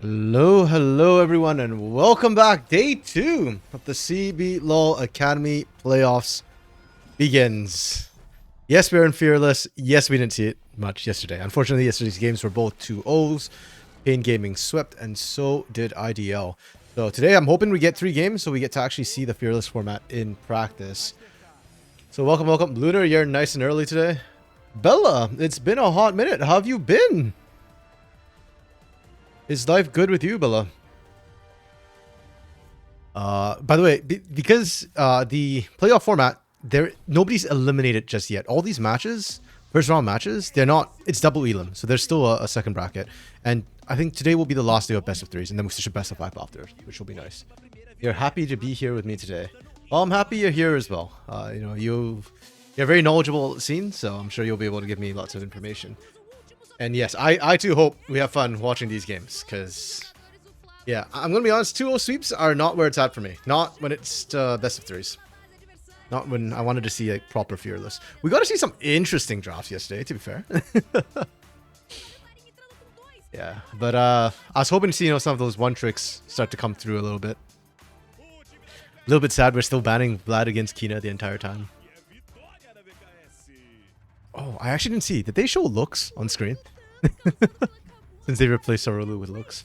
Hello everyone, and welcome back. Day 2 of the CBLOL Academy playoffs begins. Yes, we're in Fearless. Yes, we didn't see it much yesterday. Unfortunately, yesterday's games were both 2-0s. Pain Gaming swept, and so did IDL. So today I'm hoping we get 3 games so we get to actually see the Fearless format in practice. So welcome. Lunar, you're nice and early today. Bella, it's been a hot minute. How have you been? Is life good with you, Bella? By the way, because the playoff format, nobody's eliminated just yet. All these matches, first round matches, they're not. It's double elim, so there's still a second bracket. And I think today will be the last day of best of threes, and then we switch to best of 5 after, which will be nice. You're happy to be here with me today. Well, I'm happy you're here as well. You're very knowledgeable scene, so I'm sure you'll be able to give me lots of information. And yes, I too hope we have fun watching these games, because yeah, I'm gonna be honest, 2-0 sweeps are not where it's at for me. Not when it's best of threes. Not when I wanted to see like proper Fearless. We got to see some interesting drafts yesterday, to be fair. Yeah, but I was hoping to see some of those one tricks start to come through a little bit. A little bit sad we're still banning Vlad against Kina the entire time. Oh, I actually didn't see. Did they show looks on screen? Since they replaced Sarulu with looks.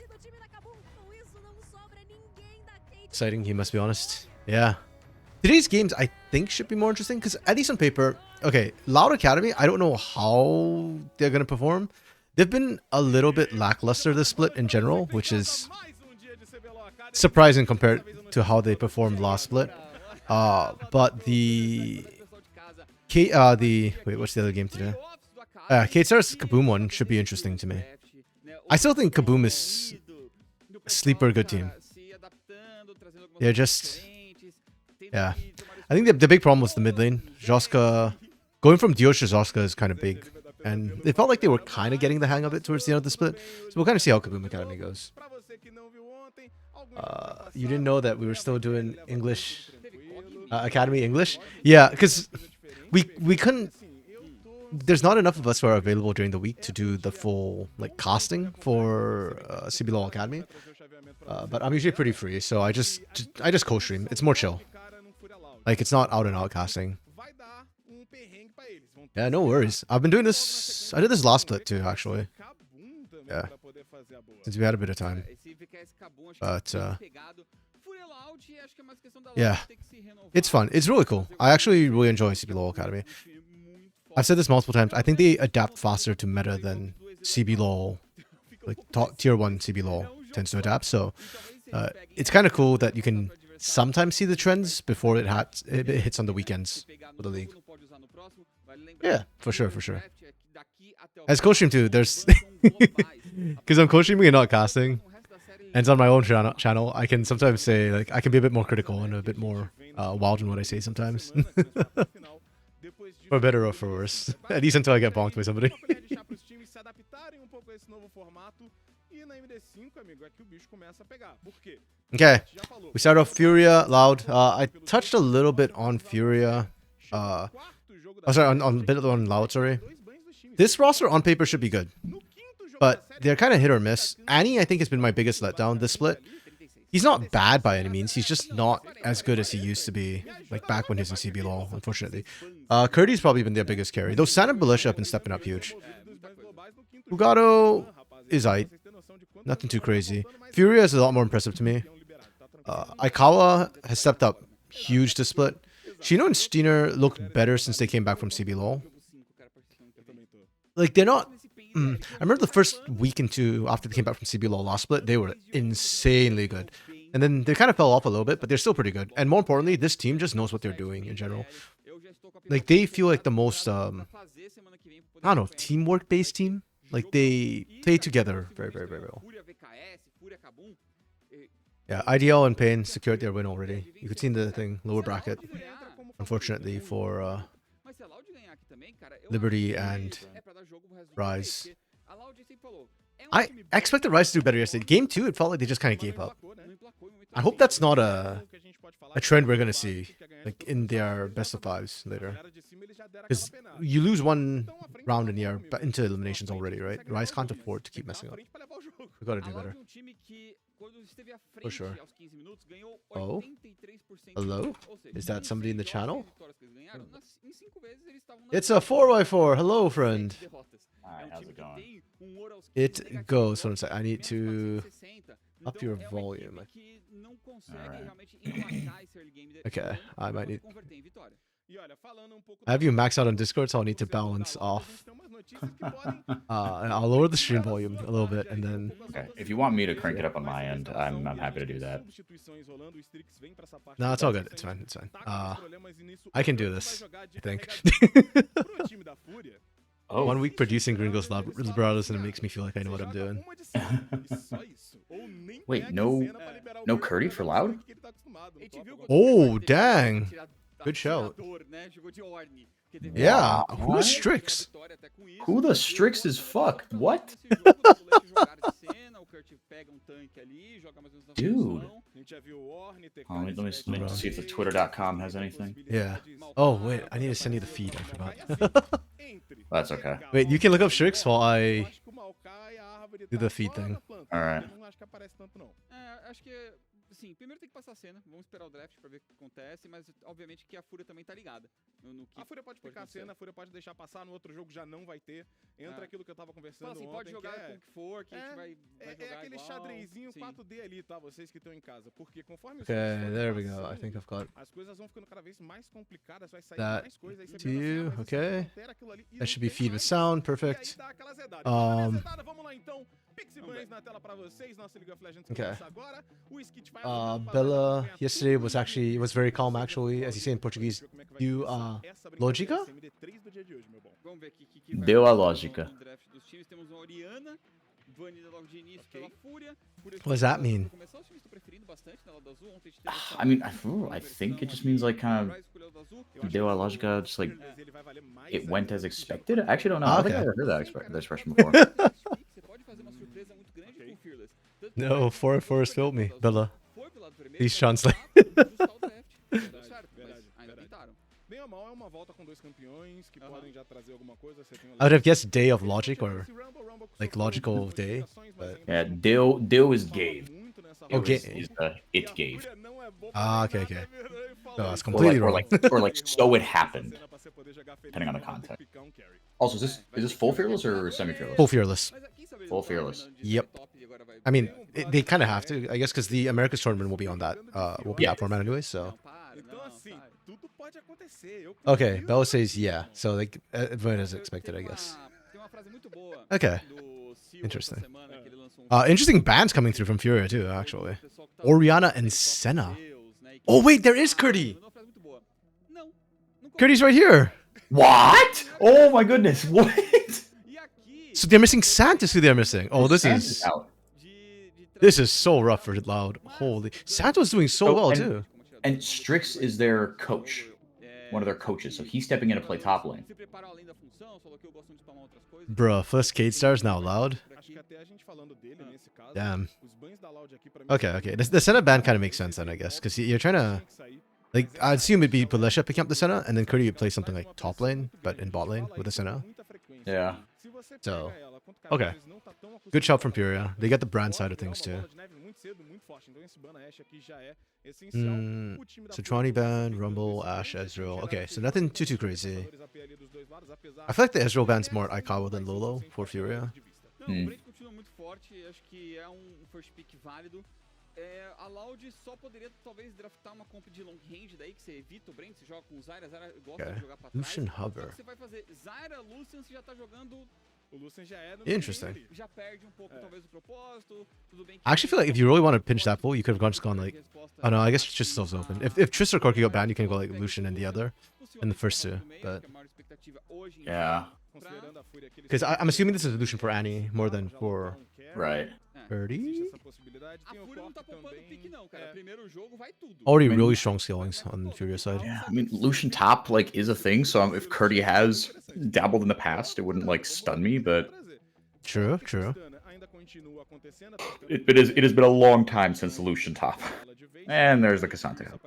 Exciting, you must be honest. Yeah. Today's games, I think, should be more interesting, because at least on paper, okay, Loud Academy, I don't know how they're going to perform. They've been a little bit lackluster this split in general, which is surprising compared to how they performed last split. But wait, what's the other game today? K-Star's Kaboom one should be interesting to me. I still think Kaboom is a sleeper good team. They're just... yeah. I think the big problem was the mid lane. Joska... going from Dios to Joska is kind of big. And it felt like they were kind of getting the hang of it towards the end of the split. So we'll kind of see how Kaboom Academy goes. You didn't know that we were still doing English... Academy English? Yeah, because we couldn't... there's not enough of us who are available during the week to do the full casting for CBLOL Academy. But I'm usually pretty free, so I just co-stream. It's more chill. Like, it's not out and out casting. Yeah, no worries. I've been doing this. I did this last split too, actually. Yeah, since we had a bit of time. But yeah, it's fun. It's really cool. I actually really enjoy CBLOL Academy. I've said this multiple times. I think they adapt faster to meta than CBLOL, like tier 1 CBLOL tends to adapt. So it's kind of cool that you can sometimes see the trends before it hits on the weekends for the league. Yeah, for sure. As Costream too, there's... because I'm co-streaming and not casting, and it's on my own channel, I can sometimes say, like, I can be a bit more critical and a bit more wild in what I say sometimes. For better or for worse. At least until I get bonked by somebody. Okay, we start off FUR.A, Loud. I touched a little bit on FUR.A. Sorry, on a bit on Loud, sorry. This roster on paper should be good, but they're kind of hit or miss. Annie, I think, has been my biggest letdown this split. He's not bad by any means. He's just not as good as he used to be, like back when he was in CBLOL, unfortunately. Curdy's probably been their biggest carry. Though San and Militia have been stepping up huge. Fugato is aight. Nothing too crazy. FUR.A is a lot more impressive to me. Aikawa has stepped up huge this split. Shino and Steiner looked better since they came back from CBLOL. Like, they're not... I remember the first week and two after they came back from CBLOL last split, they were insanely good. And then they kind of fell off a little bit, but they're still pretty good. And more importantly, this team just knows what they're doing in general. Like, they feel like the most, I don't know, teamwork-based team. Like, they play together very well. Yeah, IDL and Pain secured their win already. You could see in the thing, lower bracket. Unfortunately for Liberty and Rise. I expected Rise to do better yesterday. Game 2, it felt like they just kind of gave up. I hope that's not a trend we're gonna see, like in their best of fives later. Because you lose one round in the air into eliminations already, right? Rise can't afford to keep messing up. We gotta do better. For sure. Oh, hello? Is that somebody in the channel? It's a 4x4. Hello, friend. Alright, how's it going? It goes. Hold on a sec. I need to up your volume. Alright. Okay, I might need. I have you maxed out on Discord, so I'll need to balance off. I'll lower the stream volume a little bit, and then. Okay, if you want me to crank it up on my end, I'm happy to do that. No, it's all good. It's fine. It's fine. I can do this, I think. Oh. 1 week producing Gringos Liberados, and it makes me feel like I know what I'm doing. Wait, no Curdy for loud? Oh, dang. Good shout. Yeah, who's Strix? Who the Strix is fuck? What? Dude. Oh, let me see if the Twitter.com has anything. Yeah. Oh, wait, I need to send you the feed. I forgot. That's okay. Wait, you can look up Strix while I do the feed thing. Alright. Sim, primeiro tem que passar a cena, vamos esperar o draft pra ver o que acontece, mas obviamente que a FUR.A também tá ligada no que. A FUR.A pode picar a cena, a FUR.A pode deixar passar, no outro jogo já não vai ter. Entra aquilo que eu tava conversando assim, ontem, pode jogar com o que for, que a gente vai jogar é aquele igual, xadrezinho 4D ali, tá? Vocês que estão em casa, porque conforme Okay, there we go. I think I've got as coisas vão ficando cada vez mais complicadas, vai sair that mais coisas, aí to you. Okay. That should be feed with sound. Perfect. Vamos lá então. Na tela para vocês, nossa League of Legends Okay. agora. O Skit vai Bella yesterday was very calm actually, as you say in Portuguese. You Logica? Vamos ver aqui Deu a lógica. Temos uma Oriana, banida logo de início pela Fúria. What does that mean? I mean, I think it just means like kind of Deu a lógica, just like it went as expected. I actually don't know. I don't think I've ever heard that expression before. No, 4 has failed me, Bella. Please translate. I would have guessed day of logic or like logical day, but Yeah, Deu is gave. okay. It gave. Ah, okay. No, that's completely wrong. Or like so it happened, depending on the context. Also, is this full fearless or semi fearless? Full fearless. Full fearless. Yep. I mean, they kind of have to, I guess, because the America's tournament will be on that, that format anyway. So. Okay, Bella says yeah. So like, everyone as expected, I guess. Okay. Interesting. Interesting bands coming through from FUR.A too, actually. Oriana and Senna. Oh wait, there is Curdy. Curdy's right here. What? Oh my goodness! What? So they're missing Santos. Who they're missing? Oh, this is so rough for Loud. Holy, Santos doing so well too. And Strix is their coach, one of their coaches, so he's stepping in to play top lane. Bruh, first Cade Stars now Loud. Damn. Okay. The Senna ban kind of makes sense then, I guess, because you're trying to, like, I assume it'd be Palesha picking up the Senna, and then Curdy would play something like top lane, but in bot lane with the Senna. Yeah. So, okay. Good job from FUR.A. They got the brand side of things too. Sitrani ban, Rumble, Ashe, Ezreal. Okay, so nothing too crazy. I feel like the Ezreal ban's more Aikawa than Lolo for FUR.A. A Loud só poderia talvez draftar uma comp de long range daí que você evita o Brand, você joga com Zyra, Zyra gosta de jogar pra trás. Lucian Hover. Você vai fazer Zyra, Lucian, você já tá jogando. O Lucian já é no Interesting. Já perde pouco talvez o propósito. Tudo bem que I actually feel like if you really want to pinch that pool, you could have just gone like, oh no, I guess Tristan's open. If Trist or Corki got banned, you can go like Lucian and the other, in the first two. But yeah, because I'm assuming this is a Lucian for Annie more than for right. 30. A FUR.A não tá poupando pique não, cara. Primeiro jogo vai tudo. Already really strong skillings on FUR.A side. Yeah, I mean, Lucian top like is a thing, so if Curdy has dabbled in the past, it wouldn't like stun me, but True. It has been a long time since Lucian top. And there's the Cassante up.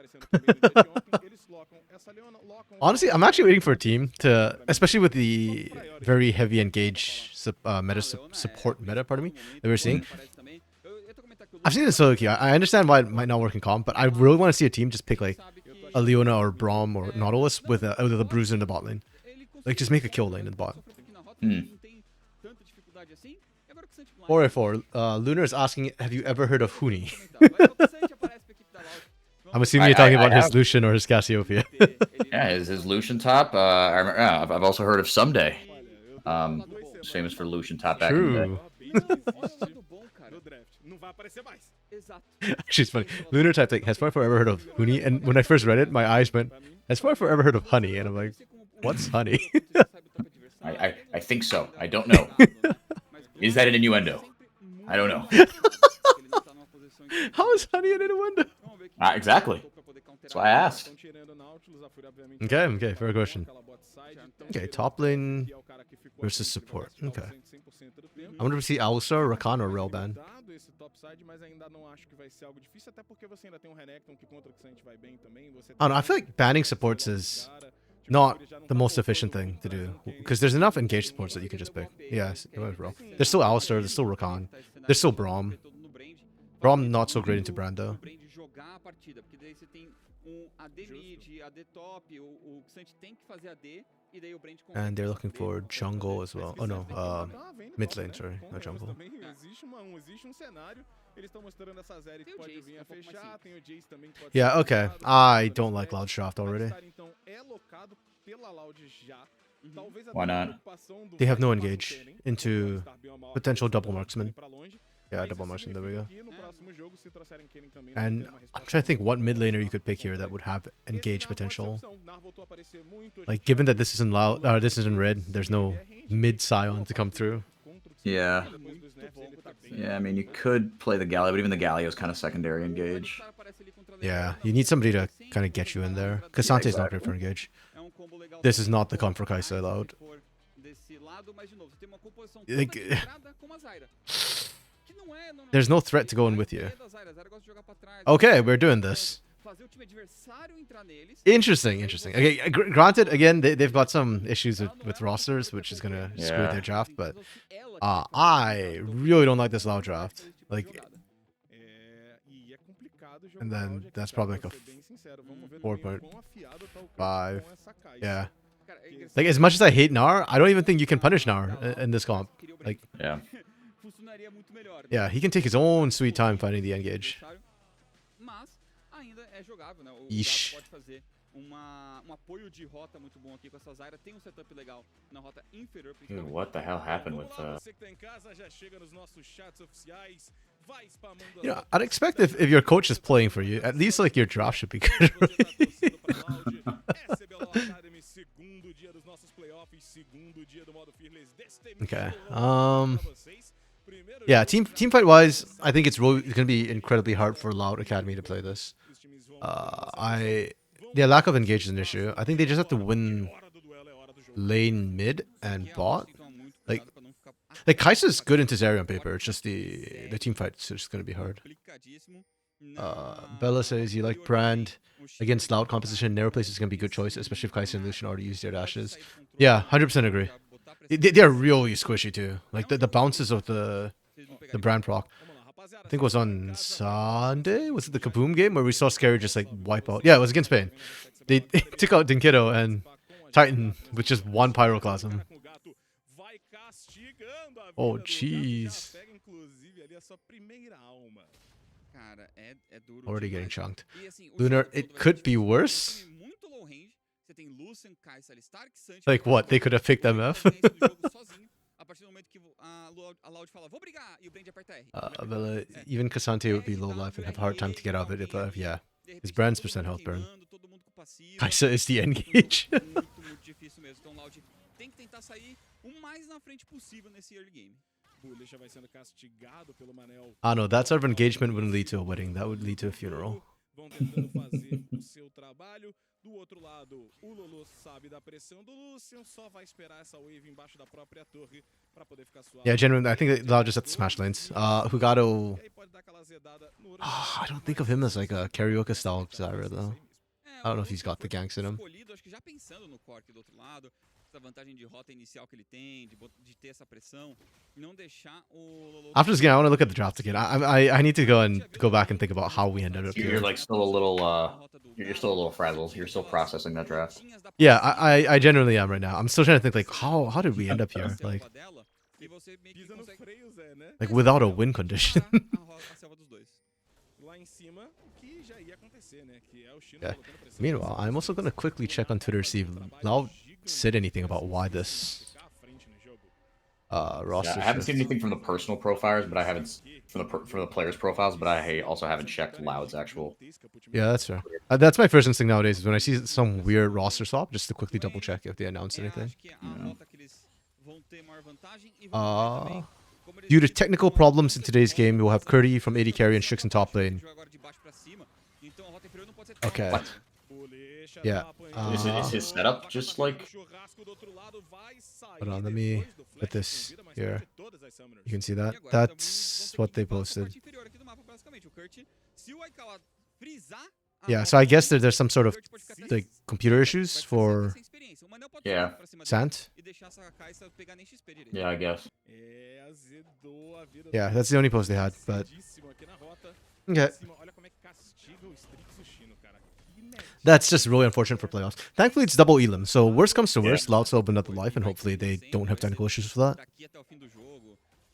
Honestly, I'm actually waiting for a team to, especially with the very heavy engage support meta, pardon me, that we're seeing. I've seen it in solo queue. I understand why it might not work in comp, but I really want to see a team just pick like a Leona or Braum or Nautilus with a Bruiser in the bot lane. Like just make a kill lane in the bot. 404. Lunar is asking, have you ever heard of Huni? I'm assuming you're talking about his Lucian or his Cassiopeia. Yeah, his Lucian top. I remember, yeah, I've also heard of Someday. Famous for Lucian top back in the day. Actually, it's funny. Lunar typed like, has 404 ever heard of Huni? And when I first read it, my eyes went, has 404 ever heard of honey? And I'm like, what's honey? I think so. I don't know. Is that an innuendo? I don't know. How is honey an innuendo? Exactly. That's why I asked. Okay, fair question. Okay, top lane versus support. Okay. I wonder if we see Alistar, Rakan, or Relban. I don't know, I feel like banning supports is not the most efficient thing to do, because there's enough engaged supports that you can just pick. Yes, there's still Alistar, there's still Rakan, there's still Braum. Braum not so great into Brando. And they're looking for jungle as well. Oh no, mid lane, sorry, not jungle. Yeah, okay. I don't like Loud Shaft already. Why not? They have no engage into potential double marksman. Yeah, double marksman, there we go. And I'm trying to think what mid laner you could pick here that would have engage potential. Like, given that this isn't loud, this isn't red, there's no mid Scion to come through. Yeah. Yeah, I mean, you could play the Galio, but even the Galio is kind of secondary engage. Yeah, you need somebody to kind of get you in there. Cassante is not great for engage. This is not the comp for Kai'Sa loud. Like, there's no threat to go in with you. Okay, we're doing this. Interesting. Okay, granted, again, they've got some issues with rosters, which is gonna screw their draft, but I really don't like this loud draft. Like, and then that's probably like a 4.5. Yeah. Like, as much as I hate Gnar, I don't even think you can punish Gnar in this comp. Like, yeah, he can take his own sweet time finding the engage. Yeesh. Dude, what the hell happened with You know, I'd expect if your coach is playing for you, at least like your draft should be good. Okay. Yeah, team fight wise, I think it's gonna be incredibly hard for Loud Academy to play this. Yeah, lack of engage is an issue. I think they just have to win lane mid and bot. Like Kai'Sa's good into Zarya on paper. It's just the team fight's just gonna be hard. Bella says you like Brand against Loud composition. Narrow place is gonna be a good choice, especially if Kai'Sa and Lucian already used their dashes. Yeah, 100% agree. They're really squishy too. Like the bounces of the Brand proc. I think it was on Sunday. Was it the Kaboom game where we saw Scary just like wipe out? Yeah, it was against Spain. They took out Dinkido and Titan with just one Pyroclasm. Oh, jeez. Already getting chunked. Lunar, it could be worse. Like what? They could have picked MF? Even Cassante would be low life and have a hard time to get out of it if, yeah. His Brand's % health burn. Kai'Sa is the engage. Ah no, that sort of engagement wouldn't lead to a wedding. That would lead to a funeral. vão tentando fazer o seu trabalho. Do outro lado, o Lolo sabe da pressão do Lucian, só vai esperar essa wave embaixo da própria torre para poder ficar suave. Yeah, genuinely, I think they'll just at the smash lanes. Hugato. E aí pode dar aquela zedada no I don't think of him as like a karaoke style Zyra though. I don't know if he's got the ganks in him. Escolhido, acho que já pensando no Cork do outro lado, essa vantagem de rota inicial que ele tem, de ter essa pressão, não deixar o Lolo. After this game, I want to look at the draft again. I need to go back and think about how we ended up You're here. like still a little you're still a little frazzled. You're still processing that draft. Yeah, I generally am right now. I'm still trying to think like how did we end up here? Pisa no freio, Zé, né? Like without a win condition. Lá em cima, o que já ia acontecer, né? Que é o Chino Yeah. colocando pressão. Meanwhile, I'm also gonna quickly check on Twitter to see if Lau said anything about why this Ficar à frente no jogo. roster Yeah, I haven't shift. seen anything from the personal profiles, but I haven't from the players' profiles, but I also haven't checked Loud's actual. Yeah, that's fair. That's my first instinct nowadays is when I see some weird roster swap, just to quickly double check if they announce anything. Due to technical problems in today's game, we'll have Curdy from AD carry and Strix in top lane. Okay. What? Yeah. Is his setup just like? Hold on, let me put this here. You can see that. That's what they posted. Yeah, so I guess there's some sort of like computer issues for Yeah. Sant. Yeah, I guess. Yeah, that's the only post they had, but okay. That's just really unfortunate for playoffs. Thankfully, it's double Elim, so worst comes to worst, Loud still open up the life, and hopefully they don't have technical issues for that.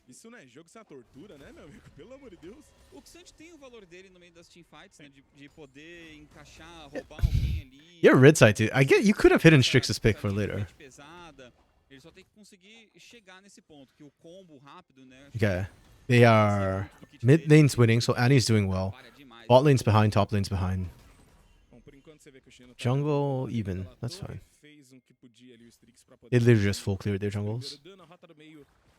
Isso não é jogo, isso é uma tortura, né, meu amigo? Pelo amor de Deus. O Xant tem o valor dele no meio das teamfights, né? De poder encaixar, roubar alguém ali. You're red side too. I get you could have hidden Strix's pick for later. Ele só tem que conseguir chegar nesse ponto que o combo rápido, né? Okay. They are mid lane's winning, so Annie's doing well. Bot lane's behind, top lane's behind. Jungle even. That's fine. They literally just full cleared their jungles.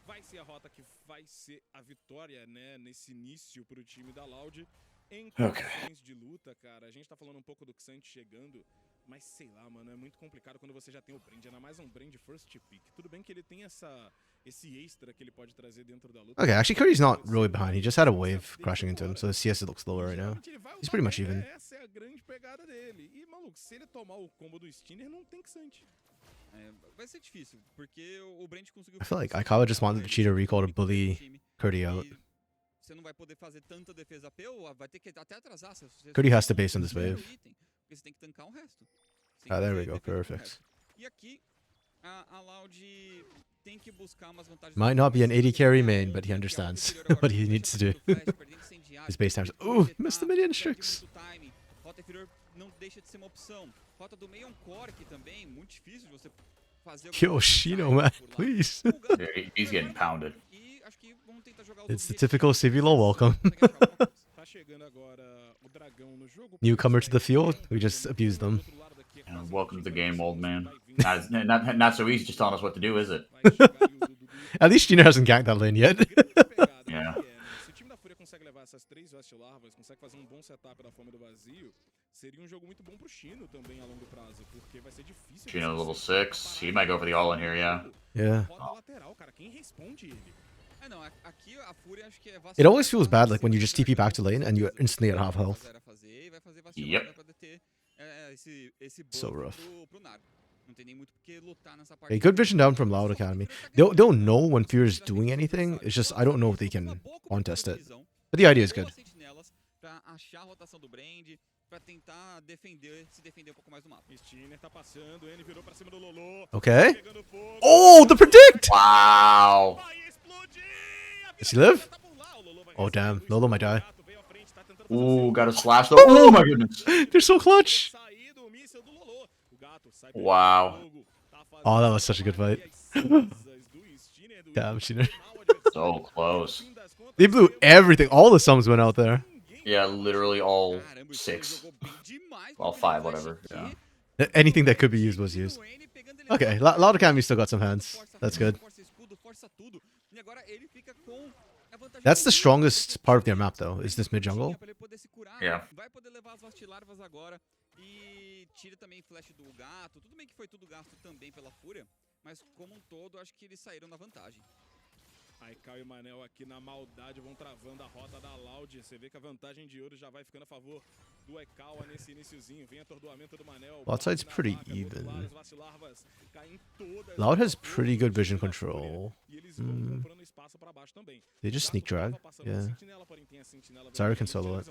Vai ser a rota que vai ser a vitória, né, nesse início pro time da Loud. Em condições de luta, cara, a gente tá falando um pouco do Xant chegando, mas sei lá, mano, é muito complicado quando você já tem o brand, ainda mais um brand first pick. Tudo bem que ele tem esse extra que ele pode trazer dentro da luta. Okay, actually Curry's not really behind. He just had a wave crashing into him, so the CS looks lower right now. He's pretty much even. Essa é a grande pegada dele. E, maluco, se ele tomar o combo do Stinner, não tem Xant. Vai ser difícil, porque o Brand conseguiu. I feel like Aikawa just wanted to cheat a recall to bully Curdy out. Você não vai poder fazer tanta defesa AP, ou vai ter que até atrasar. Curdy has to base on this wave. Porque você tem que tancar o resto. Ah, there we go, perfect. E aqui, a Loud tem que buscar umas vantagens. Might not be an AD carry main, but he understands what he needs to do. His base times. Ooh, missed the minion Strix. Rota inferior não deixa de ser uma opção. Rota do meio é um core aqui também, muito difícil de você fazer. Yo, Shino, man, please. He's getting pounded. E acho que vamos tentar jogar It's the typical CBLOL welcome. Tá chegando agora o dragão no jogo. Newcomer to the field, we just abuse them. Welcome to the game, old man. Not so easy just telling us what to do, is it? At least Shino hasn't ganked that lane yet. Yeah. Se o time da Fúria consegue levar essas 3 West Larvas, consegue fazer um bom setup da Fome do Vazio, seria um jogo muito bom pro Chino também a longo prazo, porque vai ser difícil. Chino level 6. He might go for the all in here, yeah. Yeah. Rota lateral, cara, quem responde ele? Não, aqui a Fúria acho que é It always feels bad like when you just TP back to lane and you're instantly at half health. Yep. So rough. Não tem nem muito porque lutar nessa parte. Hey, good vision down from Loud Academy. They'll know when Fear is doing anything. It's just I don't know if they can contest it. But the idea is good. Pra achar a rotação do Brand, pra tentar se defender um pouco mais do mapa. Stinner tá passando, N virou pra cima do Lolo. Okay. Oh, the predict! Wow. Vai explodir! Does he live? Oh damn, Lolo might die. Ooh, got a slash though. Oh my goodness. They're so clutch. Wow. Oh, that was such a good fight. Damn, Shino. So close. They blew everything. All the sums went out there. Yeah, literally all 6. Well, 5, whatever. Yeah. Anything that could be used was used. Okay, Loud Academy still got some hands. That's good. That's the strongest part of their map, though, is this mid jungle. Yeah. Vai poder levar as vastilarvas agora e tira também flash do gato. Tudo bem que foi tudo gasto também pela Fúria, mas como um todo, acho que eles saíram na vantagem. Aí Cal e Manel aqui na maldade vão travando a rota da Loud. Você vê que a vantagem de ouro já vai ficando a favor do Ekawa nesse iniciozinho. Vem atordoamento do Manel. Bot side's pretty even. Loud has pretty good vision control. They just sneak drag. Yeah. Zyra can solo it.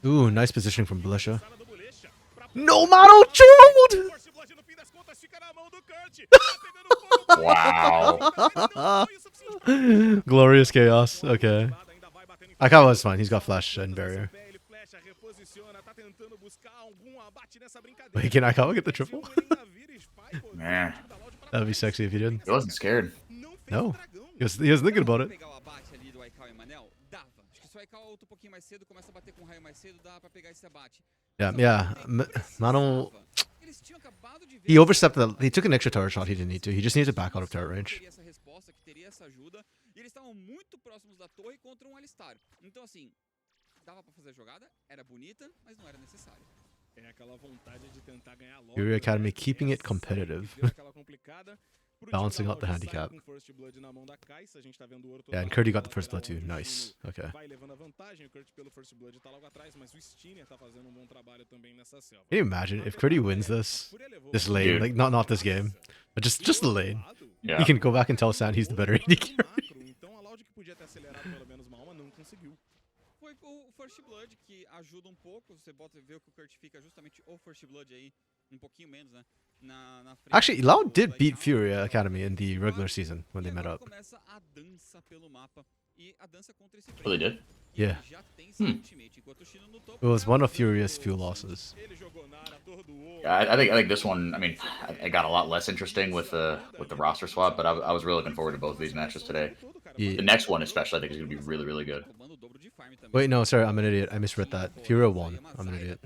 Ooh, nice positioning from Belisha. No model trolled! Wow. Glorious chaos. Okay. Akawa was fine. He's got flash and barrier. Wait, can Akawa get the triple? Man, That'd be sexy if he did. he wasn't scared. No. He was thinking about it. Pegar o abate ali do Aikawa e Manel? Dava. Acho que se o Aikawa ulta um pouquinho mais cedo, começa a bater com raio mais cedo, dá pra pegar esse abate. Yeah. Mano, Eles tinham acabado de ver he overstepped the. He took an extra turret shot he didn't need to. He just needed to back out of turret range. teria essa resposta, que teria essa ajuda, e eles estavam muito próximos da torre contra um Alistar. Então assim, dava pra fazer a jogada, era bonita, mas não era necessário. É aquela vontade de tentar ganhar logo. FUR.A Academy keeping it competitive. Aquela complicada. Balancing out the handicap. Com First Blood na mão da Kai'Sa, a gente tá vendo o ouro todo Yeah, and lado. Curdy got the first blood too. Nice. Okay. Vai levando a vantagem, o Kurt pelo First Blood tá logo atrás, mas o Steiner tá fazendo um bom trabalho também nessa selva. Can you imagine if Curdy wins this lane, Dude. like not this game, but just the lane? Yeah. He can go back and tell Sand he's the better AD carry. Então a Loud que podia ter acelerado pelo menos uma alma não conseguiu. Foi o First Blood que ajuda um pouco, você bota vê que o Kurt fica justamente o First Blood aí, um pouquinho menos, né? Na frente. Actually, Loud did beat FUR.A Academy in the regular season when they met up. Começa a dança pelo mapa e a dança contra esse Oh, they did? Yeah. já tem seu ultimate, enquanto o Chino no topo. It was one of FURIA's few losses. Ele jogou na área, atordoou. Yeah, I think this one. I mean, it got a lot less interesting with the roster swap, but I was really looking forward to both of these matches today. The Yeah. next one, especially, I think is going to be really good. Roubando o dobro de farm também. Wait, no, sorry, I'm an idiot. I misread that. FUR.A won. I'm an idiot.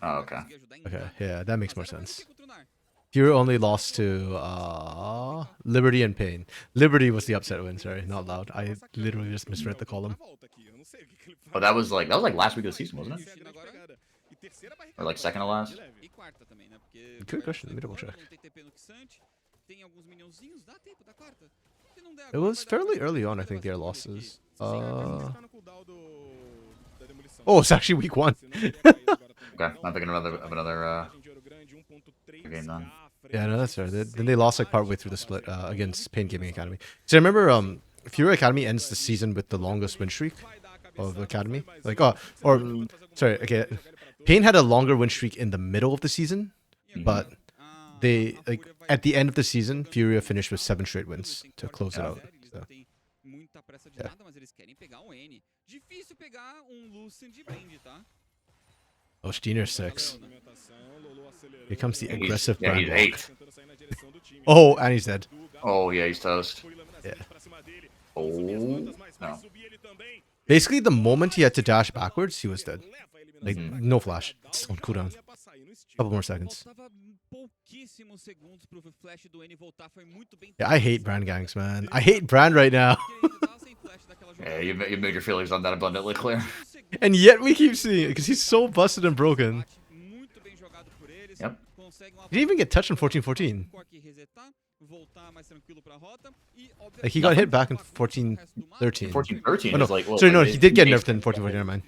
Oh, okay. Okay, yeah, that makes more sense. FUR.A only lost to Liberty and Pain. Liberty was the upset win, sorry, not Loud. I literally just misread the column. Oh, that was like last week of the season, wasn't it? Or like second to last? E quarta também, né? Porque Good question, let me double check. não tem TP no Xante, tem alguns minionzinhos, dá tempo da quarta. Se não der It agora, was vai dar fairly tempo. early on, I think, their losses. Tá no cooldown da demolição. Oh, it's actually week 1. Se não puder cair agora também. Okay, I'm thinking of another Vantagem de ouro grande, 1.3 game then. Yeah, no, that's right. Then they lost like partway through the split against Pain Gaming Academy. So I remember FUR.A Academy ends the season with the longest win streak of the Academy. Like, sorry, okay. Pain had a longer win streak in the middle of the season, but they like at the end of the season, FUR.A finished with 7 straight wins to close it out. Eles So. não têm muita pressa de Yeah. nada, mas eles querem pegar um N. Difícil pegar um Lucent de Blend, tá? Oh, Steiner 6. Here comes the He's- aggressive yeah, brand he's walk. 8. Tentando sair na direção do time. Oh, and he's dead. Oh yeah, he's toast. Yeah. Oh no. Basically, the moment he had to dash backwards, he was dead. Like, no flash. It's on cooldown. Couple more seconds. Faltava pouquíssimos segundos pro flash do N voltar, foi muito bem. Yeah, I hate brand gangs, man. I hate brand right now. Ele ainda tava sem flash daquela Yeah, jogada. you made your feelings on that abundantly clear. And yet we keep seeing it because he's so busted and broken. Muito bem jogado por eles. Yep. Consegue uma He didn't even get touched in 14-14. Cork resetar, voltar mais tranquilo pra rota e Like, he got hit back in 14-13. 14-13 Oh, no. is like. Well, Sorry, no, like, he did get it- nerfed in 14-14, never mind.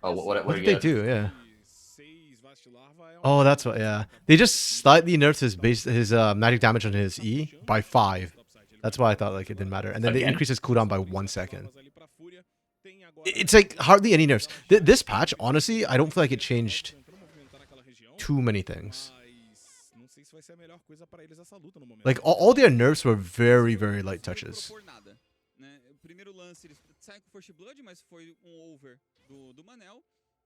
Oh, what What did did he they get? do? Yeah. 6 Vastilarva é Oh, that's what, yeah. They just slightly nerfed his magic damage on his E by 5. That's why I thought, like, it didn't matter. And then they Again? increased his cooldown by 1 second. ali pra Fúria. Tem agora It's like hardly any nerfs. This patch, honestly, I don't feel like it changed tentando movimentar naquela região, too many things. mas não sei se vai ser a melhor coisa pra eles essa luta no momento. Like, all their nerfs were very, very light touches. Por nada, né? O primeiro lance eles saem com First Blood, mas foi um over do Manel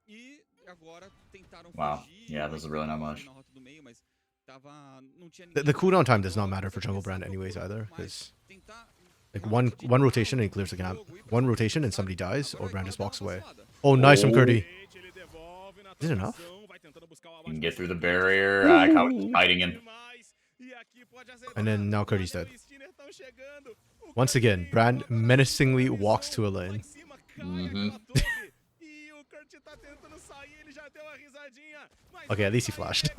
e agora tentaram Wow. fugir. Yeah, this is really not much. Na rota do meio, mas tava, não tinha The cooldown time does not matter for jungle brand anyways either, because like one rotation and he clears the gap. One rotation and somebody dies, or brand just walks away. Oh, nice from Curdy. Ele devolve na Is it enough? transição, vai tentando buscar o You can abate. get through the barrier. I was fighting him. Demais. E aqui pode acertar. And then now Curdy's dead. O Steiner tão chegando. O Once again, Brand menacingly walks to a lane. Okay, at least he flashed.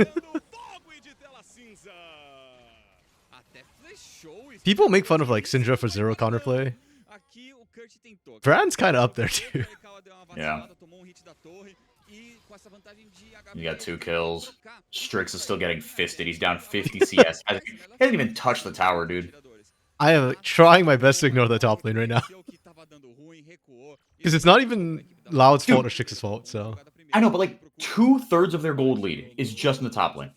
People make fun of like Syndra for zero counterplay. Brand's kind of up there too. Yeah. You got 2 kills. Strix is still getting fisted. He's down 50 CS. He hasn't even touched the tower, dude. I am trying my best to ignore the top lane right now. Because it's not even Loud's fault or Strix's fault, so... I know, but like 2/3 of their gold lead is just in the top lane.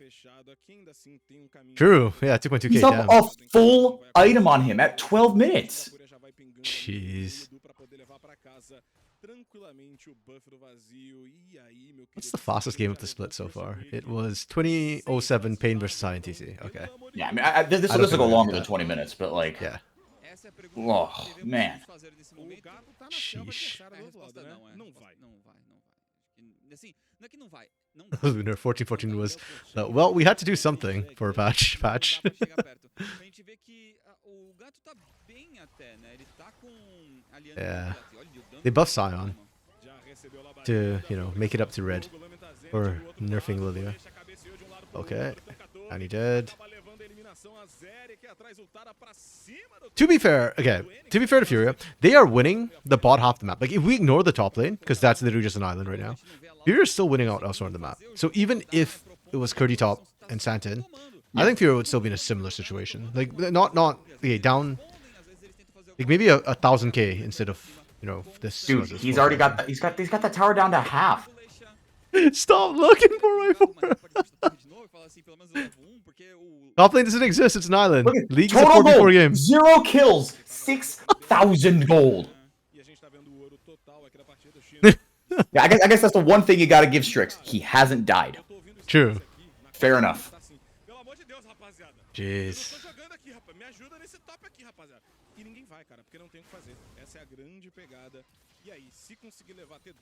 True, yeah, 2.2k. He's up a full item on him at 12 minutes. Jeez. What's the fastest game of the split so far? It was 2007 Pain versus INTC. Okay. Yeah, I mean, this will go longer than 20 minutes, but like... Yeah. Oh, man. Sheesh. Lunar 1414 was... well, we had to do something for a patch. Yeah. They buffed Sion to, you know, make it up to red. Or nerfing Lilia. Okay. And he did. To be fair, okay, to be fair to FUR.A, they are winning the bot half the map. Like, if we ignore the top lane, because that's literally just an island right now, FUR.A is still winning out elsewhere on the map. So even if it was Curdy top and Santin, I think FUR.A would still be in a similar situation. Like, not okay, down, like maybe a 1000k instead of, you know, this. Dude, he's already got that. He's got that tower down to half. Stop looking for my FUR.A. Top lane doesn't exist. It's an island. League's a 4v4 game. 0 kills, 6,000 gold. Yeah, I guess that's the one thing you got to give Strix. He hasn't died. True. Fair enough. Jeez.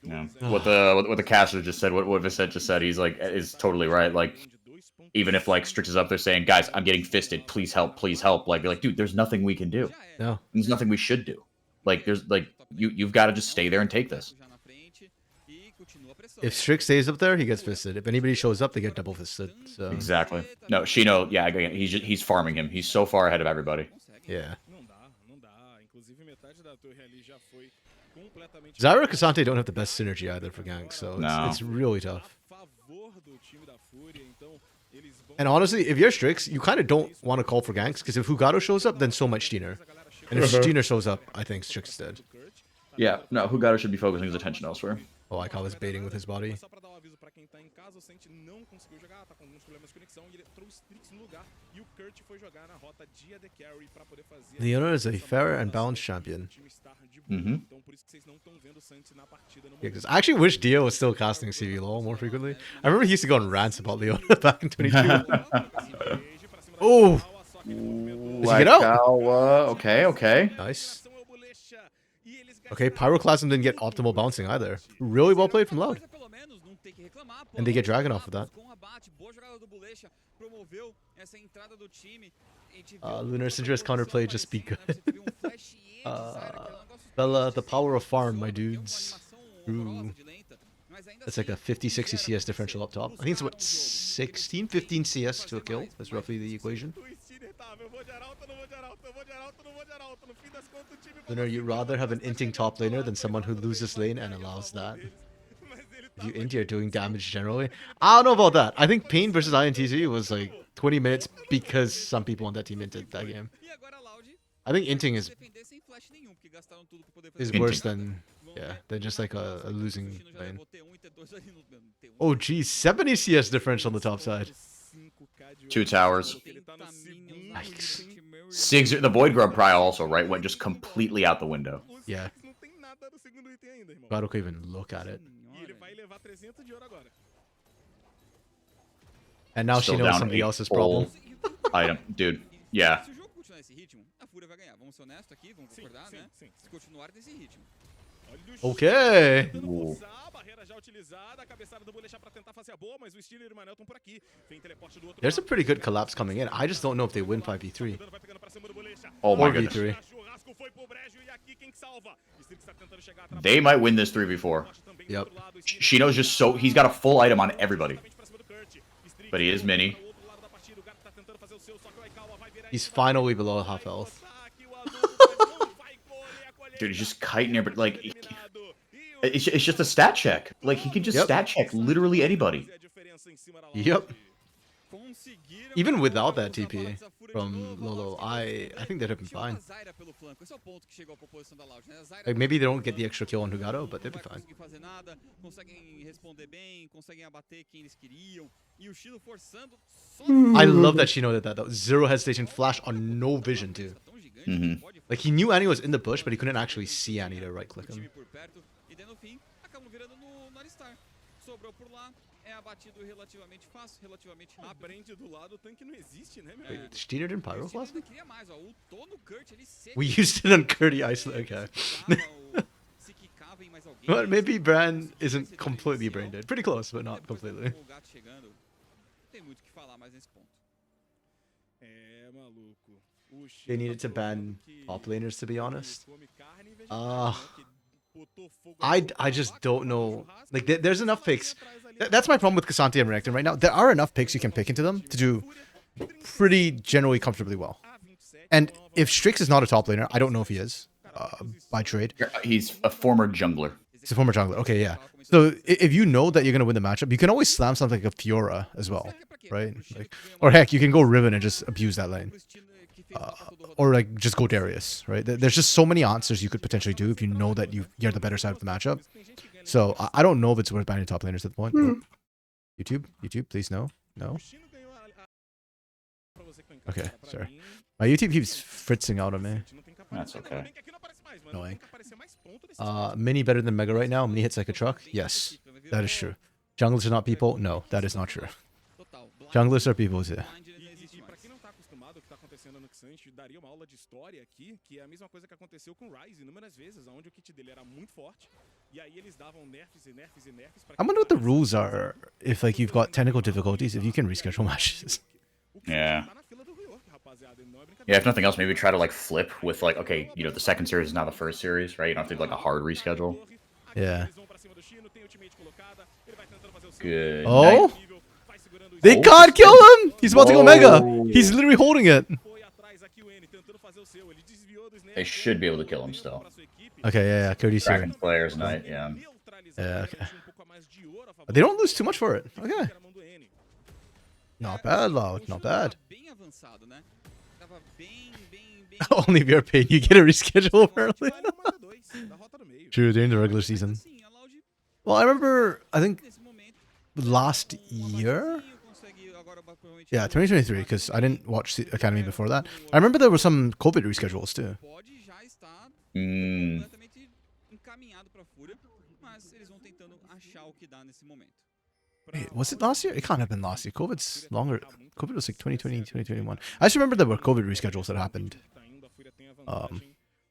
Yeah. What the caster just said, what Vicente just said, he's like, is totally right. Like, even if like Strix is up there saying, guys, I'm getting fisted, please help, like, you're like, dude, there's nothing we can do. No. There's nothing we should do. Like, there's like, you've got to just stay there and take this. If Strix stays up there, he gets fisted. If anybody shows up, they get double fisted. So exactly. No, Shino, yeah, again, he's farming him. He's so far ahead of everybody. Yeah. Zyra and Cassante don't have the best synergy either for ganks, so it's really tough. And honestly, if you're Strix, you kind of don't want to call for ganks, because if Hugado shows up, then so much Steiner. And if Steiner shows up, I think Strix is dead. Yeah, no, Hugado should be focusing his attention elsewhere. Oh, like how he's baiting with his body. Leona is a fair and balanced champion. Mm-hmm. Yeah, because I actually wish Dio was still casting CBLOL more frequently. I remember he used to go on rants about Leona back in 22. Oh! Does he get out? Okay. Nice. Okay, Pyroclasm didn't get optimal bouncing either. Really well played from Loud. And they get Dragon off of that. Lunar Syndra's counterplay just be good. Bella, the power of farm, my dudes. Ooh. That's like a 50-60 CS differential up top. I think it's what, 15 CS to a kill? That's roughly the equation. Lunar, you'd rather have an inting top laner than someone who loses lane and allows that. If you int, you're doing damage generally. I don't know about that. I think Pain versus INTC was like 20 minutes because some people on that team inted that game. I think inting is worse than just like a losing lane. Oh geez, 70 CS differential on the top side. 2 towers. Yikes. Sigs, the Void Grub Pry also, right, went just completely out the window. Yeah. God, I can't even look at it. And now Still she knows somebody else's problem. Item, dude. Yeah. Okay. Ooh. There's a pretty good collapse coming in. I just don't know if they win 5v3. Oh my Or goodness. v3. They might win this 3v4. Yep. Shino's just so... He's got a full item on everybody. But he is mini. He's finally below half health. Dude, he's just kiting everybody. Like, it's just a stat check. Like, he can just stat check literally anybody. Yep. Even without that TP from Lolo, I think they'd have been fine. Like, maybe they don't get the extra kill on Hugato, but they'd be fine. I love that Shino did that though. Zero hesitation, flash on no vision too. Mm-hmm. Like, he knew Annie was in the bush, but he couldn't actually see Annie to right click him. Wait, Steiner didn't pyro last night? We used it on Curdy Iceland. Okay. But maybe Bran isn't completely brain dead. Pretty close, but not completely. They needed to ban top laners, to be honest. I just don't know. Like, there's enough picks. That's my problem with Cassandra and Renekton right now. There are enough picks you can pick into them to do pretty generally comfortably well. And if Strix is not a top laner, I don't know if he is by trade. He's a former jungler. He's a former jungler. Okay, yeah. So if you know that you're going to win the matchup, you can always slam something like a FUR.A as well, right? Like, or heck, you can go Riven and just abuse that lane. Or like just go Darius, right? There's just so many answers you could potentially do if you know that you're the better side of the matchup. So I don't know if it's worth banning top laners at the point. YouTube, please no. Okay, sorry. My YouTube keeps fritzing out on me. That's okay. Annoying. Mini better than Mega right now? Mini hits like a truck? Yes, that is true. Junglers are not people? No, that is not true. Junglers are people too. Daria uma aula de história aqui, que é a mesma coisa que aconteceu com o Ryze inúmeras vezes, onde o kit dele era muito forte, e aí eles davam nerfs e nerfs e nerfs para... I wonder what the rules are if like you've got technical difficulties, if you can reschedule matches. Yeah. Yeah, if nothing else, maybe try to like flip with like, okay, you know, the second series is now the first series, right? You don't have to do like a hard reschedule. Yeah. Good. Oh? Night. They can't kill him! He's about to go Mega! He's literally holding it! They should be able to kill him still. Okay, yeah, Cody's here. Dragon Player's Night, yeah. Yeah, okay. They don't lose too much for it. Okay. Not bad, Loud. Not bad. Only if you're paid, you get a reschedule apparently. True, during the regular season. Well, I remember, I think last year? Yeah, 2023, because I didn't watch the Academy before that. I remember there were some COVID reschedules too. Wait, was it last year? It can't have been last year. COVID's longer. COVID was like 2020, 2021. I just remember there were COVID reschedules that happened.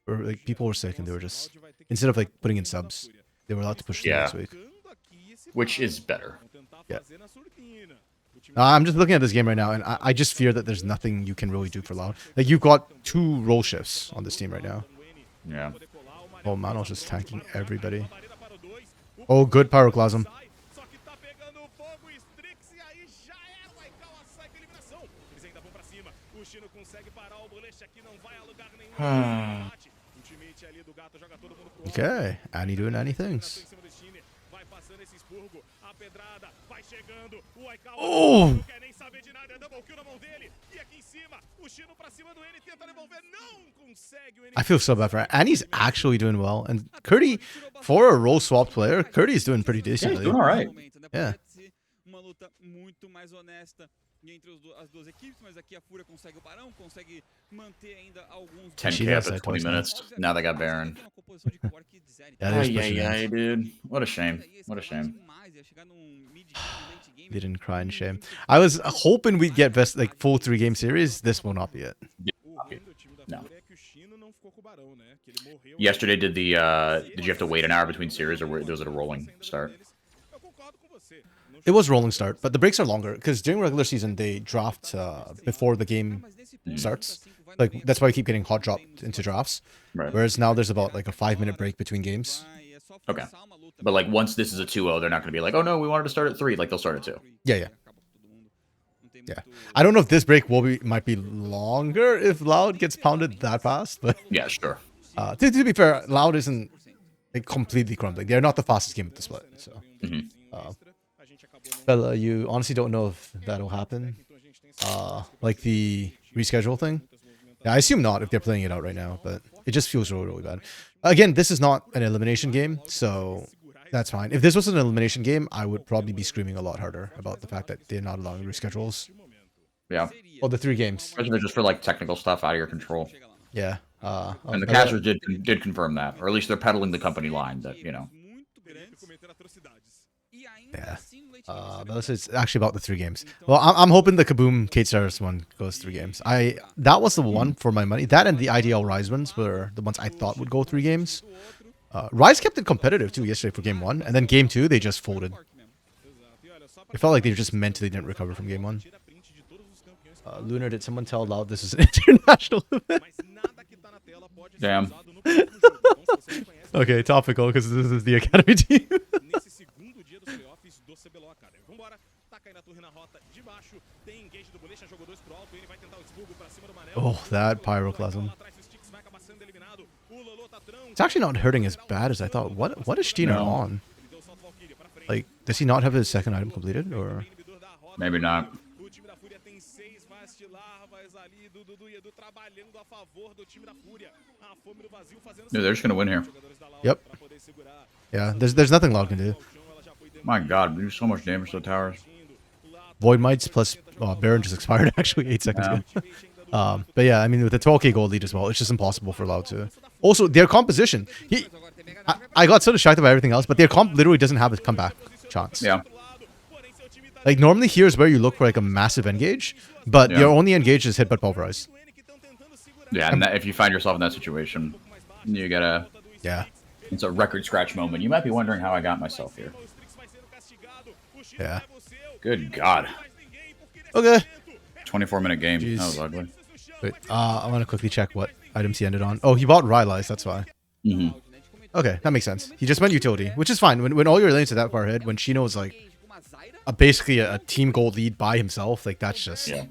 Where like people were sick and they were just, instead of like putting in subs, they were allowed to push to next week. Which is better. Yeah. I'm just looking at this game right now, and I just fear that there's nothing you can really do for Loud. Like, you've got 2 role shifts on this team right now. Yeah. Oh, Mano's just tanking everybody. Oh, good Pyroclasm. Okay, Annie doing Annie things. Oh! I feel so bad for her. Annie's actually doing well, and Curdy, for a role swap player, Curdy's doing pretty decently. Yeah, he's doing all right. Yeah. Entre as duas equipes, mas aqui a FUR.A consegue o barão, consegue manter ainda alguns 10k after 20 minutes. Now they got Baron. Yeah, dude. What a shame. What a shame. They didn't cry in shame. I was hoping we'd get best like full 3-game series. This will not be it. No. Yesterday, did you have to wait an hour between series, or was it a rolling start? It was rolling start, but the breaks are longer because during regular season they draft before the game starts. Like that's why I keep getting hot dropped into drafts. Right. Whereas now there's about like a 5-minute break between games. Okay. But like once this is a 2-0, they're not going to be like, oh no, we wanted to start at 3. Like they'll start at 2. Yeah. I don't know if this break might be longer if Loud gets pounded that fast, but yeah, sure. To be fair, Loud isn't like, completely crumbling. They're not the fastest game at the split, so. Fella, you honestly don't know if that'll happen. Like the reschedule thing. Yeah, I assume not if they're playing it out right now, but it just feels really, really bad. Again, this is not an elimination game, so that's fine. If this was an elimination game, I would probably be screaming a lot harder about the fact that they're not allowing reschedules. Yeah. Well, the 3 games. Especially just for like technical stuff out of your control. Yeah. And the casters did confirm that, or at least they're peddling the company line that, you know. Yeah. But it's actually about the 3 games. Well, I'm hoping the Kaboom Kate Stars one goes 3 games. That was the one for my money. That and the IDL Rise ones were the ones I thought would go 3 games. Rise kept it competitive too yesterday for game 1, and then game 2 they just folded. It felt like they just mentally didn't recover from game 1. Lunar, did someone tell Loud this is an international event? Damn. Okay, topical because this is the academy team. Oh, that pyroclasm. It's actually not hurting as bad as I thought. What is Steiner on? Like, does he not have his second item completed, or? Maybe not. Dude, they're just gonna win here. Yep. Yeah, there's nothing Loud can do. My God, we do so much damage to the towers. Void Mites plus Baron just expired actually 8 seconds ago. But yeah, I mean with the 12k gold lead as well, it's just impossible for Loud to. Also, their composition. I got so distracted by everything else, but their comp literally doesn't have a comeback chance. Yeah. Like normally here's where you look for like a massive engage, but your only engage is hit but pulverize. Yeah, and if you find yourself in that situation, you gotta. Yeah. It's a record scratch moment. You might be wondering how I got myself here. Yeah. Good God. Okay. 24-minute game. Jeez. That was ugly. Wait, I want to quickly check what items he ended on. Oh, he bought Rylai's, that's why. Okay, that makes sense. He just went utility, which is fine. When all your lanes are that far ahead, when Shino's like basically a team gold lead by himself, like that's just... Yeah.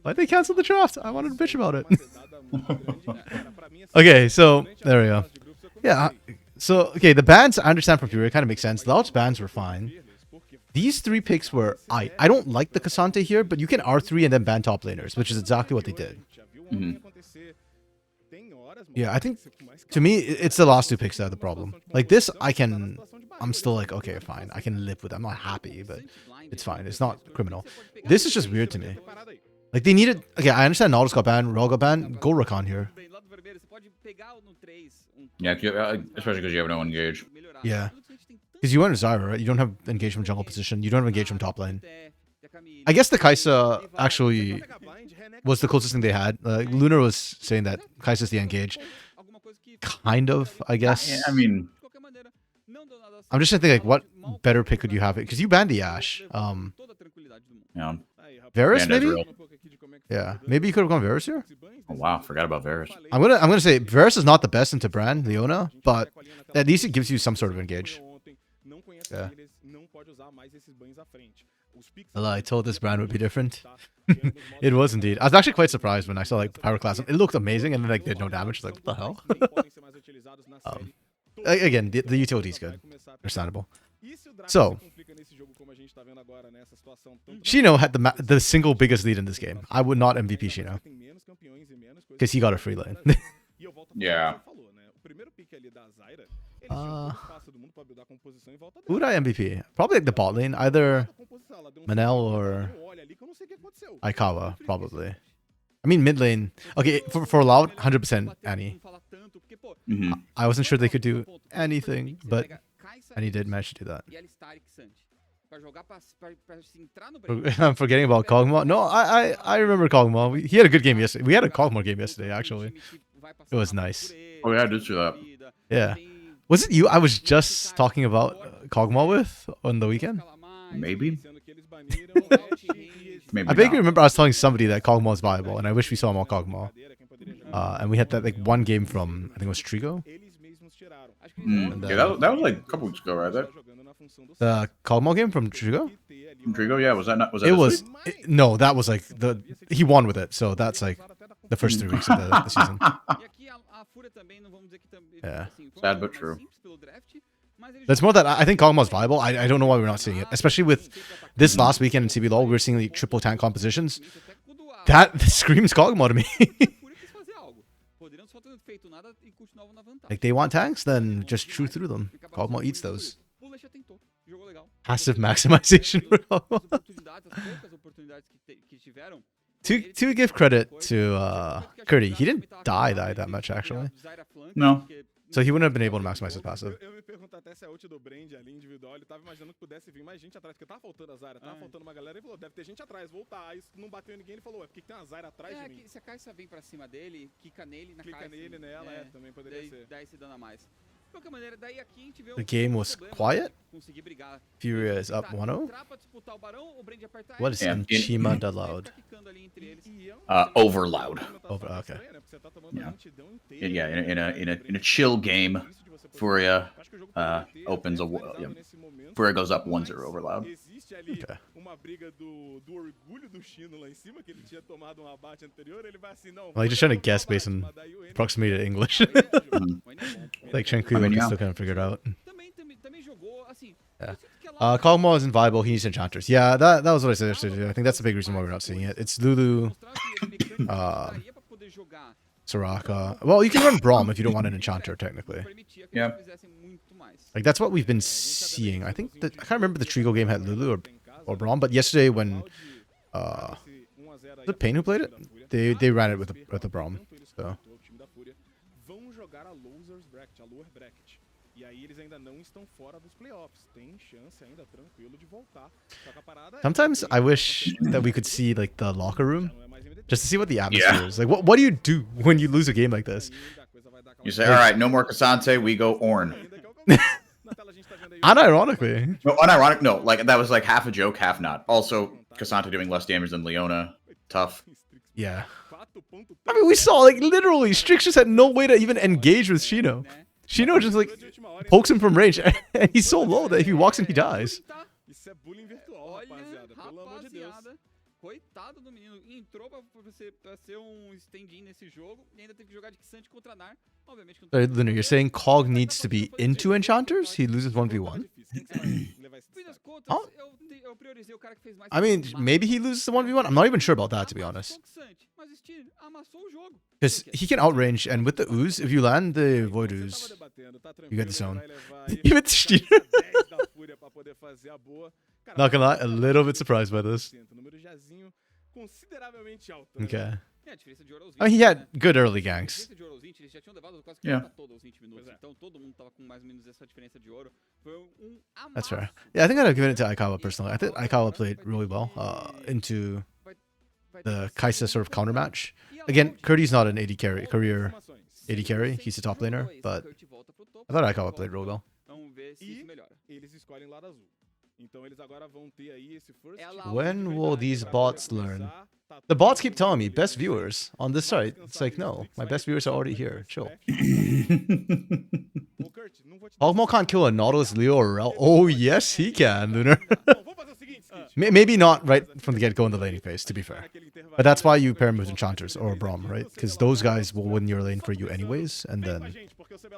Why'd they cancel the draft? I wanted to bitch about it. Okay, so there we go. Yeah, so okay, the bans I understand from FUR.A kind of makes sense. Loud's bans were fine. These 3 picks were I don't like the Cassante here, but you can R3 and then ban top laners, which is exactly what they did. Yeah, I think to me it's the last 2 picks that are the problem. Like this, I'm still like, okay, fine, I can live with it. I'm not happy, but it's fine. It's not criminal. This is just weird to me. Like they needed. Okay, I understand Nautilus got banned, Raw got banned. Go Rakan here. Yeah, especially because you have no engage. Yeah. Because you went to Zyra, right? You don't have engage from jungle position. You don't have engage from top lane. I guess the Kai'Sa actually was the closest thing they had. Lunar was saying that Kai'Sa's the engage. Kind of, I guess. Yeah, I mean... I'm just trying to think, like, what better pick could you have? Because you banned the Ashe. Yeah. Varus, maybe? Yeah. Maybe you could have gone Varus here? Oh, wow. Forgot about Varus. I'm gonna say Varus is not the best into Bran, Leona, but at least it gives you some sort of engage. Yeah. I told this Bran would be different. It was indeed. I was actually quite surprised when I saw like Pyroclasm. It looked amazing and then like did no damage. Like, what the hell? Again, the utility is good. Understandable. So, Shino had the single biggest lead in this game. I would not MVP Shino. Because he got a free lane. Yeah. Who would I MVP? Probably like the bot lane. Either Manel or Aikawa, probably. I mean, mid lane. Okay, for Loud, 100% Annie. I wasn't sure they could do anything, but Annie did manage to do that. I'm forgetting about Kog'Maw. No, I remember Kog'Maw. He had a good game yesterday. We had a Kog'Maw game yesterday, actually. It was nice. Oh yeah, I did see that. Yeah. Was it you I was just talking about Kog'Maw with on the weekend? Maybe. Maybe I vaguely not. remember I was telling somebody that Kog'Maw is viable, and I wish we saw more Kog'Maw. And we had that like one game from, I think it was Trigo. Yeah, that was like a couple weeks ago, right? The Kog'Maw game from Trigo? From Trigo, yeah. Was that not? Was that? It this was week? no, that was like he won with it, so that's like the first 3 weeks of the season. Yeah. Sad but true. That's more that I think Kog'Maw is viable. I don't know why we're not seeing it, especially with this last weekend in CBLOL. We're seeing like triple tank compositions. That screams Kog'Maw to me. Like they want tanks, then just chew through them. Kog'Maw eats those. Passive maximization for Kog'Maw. To give credit to Curdy, he didn't die that much actually. No. So he wouldn't have been able to maximize his passive. Eu me pergunto até se a ult do Brand ali individual, ele tava imaginando que pudesse vir mais gente atrás, porque tava faltando a Zyra, tava faltando uma galera, ele falou, deve ter gente atrás, voltar. Aí não bateu em ninguém, ele falou, é porque tem uma Zyra atrás de mim. Se a Kai'Sa vem pra cima dele, quica nele na Clica nele, nela, também poderia ser. Dá esse dano a mais. De qualquer maneira, daí aqui a gente vê The game was quiet. conseguir brigar. FUR.A is up 1-0. Entrar pra disputar o Barão, o Brand apertar What is Yeah. Inchima the Loud? Over loud. Over, okay. Yeah, in a chill game, FUR.A opens a FUR.A goes up 1-0 over loud. Existe ali uma briga do orgulho do Chino lá em cima, que ele tinha tomado um abate anterior, ele vai assim, não. Well, he's just trying to guess based on approximated English. Like Shenku I mean, can yeah. still kind of figure it out. Também jogou, assim. Yeah. Kog'Maw isn't viable. He needs enchanters. Yeah, that was what I said yesterday. I think that's the big reason why we're not seeing it. It's Lulu, Soraka. Well, you can run Braum if you don't want an enchanter, technically. Yeah. Like that's what we've been seeing. I think that I can't remember the Trigo game had Lulu or Braum, but yesterday when was it Pain who played it? They ran it with the Braum. So. Vão jogar a losers bracket, a lower bracket. E aí eles ainda não estão fora dos playoffs. Tem chance ainda tranquilo de voltar. Só que a parada é Sometimes I wish that we could see like the locker room just to see what the atmosphere is. Like what do you do when you lose a game like this? You say, all right, no more Cassante, we go Ornn. Unironically. No, unironic. No, like that was like half a joke, half not. Also, Cassante doing less damage than Leona. Tough. Yeah. I mean, we saw like literally Strix just had no way to even engage with Shino. Shino just like pokes him from range, and he's so low that if he walks in, he dies. Isso é bullying virtual, rapaziada. Pelo amor de Deus. Coitado do menino, entrou pra ser stand-in nesse jogo e ainda teve que jogar de Xante contra Nar. Obviamente, Sorry, Lunar, you're saying Cog needs to be into enchanters? He loses 1v1? Oh. I mean, maybe he loses the 1v1. I'm not even sure about that, to be honest. Because he can outrange, and with the ooze, if you land the Void Ooze, you get the zone. Even Steer. Not gonna lie, a little bit surprised by this. Okay. I mean, he had good early ganks. Yeah. That's fair. Yeah, I think I'd have given it to Aikawa personally. I think Aikawa played really well into the Kai'Sa sort of counter match. Again, Curdy's not an AD carry, career AD carry. He's a top laner, but I thought Aikawa played really well. When will these bots learn? The bots keep telling me best viewers on this site. It's like, no, my best viewers are already here. Chill. Kog'Maw can't kill a Nautilus, Leo, or Rel. Oh, yes, he can, Lunar. Maybe not right from the get-go in the laning phase, to be fair. But that's why you pair him with Enchanters or Braum, right? Because those guys will win your lane for you anyways. And then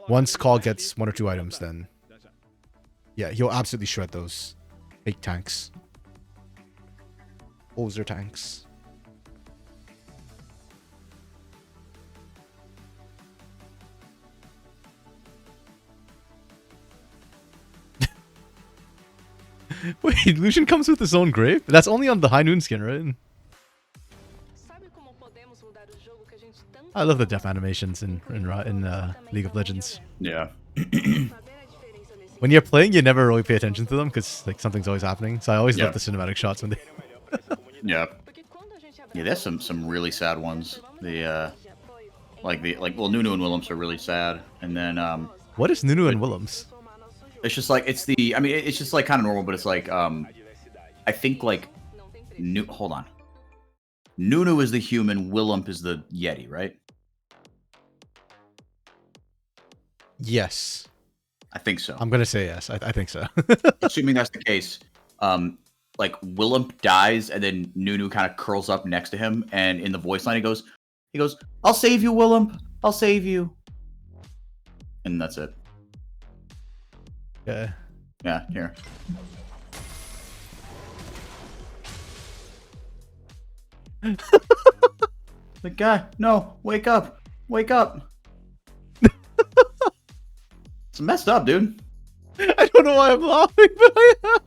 once Kog gets 1 or 2 items, then yeah, he'll absolutely shred those fake tanks. Ozer tanks. Wait, Lucian comes with his own grave? That's only on the High Noon skin, right? I love the death animations in League of Legends. Yeah. when you're playing, you never really pay attention to them because like something's always happening. So I always Yeah. love the cinematic shots when they. Yeah. Yeah, there's some really sad ones. Well, Nunu and Willems are really sad, and then What is Nunu and Willems? it's just like it's just like kind of normal, but it's like I think like hold on, Nunu is the human, Willump is the Yeti, right? Yes, I think so. I'm gonna say yes. I think so. Assuming that's the case, like Willump dies, and then Nunu kind of curls up next to him, and in the voice line he goes, "I'll save you, Willump. I'll save you," and that's it. Okay. Yeah, here. The guy, no, wake up, wake up. It's messed up, dude. I don't know why I'm laughing, but I am.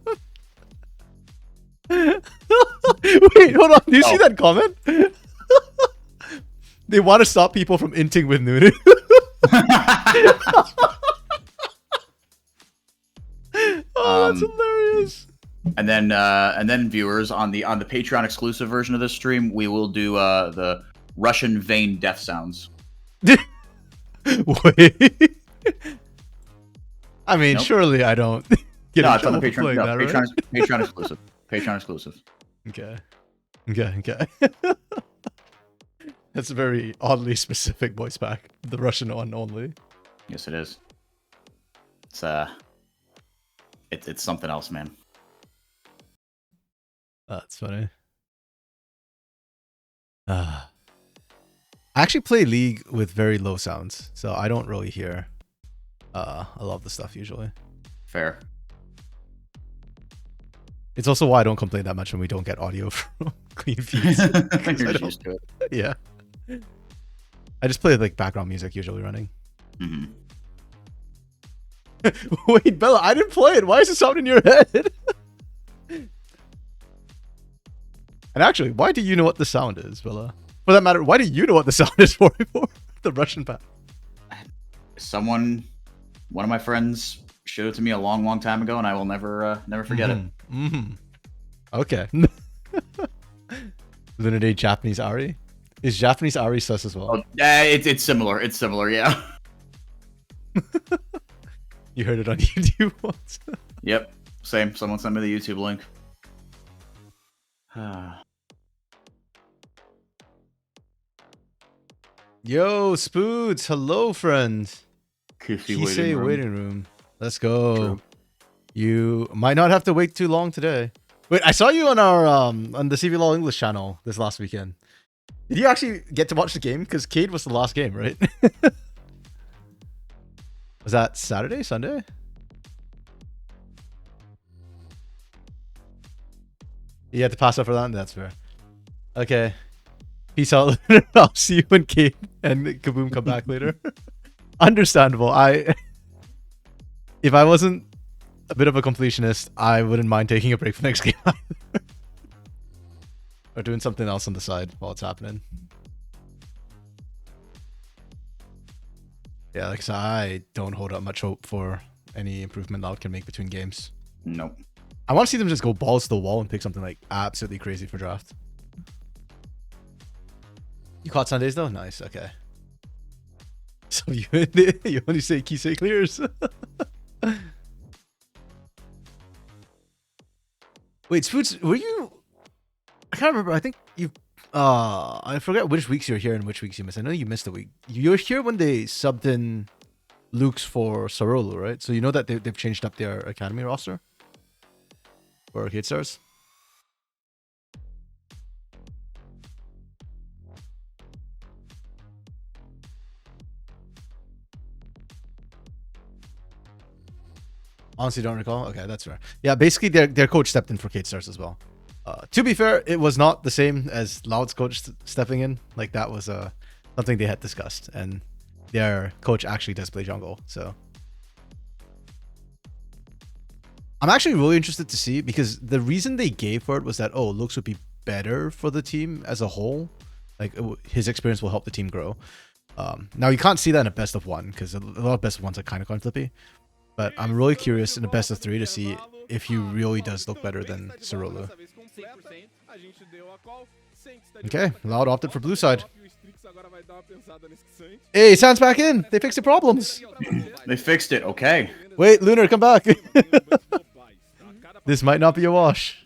Wait, hold on. Do you see that comment? They want to stop people from inting with Nunu. Oh, that's hilarious. And then viewers on the Patreon exclusive version of this stream, we will do the Russian vein death sounds. Wait. I mean, Nope. surely I don't get No, in it's on the trouble for Patreon. playing No, that, right? Patreon exclusive. Patreon exclusive. Okay. That's a very oddly specific voice pack. The Russian one only. Yes, it is. It's something else, man. That's funny. I actually play League with very low sounds, so I don't really hear a lot of the stuff usually. Fair. It's also why I don't complain that much when we don't get audio from clean feeds. You're 'Cause I just don't- used to it. Yeah. I just play like background music usually running. Mm-hmm. Wait, Bella, I didn't play it. Why is it sound in your head? And actually, why do you know what the sound is, Bella? For that matter, why do you know what the sound is for the Russian pack? One of my friends showed it to me a long, long time ago, and I will never forget it. Mm-hmm. Okay. Lunade Japanese Ari? Is Japanese Ari sus as well? Oh, yeah, it's similar. It's similar, yeah. You heard it on YouTube once. Yep, same. Someone sent me the YouTube link. Yo, Spoods. Hello, friend. Kisei waiting room. Let's go. True. You might not have to wait too long today. Wait, I saw you on our on the CBLOL English channel this last weekend. Did you actually get to watch the game? Because Cade was the last game, right? Was that Saturday, Sunday? You had to pass up for that? That's fair. Okay. Peace out. I'll see you when Cade and Kaboom come back later. Understandable. If I wasn't a bit of a completionist, I wouldn't mind taking a break for next game. Or doing something else on the side while it's happening. Yeah, like I don't hold up much hope for any improvement Loud can make between games. Nope. I want to see them just go balls to the wall and pick something like absolutely crazy for draft. You caught Sundays though? Nice, okay. So you only say Kisei clears. Wait, Spoots, were you... I can't remember. I think you... I forget which weeks you're here and which weeks you missed. I know you missed a week. You were here when they subbed in Luke's for Sarolu, right? So you know that they've changed up their academy roster? For Kid Stars? Honestly, don't recall. Okay, that's fair. Yeah, basically their coach stepped in for Kate Stars as well. To be fair, it was not the same as Loud's coach stepping in. Like that was something they had discussed, and their coach actually does play jungle. So I'm actually really interested to see, because the reason they gave for it was that Lux would be better for the team as a whole. Like his experience will help the team grow. Now you can't see that in a best of one because a lot of best of ones are kind of coin flippy. But I'm really curious in the best of 3 to see if he really does look better than Cerolo. Okay, Loud opted for blue side. Hey, Sans back in. They fixed the problems. They fixed it. Okay. Wait, Lunar, come back. This might not be a wash.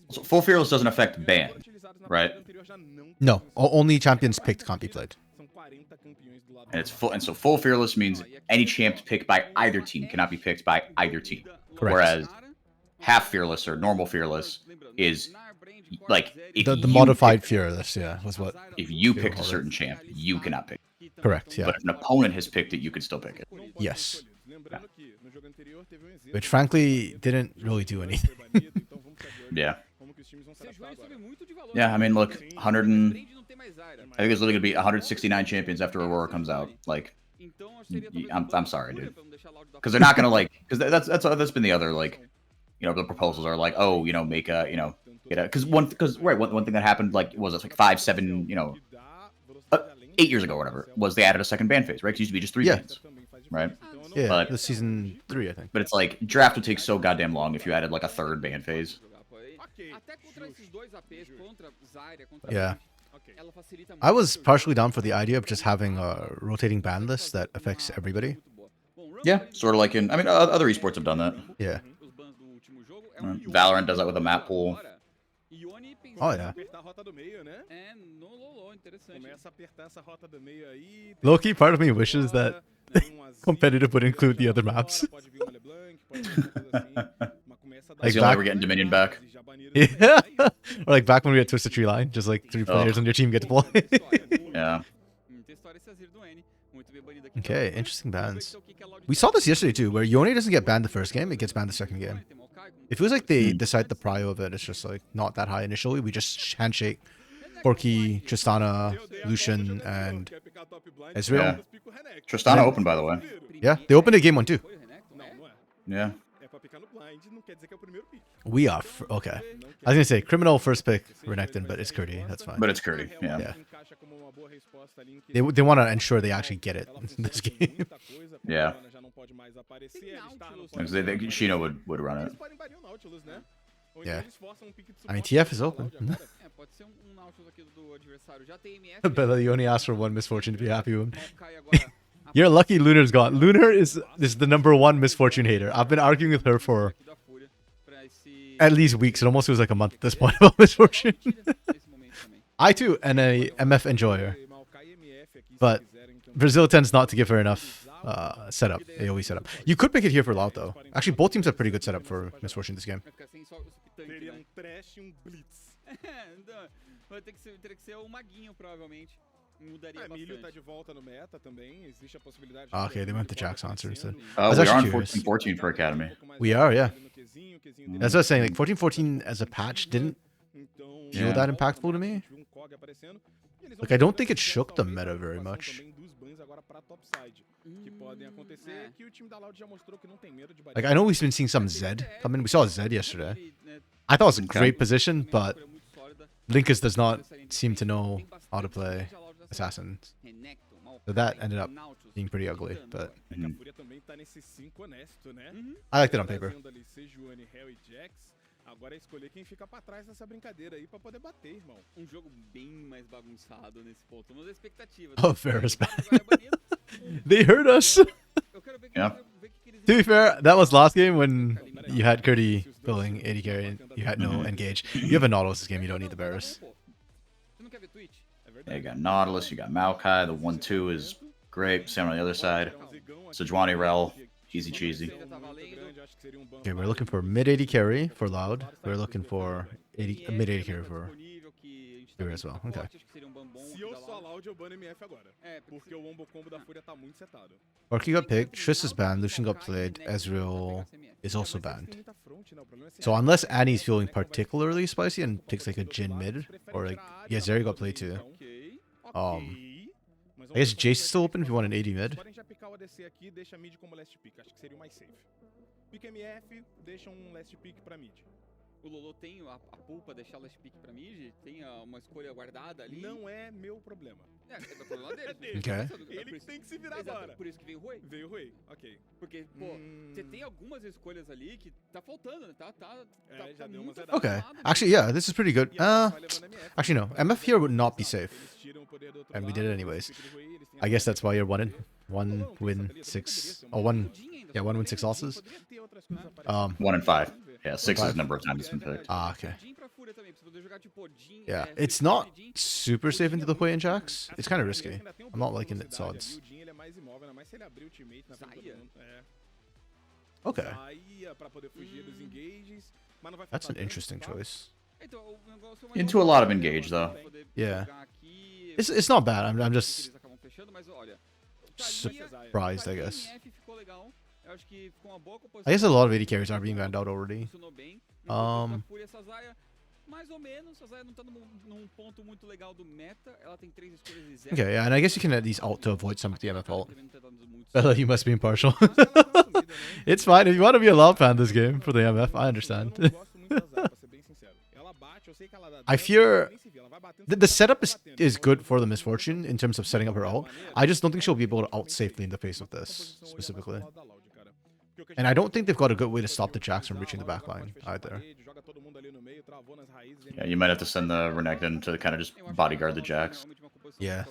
So full fearless doesn't affect ban, right? No, only champions picked can't be played. And it's full, and so full fearless means any champ picked by either team cannot be picked by either team. Correct. Whereas half fearless or normal fearless is like if The you modified pick, fearless, yeah, was what. if you picked a certain champ, you cannot pick. Correct, yeah. But if an opponent has picked it, you can still pick it. Yes. Which frankly didn't really do anything. Yeah. Yeah, I mean, look, 100 and I think it's literally gonna be 169 champions after Aurora comes out. Like, I'm sorry, dude, because they're not gonna like, because that's been the other like, you know, the proposals are like, oh, you know, make a, you know, get a, because one thing that happened like was it like 5, 7, you know, 8 years ago or whatever was they added a second ban phase, right? It used to be just 3 bans, right? Yeah, But this season 3, I think. but it's like draft would take so goddamn long if you added like a third ban phase. Yeah. I was partially down for the idea of just having a rotating ban list that affects everybody. Yeah, sort of like in, I mean, other esports have done that. Yeah. Valorant does that with a map pool. Oh, yeah. Low-key, part of me wishes that competitive would include the other maps. Like the only way we're getting Dominion back. Yeah. Or like back when we had Twisted Tree Line, just like 3 players on your team get to play. Yeah. Okay, interesting bans. We saw this yesterday too, where Yone doesn't get banned the first game, it gets banned the second game. It feels like they decide the prio of it, it's just like not that high initially. We just handshake Porky, Tristana, Lucian, and Ezreal. Yeah. Tristana opened, by the way. Yeah, they opened a game 1 too. Yeah. We are okay. I was gonna say criminal first pick Renekton, but it's Curdy. That's fine. But it's Curdy. Yeah. Yeah. They want to ensure they actually get it in this game. Yeah. Because Shino would run it. Yeah. I mean, TF is open. But you only asked for one misfortune to be happy with him. You're lucky Lunar's gone. Lunar is the #1 misfortune hater. I've been arguing with her for at least weeks. It almost feels like a month at this point about misfortune. I too am a MF enjoyer. But Brazil tends not to give her enough setup, AoE setup. You could pick it here for Loud though. Actually, both teams have pretty good setup for misfortune this game. Okay, they went to Jack's answer instead. We are on 14-14 for Academy. We are, yeah. That's what I was saying. Like 14-14 as a patch didn't feel that impactful to me. Like I don't think it shook the meta very much. Like I know we've been seeing some Zed come in. We saw Zed yesterday. I thought it was a great position, but Linkus does not seem to know how to play assassins. So that ended up being pretty ugly, but I liked it on paper. Agora é escolher quem fica pra trás nessa brincadeira aí pra poder bater, irmão. Jogo bem mais bagunçado nesse ponto. Uma das expectativas. Oh, Ferris back. They hurt us. Yeah. To be fair, that was last game when you had Curdy pulling 80 carry and you had no engage. You have a Nautilus this game, you don't need the Varus. Yeah, you got Nautilus, you got Maokai. The 1-2 is great. Same on the other side. Sejuani Rel, easy cheesy. Okay, we're looking for mid 80 carry for Loud. We're looking for mid 80 carry for here as well. Okay. Orky got picked, Triss is banned, Lucian got played, Ezreal is also banned. So unless Annie's feeling particularly spicy and picks like a Jhin mid, or like, yeah, Zeri got played too. I guess Jace is still open if you want an 80 mid. O Lolo tem a pulpa, deixar ela pique pra mid? Tem uma escolha guardada ali? Não é meu problema. É o problema dele. Okay. Ele que tem que se virar agora. Por isso que veio o Rui. Veio o Rui, ok. Porque, pô, você tem algumas escolhas ali que tá faltando, né? Já deu umas Okay. Actually, yeah, this is pretty good. Actually, no. MF here would not be safe. And we did it anyways. I guess that's why you're one win 6 or one win 6 losses. 1 and 5. Yeah, 6 is the number of times it's been picked. Ah, okay. Yeah, it's not super safe into the play-in jacks. It's kind of risky. I'm not liking its odds. Okay. That's an interesting choice. Into a lot of engage, though. Yeah. It's not bad. I'm just surprised, I guess. I guess a lot of AD carries are being banned out already. Okay, yeah, and I guess you can at least ult to avoid some of the MF ult. Bella, you must be impartial. It's fine. If you want to be a loud fan this game for the MF, I understand. I fear the setup is good for the Misfortune in terms of setting up her ult. I just don't think she'll be able to ult safely in the face of this, specifically. And I don't think they've got a good way to stop the Jacks from reaching the backline either. Yeah, you might have to send the Renekton to kind of just bodyguard the Jacks. Yeah.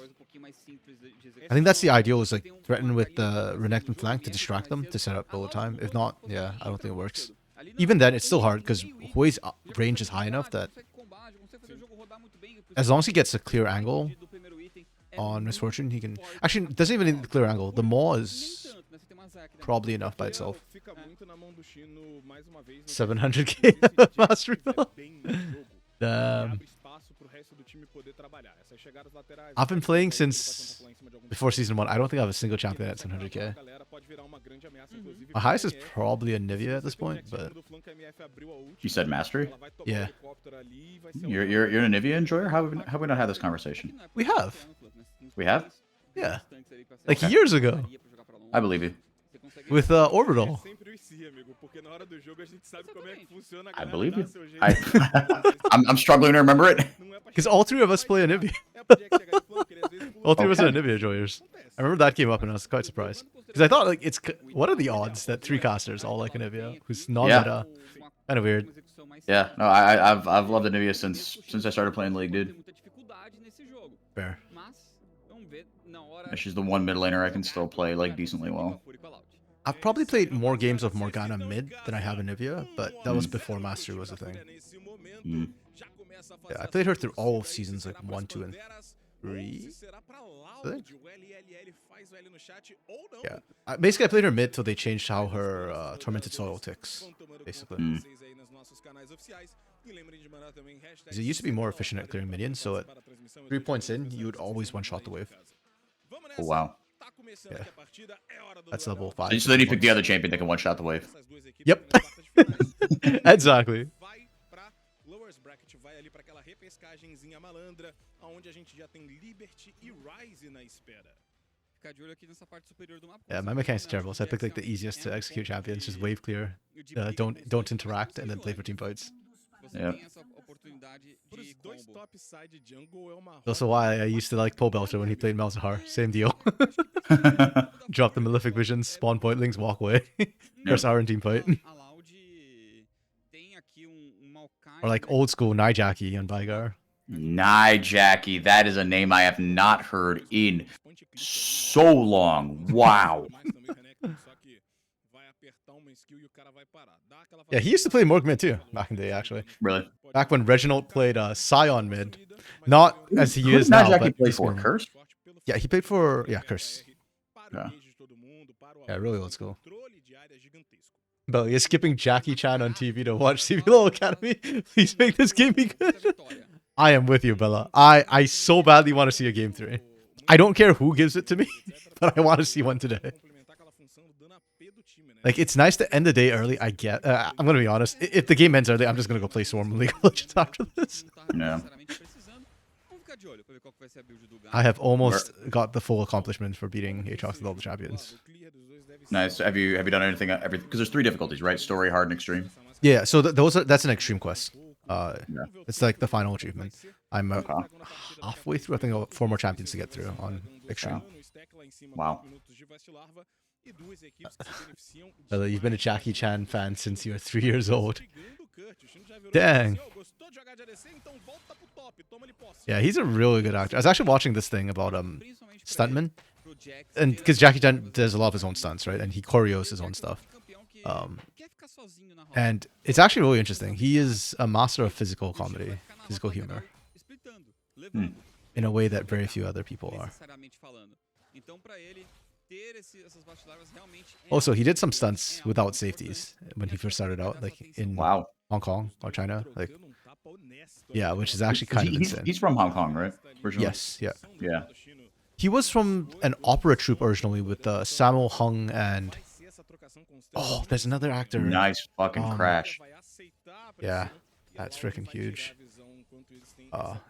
I think that's the ideal, is like threaten with the Renekton flank to distract them to set up all the time. If not, yeah, I don't think it works. Even then, it's still hard because Hui's range is high enough that as long as he gets a clear angle on Misfortune, he can... Actually, it doesn't even need the clear angle. The maw is probably enough by itself. 700k mastery. Damn. I've been playing since before season 1. I don't think I have a single champion at 700k. My highest is probably a Nivea at this point, but... You said mastery? Yeah. You're a Nivea enjoyer? How have we not had this conversation? We have. We have? Yeah. Like years ago. I believe you. With Orbital. I believe you. I'm struggling to remember it. Because all 3 of us play Anivia. All 3 of us are Anivia enjoyers. I remember that came up and I was quite surprised. Because I thought, like, what are the odds that 3 casters all like Anivia, who's non-meta? Kind of weird. Yeah, no, I've loved Anivia since I started playing League, dude. Fair. She's the one mid laner I can still play like decently well. I've probably played more games of Morgana mid than I have Anivia, but that was before Mastery was a thing. Yeah, I played her through all of seasons like 1, 2, and 3. Yeah. Basically, I played her mid till they changed how her Tormented Soil ticks, basically. Because it used to be more efficient at clearing minions, so at 3 points in, you would always one-shot the wave. Oh, wow. Yeah. That's level 5. So then you pick the other champion that can one-shot the wave. Yep. Exactly. Yeah, my mechanics are terrible, so I picked like the easiest to execute champions, just wave clear, don't interact, and then play for team fights. Yeah. That's also why I used to like Paul Belcher when he played Malzahar. Same deal. Drop the Malefic Visions, spawn point links, walk away. Curse our team fight. Or like old school Nijaki on Vigar. Nijaki, that is a name I have not heard in so long. Wow. Yeah, he used to play Morg mid too, back in the day, actually. Really? Back when Reginald played Scion mid. Not as he is now, but... play for Curse? Yeah, he played for... Yeah, Curse. Yeah. Yeah, really old school. But you're skipping Jackie Chan on TV to watch CBLOL Academy. Please make this game be good. I am with you, Bella. I so badly want to see a game 3. I don't care who gives it to me, but I want to see one today. Like, it's nice to end the day early, I get. I'm going to be honest. If the game ends early, I'm just going to go play Swarm League of Legends after this. Yeah. I have almost got the full accomplishment for beating Aatrox with all the champions. Nice. Have you done anything? Because there's 3 difficulties, right? Story, hard, and extreme. Yeah, so that's an extreme quest. It's like the final achievement. I'm halfway through. I think I got 4 more champions to get through on extreme. Wow. You've been a Jackie Chan fan since you were 3 years old. Dang. Yeah, he's a really good actor. I was actually watching this thing about stuntmen, and because Jackie Chan does a lot of his own stunts, right? And he choreos his own stuff. And it's actually really interesting. He is a master of physical comedy, physical humor, in a way that very few other people are. Also, he did some stunts without safeties when he first started out, like in Hong Kong or China, like yeah, which is actually kind of insane. He's from Hong Kong, right? Originally? Yes, yeah. Yeah. He was from an opera troupe originally with Sammo Hung and there's another actor. Nice fucking crash. Yeah, that's freaking huge.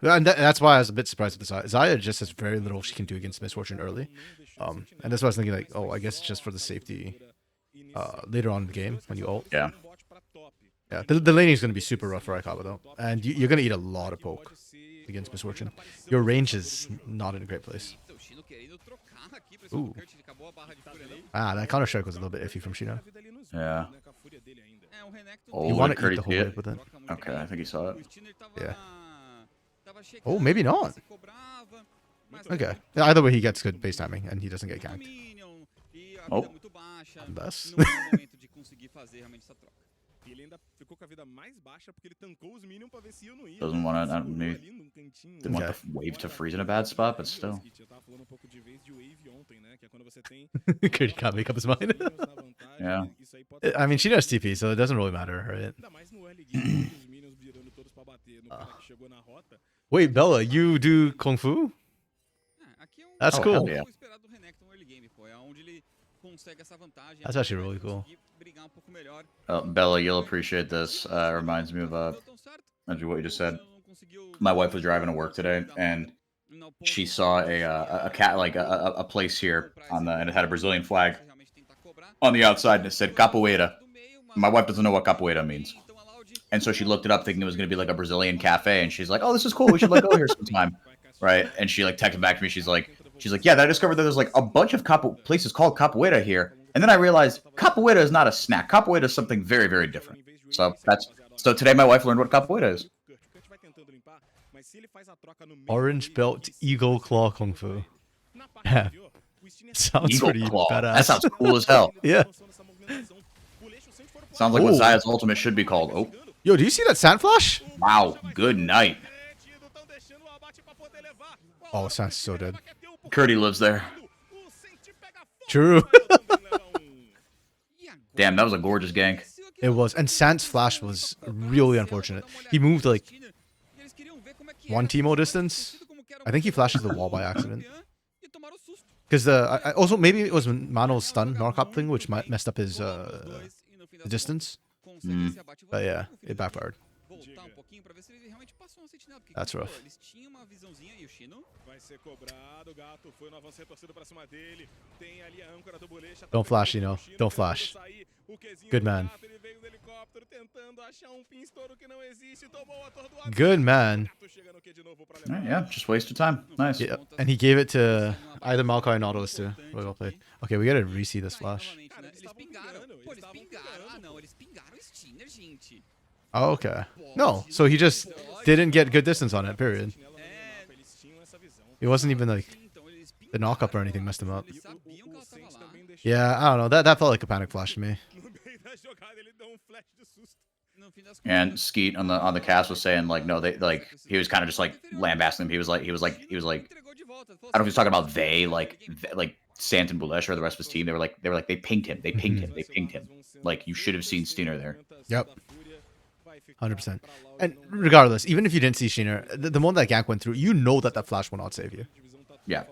And that's why I was a bit surprised with this. Zaya just has very little she can do against Misfortune early. And that's why I was thinking, like, oh, I guess it's just for the safety later on in the game when you ult. Yeah. Yeah, the laning is going to be super rough for Aikaba, though. And you're going to eat a lot of poke against Misfortune. Your range is not in a great place. Ooh. That counter strike was a little bit iffy from Shino. Yeah. You want to eat the whole wave with it. Okay, I think he saw it. Yeah. Oh, maybe not. Okay. Either way, he gets good base timing, and he doesn't get ganked. Oh. Unless. Doesn't want to, maybe didn't want the wave to freeze in a bad spot, but still. He can't make up his mind. Yeah. I mean, she does TP, so it doesn't really matter, right? Wait, Bella, you do Kung Fu? That's cool. Yeah. That's actually really cool. Bella, you'll appreciate this. Reminds me of what you just said. My wife was driving to work today, and she saw a cat, like a place here on and it had a Brazilian flag on the outside, and it said capoeira. My wife doesn't know what capoeira means, and so she looked it up thinking it was gonna be like a Brazilian cafe, and she's like, "Oh, this is cool. We should like go here sometime." Right? And she like texted back to me. She's like, "Yeah, I discovered that there's like a bunch of places called capoeira here." And then I realized capoeira is not a snack. Capoeira is something very, very different. So today my wife learned what capoeira is. Orange belt eagle claw Kung Fu. Yeah. Sounds Eagle pretty claw. badass. That sounds cool as hell. Yeah. Sounds like what Zaya's ultimate should be called. Oh. Yo, do you see that sand flash? Wow. Good night. Oh, Sand's so dead. Curdy lives there. True. Damn, that was a gorgeous gank. It was. And Sand's flash was really unfortunate. He moved like 1 Teemo distance. I think he flashed the wall by accident. Because also maybe it was Mano's stun Narcop thing, which messed up his distance. But yeah, it backfired. That's rough. Don't flash, you know. Don't flash. Good man. Good man. Yeah, just wasted time. Nice. Yeah, and he gave it to either Maokai or Nautilus too. Really well played. Okay, we gotta re-see this flash. Oh, okay. No, so he just didn't get good distance on it, period. It wasn't even like the knock-up or anything messed him up. Yeah, I don't know. That felt like a panic flash to me. And Skeet on the cast was saying like, no, they like he was kind of just like lambasting him. He was like I don't know if he was talking about like Sant and Bulesh or the rest of his team. They were like they pinged him. They pinged him. Like you should have seen Steiner there. Yep. 100%. And regardless, even if you didn't see Steiner, the moment that gank went through, you know that flash will not save you. Yeah.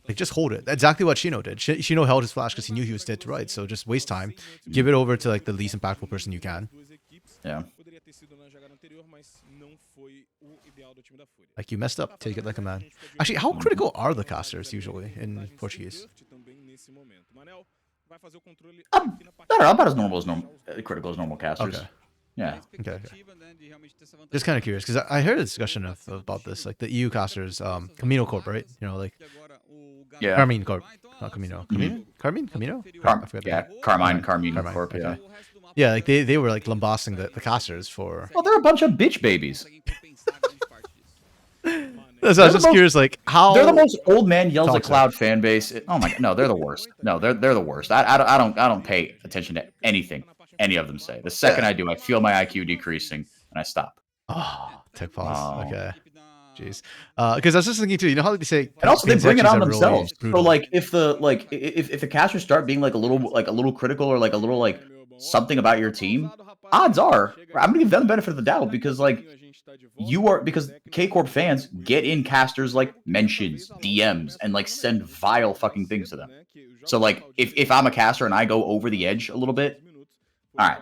Like, just hold it. That's exactly what Shino did. Shino held his flash because he knew he was dead to right. So just waste time. Give it over to like the least impactful person you can. Yeah. Like, you messed up. Take it like a man. Actually, how critical are the casters usually in Portuguese? vai fazer o controle I aqui na parte don't know, about as normal as critical as normal casters. Okay. Yeah. Okay. Just kind of curious because I heard a discussion about this, like the EU casters, Camino Corp, right? You know, like Yeah. Carmine Corp, not Camino. Camino? Carmine? Camino? I forget the Yeah, name. Carmine Carmine, Corp, yeah. okay. Yeah, like they were like lambasting the casters for. Well, they're a bunch of bitch babies. So I They're was the just most- curious, like how They're the most old man yells at Toxic. cloud fan base. Oh my god, no, they're the worst. No, they're the worst. I don't pay attention to anything any of them say. The second I do, I feel my IQ decreasing and I stop. Oh, tech pause. Oh. Okay. Jeez. Because I was just thinking too. You know how they say, And also, they bring it Pinsecchis on are really themselves. So, brutal. like, if the casters start being like a little critical or like a little like something about your team, odds are I'm gonna give them the benefit of the doubt because because K Corp fans get in casters like mentions, DMs, and like send vile fucking things to them. So like if I'm a caster and I go over the edge a little bit, all right,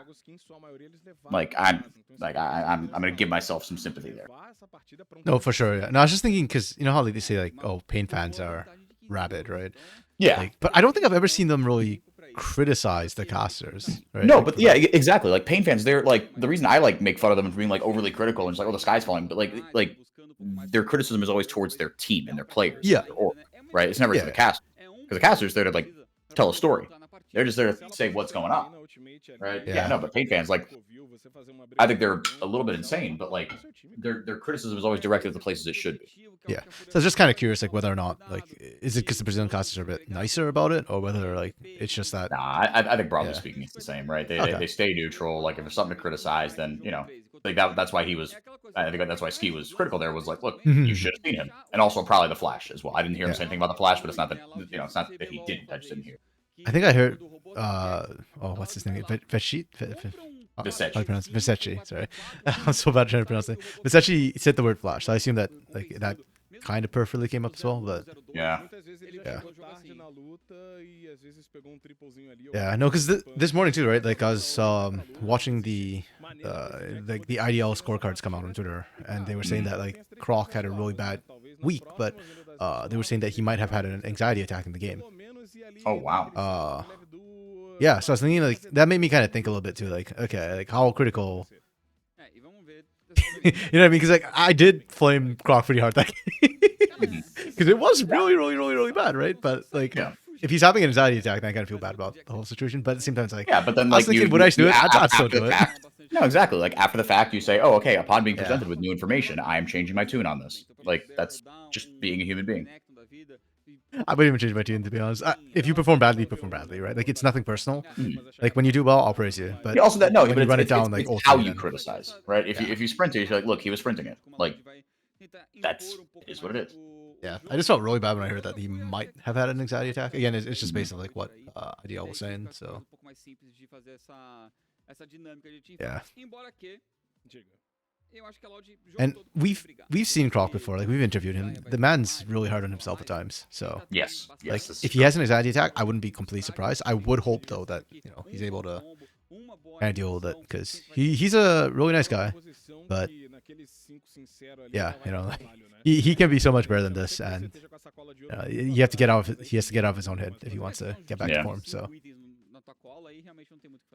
I'm gonna give myself some sympathy there. No, for sure. Yeah. No, I was just thinking because you know how like, they say like, oh, Pain fans are rabid, right? Yeah. Like, but I don't think I've ever seen them really criticize the casters. Right? No, Like, but yeah, exactly. Like Pain fans, they're like the reason I like make fun of them for being like overly critical and just like, oh, the sky's falling. But like their criticism is always towards their team and their players. Yeah. Their org, right. It's never to the cast because the casters there to like tell a story. They're just there to say what's going on. Right. Yeah. No, but Pain fans, like, I think they're a little bit insane, but like their criticism is always directed at the places it should be. Yeah. So I was just kind of curious, like whether or not, like, is it because the Brazilian casters are a bit nicer about it, or whether like it's just that. Nah, I think broadly Yeah. speaking, it's the same, right? They, Okay. they stay neutral. Like if there's something to criticize, then you know, like that's why he was. I think that's why Ski was critical. There was like, look, Mhm. you should have seen him, and also probably the Flash as well. I didn't hear him Yeah. say anything about the Flash, but it's not that it's not that he didn't. I just didn't hear. I think I heard. What's his name? Vecchi? How do you pronounce it? Visecci, sorry. I'm so bad trying to pronounce it. Visecci said the word flash, so I assume that like that kind of perfectly came up as well, but Yeah. yeah, no, because this morning too, right? Like I was watching the IDL scorecards come out on Twitter, and they were saying that like Croc had a really bad week, but they were saying that he might have had an anxiety attack in the game. Oh wow. Yeah, so I was thinking like that made me kind of think a little bit too, like okay, like how critical. You know what I mean? Because like I did flame Croc pretty hard that because it was really bad, right? But like Yeah. if he's having an anxiety attack, then I kind of feel bad about the whole situation. But at the same time, it's like Yeah, but then I was like thinking, would I do it? I'd still after do the it. fact- No, exactly. Like after the fact, you say, "Oh, okay." Upon being Yeah. presented with new information, I am changing my tune on this. Like that's just being a human being. I wouldn't even change my tune, to be honest. If you perform badly, you perform badly, right? Like it's nothing personal. Like when you do well, I'll praise you. But Yeah, also that no, when but you it's, run it it's, down it's, like it's ultimately, how you then- criticize, right? If Yeah. you sprint it, you're like, look, he was sprinting it. Like that's is what it is. Yeah, I just felt really bad when I heard that he might have had an anxiety attack. Again, it's just based on like what IDL was saying. So yeah, and we've seen Croc before. Like we've interviewed him. The man's really hard on himself at times. So Yes. like Yes. this if is he has an anxiety attack, I wouldn't be completely surprised. I would hope though that he's able to kind of deal with it because he's a really nice guy. But yeah, like, he can be so much better than this, and you have to get out. He has to get out of his own head if he wants to get back to Yeah. form. So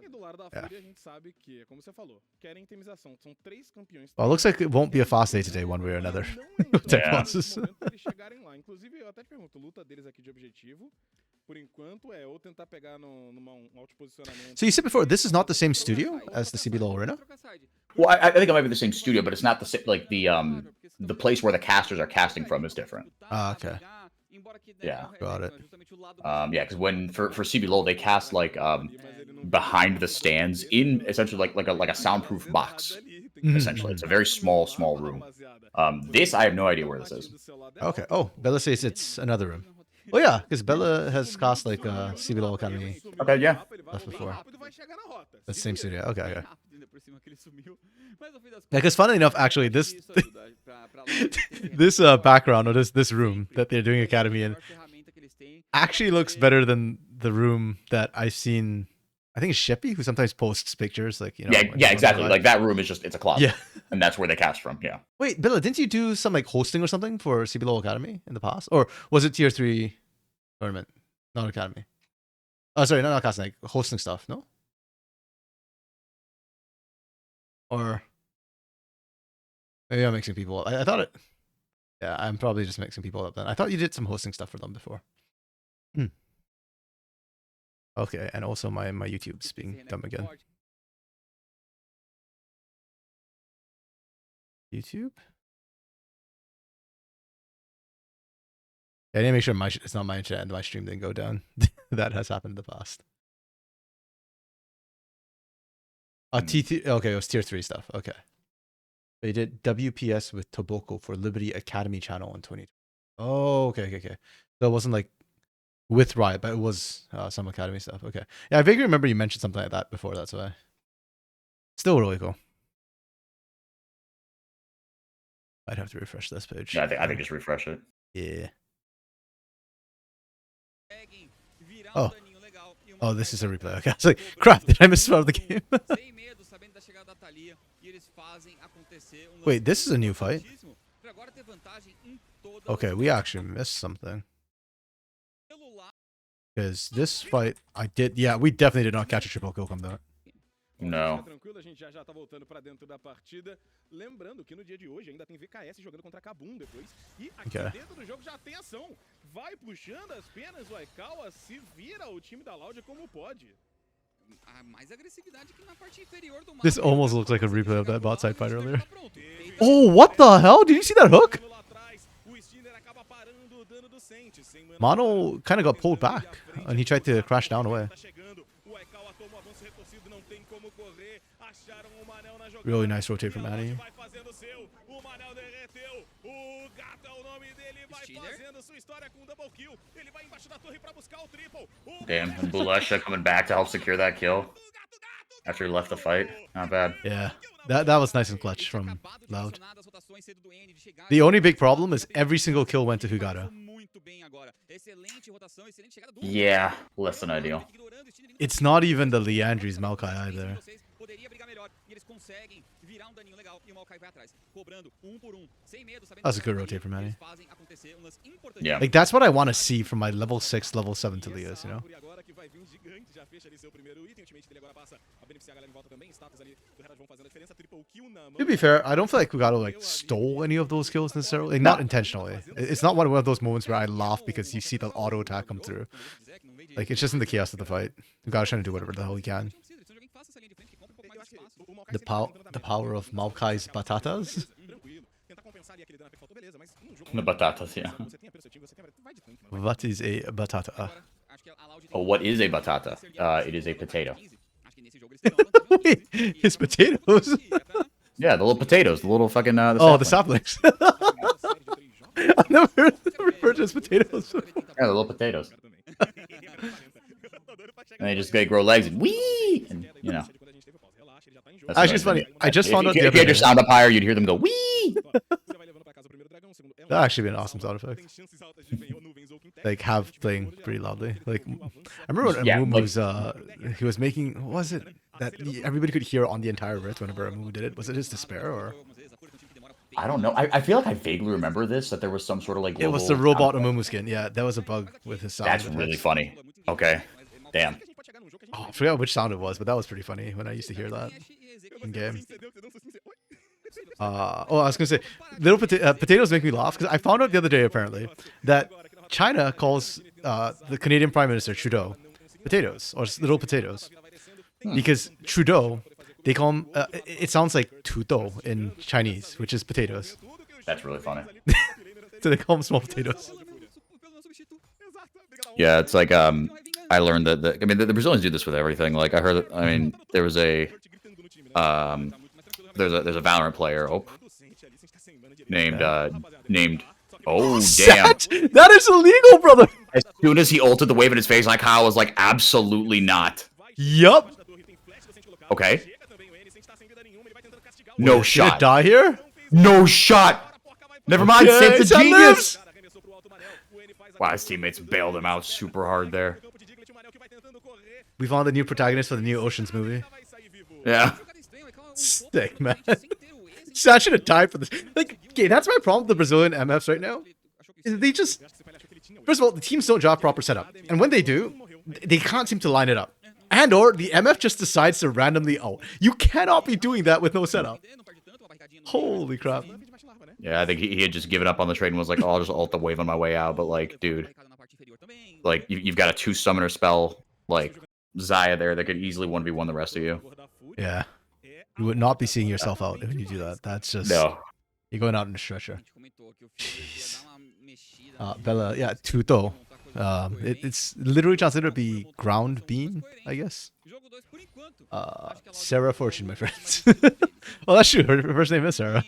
E do lado da Yeah. FUR.A, a gente sabe que, como você falou, querem itemização. São 3 campeões. well, it looks like it won't be a fast day today, one way or another. Tech Yeah. bosses. No momento deles chegarem lá. Inclusive, eu até te pergunto, luta deles aqui de objetivo, por enquanto, é ou tentar pegar numa alto posicionamento. So you said before, this is not the same studio as the CBLOL arena? Well, I think it might be the same studio, but it's not the place where the casters are casting from is different. Okay. Yeah. Got it. Yeah, because when for CBLOL they cast like behind the stands in essentially like a soundproof box. Essentially, it's a very small room. This I have no idea where this is. Okay. Oh, Bella says it's another room. Oh yeah, because Bella has cast like CBLOL Academy Okay, yeah. stuff before. Vai chegar na rota. That's the same studio. Okay. Because funnily enough, actually, this background or this room that they're doing Academy in actually looks better than the room that I've seen. I think it's Shippy who sometimes posts pictures like Yeah, exactly. Like that room is just it's a closet. Yeah. And that's where they cast from. Yeah. Wait, Bella, didn't you do some like hosting or something for CBLOL Academy in the past, or was it Tier 3 tournament, not Academy? Oh, sorry, not casting, like hosting stuff, no? Or maybe I'm mixing people up. I thought it. Yeah, I'm probably just mixing people up then. I thought you did some hosting stuff for them before. Okay, and also my YouTube's being dumb again. YouTube? Yeah, I need to make sure it's not my internet and my stream didn't go down. That has happened in the past. T3, okay, it was tier 3 stuff. Okay. They did WPS with Toboko for Liberty Academy channel in 2020. Oh, okay. So it wasn't like with Riot, but it was some Academy stuff. Okay. Yeah, I vaguely remember you mentioned something like that before, that's why. Still really cool. I'd have to refresh this page. Yeah, I think just refresh it. Yeah. Oh, this is a replay. Okay, I was like, crap, did I miss part of the game? Wait, this is a new fight? Okay, we actually missed something. Because this fight, yeah, we definitely did not catch a triple kill from that. No. Tranquilo, a gente já tá voltando pra dentro da partida. Lembrando que no dia de hoje ainda tem VKS jogando contra KBM depois. E aqui dentro do jogo já tem ação. Vai puxando as penas, o Aikawa se vira o time da Loud como pode. Mais agressividade que na parte inferior do mapa. This almost looks like a replay of that bot side fight earlier. Oh, what the hell? Did you see that hook? Mono kind of got pulled back and he tried to crash down away. Really nice rotate from Manny. Damn, and Bulesha coming back to help secure that kill after he left the fight. Not bad. Yeah, that was nice and clutch from Loud. The only big problem is every single kill went to Hugata. Yeah, less than ideal. It's not even the Leandri's Maokai either. That's a good rotate from Manny. Yeah. Like, that's what I want to see from my level 6, level 7 Talias, you know? To be fair, I don't feel like Hugata like stole any of those kills necessarily. Like, not intentionally. It's not one of those moments where I laugh because you see the auto attack come through. Like, it's just in the chaos of the fight. Hugata's trying to do whatever the hell he can. The power of Maokai's batatas? The batatas, yeah. What is a batata? Oh, what is a batata? It is a potato. Wait, it's potatoes? Yeah, the little potatoes, the little fucking. The saplings. I've never referred to as potatoes. Yeah, the little potatoes. And they grow legs and wee, and you know. Actually, it's funny. I just found out the if other you had day. your sound up higher, you'd hear them go wee. That'd actually be an awesome sound effect. Like, have playing pretty loudly. Like, I remember when Amumu was, he was making, what was it? That everybody could hear on the entire Rift whenever Amumu did it. Was it his despair or? I don't know. I feel like I vaguely remember this, that there was some sort of like global... It was the robot Amumu skin. Yeah, that was a bug with his sound. That's really funny. Okay. Damn. Oh, I forgot which sound it was, but that was pretty funny when I used to hear that in game. I was gonna say, little potatoes make me laugh because I found out the other day apparently that China calls the Canadian Prime Minister Trudeau potatoes or little potatoes because Trudeau, they call him. It sounds like tuto in Chinese, which is potatoes. That's really funny. So they call them small potatoes. Yeah, it's like I learned that I mean the Brazilians do this with everything. Like I heard that, I mean there was a there's a Valorant player named oh damn, that is illegal, brother. As soon as he ulted the wave in his face, like Kyle was like absolutely not. Yup. Okay. No shot. Did die here? No shot. Never mind. Okay, Save the Sam genius. lives. Wow, his teammates bailed him out super hard there. We found a new protagonist for the new Oceans movie. Yeah. Sick, man. So I should have died for this. Like, okay, that's my problem with the Brazilian MFs right now. Is they just, first of all, the teams don't draw proper setup, and when they do, they can't seem to line it up. And or the MF just decides to randomly ult. You cannot be doing that with no setup. Holy crap. Yeah, I think he had just given up on the trade and was like, oh, I'll just ult the wave on my way out. But like, dude, like you've got a 2 summoner spell, like Xayah there that could easily 1v1 the rest of you. Yeah. You would not be seeing yourself out when you do that. That's just... No. You're going out in a stretcher. Jeez. Bella, yeah, Tuto. It's literally translated to be ground bean, I guess. Sarah Fortune, my friends. Well, that's true. Her first name is Sarah.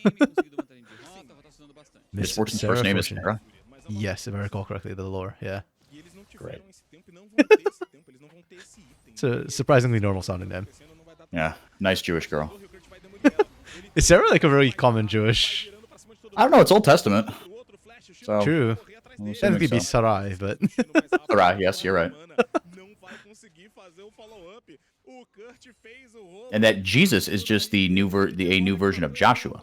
Miss Fortune's first name is Sarah? Yes, if I recall correctly, the lore, yeah. Great. It's a surprisingly normal sounding name. Yeah, nice Jewish girl. Is Sarah like a very common Jewish? I don't know, it's Old Testament. So, True. Technically be Sarai, but... Sarai, yes, you're right. And that Jesus is just the new version of Joshua.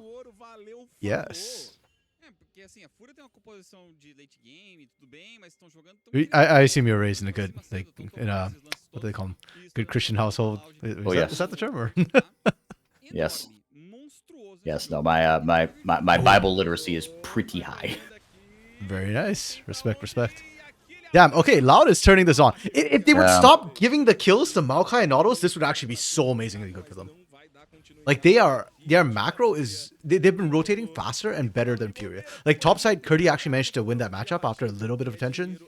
Yes. I assume you're raised in a good, like, in a, what do they call them? Good Christian household. Is that the term? Or? Yes. Yes, no, my Bible literacy is pretty high. Very nice. Respect. Damn, okay, Loud is turning this on. If they would stop giving the kills to Maokai and Nautilus, this would actually be so amazingly good for them. Like, their macro is... They've been rotating faster and better than FUR.A. Like, topside, Curdy actually managed to win that matchup after a little bit of attention,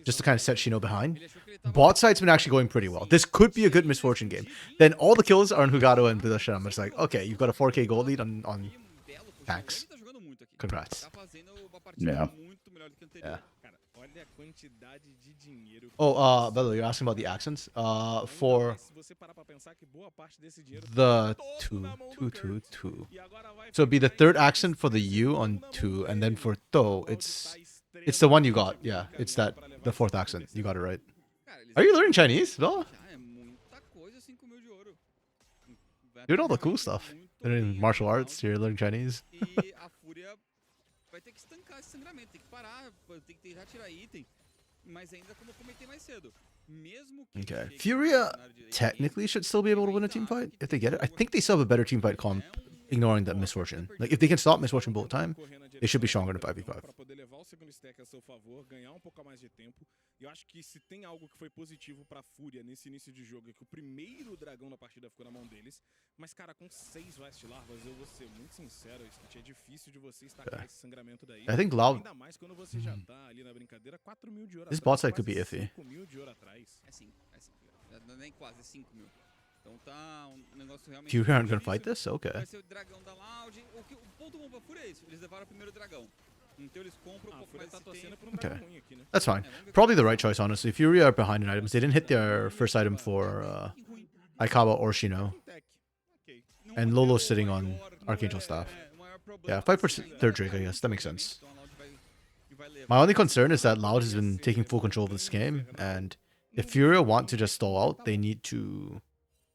just to kind of set Shino behind. Bot side's been actually going pretty well. This could be a good Misfortune game. Then all the kills are on Hugado and Bidashan. I'm just like, okay, you've got a 4K gold lead on tanks. Congrats. Yeah. Oh, by the way, you're asking about the accents. For the two. So it'd be the third accent for the U on 2, and then for To, it's the one you got. Yeah, it's the fourth accent. You got it right. Are you learning Chinese? No. Doing all the cool stuff. You're doing martial arts. You're learning Chinese. Okay, FUR.A technically should still be able to win a team fight if they get it. I think they still have a better team fight comp, ignoring that Misfortune. Like, if they can stop Misfortune bullet time, they should be stronger than 5v5. Eu acho que se tem algo que foi positivo pra FUR.A nesse início de jogo é que o primeiro dragão da partida ficou na mão deles. Mas, cara, com 6 West Larvas, eu vou ser muito sincero, Skit, é difícil de você estacar esse sangramento daí. I think Loud... Ainda mais quando você já tá ali na brincadeira, 4 mil de ouro This bot side could be iffy. 5 mil de ouro atrás. É 5 mil. Nem quase, é 5 mil. Então tá um negócio realmente... FUR.A aren't gonna fight this? Okay. Vai ser o dragão da Loud. O ponto bom pra FUR.A é isso, eles levaram o primeiro dragão. Então eles compram um pouco mais de tempo. Okay, that's fine. Probably the right choice, honestly. FUR.A are behind in items. They didn't hit their first item for Aikawa or Shino. And Lolo's sitting on Archangel Staff. Yeah, fight for third Drake, I guess. That makes sense. My only concern is that Loud has been taking full control of this game, and if FUR.A want to just stall out, they need to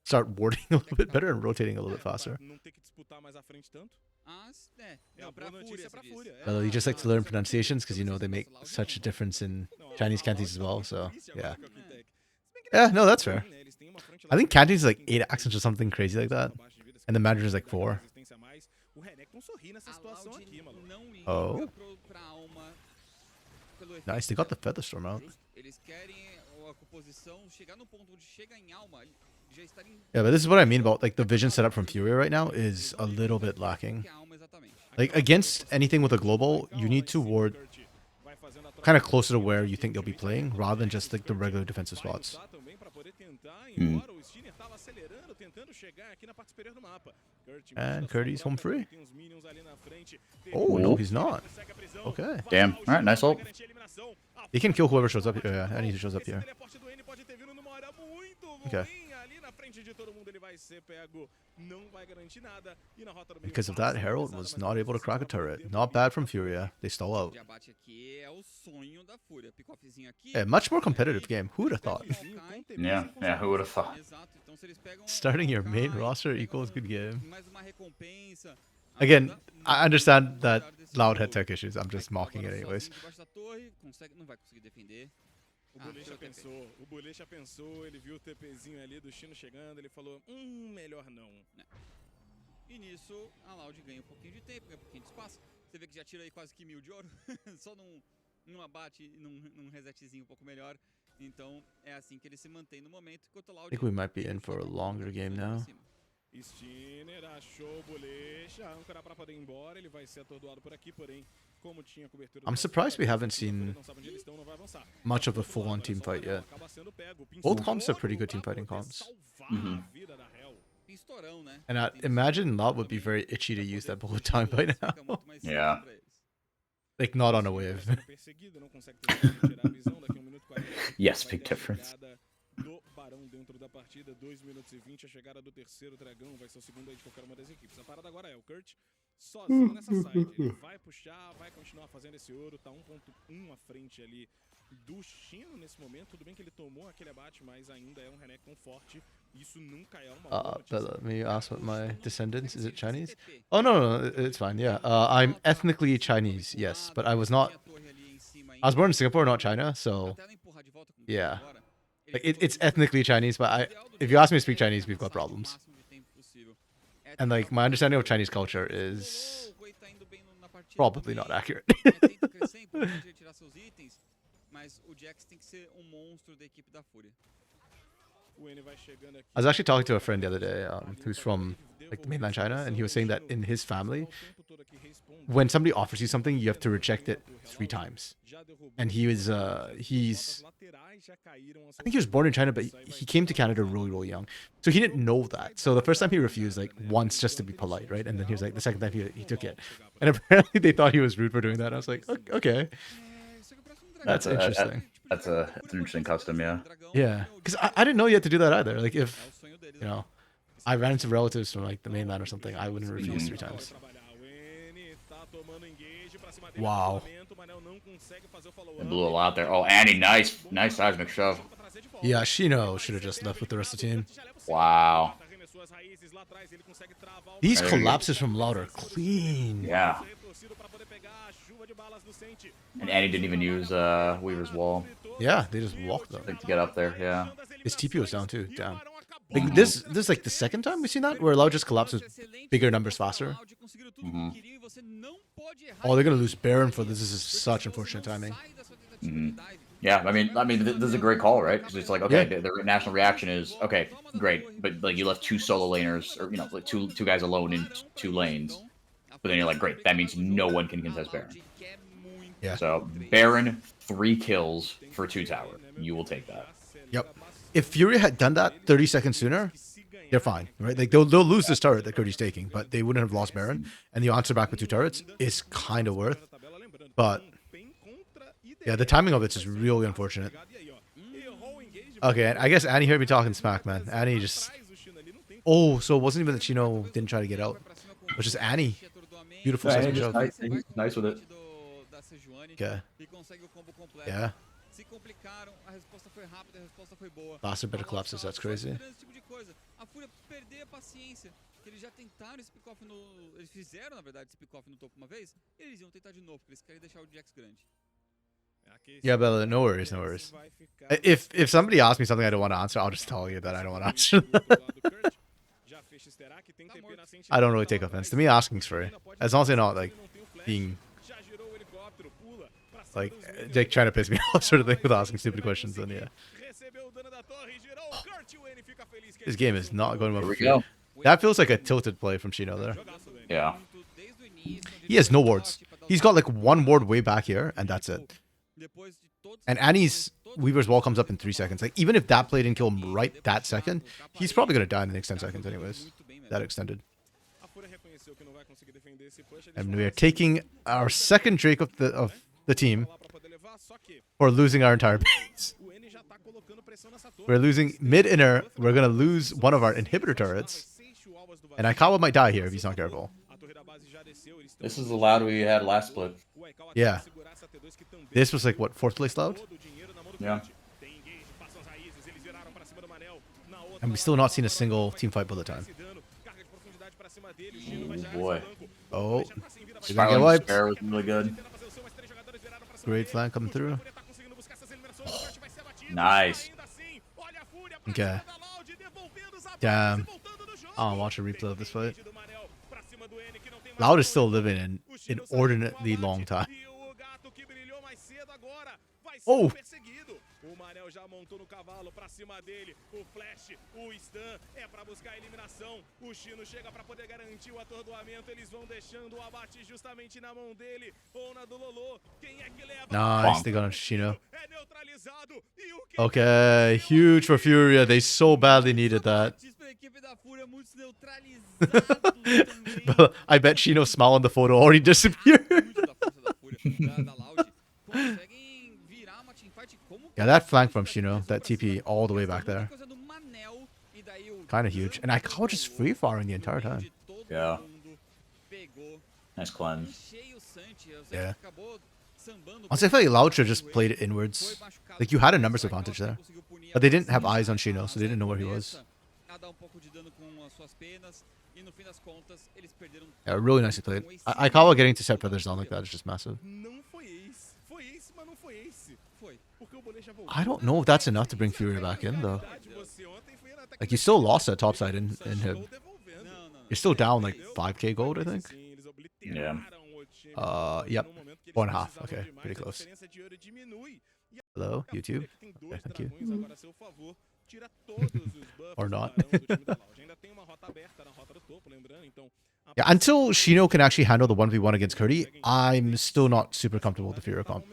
start warding a little bit better and rotating a little bit faster. Well, you just like to learn pronunciations because, you know, they make such a difference in Chinese Cantonese as well, so yeah. Yeah, no, that's fair. I think Cantonese is like 8 accents or something crazy like that, and the Mandarin is like 4. Oh. Nice, they got the Featherstorm out. Yeah, but this is what I mean about, like, the vision setup from FUR.A right now is a little bit lacking. Like, against anything with a global, you need to ward kind of closer to where you think they'll be playing, rather than just, like, the regular defensive spots. And Curdy's home free. Oh, no, he's not. Okay. Damn. All right, nice ult. He can kill whoever shows up here. Yeah, and he shows up here. Okay. Because of that, Herald was not able to crack a turret. Not bad from FUR.A. They stall out. Yeah, much more competitive game. Who would have thought? Yeah, who would have thought? Starting your main roster equals good game. Again, I understand that Loud had tech issues. I'm just mocking it anyways. O Bolecha pensou, ele viu o TPzinho ali do Chino chegando, ele falou, melhor não. E nisso, a Loud ganha um pouquinho de tempo, ganha um pouquinho de espaço. Você vê que já tira aí quase que 1000 de ouro, só num abate e num resetzinho um pouco melhor. Então, é assim que ele se mantém no momento, enquanto a Loud... I think we might be in for a longer game now. Steiner achou o Bolecha, âncora pra poder ir embora, ele vai ser atordoado por aqui, porém, como tinha cobertura... I'm surprised we haven't seen much of a full-on team fight yet. Both comps are pretty good team fighting comps. And I imagine Lot would be very itchy to use that bullet time by now. Yeah. Like, not on a wave. Yes, big difference. Do Barão dentro da partida, 2 minutos e 20, a chegada do terceiro dragão vai ser o segundo aí de qualquer uma das equipes. A parada agora é o Kurt sozinho nessa side, ele vai puxar, vai continuar fazendo esse ouro, tá 1.1 à frente ali do Chino nesse momento. Tudo bem que ele tomou aquele abate, mas ainda é um Renekton forte, isso nunca é uma boa notícia. But let me ask what my descendants, is it Chinese? Oh, no, it's fine, yeah. I'm ethnically Chinese, yes, but I was born in Singapore, not China, so, yeah. Like it's ethnically Chinese, but if you ask me to speak Chinese, we've got problems. And like my understanding of Chinese culture is probably not accurate. I was actually talking to a friend the other day who's from like mainland China, and he was saying that in his family, when somebody offers you something, you have to reject it 3 times. And I think he was born in China, but he came to Canada really, really young. So he didn't know that. So the first time he refused, like once just to be polite, right? And then he was like, the second time he took it. And apparently they thought he was rude for doing that. I was like, okay. That's interesting. That's an interesting custom, yeah. Yeah, because I didn't know you had to do that either. Like if, you know, I ran into relatives from like the mainland or something, I wouldn't refuse 3 times. Wow. They blew a lot there. Oh, Annie, nice seismic shove. Yeah, Shino should have just left with the rest of the team. Wow. These collapses from Loud are clean. Yeah. And Annie didn't even use Weaver's wall. Yeah, they just walked them. Like to get up there, yeah. His TP was down too. Damn. Like this is like the second time we've seen that where Loud just collapses bigger numbers faster. Oh, they're gonna lose Baron for this. This is such unfortunate timing. Yeah, I mean, this is a great call, right? Because it's like, okay, the national reaction is okay, great, but like you left 2 solo laners, or you know, like two guys alone in 2 lanes. But then you're like, great, that means no one can contest Baron. Yeah. So Baron 3 kills for 2 tower. You will take that. Yep. If Fury had done that 30 seconds sooner, they're fine, right? Like they'll lose this turret that Cody's taking, but they wouldn't have lost Baron. And the answer back with 2 turrets is kind of worth. But yeah, the timing of it is really unfortunate. Okay, I guess Annie heard me talking smack, man. Annie just... Oh, so it wasn't even that Chino didn't try to get out. It was just Annie. Beautiful second job. Nice with it. Okay. Yeah. Bastard better collapses, that's crazy. Eles já tentaram esse pick-off eles fizeram, na verdade, esse pick-off no topo uma vez, e eles iam tentar de novo, porque eles querem deixar o Jax grande. Yeah, Bella, no worries, no worries. If somebody asks me something I don't want to answer, I'll just tell you that I don't want to answer. I don't really take offense. To me, asking's free. As long as they're not, like, being... Like trying to piss me off sort of thing with asking stupid questions, then yeah. This game is not going well. Here we go. That feels like a tilted play from Shino there. Yeah. He has no wards. He's got like 1 ward way back here, and that's it. And Annie's Weaver's wall comes up in 3 seconds. Like even if that play didn't kill him right that second, he's probably gonna die in the next 10 seconds anyways. That extended. And we are taking our second Drake of the team for losing our entire base. We're losing mid-inner. We're going to lose one of our inhibitor turrets. And Aikawa might die here if he's not careful. This is the Loud we had last split. Yeah. This was like, what, 4th place Loud? Yeah. And we've still not seen a single team fight bullet time. Oh boy. Oh. Spiraling Spare was really good. Great flank coming through. Nice. Okay. Damn. I don't watch a replay of this fight. Loud is still living in an inordinately long time. Oh! O Manel já montou no cavalo pra cima dele. O flash, o stun é pra buscar a eliminação. O Chino chega pra poder garantir o atordoamento. Eles vão deixando o abate justamente na mão dele ou na do Lolo. Quem é que leva? Nice, they got on Shino. É neutralizado. E o que Okay, huge for FUR.A. They so badly needed that. But I bet Shino smile in the photo already disappeared. Yeah, that flank from Shino, that TP all the way back there. Kind of huge. And Aikawa just free firing the entire time. Yeah. Nice cleanse. Yeah. Honestly, I feel like Loud should have just played it inwards. Like, you had a numbers advantage there. But they didn't have eyes on Shino, so they didn't know where he was. Yeah, really nicely played. Aikawa getting to set feathers down like that is just massive. I don't know if that's enough to bring FUR.A back in, though. Like, you still lost that topside in him. You're still down, like, 5k gold, I think. Yeah. Yep. 4.5. Okay, pretty close. Hello, YouTube. Okay, thank you. Or not. Yeah, until Shino can actually handle the 1v1 against Curdy, I'm still not super comfortable with the FUR.A comp.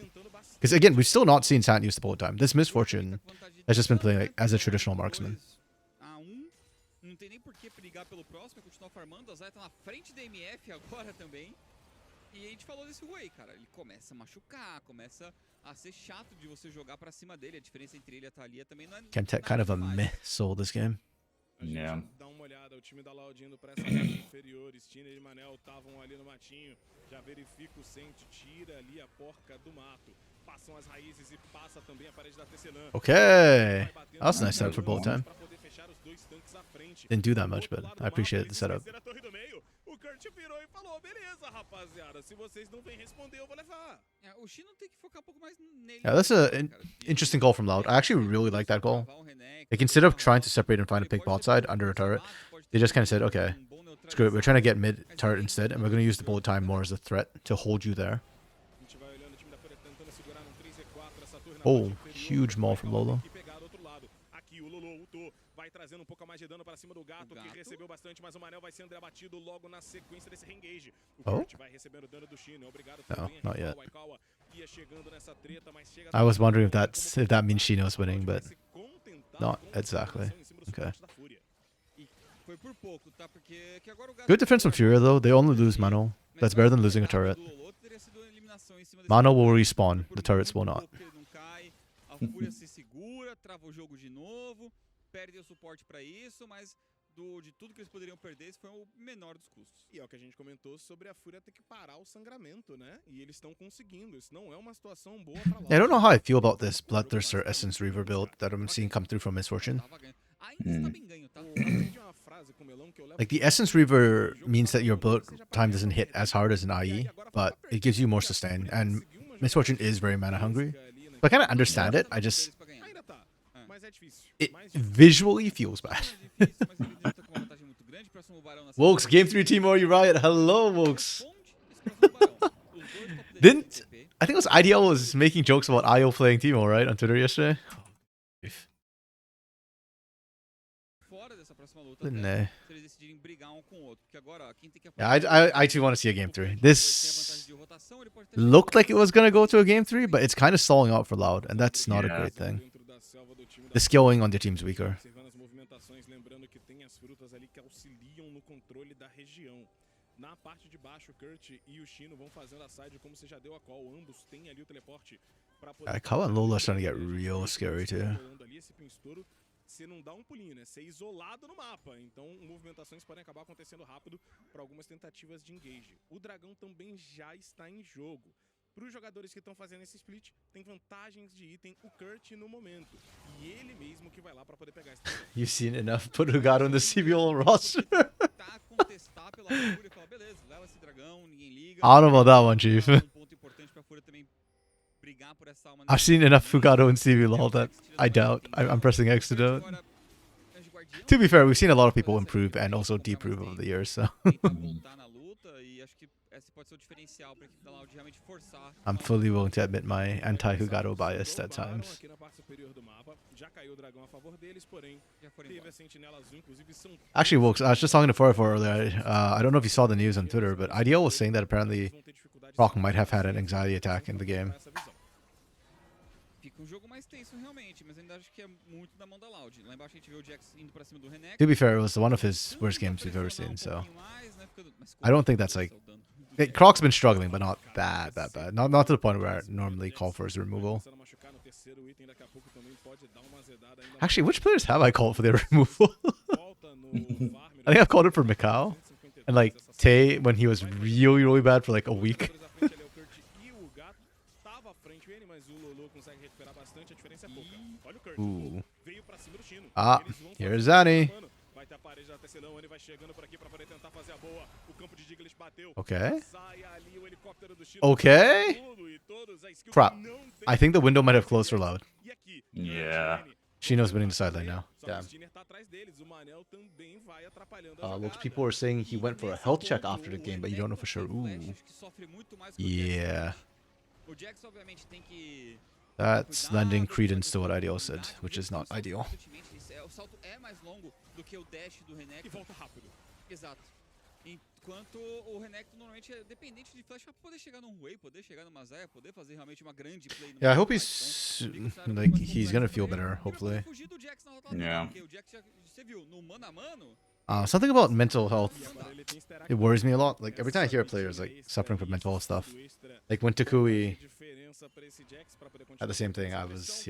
Because again, we've still not seen Sant use the bullet time. This Misfortune has just been playing like, as a traditional marksman. Não tem nem por que brigar pelo próximo, continuar farmando. A Zaya tá na frente da MF agora também. E a gente falou desse Wei, cara. Ele começa a machucar, começa a ser chato de você jogar pra cima dele. A diferença entre ele e a Thalia também não é. Chemtech kind of a meh soul this game. Yeah. Dá uma olhada, o time da Loud indo pra essa parte inferior. Tiner e Manel estavam ali no matinho. Já verifica o Sente, tira ali a porca do mato. Passam as raízes e passa também a parede da Tecelã. Okay. That was a nice setup for bullet time. Didn't do that much, but I appreciate the setup. O Kurt virou e falou: beleza, rapaziada, se vocês não vêm responder, eu vou levar. O Chino tem que focar um pouco mais nele. Yeah, that's an interesting call from Loud. I actually really like that call. Like, instead of trying to separate and find a pick bot side under a turret, they just kind of said, okay, screw it, we're trying to get mid turret instead, and we're going to use the bullet time more as a threat to hold you there. Oh, huge maul from Lolo. Vai trazendo um pouco mais de dano para cima do gato, que recebeu bastante, mas o Manel vai sendo abatido logo na sequência desse engage. O Kurt vai recebendo dano do Chino. Obrigado também. No, not yet. Ia chegando nessa treta, mas chega. I was wondering if that means Shino's winning, but not exactly. Okay. Good defense from FUR.A though. They only lose Mano. That's better than losing a turret. Mano will respawn. The turrets will not. A Fúria se segura, trava o jogo de novo, perde o suporte pra isso, mas de tudo que eles poderiam perder, esse foi o menor dos custos. E é o que a gente comentou sobre a Fúria ter que parar o sangramento, né? E eles estão conseguindo. Isso não é uma situação boa pra lá. I don't know how I feel about this Bloodthirster Essence Reaver build that I'm seeing come through from Misfortune. Like, the Essence Reaver means that your bullet time doesn't hit as hard as an IE, but it gives you more sustain, and Misfortune is very mana hungry. So I kind of understand it, I just... It visually feels bad. Wokes, Game 3 Teemo, you riot. Hello, Wokes. I think it was IDL was making jokes about IO playing Teemo, right, on Twitter yesterday? Yeah, I too want to see a Game 3. This looked like it was going to go to a Game 3, but it's kind of stalling out for Loud, and that's not a great thing. The skilling on their team's weaker. Na parte de baixo, Kurt e o Chino vão fazendo a side como você já deu a call. Ambos têm ali o teleporte para poder. Kawa and Lola's starting to get real scary too. Você não dá pulinho, né? Ser isolado no mapa. Então, movimentações podem acabar acontecendo rápido para algumas tentativas de engage. O dragão também já está em jogo. Para os jogadores que estão fazendo esse split, tem vantagens de item o Kurt no momento. E ele mesmo que vai lá para poder pegar esse. You've seen enough Purugato in the CBLOL roster. I don't know about that one, Chief. Ponto importante para a Fúria também brigar I've seen enough Fugado and CBLOL that I doubt. I'm pressing X to doubt. To be fair, we've seen a lot of people improve and also deprove over the years, so I'm fully willing to admit my anti-Fugado bias at times. Actually, Wilkes, I was just talking to FUR.A earlier. I don't know if you saw the news on Twitter, but IDL was saying that apparently Rock might have had an anxiety attack in the game. To be fair, it was one of his worst games we've ever seen, so I don't think that's like... Croc's been struggling, but not that bad. Not to the point where I normally call for his removal. Actually, which players have I called for their removal? I think I've called it for Mikau. And like Tay when he was really bad for like a week. Ooh. Ah, here's Zanny. Okay. Okay. Crap. I think the window might have closed for Loud. Yeah. Shino's winning the sideline now. Damn. Looks people are saying he went for a health check after the game, but you don't know for sure. Ooh. Yeah. That's lending credence to what Ideal said, which is not ideal. Enquanto o Renekton normalmente é dependente de flash para poder chegar num Wei, poder chegar numa Zaya, poder fazer realmente uma grande play. Yeah, I hope he's like he's gonna feel better, hopefully. Yeah. Something about mental health, it worries me a lot. Like every time I hear a player is like suffering from mental health stuff, like when Takui had the same thing, I was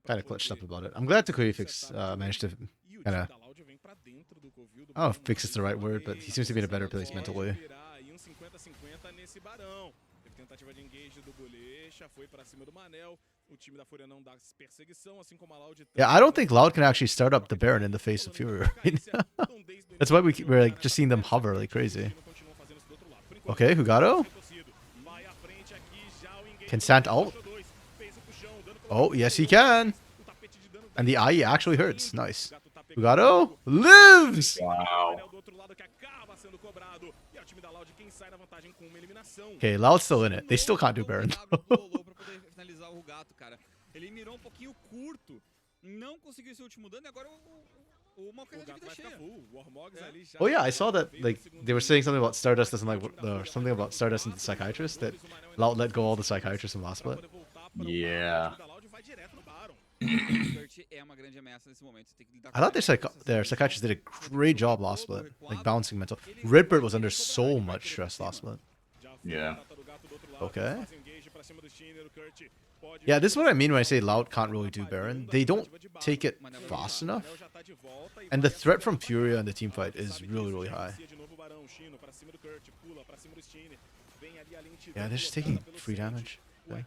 kind of clutched up about it. I'm glad Takui managed to kind of, I don't know if fix is the right word, but he seems to be in a better place mentally. Yeah, I don't think Loud can actually start up the Baron in the face of FUR.A. Right? That's why we're like just seeing them hover like crazy. Okay, Fugado? Can Sant ult? Oh, yes he can! And the IE actually hurts. Nice. Fugado lives! Wow. Okay, Loud's still in it. They still can't do Baron. Oh yeah, I saw that like they were saying something about Stardust doesn't like something about Stardust and the psychiatrist, that Loud let go all the psychiatrists in last split. Yeah. I thought their psychiatrist did a great job last split, like balancing mental. Redbird was under so much stress last split. Yeah. Okay. Yeah, this is what I mean when I say Loud can't really do Baron. They don't take it fast enough. And the threat from FUR.A in the team fight is really high. Yeah, they're just taking free damage. Okay.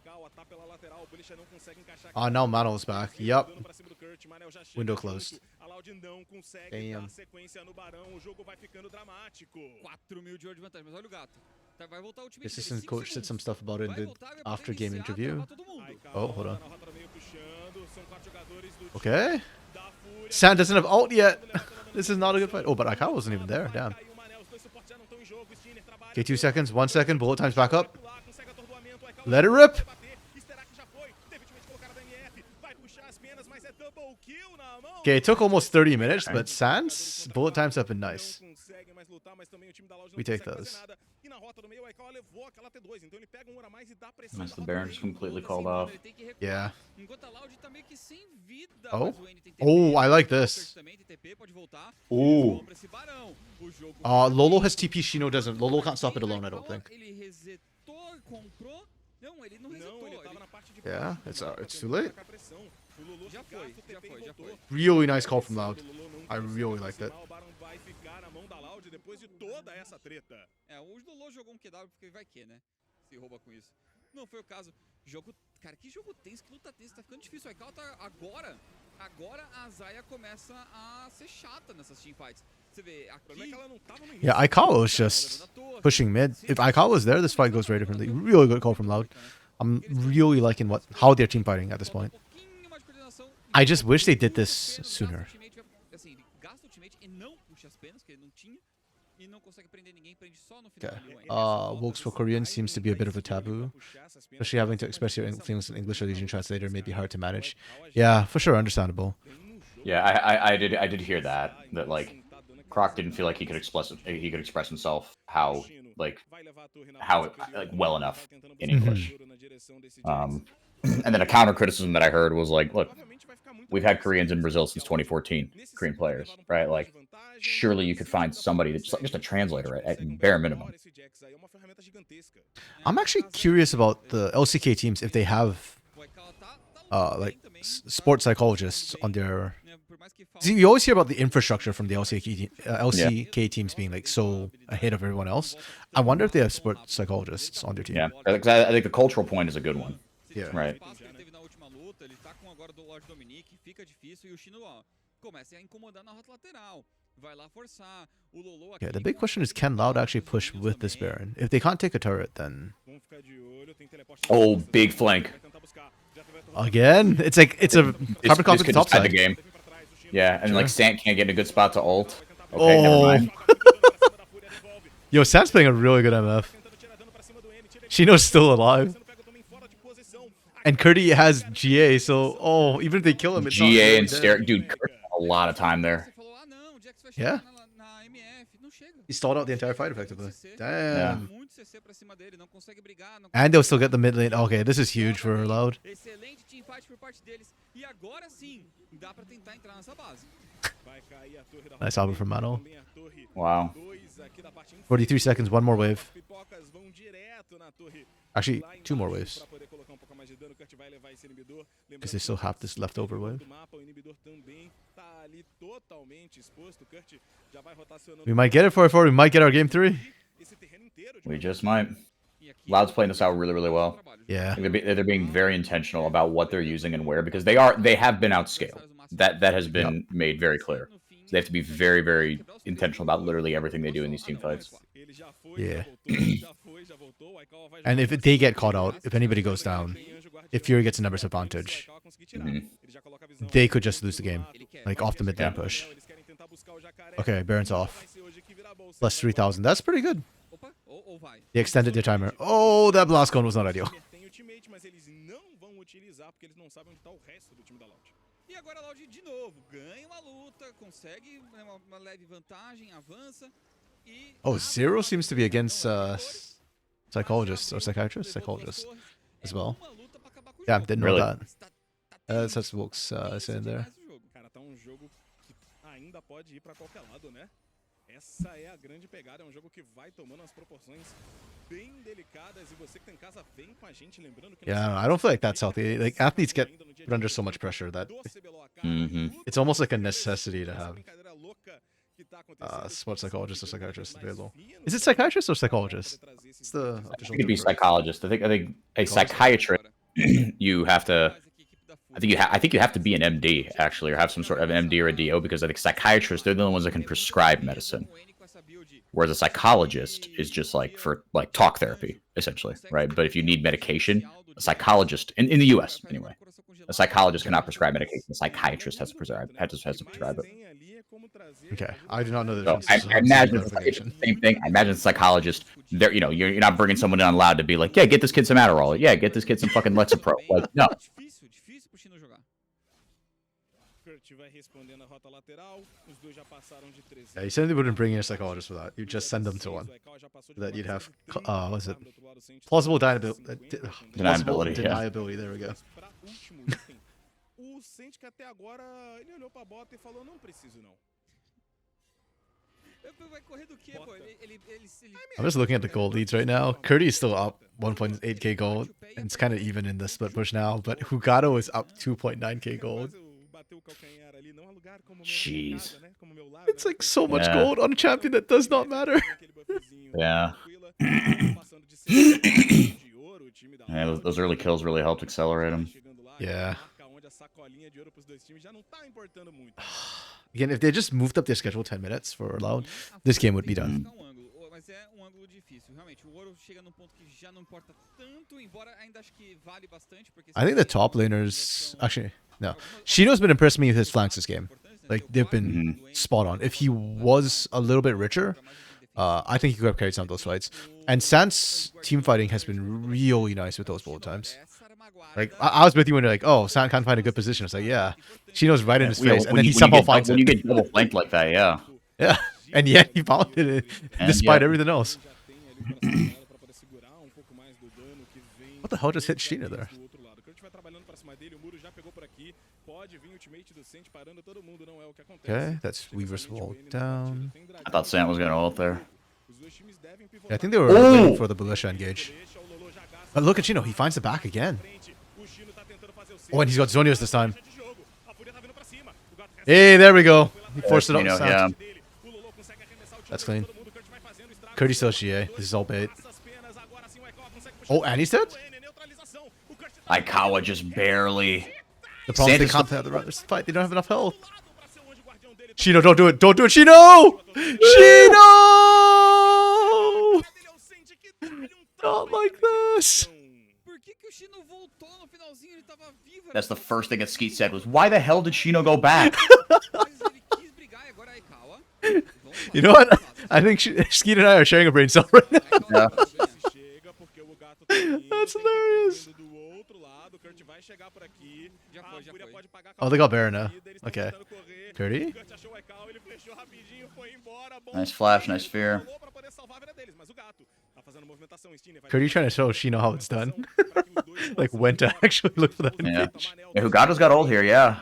Now Mano's back. Yup. Window closed. Damn. The assistant coach said some stuff about it in the after-game interview. Oh, hold on. Okay. Sant doesn't have ult yet. This is not a good fight. Oh, but Aikao wasn't even there. Damn. Okay, 2 seconds. 1 second. Bullet time's back up. Let it rip. Okay, it took almost 30 minutes, but Sans bullet times have been nice. We take those. Nice, the Baron just completely called off. Yeah. Oh, I like this. Ooh. Lolo has TP, Shino doesn't. Lolo can't stop it alone, I don't think. Yeah, it's too late. Really nice call from Loud. I really like that. Hoje o Lolo jogou QW porque vai que, né? Se rouba com isso. Não foi o caso. Cara, que jogo tenso, que luta tensa. Tá ficando difícil. O Aikao tá agora a Zaya começa a ser chata nessas teamfights. Yeah, Aikawa was just pushing mid. If Aikawa was there, this fight goes very differently. Really good call from Loud. I'm really liking how they're team fighting at this point. I just wish they did this sooner. Okay. Wolves for Korean seems to be a bit of a taboo. Especially having to express your things in English or Asian translator may be hard to manage. Yeah, for sure, understandable. Yeah, I did hear that like Croc didn't feel like he could express himself how well enough in English. And then a counter criticism that I heard was like, look, we've had Koreans in Brazil since 2014, Korean players, right? Like, surely you could find somebody that's like just a translator at bare minimum. I'm actually curious about the LCK teams if they have like sports psychologists on their. See, you always hear about the infrastructure from the LCK teams being like so ahead of everyone else. I wonder if they have sports psychologists on their team. Yeah, I think the cultural point is a good one. Yeah. Right. Yeah, the big question is, can Loud actually push with this Baron? If they can't take a turret, then... Oh, big flank. Again? It's like, it's a carbon copy top side. The game. Yeah, and like Sant can't get in a good spot to ult. Oh. Okay, never mind. Yo, Sant's playing a really good MF. Shino's still alive. And Curdy has GA, so, even if they kill him, it's GA not really and Stare. dead. Dude, Curdy had a lot of time there. Yeah. He stalled out the entire fight effectively. Damn. And they'll still get the mid lane. Okay, this is huge for Loud. Nice album from Mano. Wow. 43 seconds, one more wave. Actually, two more waves. Because they still have this leftover wave. We might get it for 4. We might get our game 3. We just might. Loud's playing this out really, really well. Yeah. They're being very intentional about what they're using and where, because they have been outscaled. That has been made very clear. So they have to be very, very intentional about literally everything they do in these team fights. Yeah. And if they get caught out, if anybody goes down, if Fury gets a numbers advantage, they could just lose the game. Like off the mid lane push. Okay, Baron's off. Plus 3,000. That's pretty good. They extended their timer. Oh, that blast cone was not ideal. E agora Loud de novo, ganha uma luta, consegue uma leve vantagem, avança e... Oh, Zero seems to be against psychologists or psychiatrists? Psychologists as well. Yeah, didn't know that. That's Volks saying there. Cara, tá jogo que ainda pode ir pra qualquer lado, né? Essa é a grande pegada, é jogo que vai tomando as proporções bem delicadas e você que tá em casa vem com a gente lembrando que Yeah, I don't feel like that's healthy. Like athletes get put under so much pressure that it's almost like a necessity to have sports psychologist or psychiatrist available. Is it psychiatrist or psychologist? It's the official. It could be psychologist. I think a psychiatrist. You have to. I think you have to be an MD actually, or have some sort of an MD or a DO, because I think psychiatrists, they're the ones that can prescribe medicine, whereas a psychologist is just like for like talk therapy essentially, right? But if you need medication, a psychologist in the U.S. anyway, a psychologist cannot prescribe medication. A psychiatrist has to prescribe it. Okay, I do not know So that. I imagine it's the same thing. I imagine a psychologist. There, you're not bringing someone in allowed to be like, yeah, get this kid some Adderall. Yeah, get this kid some fucking Lexapro. Like, no. Yeah, you said they wouldn't bring in a psychologist for that. You just send them to one. So that you'd have, what is it? Plausible deniability. Deniability. There we go. I'm just looking at the gold leads right now. Curdy is still up 1.8k gold, and it's kind of even in the split push now. But Hugado is up 2.9k gold. Jeez. It's like so much gold on a champion that does not matter. Yeah. Yeah, those early kills really helped accelerate him. Yeah. Again, if they just moved up their schedule 10 minutes for Loud, this game would be done. Mas é ângulo difícil, realmente. O ouro chega num ponto que já não importa tanto, embora ainda acho que vale bastante, porque I think the top laners actually no. Shino's been impressing me with his flanks this game. Like they've been spot on. If he was a little bit richer, I think he could have carried some of those fights. And Sant's team fighting has been really nice with those bullet times. Like I was with you when you're like, oh, Sant can't find a good position. It's like, yeah, Shino's right in his face, and then he somehow finds it. When you get double flanked like that, yeah. Yeah, and yet he found it despite everything else. What the hell just hit Shino there? Okay, that's Weaver's wall down. I thought Sant was gonna ult there. Yeah, I think they were waiting for the militia engage. But look at Shino, he finds the back again. Oh, and he's got Zonios this time. Hey, there we go. He forced it up. Yeah. That's clean. Curdy still GA. This is all bait. Oh, and he's dead? Aikawa just barely. The problem is they can't have the runners fight. They don't have enough health. Shino, don't do it. Don't do it, Shino! Shino! Not like this. That's the first thing that Skeet said was, why the hell did Shino go back? You know what? I think Skeet and I are sharing a brain cell right now. Yeah. That's hilarious. Oh, they got Baron now. Okay. Curdy? Nice flash, nice fear. Curdy trying to show Shino how it's done. Like when to actually look for that engage. Yeah, Hugato's got ult here, yeah.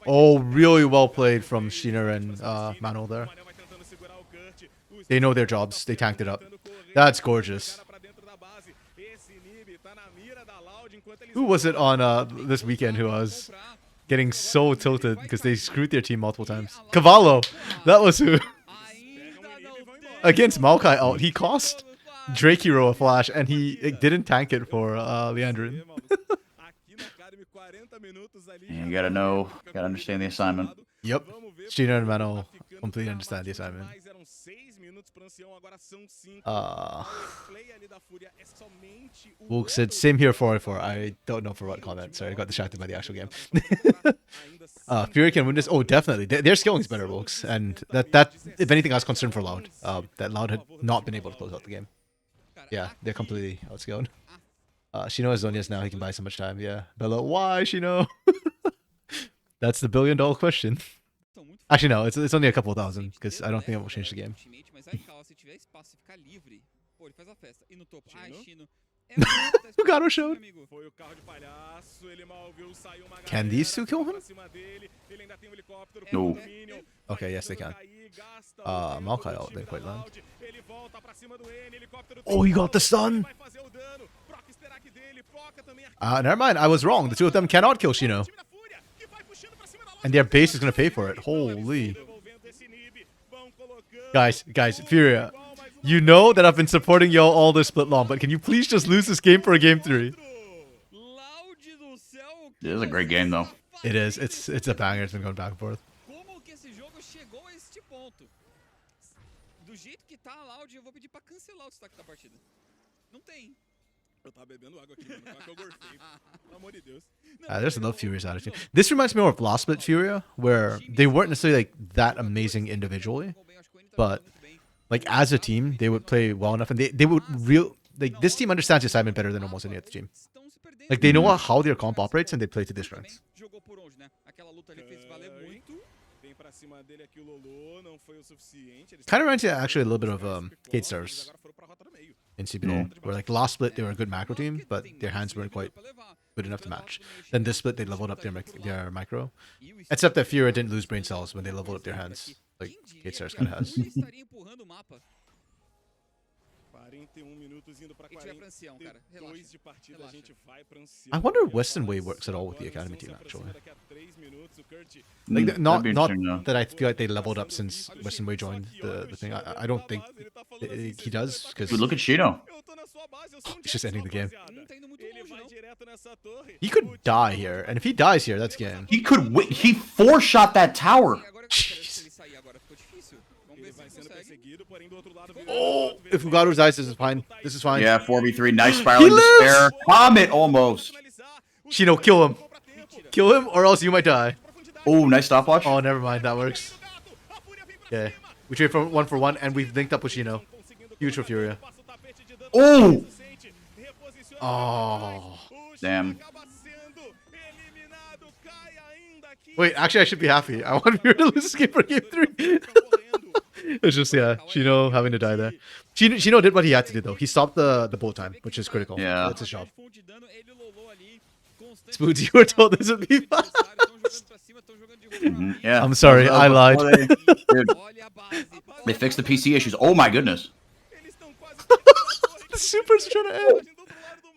Oh, really well played from Shino and Manuel there. They know their jobs. They tanked it up. That's gorgeous. Who was it on this weekend who was getting so tilted because they screwed their team multiple times? Cavallo! That was who. Against Maokai ult, he cost Drake Hero a flash and he didn't tank it for Leandrin. Yeah, you gotta know, gotta understand the assignment. Yep. Shino and Manuel completely understand the assignment. Wook said, same here for I don't know for what comment. Sorry, I got distracted by the actual game. FUR.A can win this. Oh, definitely. Their scaling is better, Wooks. And that, if anything, I was concerned for Loud. That Loud had not been able to close out the game. Yeah, they're completely outscaled. Shino has Zonias now. He can buy so much time. Yeah. Bella, why, Shino? That's the billion-dollar question. Actually, no. It's only a couple of thousand because I don't think it will change the game. Hugато showed. Can these two kill him? No. Okay, yes they can. Maokai ult didn't quite land. Oh, he got the stun! Never mind, I was wrong. The two of them cannot kill Shino. And their base is gonna pay for it. Holy. Guys, FUR.A, you know that I've been supporting y'all all this split long, but can you please just lose this game for a game 3? It is a great game though. It is. It's a banger. It's been going back and forth. There's enough FUR.A's attitude. This reminds me more of last split FUR.A, where they weren't necessarily like that amazing individually, but like as a team, they would play well enough, and they would like this team understands the assignment better than almost any other team. Like they know how their comp operates, and they play to this strengths. Kind of reminds me actually a little bit of KBM.A in CBLOL, where like last split they were a good macro team, but their hands weren't quite good enough to match. Then this split they leveled up their micro, except that FUR.A didn't lose brain cells when they leveled up their hands, like KBM.A kind of has. I wonder if Western Way works at all with the academy team actually. Like not that I feel like they leveled up since Western Way joined the thing. I don't think he does because Look at Shino. He's just ending the game. He could die here, and if he dies here, that's game. He could win. He 4-shot that tower. Oh, if Ugaru dies, this is fine. This is fine. Yeah, 4v3. Nice spiraling despair. Comet almost. Shino, kill him. Kill him, or else you might die. Oh, nice stopwatch. Oh, never mind. That works. Okay. We trade for 1-for-1, and we've linked up with Shino. Huge for Furia. Oh! Oh. Damn. Wait, actually, I should be happy. I want Furia to lose this game for game 3. It's just, yeah, Shino having to die there. Shino did what he had to do, though. He stopped the bolt time, which is critical. Yeah. That's his job. Spoons, you were told this would be fast. Yeah. I'm sorry, I lied. Dude, they fixed the PC issues. Oh my goodness. The Super's trying to end.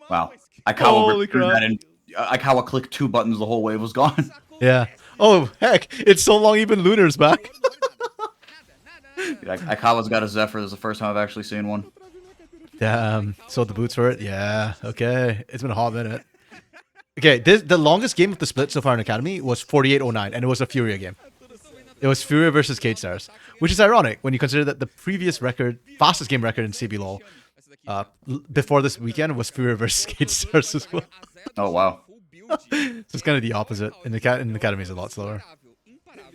Wow. Holy crap. Aikawa clicked 2 buttons, the whole wave was gone. Yeah. Oh, heck. It's so long even Lunar's back. Dude, Aikawa's got a Zephyr. This is the first time I've actually seen one. Damn. Sold the boots for it? Yeah. Okay. It's been a hot minute. Okay, the longest game of the split so far in Academy was 4809, and it was a Furia game. It was Furia versus K-Stars, which is ironic when you consider that the previous record, fastest game record in CBLOL, before this weekend was Furia versus K-Stars as well. Oh, wow. So it's kind of the opposite. In the Academy is a lot slower.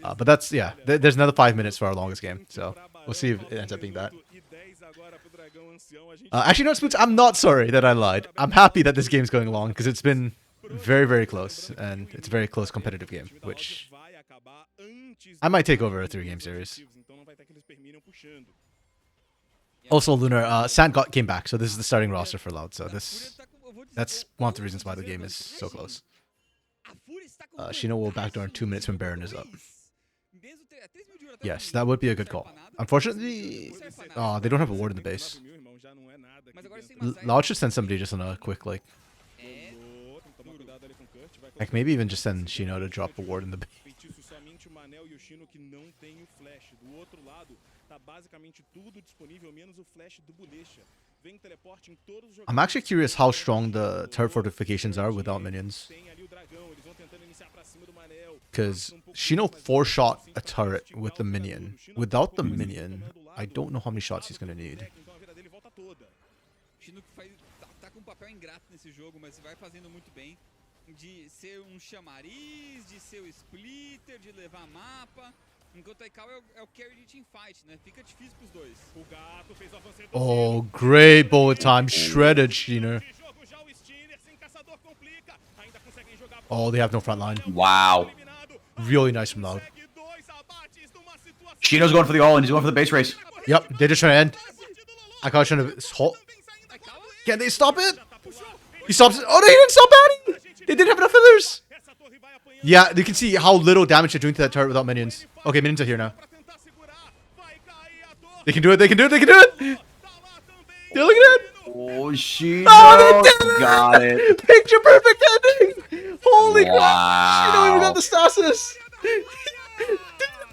But that's, yeah, there's another 5 minutes for our longest game, so we'll see if it ends up being that. Actually, no, Spoots, I'm not sorry that I lied. I'm happy that this game's going long, because it's been very, very close, and it's a very close competitive game, which I might take over a 3-game series. Also, Lunar, Sant came back, so this is the starting roster for Loud, so that's one of the reasons why the game is so close. Shino will backdoor in 2 minutes when Baron is up. Yes, that would be a good call. Unfortunately, they don't have a ward in the base. Loud should send somebody just on a quick, like maybe even just send Shino to drop a ward in the base. I'm actually curious how strong the turret fortifications are without minions. Because Shino 4-shot a turret with the minion. Without the minion, I don't know how many shots he's going to need. Tá com papel ingrato nesse jogo, mas vai fazendo muito bem. De ser chamariz, de ser o splitter, de levar mapa. Enquanto Aikawa é o carry de teamfight, né? Fica difícil pros dois. Oh, great bullet time. Shredded Shino. Oh, they have no front line. Wow. Really nice from Loud. Shino's going for the all-in. He's going for the base race. Yep, they're just trying to end. Aikawa's trying to hold. Can they stop it? He stops it. Oh, they didn't stop batting! They didn't have enough fillers! Yeah, you can see how little damage they're doing to that turret without minions. Okay, minions are here now. They can do it, they can do it, they can do it! They're looking at it! Oh, Shino Oh, got it. Picture perfect ending! Holy crap! Wow. Shino even got the stasis!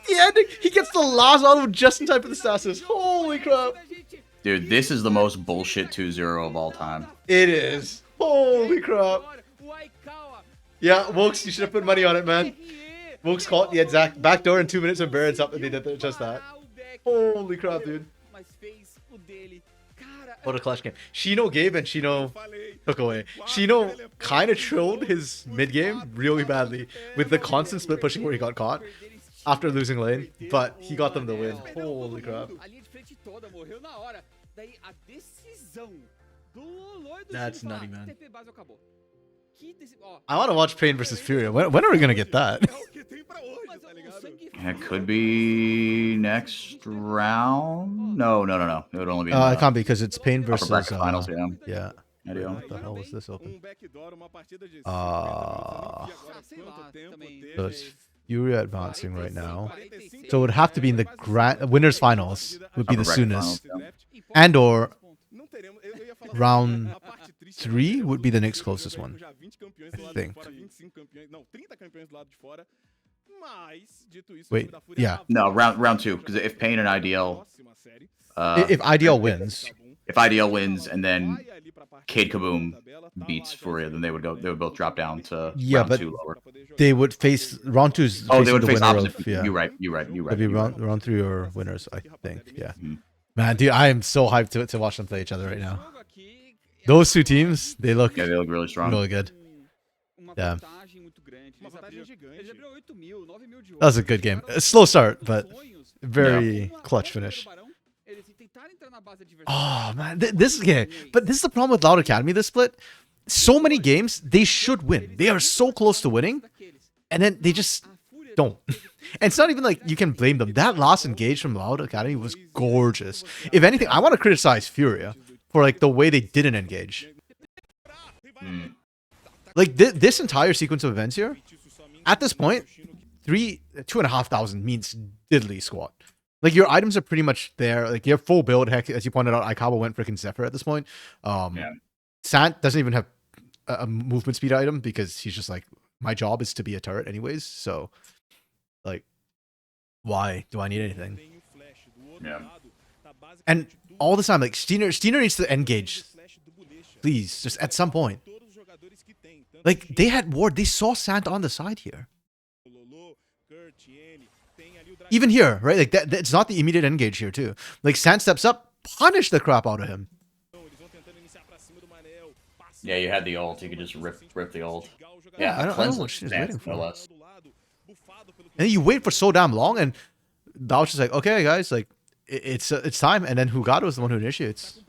The ending! He gets the last auto just in time for the stasis. Holy crap! Dude, this is the most bullshit 2-0 of all time. It is. Holy crap. Yeah, Wokes, you should have put money on it, man. Wokes caught the exact backdoor in 2 minutes when Baron's up and they did just that. Holy crap, dude. What a clutch game. Shino gave and Shino took away. Shino kind of trolled his mid-game really badly with the constant split pushing where he got caught after losing lane, but he got them the win. Holy crap. That's nutty, man. I want to watch Pain versus Furia. When are we gonna get that? It could be next round. No. It would only be. It can't be because it's Pain versus finals. Yeah. Yeah. What the hell was this open? So it's Furia advancing right now. So it would have to be in the winners finals. Would be the soonest, and or round 3 would be the next closest one, I think. Wait, yeah. No, round 2, because if Pain and IDL, if IDL wins, and then Cade Kaboom beats FUR.A, then they would both drop down to Yeah, round but 2 lower. they would face round 2's Oh, they facing would the face winner opposite. of, yeah. You're right. It'd be round 3 or winners, I think. Yeah. Mhm. Man, dude, I am so hyped to watch them play each other right now. Those two teams, they look Yeah, they look really strong. really good. Yeah. Uma vantagem gigante. That was a good game. A slow start, but very clutch finish. Oh man, this game. But this is the problem with Loud Academy this split. So many games they should win. They are so close to winning, and then they just don't. And it's not even like you can blame them. That last engage from Loud Academy was gorgeous. If anything, I want to criticize FUR.A for like the way they didn't engage. Like this entire sequence of events here, at this point, 2,500 means diddly squat. Like your items are pretty much there. Like your full build. Heck, as you pointed out, Aikawa went freaking Zephyr at this point. Sant doesn't even have a movement speed item because he's just like, my job is to be a turret anyways. So, like, why do I need anything? Yeah. And all the time, like Steiner needs to engage. Please, just at some point. Like they had ward, they saw Sant on the side here. Even here, right? Like it's not the immediate engage here too. Like Sant steps up, punish the crap out of him. Yeah, you had the ult. You could just rip the ult. Yeah, I don't know what she's waiting for. No less. And then you wait for so damn long, and Dao's just like, okay, guys, like it's time. And then Hugado is the one who initiates.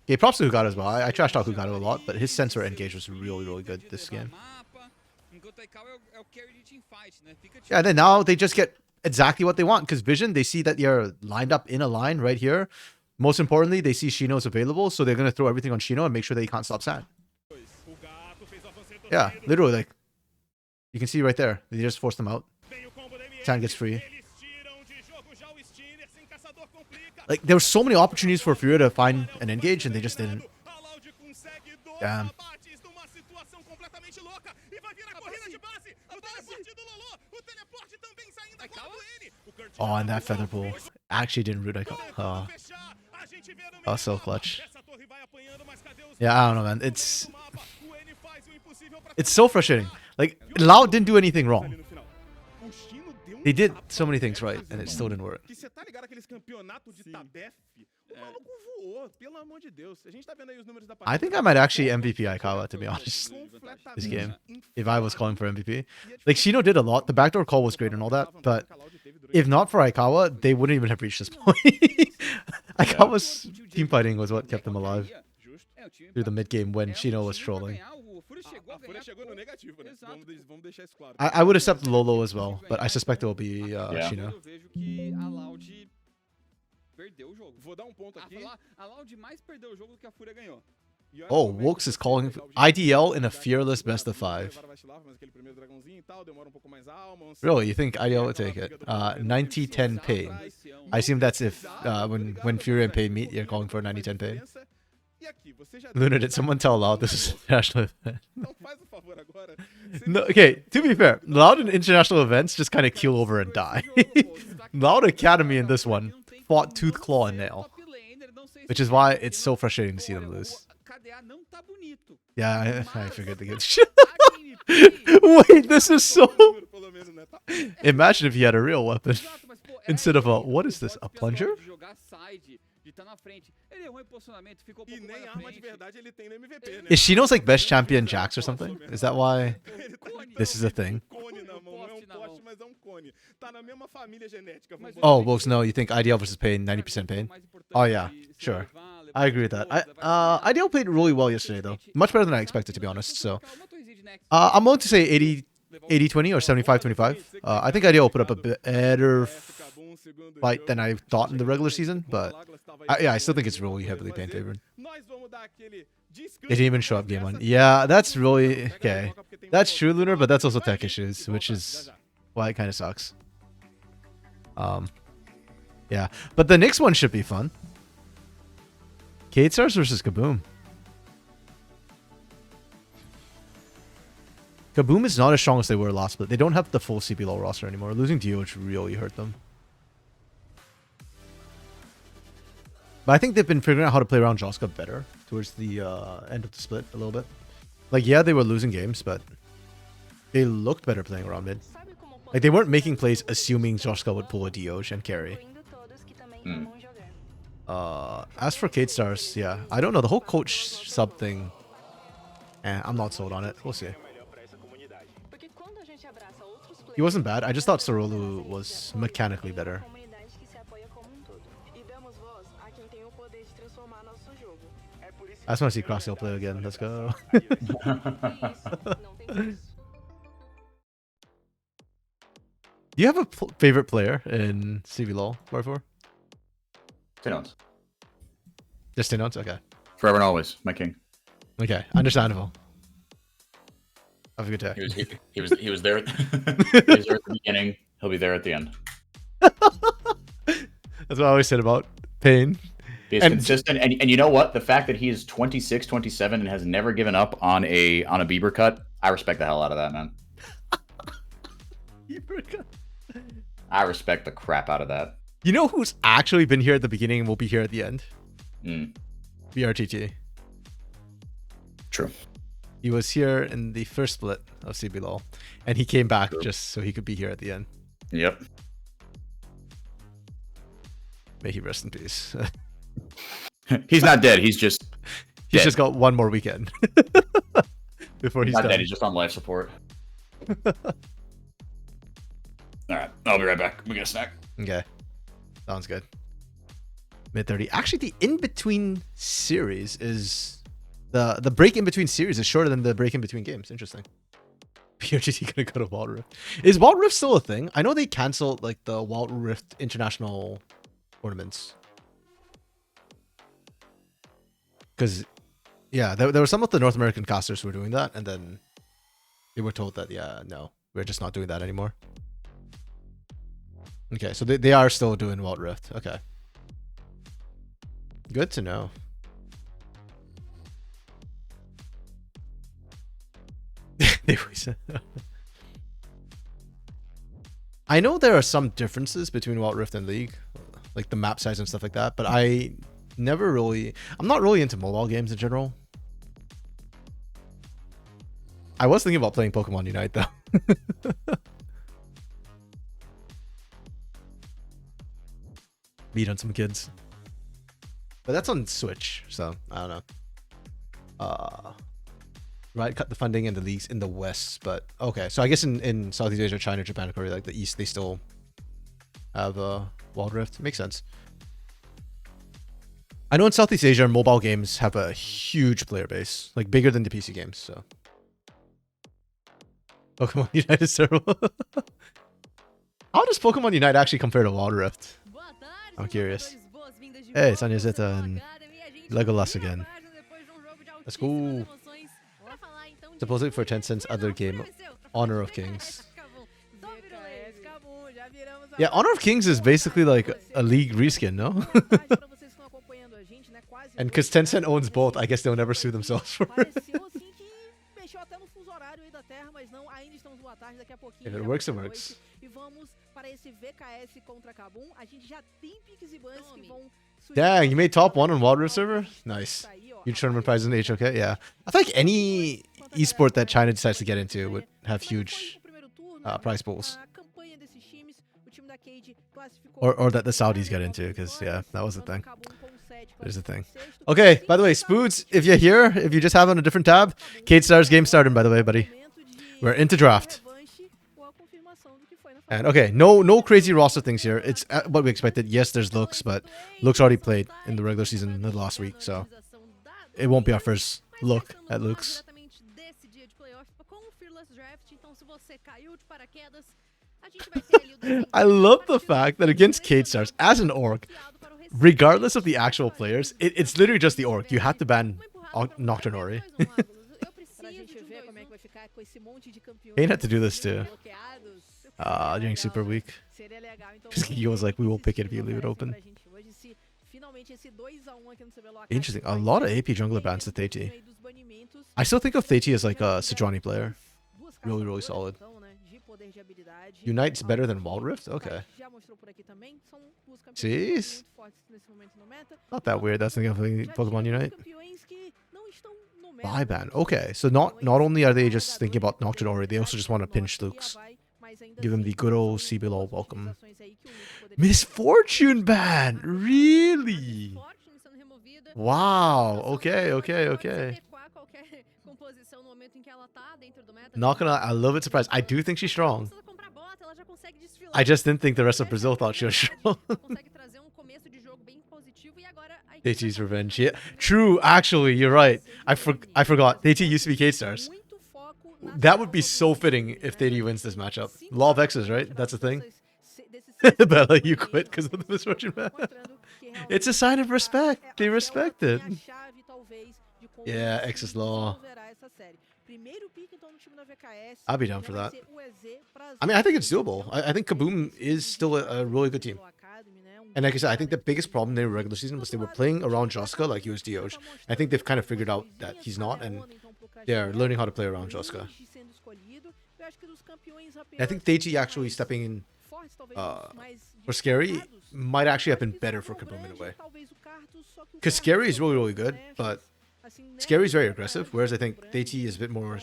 Okay, props to Hugado as well. I trashed out Hugado a lot, but his sensor engage was really, really good this game. Yeah, and then now they just get exactly what they want because Vision, they see that you're lined up in a line right here. Most importantly, they see Shino's available, so they're going to throw everything on Shino and make sure that he can't stop Sant. Yeah, literally, like, you can see right there. They just forced them out. Sant gets free. Like, there were so many opportunities for FUR.A to find an engage, and they just didn't. Damn. Oh, and that feather pool actually didn't root Aikawa. Oh, so clutch. Yeah, I don't know, man. It's so frustrating. Like, Loud didn't do anything wrong. They did so many things right, and it still didn't work. I think I might actually MVP Aikawa, to be honest, this game, if I was calling for MVP. Like, Shino did a lot. The backdoor call was great and all that, but if not for Aikawa, they wouldn't even have reached this point. Aikawa's team fighting was what kept them alive through the mid game when Shino was trolling. I would accept Lolo as well, but I suspect it will be Shino. Oh, Wokes is calling IDL in a fearless best of 5. Really, you think IDL would take it? 90-10 pain. I assume that's if when FUR.A and Pain meet, you're calling for a 90-10 pain. Luna, did someone tell Loud this is an international event? No, okay, to be fair, Loud in international events just kind of keel over and die. Loud Academy in this one fought tooth, claw, and nail. Which is why it's so frustrating to see them lose. Yeah, I figured the good shit. Wait, this is so... Imagine if he had a real weapon. Instead of a... What is this? A plunger? Is Shino's like best champion Jax or something? Is that why this is a thing? Oh, well, no, you think IDL versus Pain, 90% Pain? Oh yeah, sure. I agree with that. IDL played really well yesterday though. Much better than I expected, to be honest. So I'm willing to say 80-20 or 75-25. I think IDL will put up a better fight than I thought in the regular season, but yeah, I still think it's really heavily Pain favored. It didn't even show up game 1. Yeah, that's really... Okay. That's true, Lunar, but that's also tech issues, which is why it kind of sucks. Yeah. But the next one should be fun. K-Stars versus Kaboom. Kaboom is not as strong as they were last split. They don't have the full CBLOL roster anymore. Losing DOH really hurt them. But I think they've been figuring out how to play around Joska better towards the end of the split a little bit. Like, yeah, they were losing games, but they looked better playing around mid. Like, they weren't making plays assuming Joska would pull a Doge and carry. As for Kate Stars, yeah, I don't know. The whole coach sub thing, I'm not sold on it. We'll see. He wasn't bad. I just thought Sorolu was mechanically better. I just want to see Crosshill play again. Let's go. Do you have a favorite player in CBLOL, Barfor? Tenons. Just Tenons? Okay. Forever and always, my king. Okay, understandable. Have a good day. He was there. He was there at the beginning. He'll be there at the end. That's what I always said about Pain. He's consistent, and you know what? The fact that he is 26, 27, and has never given up on a Bieber cut, I respect the hell out of that, man. Bieber cut. I respect the crap out of that. You know who's actually been here at the beginning and will be here at the end? BRTT. True. He was here in the first split of CBLOL, and he came back just so he could be here at the end. Yep. May he rest in peace. He's not dead. He's just just got one more weekend before he's not done. dead. He's just on life support. All right, I'll be right back. We got a snack. Okay, sounds good. Mid 30. Actually, the in between series is the break in between series is shorter than the break in between games. Interesting. PRGT gonna go to Wild Rift. Is Wild Rift still a thing? I know they canceled like the Wild Rift international tournaments. Because, yeah, there were some of the North American casters who were doing that, and then they were told that, yeah, no, we're just not doing that anymore. Okay, so they are still doing Wild Rift. Okay. Good to know. I know there are some differences between Wild Rift and League, like the map size and stuff like that, but I'm not really into mobile games in general. I was thinking about playing Pokemon Unite though. Beat on some kids. But that's on Switch, so I don't know. Right, cut the funding in the leagues in the West, but okay. So I guess in Southeast Asia, China, Japan, Korea, like the East, they still have Wild Rift. Makes sense. I know in Southeast Asia, mobile games have a huge player base, like bigger than the PC games. So Pokemon Unite is terrible. How does Pokemon Unite actually compare to Wild Rift? I'm curious. Hey, it's Anya Zeta and Legolas again. Let's go. Supposedly for Tencent's other game, Honor of Kings. Yeah, Honor of Kings is basically like a League reskin, no? And because Tencent owns both, I guess they'll never sue themselves for it. If it works, it works. Dang, you made top 1 on Wild Rift server? Nice. Huge tournament prize in HOK, yeah. I feel like any esport that China decides to get into would have huge prize pools. Or that the Saudis get into, because yeah, that was the thing. There's the thing. Okay, by the way, Spoods, if you're here, if you just have on a different tab, Kate Stars game starting, by the way, buddy. We're into draft. And okay, no crazy roster things here. It's what we expected. Yes, there's Lux, but Lux already played in the regular season the last week, so it won't be our first look at Lux. I love the fact that against Kate Stars, as an orc, regardless of the actual players, it's literally just the orc. You have to ban Nocturnori. Kane had to do this too. During Super Week. He was like, we will pick it if you leave it open. Interesting. A lot of AP jungler bans to Theiti. I still think of Theiti as like a Sejuani player. Really, really solid. Unite's better than Wild Rift? Okay. Jeez. Not that weird. That's thinking of Pokemon Unite. Byban. Okay. So not only are they just thinking about Nocturne Ori, they also just want to pinch Lukes. Give him the good old CBLOL welcome. Misfortune ban? Really? Wow. Okay. Not gonna lie, a little bit surprised. I do think she's strong. I just didn't think the rest of Brazil thought she was strong. Deity's revenge. Yeah, true. Actually, you're right. I forgot. Deity used to be K-Stars. That would be so fitting if Deity wins this matchup. Law of X's, right? That's a thing. Bella, you quit because of the misfortune ban. It's a sign of respect. They respect it. Yeah, X's law. I'll be down for that. I mean, I think it's doable. I think Kaboom is still a really good team. And like I said, I think the biggest problem in the regular season was they were playing around Joska like he was Dioj. I think they've kind of figured out that he's not, and they're learning how to play around Joska. I think Deity actually stepping in for Scary might actually have been better for Kaboom in a way. Because Scary is really, really good, but Scary is very aggressive, whereas I think Deity is a bit more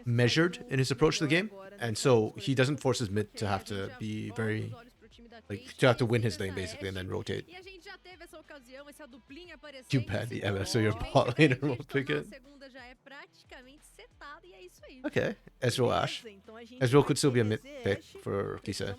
measured in his approach to the game, and so he doesn't force his mid to have to be very, like, to have to win his lane basically and then rotate. You bad the MS, so your bot laner won't pick it. Okay, Ezreal Ashe. Ezreal could still be a mid pick for Kise.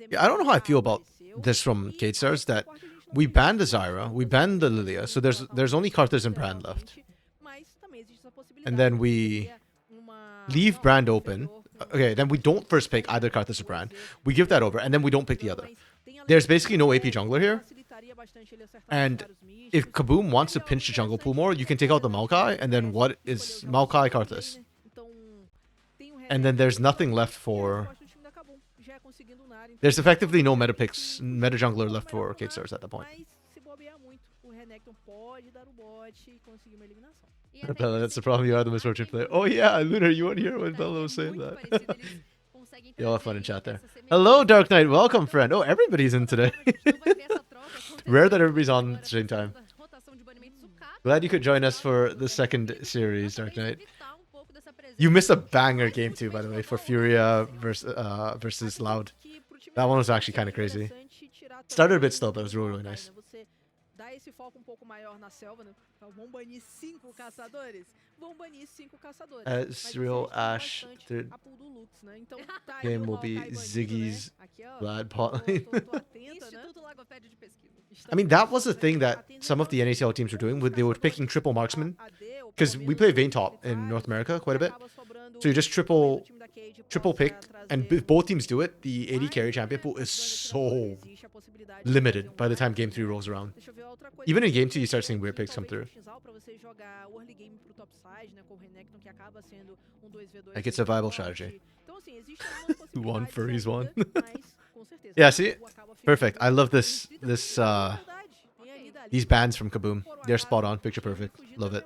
Yeah, I don't know how I feel about this from K-Stars, that we banned the Zyra, we banned the Lilia, so there's only Karthus and Brand left. And then we leave Brand open. Okay, then we don't first pick either Karthus or Brand. We give that over, and then we don't pick the other. There's basically no AP jungler here. And if Kaboom wants to pinch the jungle pool more, you can take out the Maokai, and then what is Maokai Karthus? And then there's nothing left for... There's effectively no meta jungler left for K-Stars at that point. Bella, that's the problem, you are the misfortune player. Oh yeah, Lunar, you weren't here when Bella was saying that. Y'all have fun in chat there. Hello, Dark Knight, welcome, friend. Oh, everybody's in today. Rare that everybody's on at the same time. Glad you could join us for the second series, Dark Knight. You missed a banger game too, by the way, for FUR.A versus Loud. That one was actually kind of crazy. Started a bit slow, but it was really, really nice. Ezreal Ashe, third game will be Ziggy's Vlad pot lane. I mean, that was the thing that some of the NACL teams were doing. They were picking triple marksman. Because we play Vayne top in North America quite a bit. So you just triple pick. And if both teams do it, the AD carry champion pool is so limited by the time game 3 rolls around. Even in game 2, you start seeing weird picks come through. Like, it's a viable strategy. One furries one. Yeah, see? Perfect. I love these bans from Kaboom. They're spot on. Picture perfect. Love it.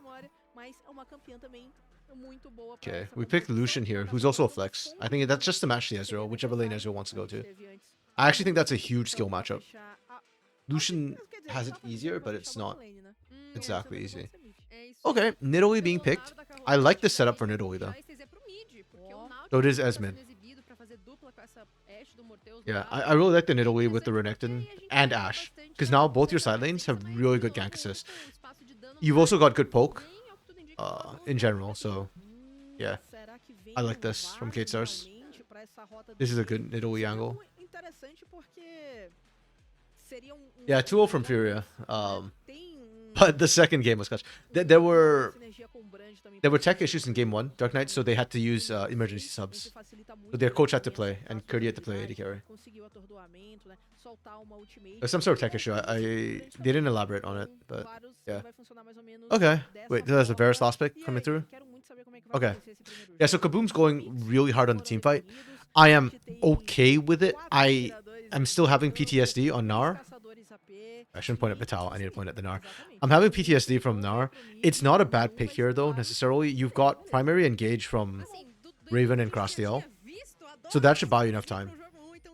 Okay, we picked Lucian here, who's also a flex. I think that's just to match the Ezreal, whichever lane Ezreal wants to go to. I actually think that's a huge skill matchup. Lucian has it easier, but it's not exactly easy. Okay, Nidalee being picked. I like the setup for Nidalee though. So it is Esmid. Yeah, I really like the Nidalee with the Renekton and Ashe. Because now both your side lanes have really good gank assist. You've also got good poke in general, so yeah. I like this from K-Stars. This is a good Nidalee angle. Yeah, 2-0 from FUR.A. But the second game was clutch. There were tech issues in game 1, Dark Knight, so they had to use emergency subs. So their coach had to play, and Curdy had to play AD carry. There's some sort of tech issue. They didn't elaborate on it, but yeah. Okay, wait, there's a Varus last pick coming through? Okay. Yeah, so Kaboom's going really hard on the team fight. I am okay with it. I am still having PTSD on Gnar. I shouldn't point at Vital. I need to point at the Gnar. I'm having PTSD from Gnar. It's not a bad pick here, though, necessarily. You've got primary engage from Raven and Crastiel. So that should buy you enough time,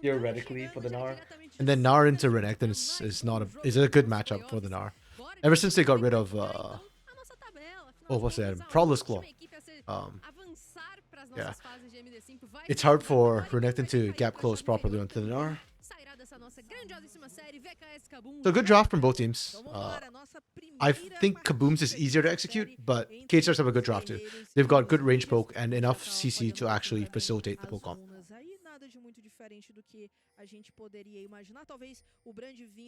theoretically, for the Gnar. And then Gnar into Renekton is a good matchup for the Gnar. Ever since they got rid of what's that? Prowler's Claw. Yeah. It's hard for Renekton to gap close properly onto the Gnar. So good draft from both teams. I think Kaboom's is easier to execute, but KStars have a good draft too. They've got good range poke and enough CC to actually facilitate the poke comp.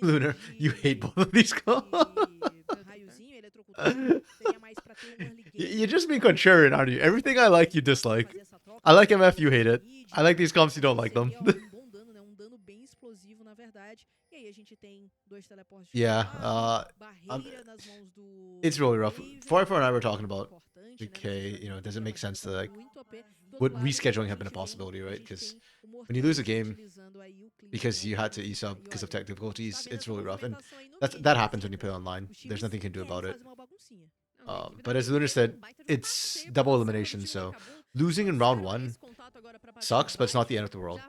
Lunar, you hate both of these calls. You're just being contrarian, aren't you? Everything I like, you dislike. I like MF, you hate it. I like these comps, you don't like them. Yeah, it's really rough. FUR.A and I were talking about VK, you know, does it make sense to, like, would rescheduling have been a possibility, right? Because when you lose a game because you had to e-sub because of tech difficulties, it's really rough. And that happens when you play online. There's nothing you can do about it. But as Lunar said, it's double elimination, so losing in round 1 sucks, but it's not the end of the world.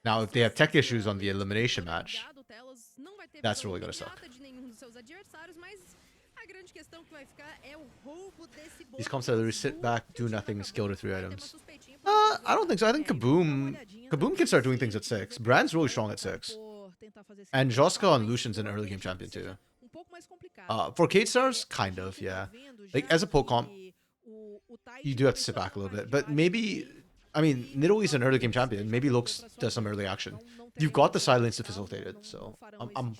Now, if they have tech issues on the elimination match, that's really going to suck. These comps literally sit back, do nothing, skill to 3 items. I don't think so. I think Kaboom can start doing things at 6. Brand's really strong at 6. And Joska and Lucian's an early game champion too. For KStars, kind of, yeah. Like, as a poke comp, you do have to sit back a little bit. But maybe, I mean, Nidalee is an early game champion. Maybe Lux does some early action. You've got the silence to facilitate it. So I'm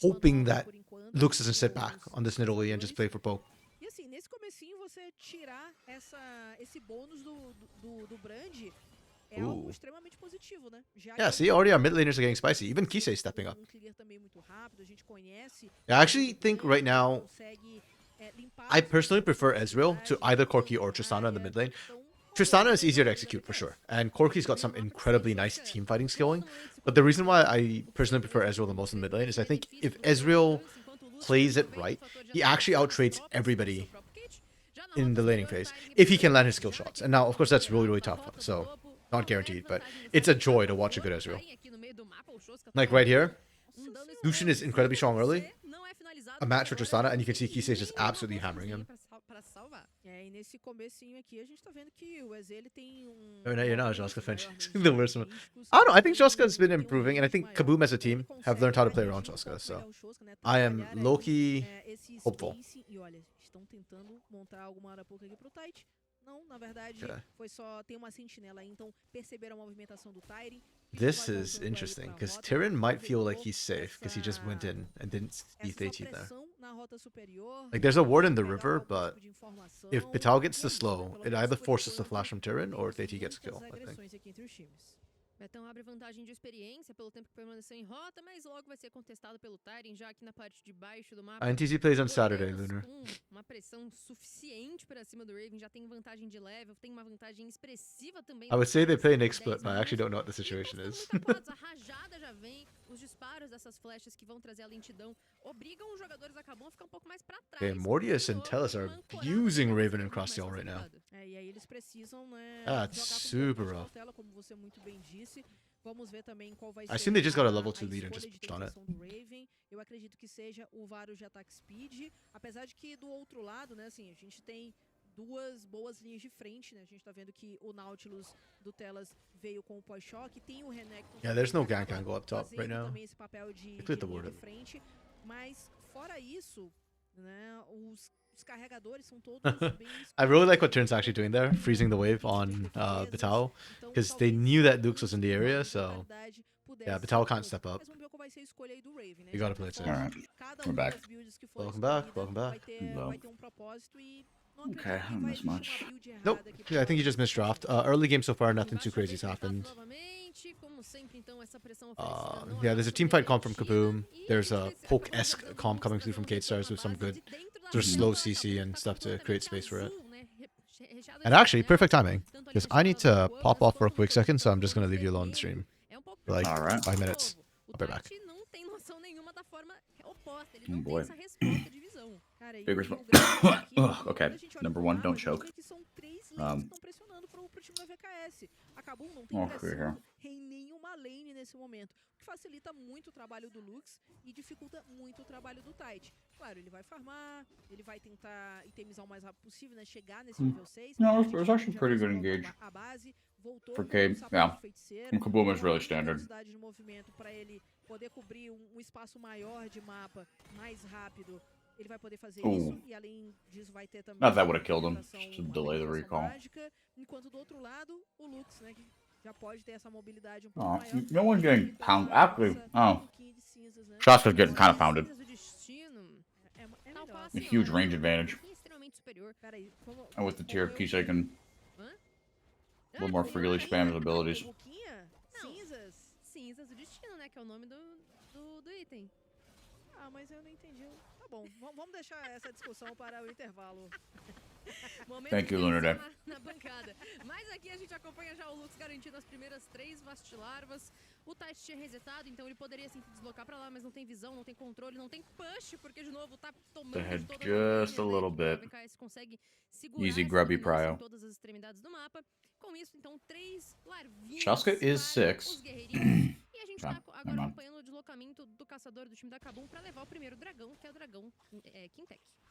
hoping that Lux doesn't sit back on this Nidalee and just play for poke. Ooh. Yeah, see, already our mid laners are getting spicy. Even Kisei stepping up. I actually think right now, I personally prefer Ezreal to either Corki or Tristana in the mid lane. Tristana is easier to execute for sure, and Corki's got some incredibly nice team fighting skilling. But the reason why I personally prefer Ezreal the most in the mid lane is I think if Ezreal plays it right, he actually outtrades everybody in the laning phase if he can land his skill shots. And now, of course, that's really, really tough. So not guaranteed, but it's a joy to watch a good Ezreal. Like right here, Lucian is incredibly strong early. A match for Tristana, and you can see Kisei just absolutely hammering him. Oh, no, you're not a Joska fan. The worst one. I don't know. I think Joska's been improving, and I think Kaboom as a team have learned how to play around Joska. So I am low-key hopeful. This is interesting, because Tyrion might feel like he's safe, because he just went in and didn't see Theati there. Like, there's a ward in the river, but if Vital gets the slow, it either forces the flash from Tyrion, or Theati gets a kill, I think. Betão abre vantagem de experiência pelo tempo que permaneceu em rota, mas logo vai ser contestado pelo Tyrion, já aqui na parte de baixo do mapa. NTZ plays on Saturday, Lunar. Uma pressão suficiente para cima do Raven, já tem vantagem de level, tem uma vantagem expressiva também. I would say they play Nick split, but I actually don't know what the situation is. A rajada já vem, os disparos dessas flechas que vão trazer a lentidão obrigam os jogadores a Kabum a ficar um pouco mais para trás. Okay, Mortius and Tellus are abusing Raven and Crastiel right now. E aí eles precisam, né, That's super rough. como você muito bem disse. Vamos ver também qual vai ser. I assume they just got a level 2 lead and just pushed on it. Eu acredito que seja o Varus de attack speed, apesar de que do outro lado, né, assim, a gente tem duas boas linhas de frente, né? A gente tá vendo que o Nautilus do Telas veio com o pós-choque, tem o Renekton. Yeah, there's no gank angle up top right now. Também esse papel de linha de frente, mas fora isso, né, os carregadores são todos bem. I really like what Turn's actually doing there, freezing the wave on Vital, because they knew that Dukes was in the area, so yeah, Vital can't step up. You gotta play it safe. Alright, we're back. Welcome back, welcome back. Hello. Okay, I don't miss much. Nope, yeah, I think you just missed draft. Early game so far, nothing too crazy's happened. Yeah, there's a team fight comp from Kaboom. There's a poke-esque comp coming through from KStars with some good sort of slow CC and stuff to create space for it. And actually, perfect timing, because I need to pop off for a quick second, so I'm just going to leave you alone on the stream for like 5 minutes. I'll be back. ele não tem boy. essa resposta de visão. Cara, e Big o response. grande aqui, Ugh, okay. quando a gente olha Number pro one, mapa, don't a gente choke. vê que são 3 lanes que estão pressionando pro time da VKS. A Kabum não tem Okay, pressão here. em nenhuma lane nesse momento, o que facilita muito o trabalho do Lux e dificulta muito o trabalho do Tite. Claro, ele vai farmar, ele vai tentar itemizar o mais rápido possível, né, chegar nesse nível 6. No, A it gente was viu actually que já pretty good conseguiu engage. a base, voltou For com K, o sapato yeah. de feiticeiro, And Kaboom is com really muita standard. velocidade de movimento para ele poder cobrir um espaço maior de mapa mais rápido. Ele vai poder fazer isso e além disso vai ter também Not that would have killed him. penetração- Just to delay the penetração recall. mágica, enquanto do outro lado o Lux, né, que já pode ter essa mobilidade um pouco Oh, maior. no one's getting e pounded. tomar Actually, essa oh. pouquinho de cinzas, né? Shaska's getting kind of pounded. Cinzas do destino. É Tal melhor. qual a A senhora, huge range advantage. é extremamente superior. Peraí, And with the tier of Kisei can Hã? a little more freely expand his abilities. Ruquinha? Não. Cinzas? Cinzas do destino, né? Que é o nome do item. Ah, mas eu não entendi. Tá bom, vamos deixar essa discussão para o intervalo. Momento Thank you, de Lunar tensão na bancada. Mas aqui a gente acompanha já o Lux garantindo as primeiras 3 vastilarvas. O Tite tinha resetado, então ele poderia sim se deslocar pra lá, mas não tem visão, não tem controle, não tem push, porque de novo tá tomando Ahead de todas just as a little né? bit. A VKS consegue segurar Easy essa grubby dominância prio. em todas as extremidades do mapa. Com isso, então, 3 larvinhas Shaska is para 6. os guerreirinhos. E a gente Tá, tá agora never mind. acompanhando o deslocamento do caçador do time da Kabum pra levar o primeiro dragão, que é o dragão Quintec.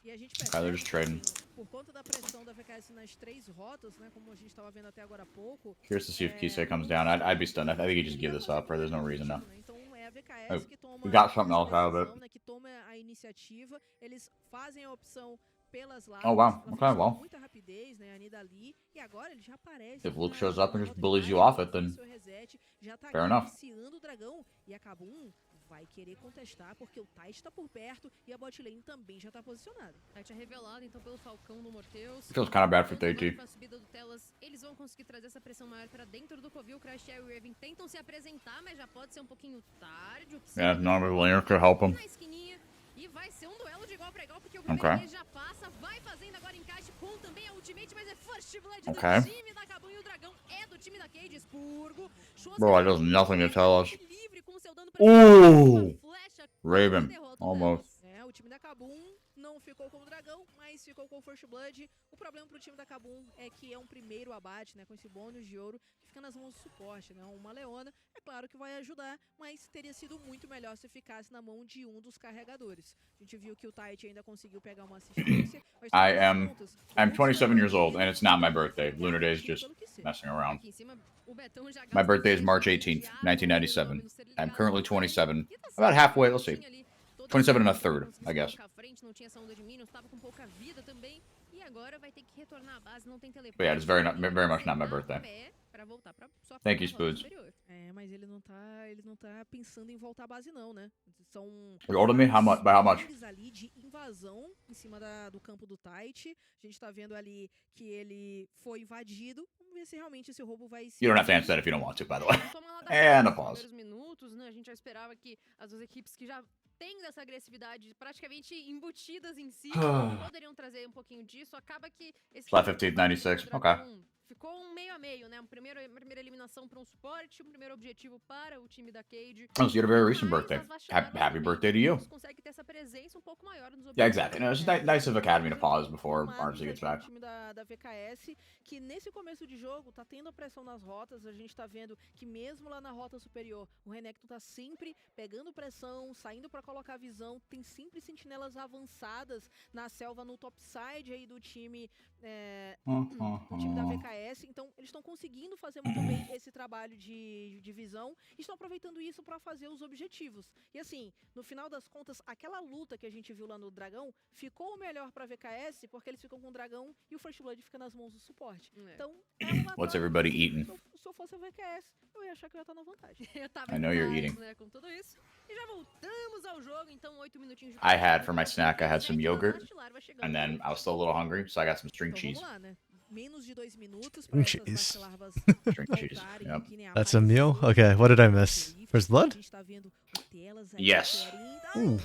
E a gente they're percebe just que, trading. assim, por conta da pressão da VKS nas 3 rotas, né, como a gente estava vendo até agora há pouco. Curious to see if Kisei comes down. I'd be stunned. I think he just give this up, or there's no reason to. Então é a VKS Oh, que toma we got something essa else out of decisão, it. né, que toma a iniciativa. Eles fazem a opção pelas larvas. Oh, wow. Ela Okay, fez com well. muita rapidez, né, a Nidali, e agora ele já aparece. If Luke na- shows up and na just rota de bullies you baixo, off it, faz then seu reset, já tá fair aqui enough. iniciando o dragão e a Kabum vai querer contestar porque o Tite tá por perto e a bot lane também já tá posicionada. Tite é revelado então pelo Falcão do Morteus. It feels kind of bad for Enquanto TT. com a subida do Telas, eles vão conseguir trazer essa pressão maior pra dentro do Covil. O Crash e o Raven tentam se apresentar, mas já pode ser um pouquinho tarde. O que Yeah, segue normal laner could help him. na esquininha. E vai ser um duelo de igual pra igual, porque o Ok. primeiro já passa, vai fazendo agora encaixe com também a ultimate, mas é First Blood Ok. do time da Kabum e o dragão é do time da Cade. Expurgo. Bro, it does nothing to tell us. Livre com seu dano Ooh! uma flecha, Raven, derrota o almost. Telas. É, o time da Kabum não ficou com o dragão, mas ficou com o First Blood. O problema pro time da Kabum é que é um primeiro abate, né, com esse bônus de ouro que fica nas mãos do suporte, né? Uma Leona, é claro que vai ajudar, mas teria sido muito melhor se ficasse na mão de um dos carregadores. A gente viu que o Tite ainda conseguiu pegar uma assistência, mas I todas as am- contas, I'm o 27 years Lux old, and it's not my birthday. Lunar Day is garantido just pelo que seja. messing around. Aqui em cima, o Betão já My gasta birthday is bastante March de 18th, água, 1997. pelo ser I'm ligado currently no time. 27. E tá About certo, halfway, não let's see. tinha ali toda 27 and a essa third, conseguiu I guess. colocar à frente, não tinha essa onda de minions, tava com pouca vida também. E agora vai ter que retornar à base, não tem teleporte. But yeah, it's very ninguém vai very much not my acertar birthday. o pé pra voltar pra sua Thank you, própria rota Spoods. superior. É, mas ele não tá pensando em voltar à base não, né? São You older me? How much? By how much? segundos ali de invasão em cima do campo do Tite. A gente tá vendo ali que ele foi invadido. Vamos ver se realmente esse roubo vai se... You don't have to answer that if you don't want to, by the way. Toma lá da And a frente, pause. nos primeiros minutos, né? A gente já esperava que as duas equipes que já têm dessa agressividade praticamente embutidas em si poderiam trazer um pouquinho disso. Acaba que esse July 15th, 96. Dragão ficou um meio a meio, né? Primeira eliminação para um suporte, um primeiro objetivo para o time da Cade. Oh, so you had a very recent Mas birthday. as vaciladas Happy também, birthday to you. consegue ter essa presença um pouco maior nos Yeah, objetivos. exactly. No, it's nice of Academy to pause before RC gets O back. time da VKS, que nesse começo de jogo tá tendo a pressão nas rotas, a gente tá vendo que mesmo lá na rota superior, o Renekton tá sempre pegando pressão, saindo pra colocar visão, tem sempre sentinelas avançadas na selva no topside aí do time, do time da VKS, então eles estão conseguindo fazer muito bem esse trabalho de visão e estão aproveitando isso pra fazer os objetivos. E assim, no final das contas, aquela luta que a gente viu lá no Dragão ficou melhor pra VKS porque eles ficam com o Dragão e o First Blood fica nas mãos do suporte. É. Então, é uma What's troca, everybody assim, eating? Se eu fosse a VKS, eu ia achar que eu ia estar na vantagem. Eu tava I know you're demais, eating. né, com tudo isso. E já voltamos ao jogo, então 8 minutinhos de I had for my snack, I had some yogurt, Vacilar vai chegando. and then I was still a little hungry, so I got some string Então cheese. vamos lá, né? Menos de 2 minutos String para essas cheese. larvas String cheese, voltarem yep. aqui, né, That's a meal? Okay, what did I miss? First A blood? gente tá vendo o Telas aí Yes. querendo-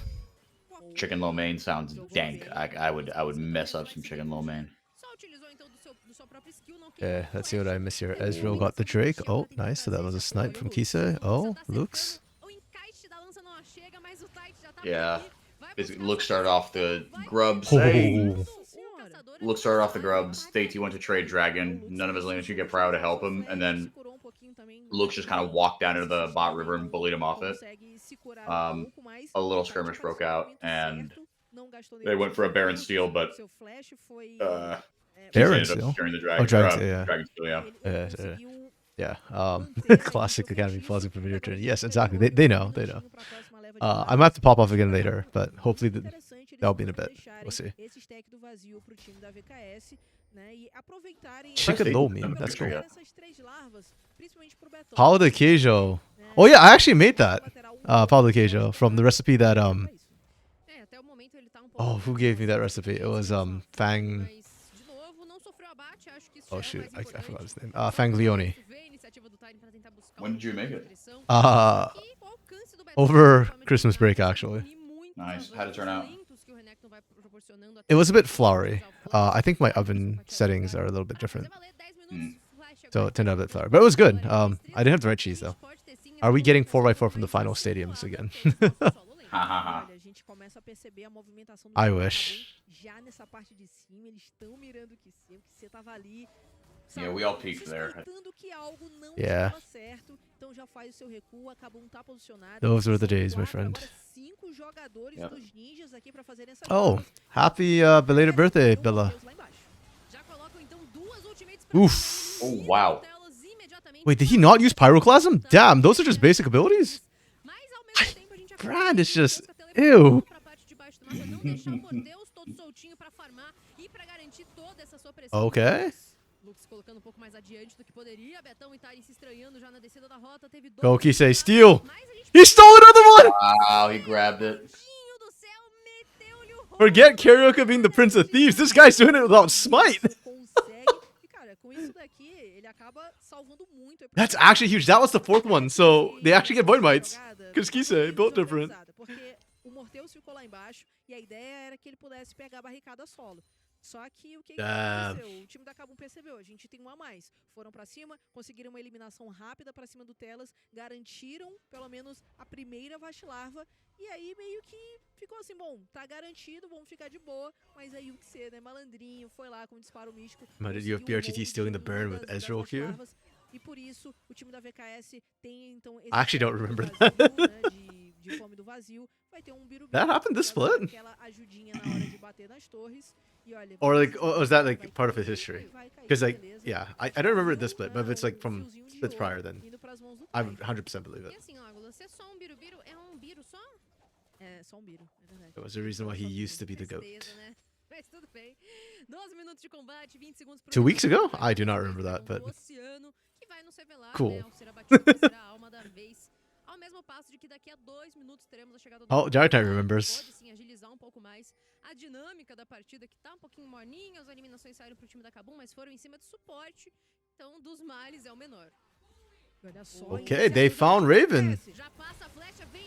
Chicken lo mein sounds dank. I would mess up some chicken lo mein. Só utilizou então do seu próprio skill, não Okay, let's see what I miss here. Ezreal got the Drake. Oh, nice. So that was a snipe from Kisei. Oh, Lux. O encaixe da lança não chega, mas o Tite já tá Yeah. por aqui. Vai basically Look started off the grubs. Oh. Hey, Look started off the grubs. He went to trade Dragon. None of his lanes could get Prow to help him, and then Luke's just kind of walked down into the bot river and bullied him off it. A little skirmish broke out, and they went for a Baron steal, but Baron ended up steal? securing the Dragon. Oh, Dragon steal, yeah. Dragon steal, yeah. Yeah. Classic Academy pausing for video turn. Yes, exactly. They know. They know. I might have to pop off again later, but hopefully that'll be in a bit. We'll see. Chicken low meme. That's cool. Paulo de Queijo. Oh yeah, I actually made that. Paulo de Queijo from the recipe that Oh, who gave me that recipe? It was Fang. Oh shoot, I forgot his name. Fanglione. When did you make it? Over Christmas break actually. Nice. How'd it turn out? It was a bit flowery. I think my oven settings are a little bit different. So it turned out a bit flowery. But it was good. I didn't have the right cheese though. Are we getting 4x4 from the final stadiums again? I wish. Yeah, we all peaked there. Yeah. Those were the days, my friend. Yep. Oh, happy belated birthday, Bella. Oof. Oh, wow. Wait, did he not use Pyroclasm? Damn, those are just basic abilities? Brand is just... Ew. Okay. Go, Kisei, steal! He stole another one! Wow, he grabbed it. Forget Karaoke being the Prince of Thieves. This guy's doing it without Smite. That's actually huge. That was the fourth one, so they actually get Void Mites. Because Kisei built different. Só que o que aconteceu? O time da Kabum percebeu, a gente tem um a mais. Foram pra cima, conseguiram uma eliminação rápida pra cima do Telas, garantiram pelo menos a primeira vacilarva, e aí meio que ficou assim, bom, tá garantido, vamos ficar de boa, mas aí o que ser, né, malandrinho, foi lá com o disparo místico. Did you have BRTT stealing the burn with Ezreal Q? E por isso, o time da VKS tem então esse I actually don't remember vazio, that. né, de fome do vazio, vai ter biru That happened this split? Aquela ajudinha na hora de bater nas torres. Or like, was that like part of his history? Because like, yeah, I don't remember this split, but if it's like from splits prior, then I would 100% believe it. It was the reason why he used to be the GOAT. 2 weeks ago? I do not remember that, but cool. Oh, Jartai remembers. A dinâmica da partida que tá um pouquinho morninha, as eliminações saíram pro time da Kabum, mas foram em cima de suporte. Então, dos males é o menor. Okay, they found Raven.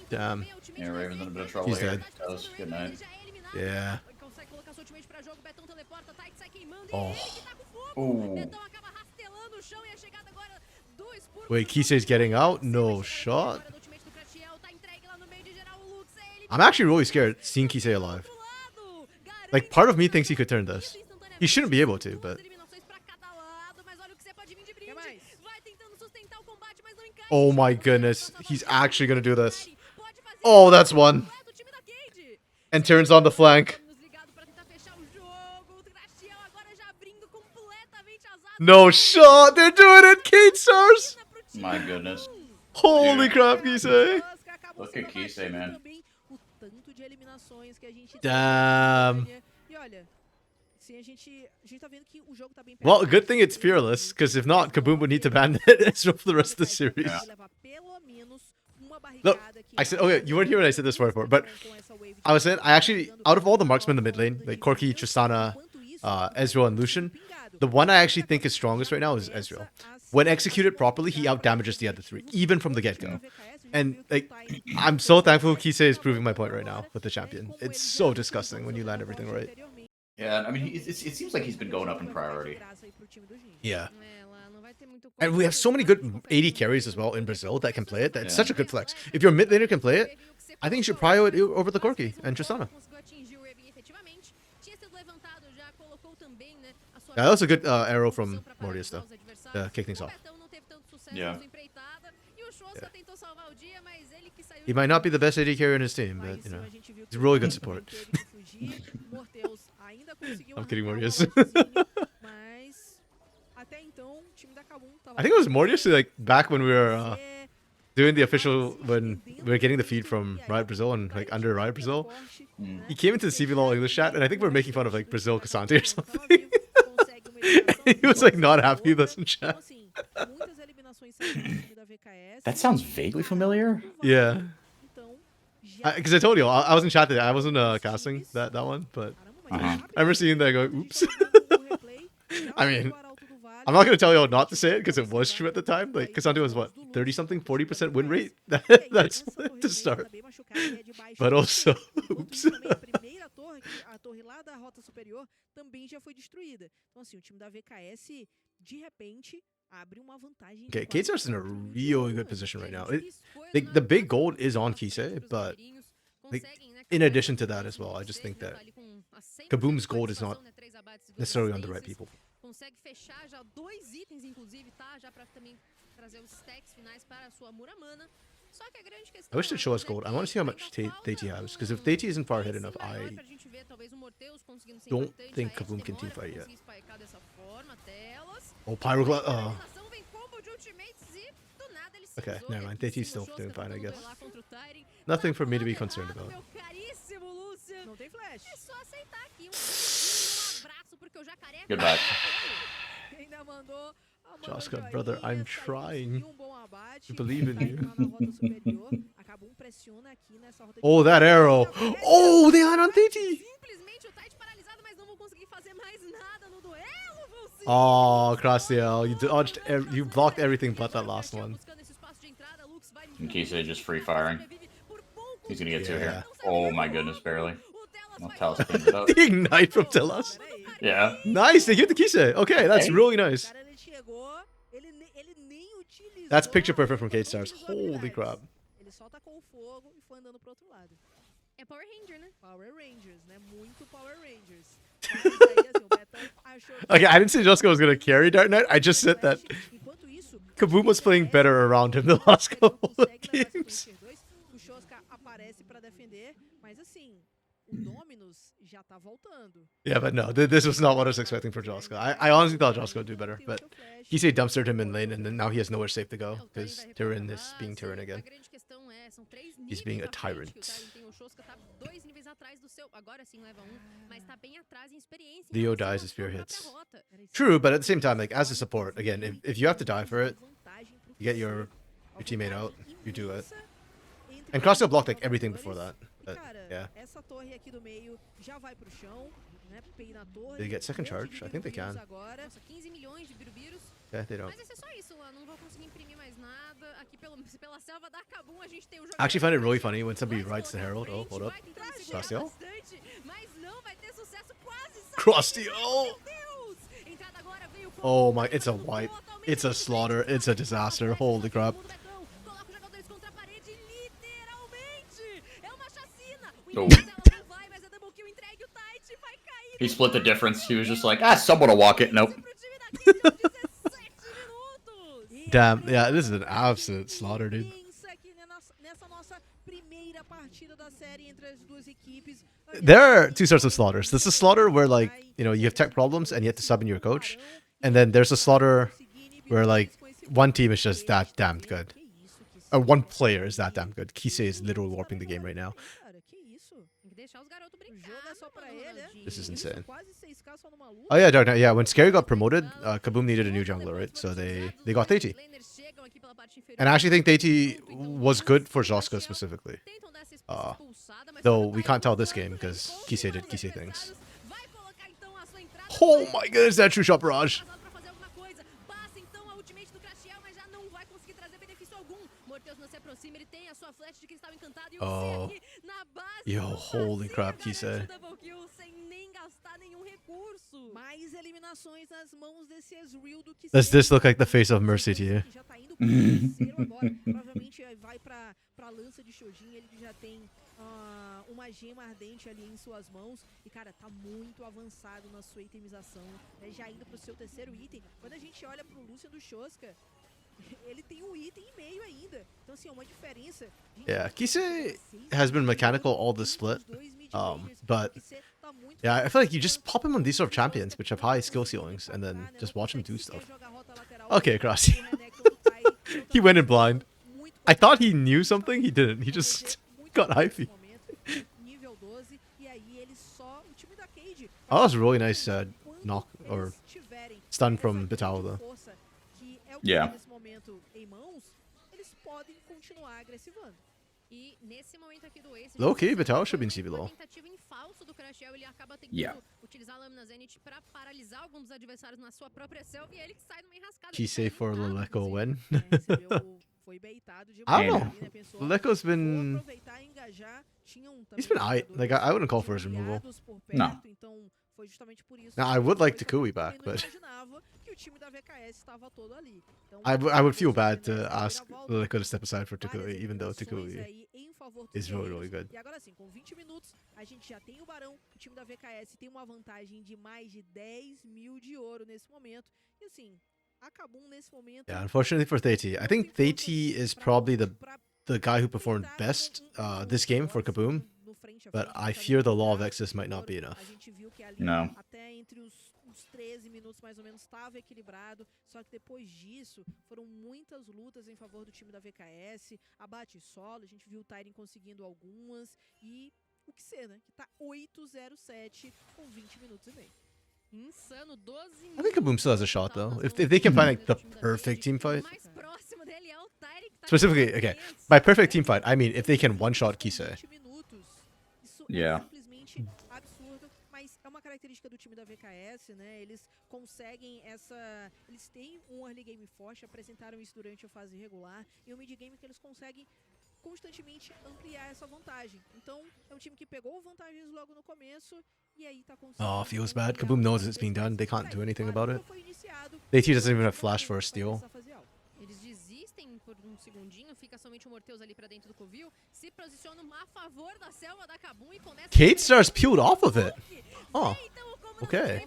Damn. Yeah, Raven's in a bit of trouble. He's here. dead. That was good night. Yeah. Oh. Ooh. Wait, Kisei's getting out? No shot. I'm actually really scared seeing Kisei alive. Like, part of me thinks he could turn this. He shouldn't be able to, but... Oh my goodness. He's actually gonna do this. Oh, that's one. And turns on the flank. No shot! They're doing it! Kate Stars! My goodness. Holy crap, Kisei! Look at Kisei, man. Damn. Well, good thing it's fearless, because if not, Kaboom would need to ban Ezreal for the rest of the series. Yeah. Look, I said, okay, you weren't here when I said this before, but I was saying, I actually, out of all the marksmen in the mid lane, like Corki, Tristana, Ezreal, and Lucian, the one I actually think is strongest right now is Ezreal. When executed properly, he outdamages the other three, even from the get-go. And like, I'm so thankful Kisei is proving my point right now with the champion. It's so disgusting when you land everything right. Yeah, I mean, it seems like he's been going up in priority. Yeah. And we have so many good AD carries as well in Brazil that can play it. That's such a good flex. If your mid laner can play it, I think you should prio it over the Corki and Tristana. Yeah, that was a good arrow from Mortius, though. Kick things off. Yeah. He might not be the best AD carrier in his team, but, you know, he's really good support. I'm kidding, Mortius. I think it was Mortius, like, back when we were doing the official, when we were getting the feed from Riot Brazil and, like, under Riot Brazil. He came into the CBLOL English chat, and I think we were making fun of, like, Brazil Cassante or something. He was, like, not happy with us in chat. That sounds vaguely familiar. Yeah. Because I told you, I was in chat today. I wasn't casting that one, but I remember seeing that go, oops. I mean, I'm not going to tell you all not to say it because it was true at the time. Like, Cassante was what, 30-something, 40% win rate? That's to start. But also, oops. Okay, K-Star's in a really good position right now. The big gold is on Kise, but like, in addition to that as well, I just think that Kaboom's gold is not necessarily on the right people. I wish they'd show us gold. I want to see how much Tati has, because if Tati isn't far ahead enough, I don't think Kaboom can teamfight yet. Oh, Pyro. Okay, never mind. Tati's still doing fine, I guess. Nothing for me to be concerned about. Goodbye. Joska, brother, I'm trying to believe in you. Oh, that arrow. Oh, they had on Tati. Oh, Costream, you dodged, you blocked everything but that last one. And Kise just free firing. He's gonna get to here. Oh my goodness, barely. I'll tell us the ignite from Telas. Yeah. Nice, they get the Kise. Okay, that's really nice. That's picture perfect from K-Stars. Holy crap. Power Ranger, né? Power Rangers, né? Muito Power Rangers. Okay, I didn't say Joska was gonna carry Dark Knight. I just said that Kaboom was playing better around him the last couple of games. Yeah, but no, this was not what I was expecting for Joska. I honestly thought Joska would do better, but Kise dumpstered him in lane, and then now he has nowhere safe to go because Tyrann is being Tyrann again. He's being a tyrant. Leo dies as Spear hits. True, but at the same time, like as a support, again, if you have to die for it, you get your teammate out, you do it. And Costream blocked like everything before that. But, yeah. They get second charge? I think they can. Yeah, they don't. I actually find it really funny when somebody writes the Herald. Oh, hold up. Costream? Costream! Oh my, it's a wipe. It's a slaughter. It's a disaster. Holy crap. Oh. He split the difference. He was just like, someone will walk it. Nope. Damn, yeah, this is an absolute slaughter, dude. There are two sorts of slaughters. There's a slaughter where, like, you know, you have tech problems and you have to sub in your coach. And then there's a slaughter where, like, one team is just that damn good. Or one player is that damn good. Kise is literally warping the game right now. This is insane. Oh yeah, Dark Knight. Yeah, when Scary got promoted, Kaboom needed a new jungler, right? So they got Tati. And I actually think Tati was good for Joska specifically. Though we can't tell this game because Kise did Kise things. Oh my goodness, that true shot barrage. Oh. Yo, holy crap, Kise. Does this look like the face of Mercy to you? a lança de Shojin, ele já tem uma gema ardente ali em suas mãos. E, cara, tá muito avançado na sua itemização, né? Já indo pro seu terceiro item. Quando a gente olha pro Lucian do Shoska, ele tem um item e meio ainda. Então, assim, é uma diferença. Yeah, Kise has been mechanical all the split. But yeah, I feel like you just pop him on these sort of champions, which have high skill ceilings, and then just watch him do stuff. Okay, Crossy. He went in blind. I thought he knew something, he didn't. He just got hyphy. Oh, that was a really nice knock or stun from Vital though. Yeah. Low key, Vital should be in CBLOL. Yeah. Kise for LLL.A win. I don't know. LLL.A's been... He's been aight. Like, I wouldn't call for his removal. No. Now, I would like Takui back, but... I would feel bad to ask LLL.A to step aside for Takui, even though Takui is really, really good. E agora sim, com 20 minutos, a gente já tem o Barão. O time da VKS tem uma vantagem de mais de 10 mil de ouro nesse momento. E assim, a KBM nesse momento... Yeah, unfortunately for Theiti. I think Theiti is probably the guy who performed best this game for KBM. But I fear the law of excess might not be enough. No. Até entre os 13 minutos mais ou menos estava equilibrado, só que depois disso foram muitas lutas em favor do time da VKS, abate solo, a gente viu o Tyrion conseguindo algumas e o que ser, né? Que tá 8-0-7 com 20 minutos e meio. Insano, 12 I think KBM still has a shot though. If they can find like the perfect team fight. Specifically, okay, by perfect team fight, I mean if they can one-shot Kise. Yeah. Mas é uma característica do time da VKS, né? Eles conseguem eles têm um early game forte, apresentaram isso durante a fase regular, e um mid game que eles conseguem constantemente ampliar essa vantagem. Então, é um time que pegou vantagens logo no começo e aí tá conseguindo. Oh, feels bad. KBM knows it's being done. They can't do anything about it. Theiti doesn't even have flash for a steal. Eles desistem por um segundinho, fica somente o Morteus ali pra dentro do covil, se posicionam a favor da selva da KBM e começa... Kate starts peeled off of it. Oh, okay.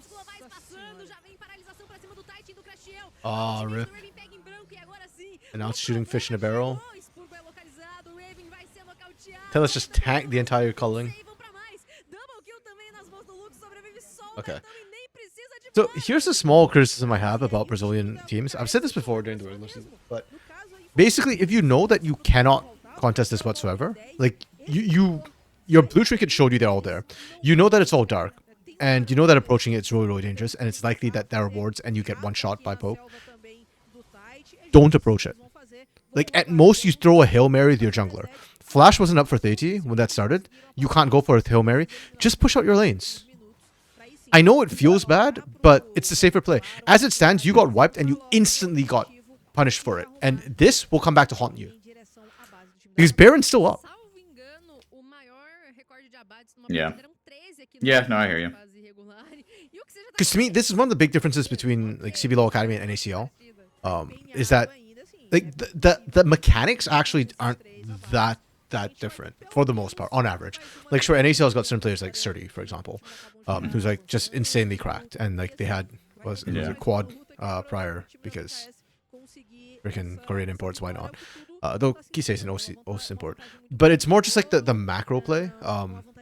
Oh, rip. And now it's shooting fish in a barrel. Let's just tank the entire culling. Okay. So here's a small criticism I have about Brazilian teams. I've said this before during the regular season, but basically, if you know that you cannot contest this whatsoever, like your blue trinket showed you they're all there. You know that it's all dark, and you know that approaching it's really, really dangerous, and it's likely that there are wards and you get one shot by Pope. Don't approach it. Like at most, you throw a Hail Mary to your jungler. Flash wasn't up for Theiti when that started. You can't go for a Hail Mary. Just push out your lanes. I know it feels bad, but it's the safer play. As it stands, you got wiped and you instantly got punished for it. And this will come back to haunt you. Because Baron's still up. Yeah. Yeah, no, I hear you. Because to me, this is one of the big differences between like CBLOL Academy and NACL. Is that like the mechanics actually aren't that different for the most part on average. Like sure, NACL's got certain players like Surdy, for example, who's like just insanely cracked, and like they had was a quad prior because freaking Korean imports, why not? Though Kise is an OS import, but it's more just like the macro play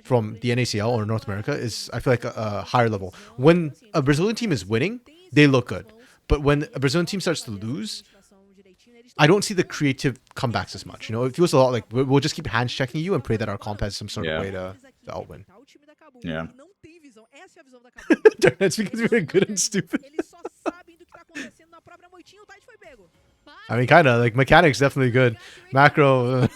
from the NACL or North America is I feel like a higher level. When a Brazilian team is winning, they look good, but when a Brazilian team starts to lose, I don't see the creative comebacks as much. You know, it feels a lot like we'll just keep hands checking you and pray that our comp has some sort of way to outwin. Yeah. That's because we're good and stupid. I mean, kind of like mechanics definitely good. Macro.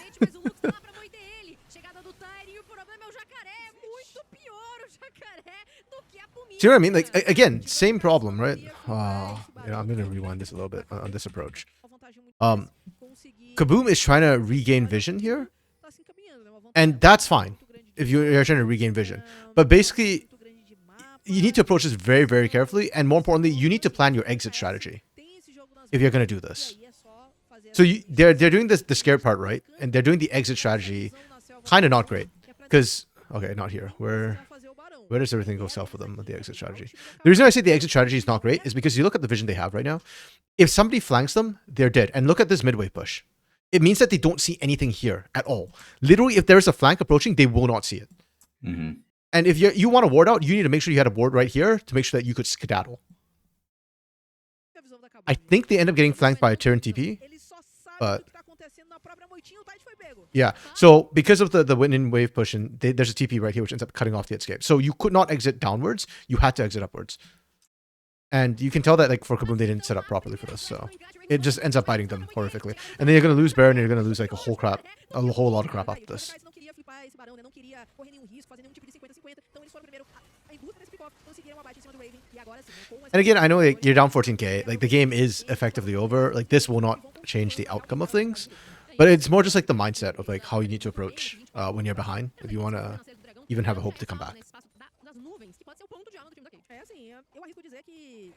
See what I mean? Like again, same problem, right? I'm gonna rewind this a little bit on this approach. KBM is trying to regain vision here, and that's fine if you're trying to regain vision. But basically, you need to approach this very, very carefully, and more importantly, you need to plan your exit strategy if you're gonna do this. So they're doing this the scared part, right? And they're doing the exit strategy, kind of not great. Because okay, not here. Where does everything go south for them with the exit strategy? The reason I say the exit strategy is not great is because you look at the vision they have right now. If somebody flanks them, they're dead. And look at this midway push. It means that they don't see anything here at all. Literally, if there's a flank approaching, they will not see it. And if you want to ward out, you need to make sure you had a ward right here to make sure that you could skedaddle. I think they end up getting flanked by a Tyrion TP, but yeah. So because of the wind wave push, and there's a TP right here which ends up cutting off the escape. So you could not exit downwards. You had to exit upwards. And you can tell that like for Kaboom they didn't set up properly for this, so it just ends up biting them horrifically. And then you're gonna lose Baron, and you're gonna lose like a whole lot of crap after this. And again, I know like, you're down 14k. Like the game is effectively over. Like this will not change the outcome of things, but it's more just like the mindset of like how you need to approach when you're behind if you want to even have a hope to come back. Eu arrisco dizer que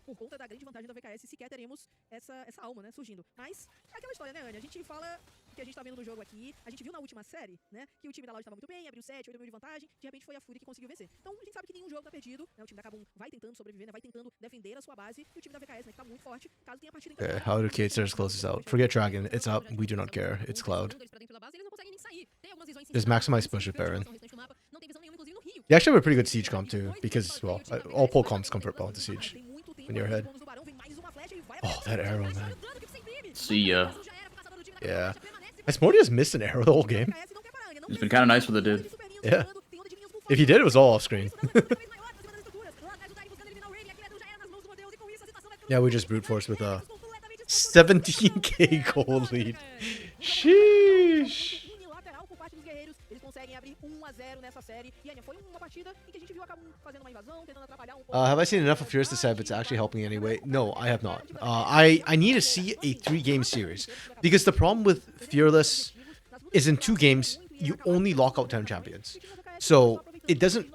por conta da grande vantagem da VKS sequer teremos essa alma, né, surgindo. Mas é aquela história, né, Anny? A gente fala que a gente tá vendo no jogo aqui, a gente viu na última série, né, que o time da Loud tava muito bem, abriu 7, 8 mil de vantagem, de repente foi a FUR.A que conseguiu vencer. Então a gente sabe que nenhum jogo tá perdido, né, o time da KBM vai tentando sobreviver, né, vai tentando defender a sua base, e o time da VKS, né, que tá muito forte, caso tenha partida Okay, how do K-Stars close this out? Forget Dragon, it's up, we do not care, it's Cloud. Just maximize push with Baron. You actually have a pretty good siege comp too, because, well, all pull comps convert well into siege when you're ahead. Oh, that arrow, man. See ya. Yeah. Has Morty missed an arrow the whole game? He's been kind of nice with it, dude. Yeah. If he did, it was all off screen. Yeah, we just brute force with a 17k gold lead. Sheesh. Have I seen enough of Furious to say if it's actually helping in any way? No, I have not. I need to see a 3-game series. Because the problem with Fearless is in 2 games, you only lock out 10 champions. So it doesn't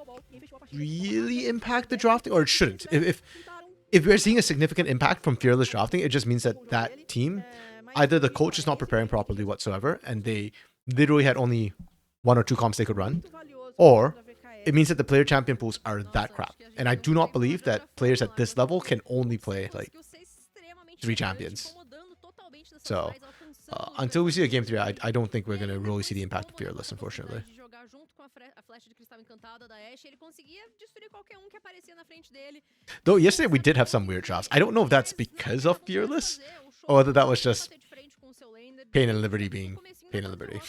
really impact the drafting, or it shouldn't. If we're seeing a significant impact from Fearless drafting, it just means that that team, either the coach is not preparing properly whatsoever, and they literally had only 1 or 2 comps they could run, or it means that the player champion pools are that crap. And I do not believe that players at this level can only play like 3 champions. So until we see a game 3, I don't think we're going to really see the impact of Fearless, unfortunately. Though yesterday we did have some weird drafts. I don't know if that's because of Fearless, or whether that was just Pain and Liberty being Pain and Liberty.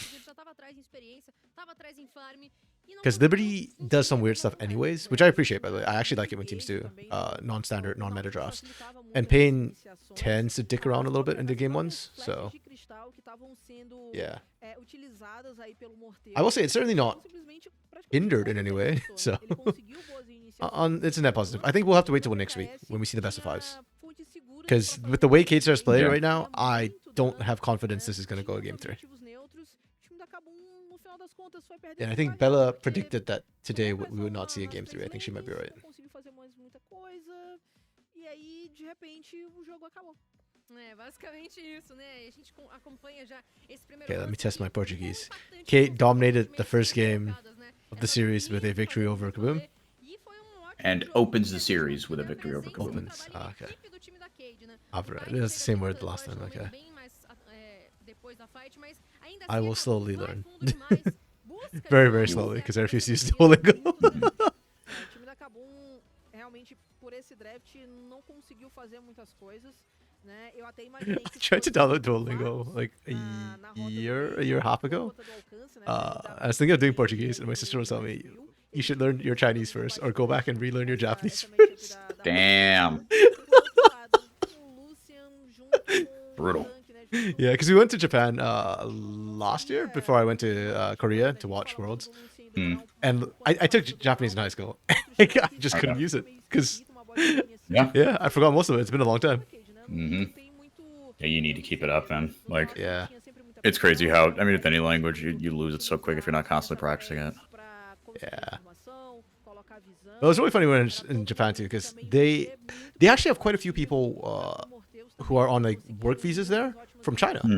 Because Liberty does some weird stuff anyways, which I appreciate, by the way. I actually like it when teams do non-standard, non-meta drafts. And Pain tends to dick around a little bit in the game ones, so yeah. I will say it's certainly not hindered in any way, so it's a net positive. I think we'll have to wait till next week when we see the best of 5s. Because with the way K-Stars play right now, I don't have confidence this is going to go to game 3. And I think Bella predicted that today we would not see a game 3. I think she might be right. Okay, let me test my Portuguese. Kate dominated the first game of the series with a victory over Kaboom. And opens the series with a victory over Kaboom. Opens. Okay. It was the same word the last time. Okay. I will slowly learn. Very, very slowly, because I refuse to use Duolingo. I tried to download Duolingo like a year and a half ago. I was thinking of doing Portuguese, and my sister was telling me, you should learn your Chinese first, or go back and relearn your Japanese first. Damn. Brutal. Yeah, because we went to Japan last year before I went to Korea to watch Worlds. And I took Japanese in high school. I just couldn't use it because yeah, I forgot most of it. It's been a long time. Yeah, you need to keep it up, man. Like, yeah, it's crazy how, I mean, with any language, you lose it so quick if you're not constantly practicing it. Yeah. It was really funny when I was in Japan too, because they actually have quite a few people who are on like work visas there from China. Hmm.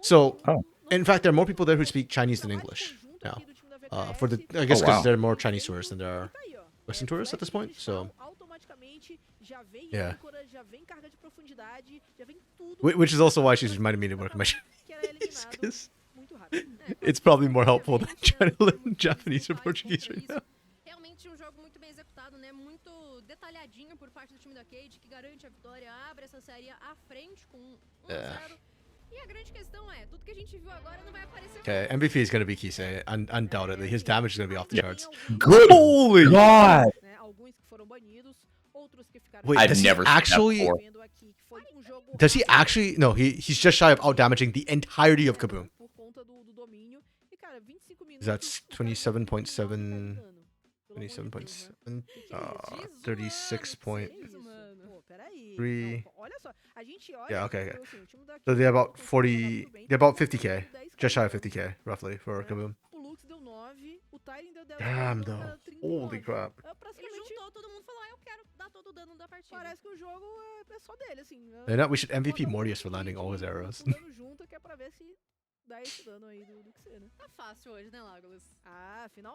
So, Oh. in fact, there are more people there who speak Chinese than English now. For the I guess Oh, because wow. there are more Chinese tourists than there are Western tourists at this point. So, yeah. Which is also why she's reminded me to work on my Chinese, because it's probably more helpful than trying to learn Japanese or Portuguese right now. Realmente jogo muito bem executado, né? Muito detalhadinho por parte do time da Cade, que garante a vitória, abre essa série à frente com 1-0. E a grande questão é, tudo que a gente viu agora não vai aparecer. Okay, MVP is going to be KBM.A, undoubtedly. His damage is going to be off the charts. Good Holy God! Wait, I've does never he seen that actually... before. Does he actually... No, he's just shy of out-damaging the entirety of KBM.A. That's 27.7... 27.7... 36.3... Yeah, okay. So they're about 40... They're about 50k. Just shy of 50k, roughly, for KBM.A. Damn, though. Holy crap. We should MVP Mortius for landing all his arrows.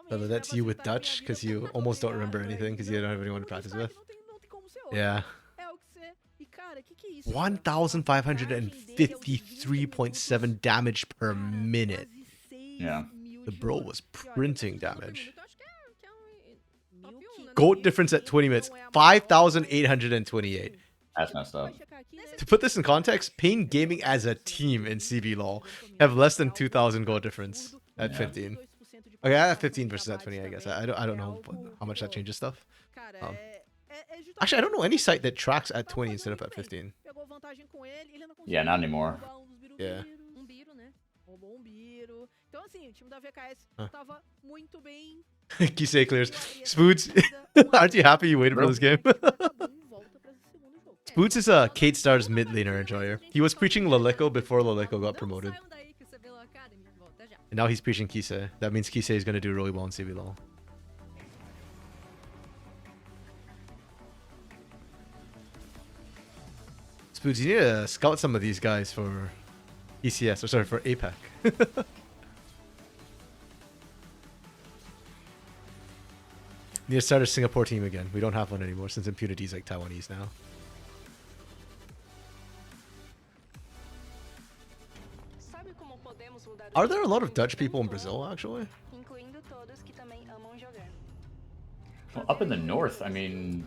So that's you with Dutch, because you almost don't remember anything, because you don't have anyone to practice with. Yeah. 1,553.7 damage per minute. Yeah. The bro was printing damage. Gold difference at 20 minutes, 5,828. That's messed up. To put this in context, Pain Gaming as a team in CBLOL have less than 2,000 gold difference at 15. Okay, I have 15 versus at 20, I guess. I don't know how much that changes stuff. Actually, I don't know any site that tracks at 20 instead of at 15. Yeah, not anymore. Yeah. Kisei clears. Spoods, aren't you happy you waited for this game? Spoods is a Kate Star's mid laner enjoyer. He was preaching Laleco before Laleco got promoted. And now he's preaching Kisei. That means Kisei is going to do really well in CBLOL. Spoods, you need to scout some of these guys for ECS, or sorry, for APAC. Need to start a Singapore team again. We don't have one anymore since Impunity is like Taiwanese now. Are there a lot of Dutch people in Brazil, actually? Well, up in the north, I mean...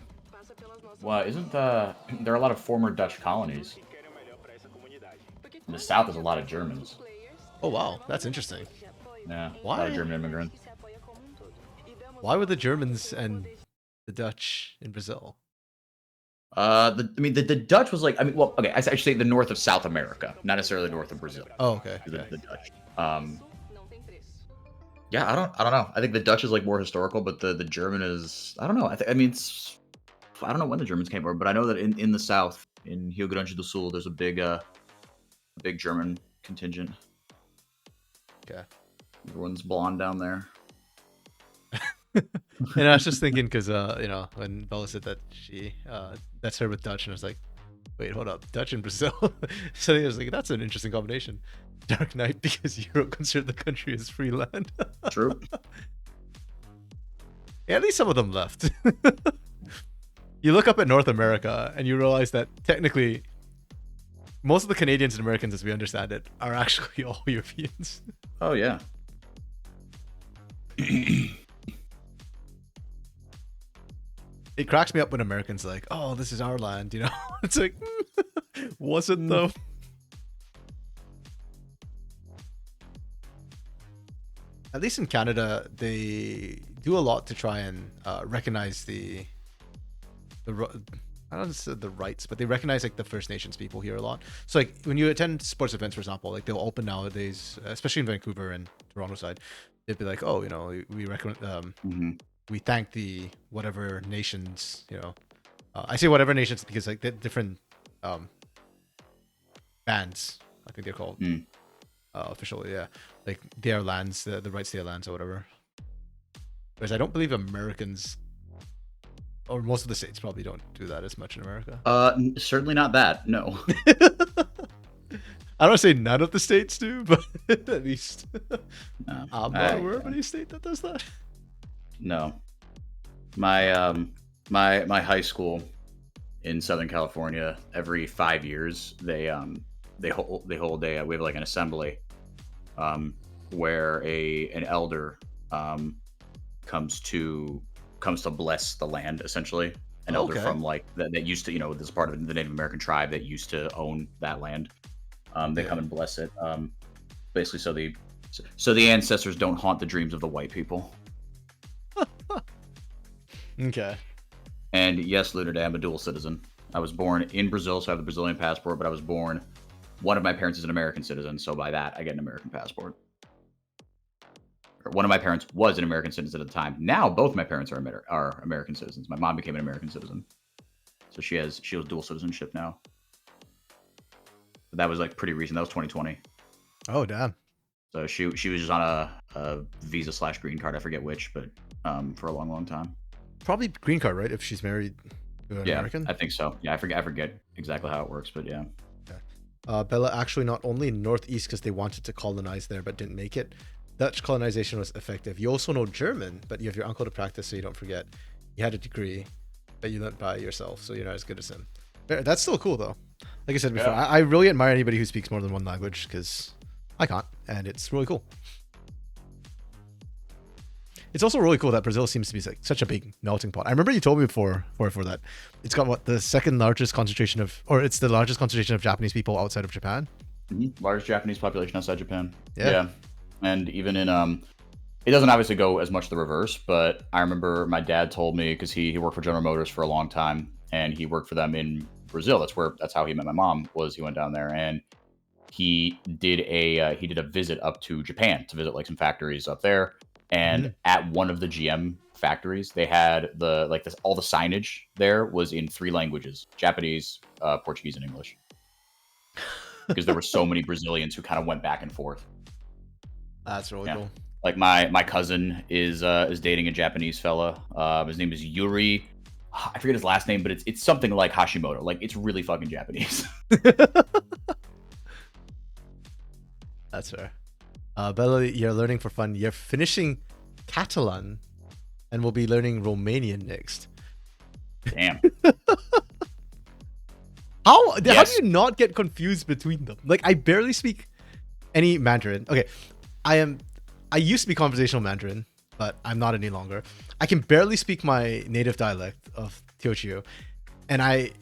Well, isn't there are a lot of former Dutch colonies? In the south, there's a lot of Germans. Oh, wow. That's interesting. Yeah, Why? a lot of German immigrants. Why were the Germans and the Dutch in Brazil? The Dutch was like, well, okay, I should say the north of South America, not necessarily north of Brazil. Oh, okay. The Dutch. Yeah, I don't know. I think the Dutch is like more historical, but the German is, I don't know. I don't know when the Germans came over, but I know that in the south, in Rio Grande do Sul, there's a big German contingent. Okay. Everyone's blonde down there. And I was just thinking, because when Bella said that that's her with Dutch, and I was like, wait, hold up, Dutch and Brazil. So I was like, that's an interesting combination. Dark Knight, because Europe considered the country as free land. True. Yeah, at least some of them left. You look up at North America and you realize that technically most of the Canadians and Americans, as we understand it, are actually all Europeans. Oh yeah. It cracks me up when Americans are like, oh, this is our land, you know? It's like, was it though? At least in Canada, they do a lot to try and recognize I don't say the rights, but they recognize like the First Nations people here a lot. So like when you attend sports events, for example, like they'll open nowadays, especially in Vancouver and Toronto side, they'd be like, oh, we recommend, we thank the whatever nations, I say whatever nations because like the different bands, I think they're called officially, yeah, like their lands, the rights to their lands or whatever. Whereas I don't believe Americans Or most of the states probably don't do that as much in America. Certainly not that. No. I don't say none of the states do, but at least No. I'm not aware of any state that does that. No. My my high school in Southern California, every 5 years they hold a we have like an assembly where an elder comes to bless the land, essentially. An elder from like that used to, this is part of the Native American tribe that used to own that land. They come and bless it, basically so the ancestors don't haunt the dreams of the white people. Okay. And yes, Lunar, I'm a dual citizen. I was born in Brazil, so I have the Brazilian passport, but I was born, one of my parents is an American citizen, so by that, I get an American passport. Or one of my parents was an American citizen at the time. Now, both my parents are American citizens. My mom became an American citizen. So she has dual citizenship now. But that was like pretty recent. That was 2020. Oh, damn. So she was just on a visa/green card. I forget which, but for a long, long time. Probably green card, right? If she's married to an American? I think so. Yeah, I forget exactly how it works, but yeah. Bella actually not only Northeast because they wanted to colonize there but didn't make it. Dutch colonization was effective. You also know German, but you have your uncle to practice, so you don't forget. You had a degree, but you learned by yourself, so you're not as good as him. That's still cool, though. Like I said before, I really admire anybody who speaks more than one language because I can't, and it's really cool. It's also really cool that Brazil seems to be like such a big melting pot. I remember you told me before that it's got the second largest concentration of, or it's the largest concentration of Japanese people outside of Japan. Largest Japanese population outside Japan. Yeah. And even in it doesn't obviously go as much the reverse, but I remember my dad told me, because he worked for General Motors for a long time, and he worked for them in Brazil. That's how he met my mom. He went down there, and he did a visit up to Japan to visit like some factories up there. And at one of the GM factories, they had all the signage there was in 3 languages: Japanese, Portuguese, and English. Because there were so many Brazilians who kind of went back and forth. That's really cool. Like my cousin is dating a Japanese fella. His name is Yuri. I forget his last name, but it's something like Hashimoto. Like, it's really fucking Japanese. That's fair. Bella, you're learning for fun. You're finishing Catalan and we'll be learning Romanian next. Damn. How do you not get confused between them? Like, I barely speak any Mandarin. Okay, I used to be conversational Mandarin, but I'm not any longer. I can barely speak my native dialect of Teochew, and I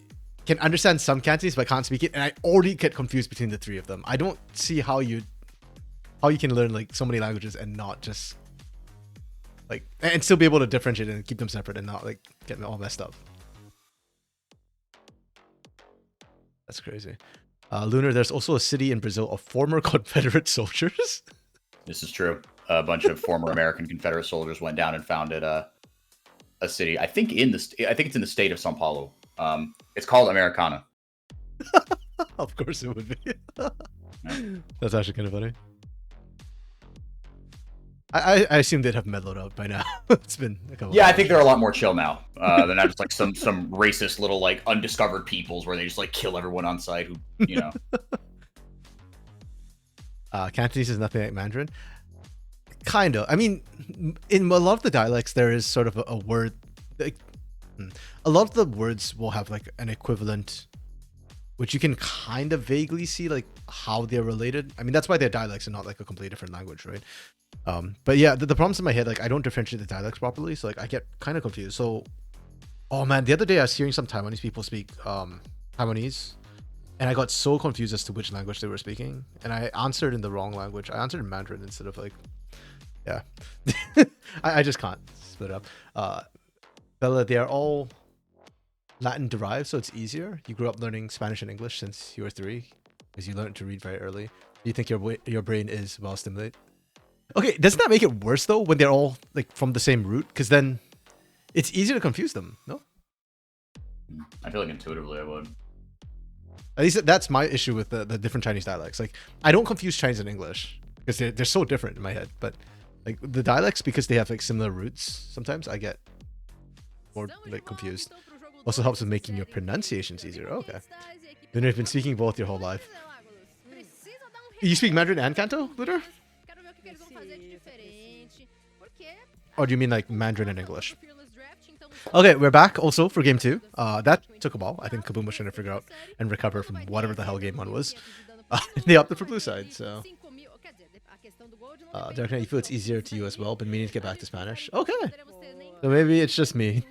can understand some Cantonese, but I can't speak it, and I already get confused between the 3 of them. I don't see how you can learn like so many languages and not just like, and still be able to differentiate and keep them separate and not like get them all messed up. That's crazy. Lunar, there's also a city in Brazil of former Confederate soldiers. This is true. A bunch of former American Confederate soldiers went down and founded a city. I think it's in the state of São Paulo. It's called Americana. Of course it would be. That's actually kind of funny. I assume they'd have mellowed out by now. It's been a couple. Yeah, I think they're a lot more chill now. They're not just like some racist little like undiscovered peoples where they just like kill everyone on sight. Who Cantonese is nothing like Mandarin. Kind of. I mean, in a lot of the dialects, there is sort of a word. Like, a lot of the words will have like an equivalent, which you can kind of vaguely see like how they're related. I mean, that's why they're dialects and not like a completely different language, right? But yeah, the problems in my head, like I don't differentiate the dialects properly, so like I get kind of confused. So, oh man, the other day I was hearing some Taiwanese people speak Taiwanese, and I got so confused as to which language they were speaking, and I answered in the wrong language. I answered in Mandarin instead of like, yeah. I just can't split it up. Bella, they are all Latin derived, so it's easier. You grew up learning Spanish and English since you were 3, because you learned to read very early. Do you think your brain is well stimulated? Okay, doesn't that make it worse though when they're all like from the same root? Because then it's easier to confuse them, no? I feel like intuitively I would. At least that's my issue with the different Chinese dialects. Like, I don't confuse Chinese and English because they're so different in my head. But like the dialects, because they have like similar roots, sometimes I get more like confused. Also helps with making your pronunciations easier. Okay. Then you've been speaking both your whole life. You speak Mandarin and Canto, Luder? Or do you mean like Mandarin and English? Okay, we're back also for game 2. That took a while. I think Kaboom was trying to figure out and recover from whatever the hell game 1 was. They opted for blue side, so... Dark Knight, you feel it's easier to you as well, but meaning to get back to Spanish. Okay! So maybe it's just me.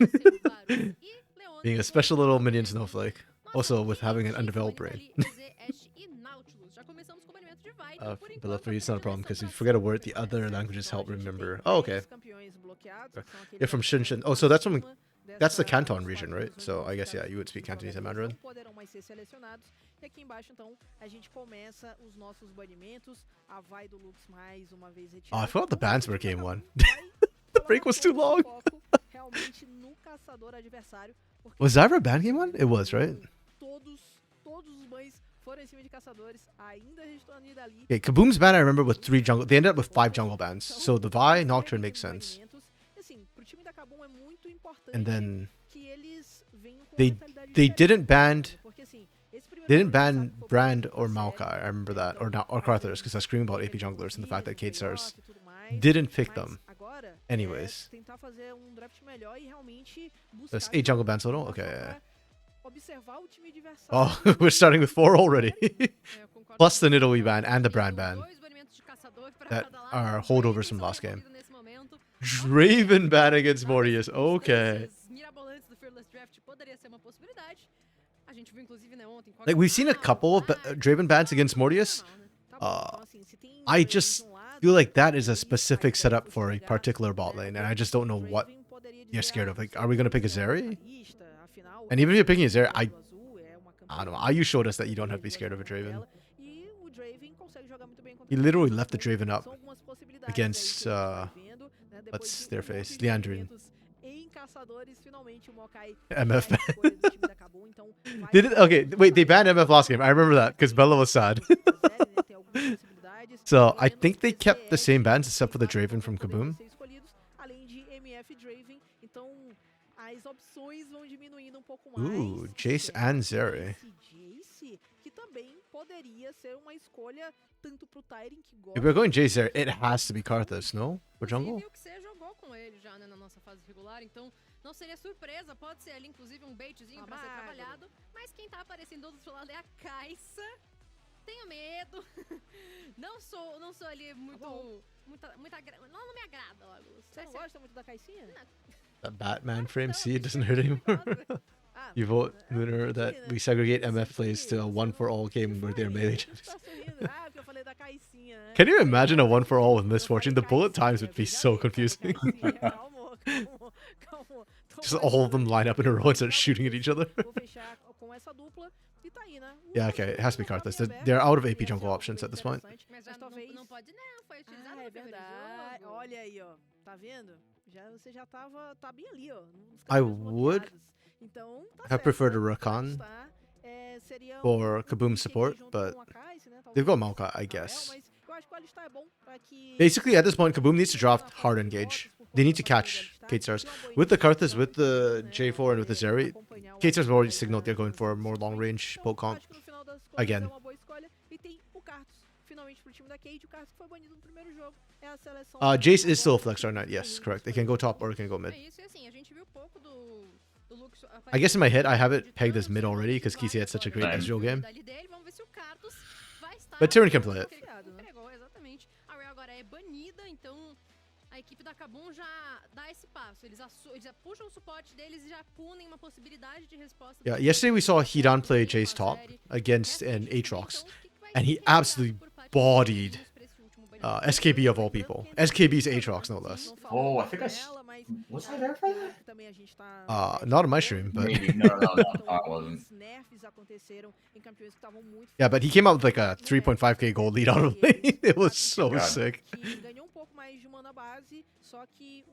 Being a special little minion snowflake. Also with having an undeveloped brain. Below for you, it's not a problem, because if you forget a word, the other languages help remember. Oh, okay. You're from Shinshin. Oh, so that's from... That's the Canton region, right? So I guess, yeah, you would speak Cantonese and Mandarin. Oh, I forgot the bans were game 1. The break was too long. Was that ever a ban game 1? It was, right? Okay, Kaboom's ban I remember with 3 jungle. They ended up with 5 jungle bans. So the Vi Nocturne makes sense. And then they didn't ban Brand or Maokai. I remember that, or Karthus, because I was screaming about AP junglers and the fact that K-Stars didn't pick them. Anyways, that's 8 jungle bans total. Okay. Yeah. Oh, we're starting with 4 already. Plus the Nidalee ban and the Brand ban that are holdovers from last game. Draven ban against Mortius. Okay. Like, we've seen a couple of Draven bans against Mortius. I just feel like that is a specific setup for a particular bot lane, and I just don't know what you're scared of. Like, are we going to pick a Zeri? And even if you're picking a Zeri, I don't know. Ayu showed us that you don't have to be scared of a Draven. He literally left the Draven up against... what's their face? Leandrin. MF ban. Did it? Okay, wait, they banned MF last game. I remember that because Bella was sad. So I think they kept the same bans except for the Draven from Kaboom. Ooh, Jace and Zeri. If we're going Jace there, it has to be Karthus, no? For jungle? Não seria surpresa, pode ser ali inclusive baitzinho pra ser trabalhado, mas quem tá aparecendo do outro lado é a Caixa. Tenho medo. Não sou ali muito não me agrada, Lagos. Você não gosta muito da Caixinha? The Batman frame, see, it doesn't hurt anymore. You vote, Lunar, that we segregate MF plays to a 1-for-all game where they're melee champions. Can you imagine a 1-for-all with Misfortune? The bullet times would be so confusing. Just all of them line up in a row and start shooting at each other. Yeah, okay, it has to be Karthus. They're out of AP jungle options at this point. I would have preferred a Rakan for Kaboom support, but they've got Maokai, I guess. Basically, at this point, Kaboom needs to draft hard engage. They need to catch K-Stars. With the Karthus, with the J4, and with the Zeri, K-Stars have already signaled they're going for a more long-range poke comp. Again. Jace is still a flex right now. Yes, correct. They can go top or they can go mid. I guess in my head, I have it pegged as mid already because Kisi had such a great Ezreal game. But Tyrion can play it. A equipe da Kabum já dá esse passo. Eles puxam o suporte deles e já punem uma possibilidade de resposta. Yeah, yesterday we saw Hidan play Jace top against an Aatrox, and he absolutely bodied SKB of all people. SKB's Aatrox, no less. Oh, I think was I there for that? Not on my stream, but maybe. No, I wasn't. Yeah, but he came out with like a 3.5k gold lead out of lane. It was so sick.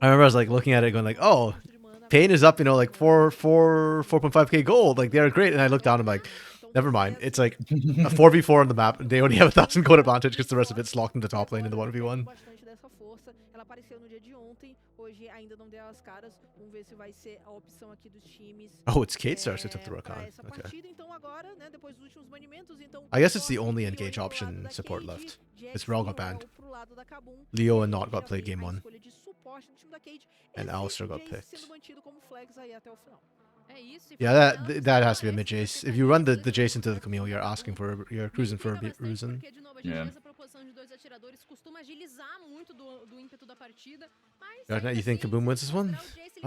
I remember I was like looking at it going like, oh, Pain is up, you know, like 4.5k gold. Like they're great. And I looked down and I'm like, never mind. It's like a 4v4 on the map. They only have 1,000 gold advantage because the rest of it's locked in the top lane in the 1v1. força. Ela apareceu no dia de ontem, hoje ainda não deu as caras. Vamos ver se vai ser a opção aqui dos times. Oh, it's K-Stars who took the Pra Rakan. essa Okay. partida, então agora, né, depois dos últimos banimentos, então I guess it's the Torque only criou engage ali pro option lado da support Cade, left. Jax It's Rel e got o Rel banned. pro lado da Kabum. Leo E and aí Not got já played vem game a 1. escolha de suporte do time da Cade. And Esse Alistar got Jace picked. sendo mantido como flex aí até o final. É isso, e Yeah, foi that ela that has to be a que mid parece Jace. que If you run the vai Jace into the Camille, you're cruising for a Me intriga bastante Ruzin. porque, de novo, a gente Yeah. vê essa proposição de 2 atiradores, costuma agilizar muito do ímpeto da partida, mas Dark Knight, ainda you think assim, Kaboom se wins this one? considerar o Jace, ele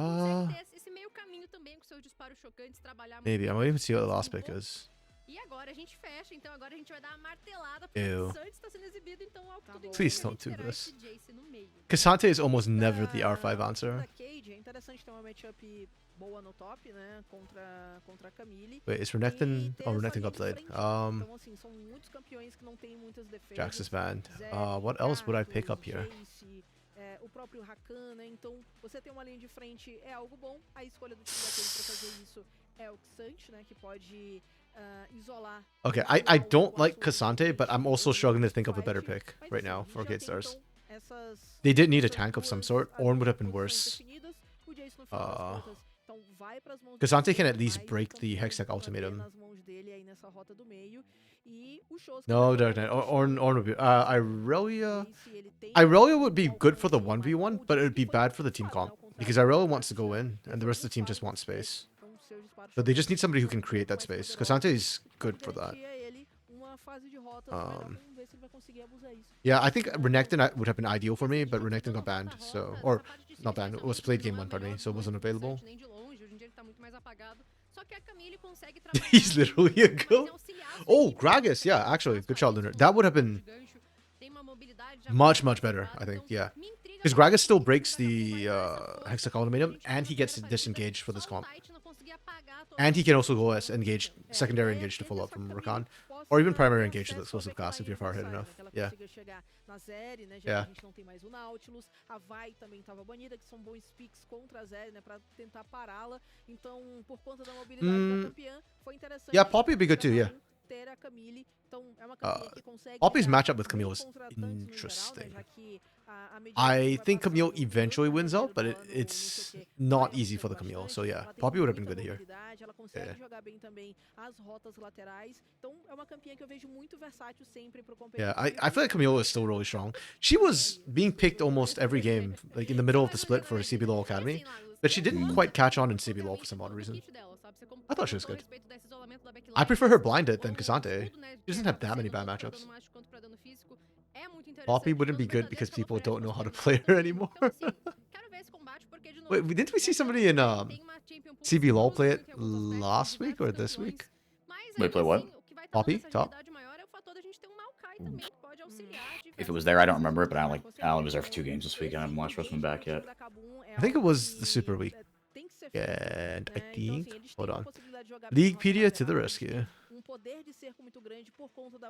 consegue ter esse meio caminho também com seus disparos chocantes, trabalhar muito Maybe. I'm bem waiting to see what the com last o pick bom. is. E agora a gente fecha, então agora a gente vai dar a martelada, porque Ew. o Santos está sendo exibido, então ao que tudo indica, Please a don't gente do terá this. esse Jace no meio. Cassante is almost never the R5 Da answer. Cade, é interessante ter uma matchup boa no top, né, contra a Camille. Wait, is E Renekton? ter Oh, essa Renekton linha got de played. frente, então assim, são muitos campeões que não têm muitas defesas. Jax is banned. Zed, What else would I pick Kratos, up here? Jace, o próprio Rakan, né? Então, você ter uma linha de frente é algo bom. A escolha do time da Cade pra fazer isso é o Xante, né, que pode isolar. Okay, e I tirar don't o like Axel Cassante, but I'm also struggling to think of a better fight. pick Mas, right assim, now a gente for já Kate tem, Stars. então, essas- They did need a essas tank of some duas sort. ali Ornn would have been posições worse. definidas. O Jace, no final das Uh, contas, então vai pras mãos do Cassante Jace, can at least mais break the campeões Hextech vão bater ultimatum. nas mãos dele aí nessa rota do meio. E o Shows que No, vai Dark jogar Knight. com Ornn would be. o Irelia. Jace, ele tem Irelia would be um good for the alcance aí 1v1, maior. but it O would be Jace foi bad for the team nerfado, né, comp. ao Because contrário do Irelia wants to Kratos, go né? in, Ele and the foi rest of the team nerfado just wants com space. com seus disparos So they just need chocantes, somebody who são can create that muito mais space. poderosos. Cassante is Então, good for that. garantia a ele uma fase de rotas, mas Um, vamos ver se ele vai conseguir abusar isso. Yeah, I think Renekton would have been ideal for me, but Renekton got banned, so or not banned. It was played game 1, pardon me, so it wasn't available. Nem de longe, hoje em dia ele tá muito mais apagado. Só que a Camille consegue He's trabalhar literally a mais em goat. auxiliar a sua Oh, equipe. Gragas, yeah, actually, good shot, Lunar. That would have been Tem uma mobilidade já much, muito much better, elevada, I think, então yeah. me intriga Because bastante Gragas still como breaks o time the vai dar essa força. Hextech Ultimatum, and he gets disengaged for this Só o comp. Titan não conseguia apagar toda And he a can also força, go as então, engage, É, secondary a ideia engage to é follow up que essa from Camille Rakan. possa Or even primary ter engage with acesso ao explosive cast if backline you're far ahead adversário, enough. né, que ela Yeah. consiga chegar na Zeri, né, já Yeah. que a gente não tem mais o Nautilus. A Vai também estava banida, que são bons picks contra a Zeri, né, pra tentar pará-la. Então, por conta da mobilidade da campeã, foi interessante. Yeah, Poppy would be good pra too, yeah. Kabum ter a Camille. Então, é uma campeã que consegue Poppy's lidar matchup with bem Camille is contra tanques no geral, né, interesting. já que a Mediana I vai think Camille passando eventually tanto wins no out, but primeiro no it's CT, not vai easy for the avançando Camille. bastante, So yeah, ela tem Poppy would have been muita good here. mobilidade, ela consegue Yeah. jogar bem também as rotas laterais. Então é uma campeã que eu vejo muito versátil sempre pro Yeah, competitivo. I feel like Camille is still really strong. She was being picked almost every game, like in the middle of the split for CBLOL Academy, but she didn't quite catch on in CBLOL for some odd reason. I thought she was good. I prefer her blinded than Cassante. She doesn't have that many bad matchups. Poppy wouldn't be good because people don't know how to play her anymore. Wait, didn't we see somebody in CBLOL play it last week or this week? Wait, play what? Poppy, top? If it was there, I don't remember it, but I only was there for 2 games this week, and I haven't watched Westman back yet. I think it was the Super Week. And I think, hold on, Leaguepedia to the rescue. Poder de cerco muito grande por conta da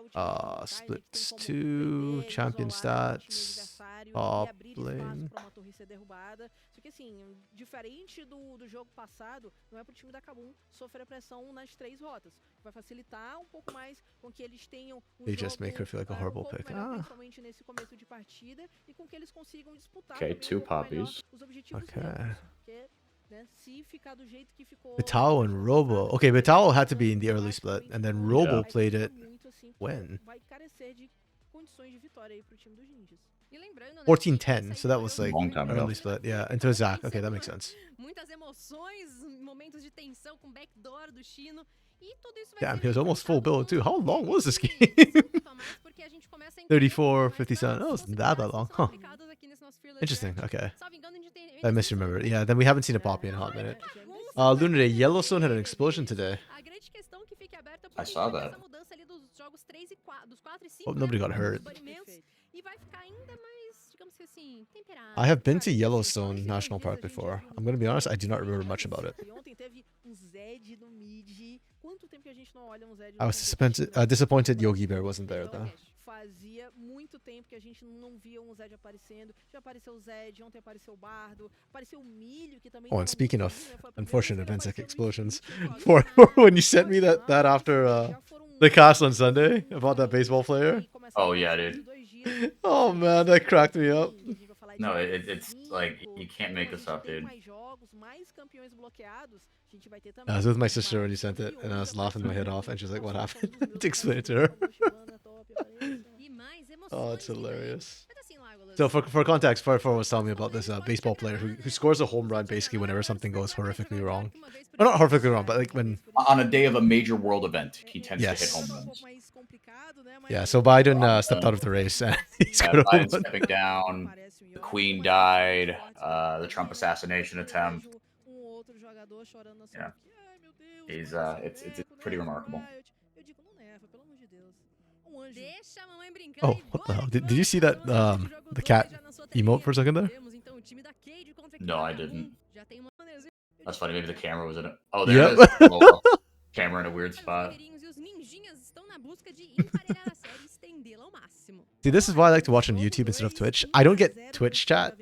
Splits 2, champion stats, top lane. Para uma torre ser derrubada. Só que assim, diferente do jogo passado, não é pro time da Kabum sofrer pressão nas 3 rotas. Vai facilitar um pouco mais com que eles tenham They just make her feel like a horrible pouco pick. melhor, Ah, principalmente nesse começo de partida, e com que eles consigam disputar Okay, também 2 um pouco melhor poppies. os objetivos okay. deles. Porque, né, se ficar do jeito que ficou Vital and Robo. Okay, Vital had to be in the early split, and then Robo Yeah. played it muito, assim, que when? vai carecer de condições de vitória aí pro time dos Ninjas. 14-10, so that was like Long time ago. early split. Yeah, into Zach. Okay, that makes sense. Muitas emoções, momentos de tensão com backdoor do Chino. E tudo isso vai Damn, ser he was almost full build too. How long was this game? 34, 34, 57. Oh, it's not that long. Huh. Interesting. Okay. I misremembered. Yeah, then we haven't seen a Poppy in a hot minute. Lunar Day, Yellowstone had an explosion today. I saw that. Hope nobody got hurt. E vai ficar ainda mais, digamos que assim, temperado. I have been to Yellowstone National Park before. I'm gonna be honest, I do not remember much about it. E ontem teve Zed no mid. Quanto tempo que a gente não olha Zed I no was competitivo? disappointed Yogi Bear wasn't there Então, though. fazia muito tempo que a gente não via Zed aparecendo. Já apareceu o Zed, ontem apareceu o Bardo, apareceu o Milho, que também Oh, tava and speaking muito of bem, né? Foi a primeira unfortunate vez que ele events like apareceu no explosions, Split, for when you sent me that after já foram the cast on Sunday about that baseball player. e começaram Oh, yeah, a dude. 2 dias. Oh man, that cracked me up. A gente vai falar No, it's like you can't make this up, dude. I was with my sister when you sent it, and I was laughing my head off, and she's like, "What happened?" To explain it to her. Oh, it's hilarious. So for context, FUR.A was telling me about this baseball player who scores a home run basically whenever something goes horrifically wrong. Well, not horrifically wrong, but like when On a day of a major world event, he tends to hit Yes. home runs. Yeah, so Biden stepped out of the race and he scored a home Biden run. stepping down, the Queen died, the Trump assassination attempt. Yeah, he's it's pretty remarkable. Oh, what the hell? Did you see that the cat emote for a second there? No, I didn't. That's funny. Maybe the camera was in it. Oh, there Yep. it is. Oh, well. Camera in a weird spot. See, this is why I like to watch on YouTube instead of Twitch. I don't get Twitch chat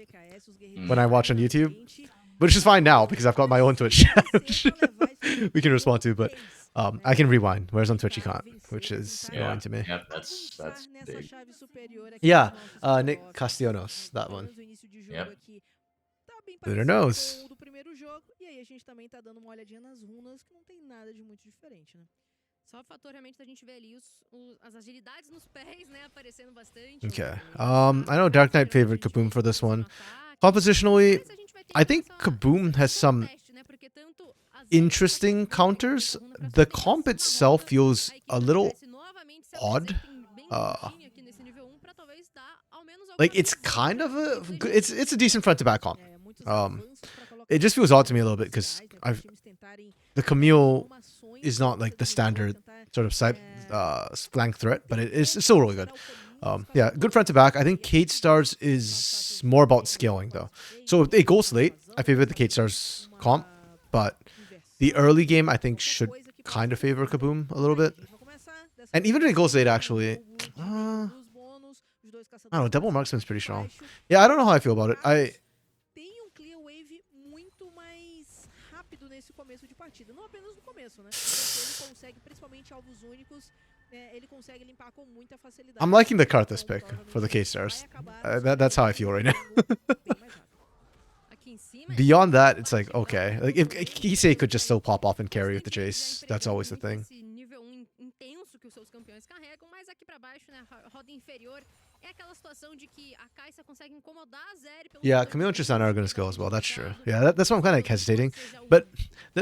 when I watch on YouTube, which is fine now because I've got my own Twitch chat, which we can respond to, but I can rewind, whereas on Twitch you can't, which is annoying to me. Yep, that's big. Yeah, Nick Castellanos, that one. Yep. Lunar knows. Okay. I know Dark Knight favored Kaboom for this one. Compositionally, I think Kaboom has some interesting counters. The comp itself feels a little odd. Like it's kind of it's a decent front to back comp. It just feels odd to me a little bit because the Camille is not like the standard sort of side flank threat, but it's still really good. Yeah, good front to back. I think Kate Stars is more about scaling though. So if it goes late, I favor the Kate Stars comp, but the early game I think should kind of favor Kaboom a little bit. And even if it goes late, actually, I don't know. Double Marksman's pretty strong. Yeah, I don't know how I feel about it. I'm liking the Karthus pick for the K-Stars. That's how I feel right now. Beyond that, it's like, okay. Like if Kisei could just still pop off and carry with the chase, that's always the thing. Yeah, Camille and Tristana are going to skill as well. That's true. Yeah, that's why I'm kind of like hesitating. But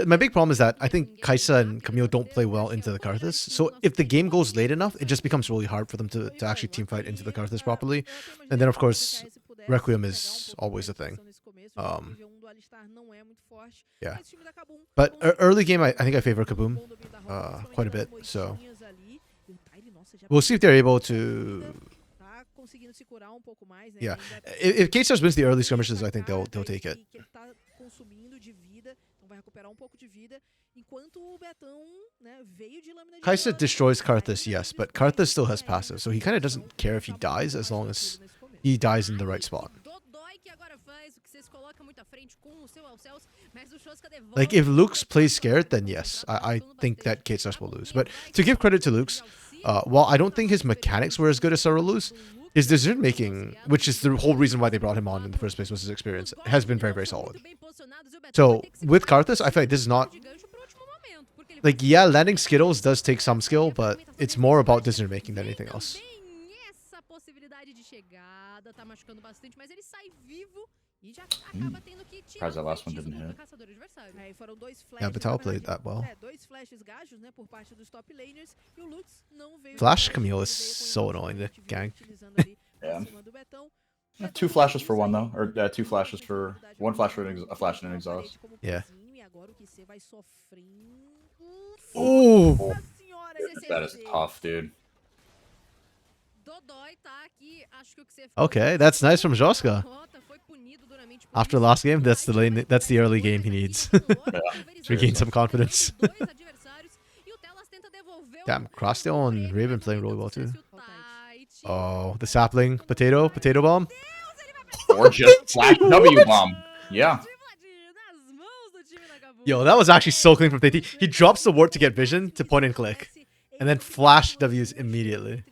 my big problem is that I think Kaisa and Camille don't play well into the Karthus. So if the game goes late enough, it just becomes really hard for them to actually teamfight into the Karthus properly. And then, of course, Requiem is always a thing. Yeah. But early game, I think I favor Kaboom quite a bit. So we'll see if they're able to... Yeah, if K-Stars wins the early skirmishes, I think they'll take it. Kaisa destroys Karthus, yes, but Karthus still has passive, so he kind of doesn't care if he dies as long as he dies in the right spot. Like if Lux plays scared, then yes, I think that K-Stars will lose. But to give credit to Lux, while I don't think his mechanics were as good as Sarulu's, his decision making, which is the whole reason why they brought him on in the first place, was his experience, has been very, very solid. So with Karthus, I feel like this is not like, yeah, landing Skittles does take some skill, but it's more about decision making than anything else. Surprised that last one didn't hit. Yeah, Vital played that well. Flash Camille is so annoying to gang. Yeah. 2 flashes for one though, or 2 flashes for one flash for a flash and an exhaust. Yeah. Oh, that is tough, dude. Okay, that's nice from Joska. After the last game, that's the early game he needs to regain some confidence. Damn, Crossdale and Raven playing really well too. Oh, the sapling, potato bomb. Or just flash W bomb. Yeah. Yo, that was actually so clean from TT. He drops the ward to get vision to point and click, and then flash W's immediately.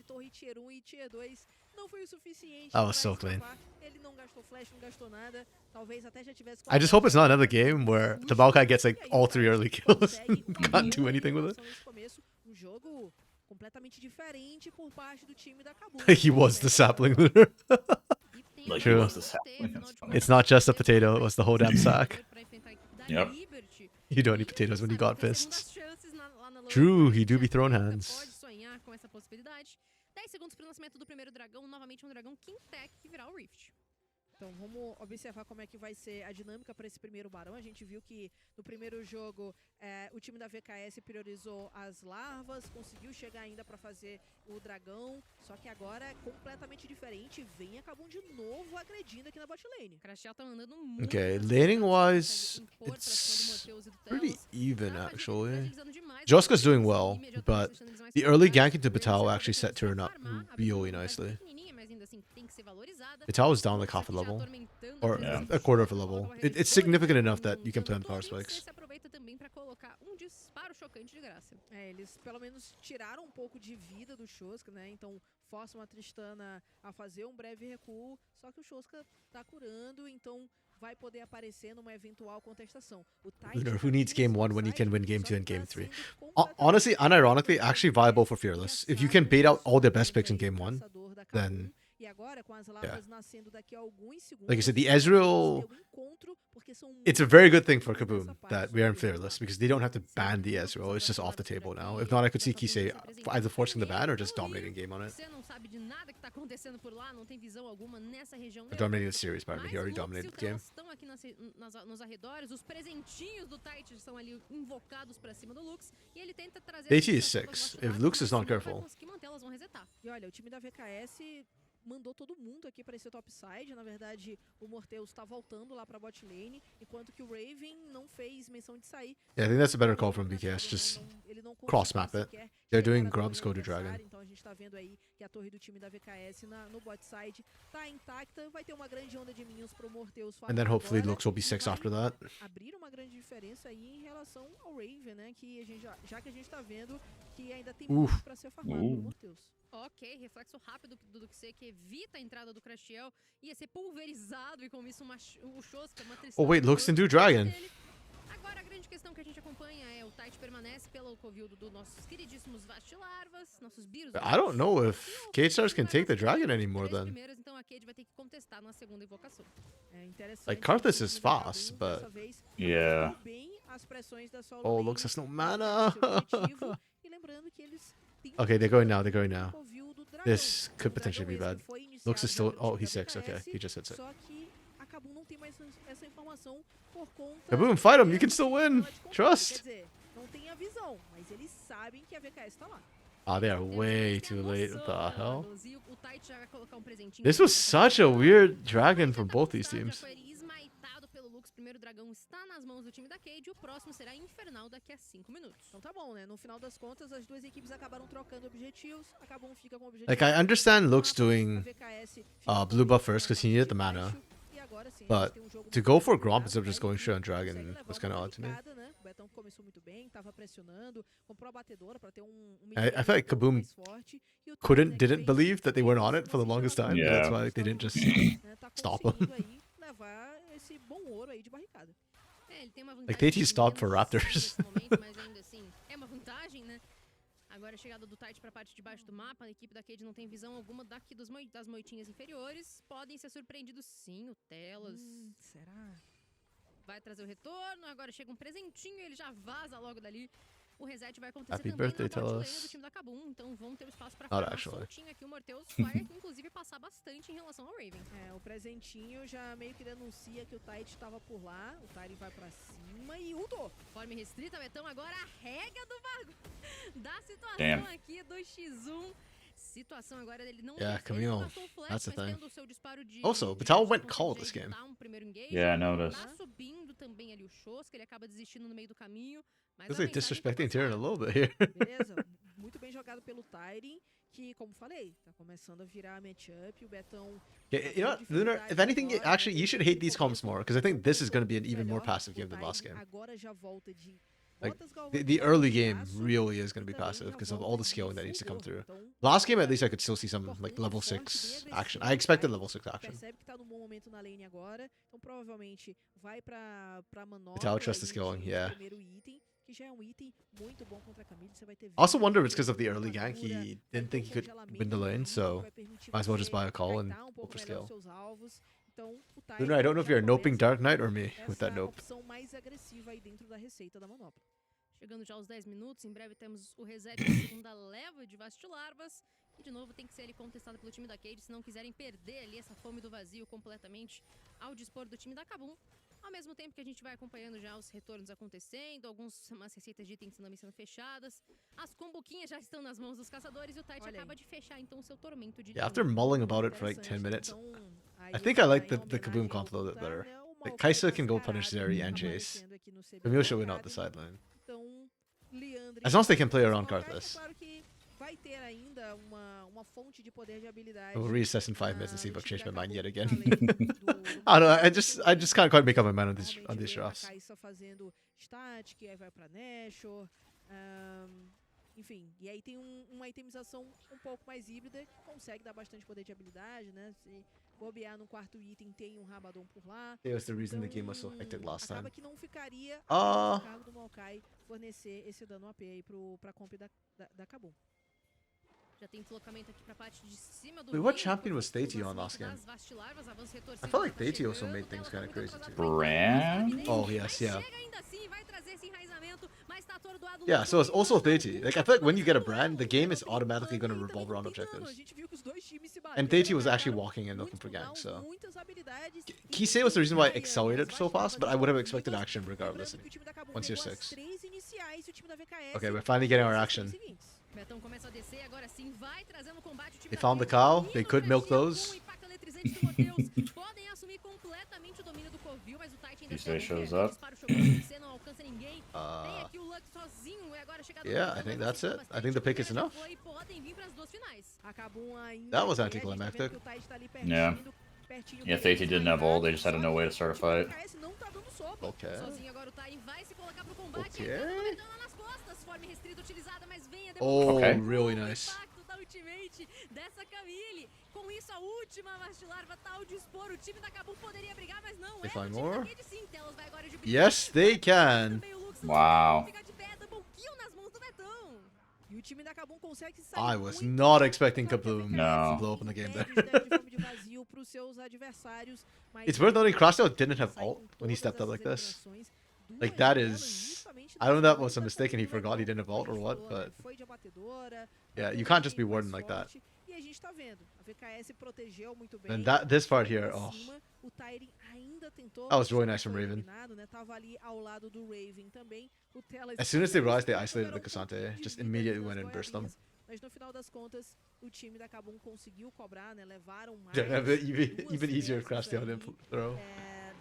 Tier 1 e Tier 2 não foi o suficiente. That was pra so clean. escapar. Ele não gastou flash, não gastou nada. Talvez até já tivesse I just hope it's not another game where the Maokai gets like all 3 early kills and can't do anything with it. Nesse começo, um jogo completamente diferente por parte do time da Kabum. He was the sapling looter. Like, True. he was the sapling, that's funny. It's not just a potato, it was the whole damn sack. Yep. You don't eat potatoes when you got fists. True, he do be throwing hands. Pode sonhar com essa possibilidade. 10 segundos para o lançamento do primeiro dragão, novamente um dragão Kingtech que virá o Rift. Então vamos observar como é que vai ser a dinâmica para esse primeiro barão. A gente viu que no primeiro jogo o time da VKS priorizou as larvas, conseguiu chegar ainda para fazer o dragão, só que agora é completamente diferente. Vem a Kabum de novo agredindo aqui na bot lane. Crashel tá mandando muito. Okay, laning wise, it's pretty even actually. Joska's doing well, but the early gank into Vital actually set turn up really nicely. Vital is down like half a level, or a quarter of a level. It's significant enough that you can play on power spikes. Eles pelo menos tiraram um pouco de vida do Shoska, né? Então forçam a Tristana a fazer um breve recuo, só que o Shoska tá curando, então vai poder aparecer numa eventual contestação. Lunar, who needs game 1 when you can win game 2 and game 3? Honestly, unironically, actually viable for Fearless. If you can bait out all their best picks in game 1, then yeah. Like I said, the Ezreal, it's a very good thing for Kaboom that we are in Fearless because they don't have to ban the Ezreal. It's just off the table now. If not, I could see Kisei either forcing the ban or just dominating game on it. Or dominating the series, pardon me. He already dominated the game. AT is 6. If Lux is not careful. E olha, o time da VKS mandou todo mundo aqui para esse topside. Na verdade, o Morteus está voltando lá para bot lane, enquanto que o Raven não fez menção de sair. Yeah, I think that's a better call from VKS. Just cross map it. They're doing Grubs go to Dragon. Então a gente está vendo aí que a torre do time da VKS no bot side tá intacta. Vai ter uma grande onda de minions pro Morteus. And then hopefully Lux will be 6 after that. Abrir uma grande diferença aí em relação ao Raven, né? Que a gente já que a gente tá vendo que ainda tem muito para ser farmado no Morteus. Ok, reflexo rápido do Duxê que evita a entrada do Crashiel. Ia ser pulverizado e com isso o Shoska, uma tristeza. Oh wait, Lux can do Dragon. Agora a grande questão que a gente acompanha é o Tite permanece pelo covil dos nossos queridíssimos Vastilarvas, nossos Beerus. I don't know if K-Stars can take the Dragon anymore then. Então a Cade vai ter que contestar na segunda invocação. Like Karthus is fast, but yeah. Oh, Lux has no mana. E lembrando que eles Okay, they're going now. They're going now. This could potentially be bad. Lux is still. Oh, he's 6. Okay, he just hit 6. Kaboom, fight him. You can still win. Trust. Oh, they are way too late. What the hell? This was such a weird dragon from both these teams. Primeiro dragão está nas mãos do time da Cade e o próximo será infernal daqui a 5 minutos. Então tá bom, né? No final das contas, as duas equipes acabaram trocando objetivos, acabam fica com objetivos. Like I understand Lux doing blue buff first because he needed the mana, but to go for Gromp instead of just going straight on Dragon was kind of odd to me. O Betão começou muito bem, tava pressionando, comprou a batedora para ter I feel like Kaboom didn't believe that they weren't on it for the longest time. Yeah. That's why they didn't just stop him. Esse bom ouro aí de barricada. Ele tem uma vantagem. Like KT stopped for Raptors. Momento, mas ainda assim, é uma vantagem, né? Agora a chegada do Tite para a parte de baixo do mapa, a equipe da Cade não tem visão alguma daqui das moitinhas inferiores. Podem ser surpreendidos sim, o Telas. Será? Vai trazer o retorno, agora chega um presentinho e ele já vaza logo dali. O reset vai acontecer Happy também birthday, na bot lane Telas. do time da Kabum, então vão ter o espaço para Not ficar actually. soltinho aqui. O Morteus vai, inclusive, passar bastante em relação ao Raven. O presentinho já meio que denuncia que o Tite estava por lá. O Tire vai pra cima e ultou. Forma restrita, Betão, agora a regra da situação Damn. aqui do X1. Situação agora dele não Camille. passou o flash, That's the mas thing. tendo o seu disparo de Also, Vital went call this game. dar um primeiro engage. Yeah, I noticed. Tá subindo também ali o Shoska, ele acaba desistindo no meio do caminho. Mas Feels a like mensagem disrespecting tá Tyrion a passada. little bit here. Beleza? Muito bem jogado pelo Tire, que, como falei, tá começando a virar matchup. O Betão. Yeah, you know what, Lunar? If anything, actually, you should hate these comps more because I think this is going to be an even more passive game than last game. Agora já volta de Like Botas the early game galvanizadas, really is going to be também passive já because of volta all the de scaling that needs to come fulgor. through. Então, Last game, at least I could still see some like importante, level forte, bem 6 agressivo action. do I expected Tide. level 6 action. Percebe que tá num bom momento na lane agora, então provavelmente vai pra manopla Metallic Trust is aí going, de yeah. primeiro item, que já é um item muito bom contra a Camille. Você vai ter I also vida, wonder vai if it's ter because of the early armadura, gank. He vai didn't ter think he could congelamento win the da lane, vida, que so vai permitir might as well just você buy a call and kitar um pouco hope for melhor os scale. seus alvos. Então, o Tide Lunar, I don't know if já you're noping começa Dark Knight or me with that essa nope. opção mais agressiva aí dentro da receita da manopla. Chegando já aos 10 minutos, em breve temos o reset da segunda leva de Vastilarvas. E de novo tem que ser ele contestado pelo time da Cade, se não quiserem perder ali essa fome do vazio completamente ao dispor do time da Kabum. Ao mesmo tempo que a gente vai acompanhando já os retornos acontecendo, umas receitas de itens também sendo fechadas. As comboquinhas já estão nas mãos dos caçadores e o Tite acaba de fechar então o seu tormento de Yeah, after linha. mulling about it for like 10 minutes, Então, aí I think I like essa the Kaboom homenagem ao comp a little bit Vultar, better. né, o Like, Maokai Kaisa can go punish mascarado Zeri and Jace. aparecendo aqui no CBLOL Camille should win out the Academy. sideline. Então, Leandre As long as they can play esse around Maokai, Karthus. É claro que vai ter ainda uma fonte de poder de habilidade. We'll reassess in 5 minutes and see if do I've time changed my da mind yet Kabum, again. além do I don't know. Maokai, I just can't quite make up my mind on these normalmente vê a drops. Kaisa fazendo static, aí vai pra Nashor. Enfim, e aí tem uma itemização um pouco mais híbrida que consegue dar bastante poder de habilidade, né? Se bobear no quarto item, tem um Rabadon por lá. It was the reason the game was so hectic last time. Acaba que não ficaria Ah. a cargo do Maokai fornecer esse dano AP aí pra comp da Kabum. Já tem deslocamento aqui pra parte de cima do Wait, what ring, champion was o Theiti on vazamento last game? das Vastilarvas, avanço I retorcido felt like tá Theiti also chegando, made things Telas kind of muito crazy atrasado too. pra Bran? encostar, Oh, yes, mas yeah. chega ainda assim, vai trazer esse enraizamento, mas tá atordoado o Yeah, Lux, so it's não also tem Theiti. como Like, I feel like when you get a fazer brand, the game is Ela tem automatically going to e revolve também around não tem dano. objectives. A gente viu que os dois times se And bateram, Theiti was actually gastaram walking and looking muito for ganks, cooldown, so. muitas habilidades, e Kisei was the reason why it Ryan, accelerated as so fast, but I would have expected Vastilarvas action regardless. lembrando que o time da Kabum Once you're pegou as 6. 3 iniciais e o time da VKS Okay, we're finally getting our as action. 3 seguintes. Betão começa a descer, agora sim vai trazendo o combate. O time They da found the Cade cow. They e no could milk Crashel those. com o impacto eletrizante do Morteus. Podem assumir completamente o domínio do Covil, mas o Tite ainda Kisei tem shows um up. disparo chocando, você não alcança ninguém. Tem aqui o Lux sozinho, e agora chegada do Yeah, Betão, I think mas that's tem it. I bastante. think the pick O is primeiro enough. já foi, podem vir pras duas finais. A Kabum ainda That was quer, a gente tá anticlimactic. vendo que o Tite tá ali Yeah. pertinho Yeah, deles, Theiti didn't have ult, they just had só no way to que start a o time da fight. VKS não tá dando sopa. Okay. Sozinho agora o Tai vai se colocar pro combate. Ok. entrando no Betão lá nas costas. Forma restrita utilizada, mas vem a Oh, Okay. really o nice. impacto da ultimate dessa Camille. Com isso, a última Vastilarva tá ao dispor. O time da Kabum poderia brigar, mas não. They É o find time more? da Cade sim. Telas vai agora de brinco. Yes, they can. Também o Lux Wow. fica de pé, double kill nas mãos do Betão. E o time da Kabum consegue sair I was muito not bem, expecting claro que a Kaboom No. to blow up in the game impede there. os danos de fome de vazio pros seus adversários, mas It's worth noting Crosstown didn't have sai com ult when he todas stepped up like essas this. eliminações. Like, Duas that delas is- justamente I don't know if nessa that was a luta mistake and he com o forgot he Betão. didn't have ult or Como a what, gente falou, né, but foi de abatedora, yeah, foi you um can't just be time wording mais like that. forte, e a gente tá vendo, a VKS protegeu muito bem. And that this part foi here, pra oh, cima, o Tyrion ainda tentou, That was really só nice que from foi Raven. eliminado, né? Tava ali ao lado do Raven também. O Telas as soon as they realized they tiveram isolated the um Cassante, pouquinho de just vida immediately ali nas went and burst them. goiabinhas, mas no final das contas, o time da Kabum conseguiu cobrar, né? Levaram mais Yeah, even duas easier peças Crosstown aí, didn't throw.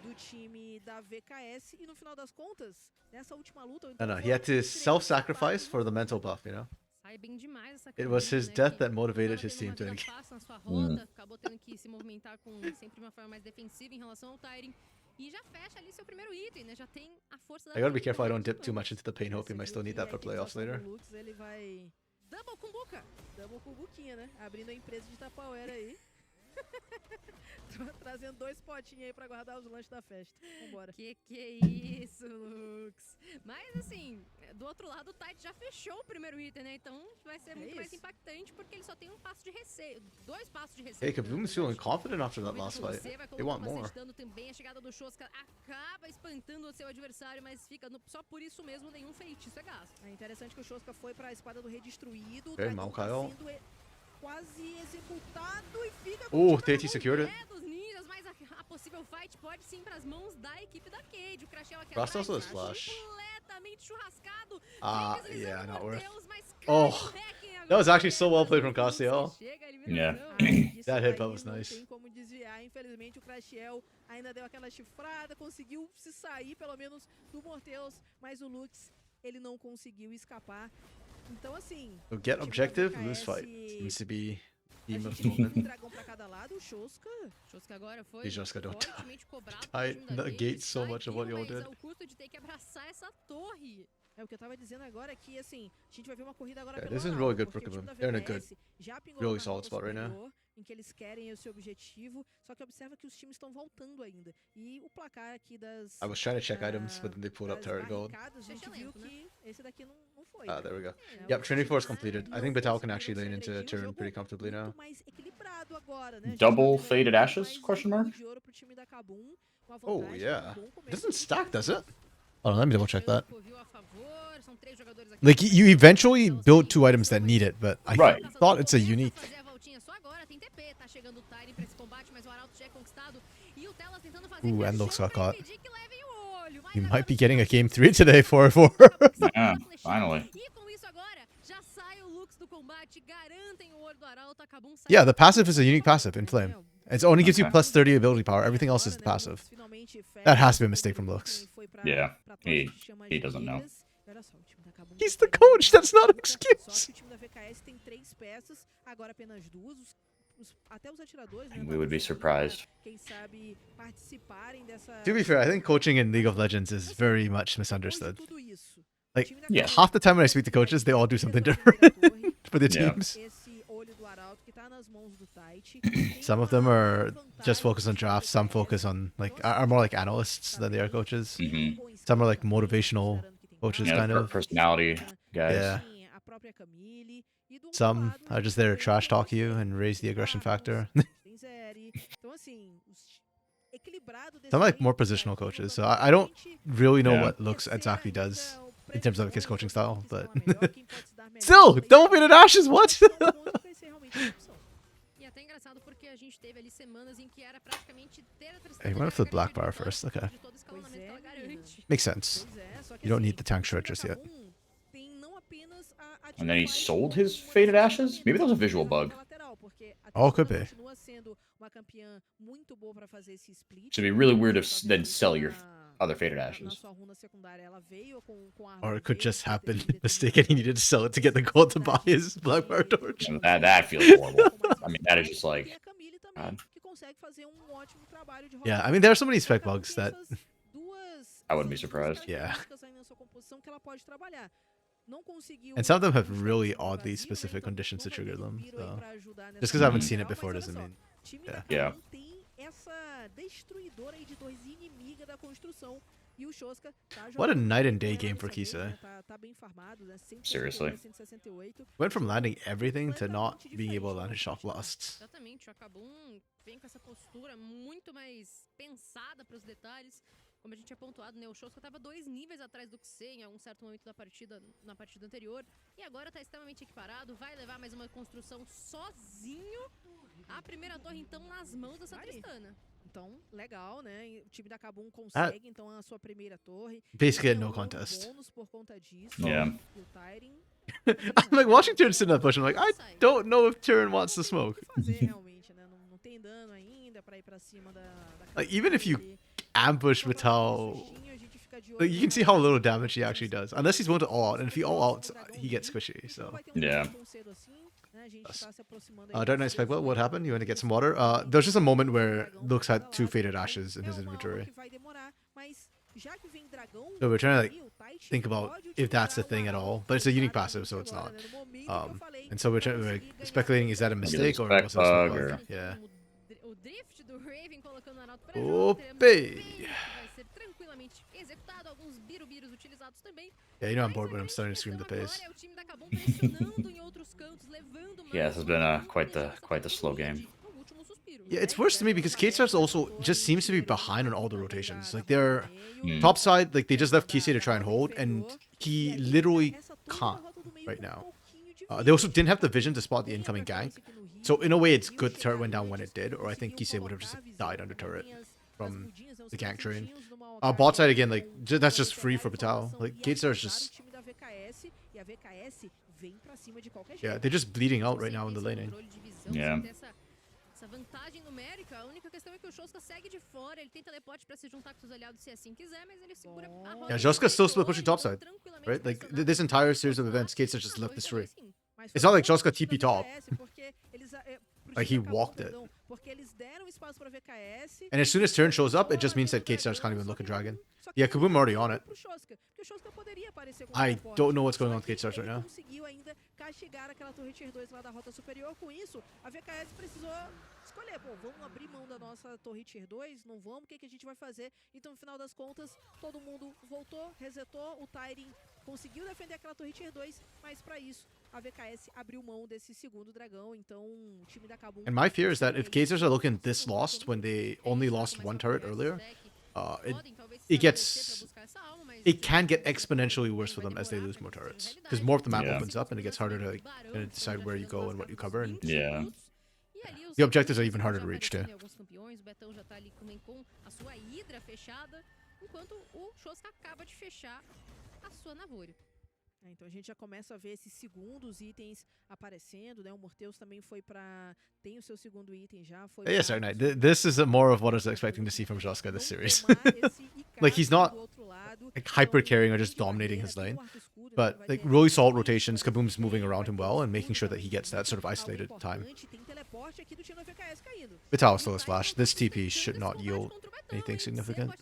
do time da VKS e no final das contas, nessa última luta, No, então no, he foram had to três self-sacrifice empates for the no mental jogo. buff, you know? Sai bem demais essa It was Camille, his né, death que that motivated tava his tendo team uma to vida fácil na sua rota, acabou tendo que se movimentar com sempre uma forma mais defensiva em relação ao Tyrion. E já fecha ali seu primeiro item, né? Já tem a força da I gotta be Camille careful I nas don't dip too mãos. much into the pain, hoping I still need that for playoffs later. O Lux, ele vai Double Kumbuka. double com buquinha, né? Abrindo a empresa de Tapauera aí. Trazendo 2 potinhos aí pra guardar os lanches da festa. Vambora. Que é isso, Lux? Mas assim, do outro lado o Tite já fechou o primeiro item, né? Então vai ser muito mais isso. impactante porque ele só tem um passo de receio, 2 passos de receio. Hey, Kaboom is feeling confident after that last Aproveita fight. que você vai They want colocando more. bastante dano também. A chegada do Shoska acaba espantando o seu adversário, mas fica só por isso mesmo nenhum feitiço é gasto. É interessante que o Shoska foi pra espada do rei destruído. O Okay, dragão tá Maokai. sendo quase executado e fica Oh, com o time da Theiti Kabum. secured it. É dos ninjas, mas a possível fight pode sim pras mãos da equipe da Cade. O Crashel aqui Frost atrás, also has flash. completamente churrascado. Ah, Vem deslizando yeah, not worth. Morteus, mas cai Oh, no Hacking agora. that was actually so well played from Castiel. Chega a Yeah. eliminação. Disso That daí headbutt was não nice. tem como desviar. Infelizmente, o Crashiel ainda deu aquela chifrada, conseguiu se sair, pelo menos, do Morteus, mas o Lux, ele não conseguiu escapar. Então, assim... So get o time da objective, VKS, lose fight. Seems to be a theme of gente the tem um moment. dragão pra cada lado, o Shoska... Shoska agora foi E Shoska don't fortemente cobrado die. pelo time da Negate Cade. so much of what Saiu, y'all mas did. ao custo de ter que abraçar essa torre. O que eu tava dizendo agora é que, assim, a gente vai ver uma corrida agora Yeah, pelo this is Arauto, really good for porque o time da KBM. They're in a good, VKS já pingou really na solid rota spot right now. superior, em que eles querem esse objetivo, só que observa que os times estão voltando ainda. E o placar aqui das... I was trying to check items, but then they pulled up das turret gold. barricadas, a gente viu que esse daqui não foi. Ah, there we go. É, Yep, o Trinity Force time completed. I não think Vital can conseguiram actually lane into agredir, turn jogo pretty comfortably now. muito mais equilibrado agora, né? A gente Double tá vendo aí faded muito ashes? mais Question mark? de ouro pro time da Kabum, uma Oh, vantagem, yeah. um bom It começo doesn't de stack, does it? campeonato. Hold on, let me double check that. Like, You eventually build 2 items that need it, but I Right. thought it's a unique. Ooh, and looks got caught. You might be getting a game 3 today, 4-4. Yeah, finally. Yeah, the passive is a unique passive in Flame. It only gives you Okay. plus 30 ability power. Everything else is the passive. That has to be a mistake from Lux. Yeah, he doesn't know. He's the coach. That's not an excuse. We would be surprised. To be fair, I think coaching in League of Legends is very much misunderstood. Like, Yeah. half the time when I speak to coaches, they all do something different for their Yeah. teams. Some of them are just focused on drafts. Some focus on, like, are more like analysts than they are coaches. Mhm. Some are like motivational coaches, Yeah, kind per- of. personality guys. Yeah. Some are just there to trash talk you and raise the aggression factor. Some are like more positional coaches. So I don't really know Yeah. what Lux exactly does in terms of like his coaching style, but still, double faded ashes. What? Hey, went for the black bar first. Okay, makes sense. You don't need the tank shred just yet. And then he sold his faded ashes? Maybe that was a visual bug. Oh, could be. Should be really weird if then sell your other faded ashes. Or it could just happen mistaken. He needed to sell it to get the gold to buy his black bar torch. And that feels horrible. I mean, that is just like, God. Yeah, I mean there are so many spec bugs that. I wouldn't be surprised. Yeah. And some of them have really oddly specific conditions to trigger them. So just because I haven't seen it before doesn't mean. Yeah. Yeah. What a night and day game for Kisa. Seriously. Went from landing everything to not being able to land his shock blasts. Exatamente, o Kabum vem com essa postura muito mais pensada para os detalhes. Como a gente tinha pontuado, né, o Shoska estava 2 níveis atrás do Xe em algum certo momento da partida, na partida anterior. E agora está extremamente equiparado, vai levar mais uma construção sozinho. A primeira torre, então, nas mãos dessa Tristana. Então, legal, né? O time da Kabum consegue, então, a sua primeira torre. Basically, no contest. Bônus por conta disso. Yeah. E o Tyrion I'm like watching Tyrion sit in that bush. I'm like, I don't know if Tyrion wants to smoke. fazer realmente, né? Não tem dano ainda para ir para cima da Like, even if you ambush Vital, like, you can see how little damage he actually does. Unless he's willing to all out, and if he all outs, he gets squishy. So. Yeah. Dark Knight Spec, what happened? You want to get some water? There was just a moment where Lux had 2 faded ashes in his inventory. So we're trying to like think about if that's a thing at all, but it's a unique passive, so it's not. And so we're trying to like speculating: is that a mistake or spec was it a spec bug or- bug? Yeah. O drift do Raven colocando o Arauto pra Ope! vai ser tranquilamente executado, alguns birubiros utilizados também. Yeah, you know I'm bored when I'm starting to scream the pace. Agora é o time da Kabum pressionando em outros cantos, levando mais Yeah, this has been quite the slow game. o último suspiro. Yeah, it's worse to me because K-Stars also just seems to be behind on all the rotations. Like they're top side, like they just left Kisei to try and hold, and he literally can't right now. They also didn't have the vision to spot the incoming gank. So in a way, it's good the turret went down when it did, or I think Kisei would have just died under turret from the gank train. Bot side again, like that's just free for Vital. Like K-Stars just yeah, they're just bleeding out right now in the laning. Yeah. Essa vantagem numérica, a única questão é que o Shoska segue de fora, ele tem teleporte pra se juntar com seus aliados se assim quiser, mas ele segura a roda. Yeah, Joska's still pushing topside, right? Like this entire series of events, K-Stars just left this free. It's not like Joska TP top. Like he walked it. porque eles deram espaço pra VKS. And as soon as turn shows up, it just means that K-Stars can't even look at Dragon. Yeah, Kaboom already on it. I don't know what's going on with K-Stars right now. Conseguiu ainda castigar aquela torre tier 2 lá da rota superior. Com isso, a VKS precisou escolher, pô, vamos abrir mão da nossa torre tier 2? Não vamos, o que a gente vai fazer? Então, no final das contas, todo mundo voltou, resetou, o Tyrion conseguiu defender aquela torre tier 2, mas pra isso, a VKS abriu mão desse segundo dragão, então o time da Kabum... And my fear is that if K-Stars are looking this lost when they only lost one turret earlier, it can get exponentially worse for them as they lose more turrets. Because more of the map opens up and it gets harder to like, decide where you go and what you cover. And Yeah. the objectives are even harder to reach too. Alguns campeões, o Betão já tá ali com a sua hidra fechada, enquanto o Shoska acaba de fechar a sua Navôrio. Então a gente já começa a ver esses segundos itens aparecendo, né? O Morteus também foi pra... tem o seu segundo item já, foi... Yeah, sorry, Knight. This is more of what I was expecting to see from Joska this series. Like, he's not like hyper carrying or just dominating his lane, but like really solid rotations, Kaboom's moving around him well and making sure that he gets that sort of isolated time. Vital still has flash. This TP should not yield anything significant.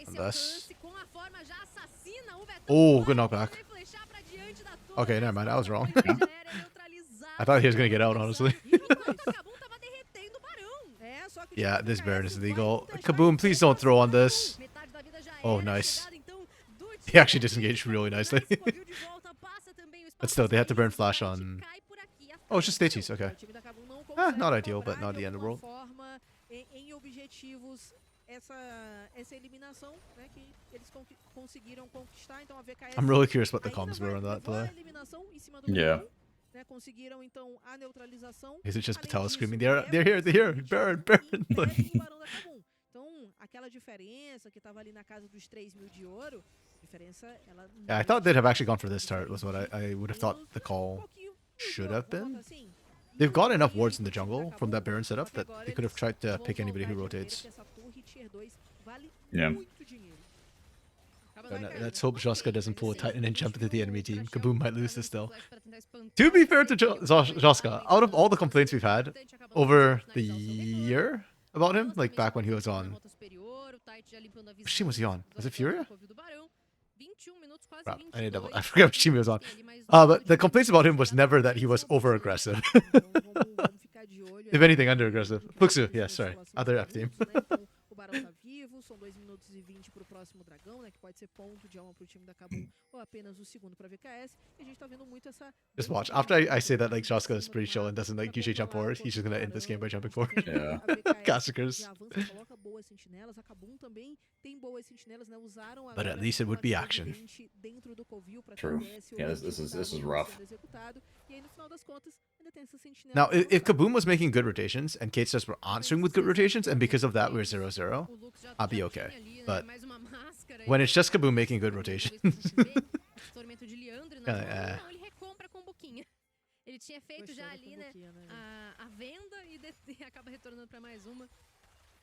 Unless... Oh, good knockback. Okay, never mind. I was wrong. I thought he was going to get out, honestly. Yeah, this Baron is illegal. Kaboom, please don't throw on this. Oh, nice. He actually disengaged really nicely. But still, they had to burn flash on... Oh, it's just stages, okay. Not ideal, but not the end of the world. I'm really curious what the comms were on that play. Yeah. Is it just Patel screaming, they're here, burn, burn. Yeah, I thought they'd have actually gone for this turret was what I would have thought the call should have been. They've got enough wards in the jungle from that Baron setup that they could have tried to pick anybody who rotates. Yeah. Let's hope Joska doesn't pull a Titan and jump into the enemy team. Kaboom might lose this though. To be fair to Joska, out of all the complaints we've had over the year about him, like back when he was on... Which team was he on? Was it FUR.A? Crap, I need to double... I forget which team he was on. But the complaints about him was never that he was over-aggressive. If anything, under-aggressive. Fuxu, yeah, sorry. Other F team. São 2 minutos e 20 pro próximo dragão, né? Que pode ser ponto de alma pro time da Kabum ou apenas o segundo pra VKS. E a gente tá vendo muito essa... Just watch. After I say that like Joska is pretty chill and doesn't like usually jump forward, he's just gonna end this game by jumping forward. Yeah. Cassicers. But at least it would be action. True. Yeah, this is rough. Now, if Kaboom was making good rotations and K-Stars were answering with good rotations, and because of that we're 0-0, I'll be okay. But when it's just Kaboom making good rotations... Ele tinha feito já ali, né, a venda e acaba retornando para mais uma.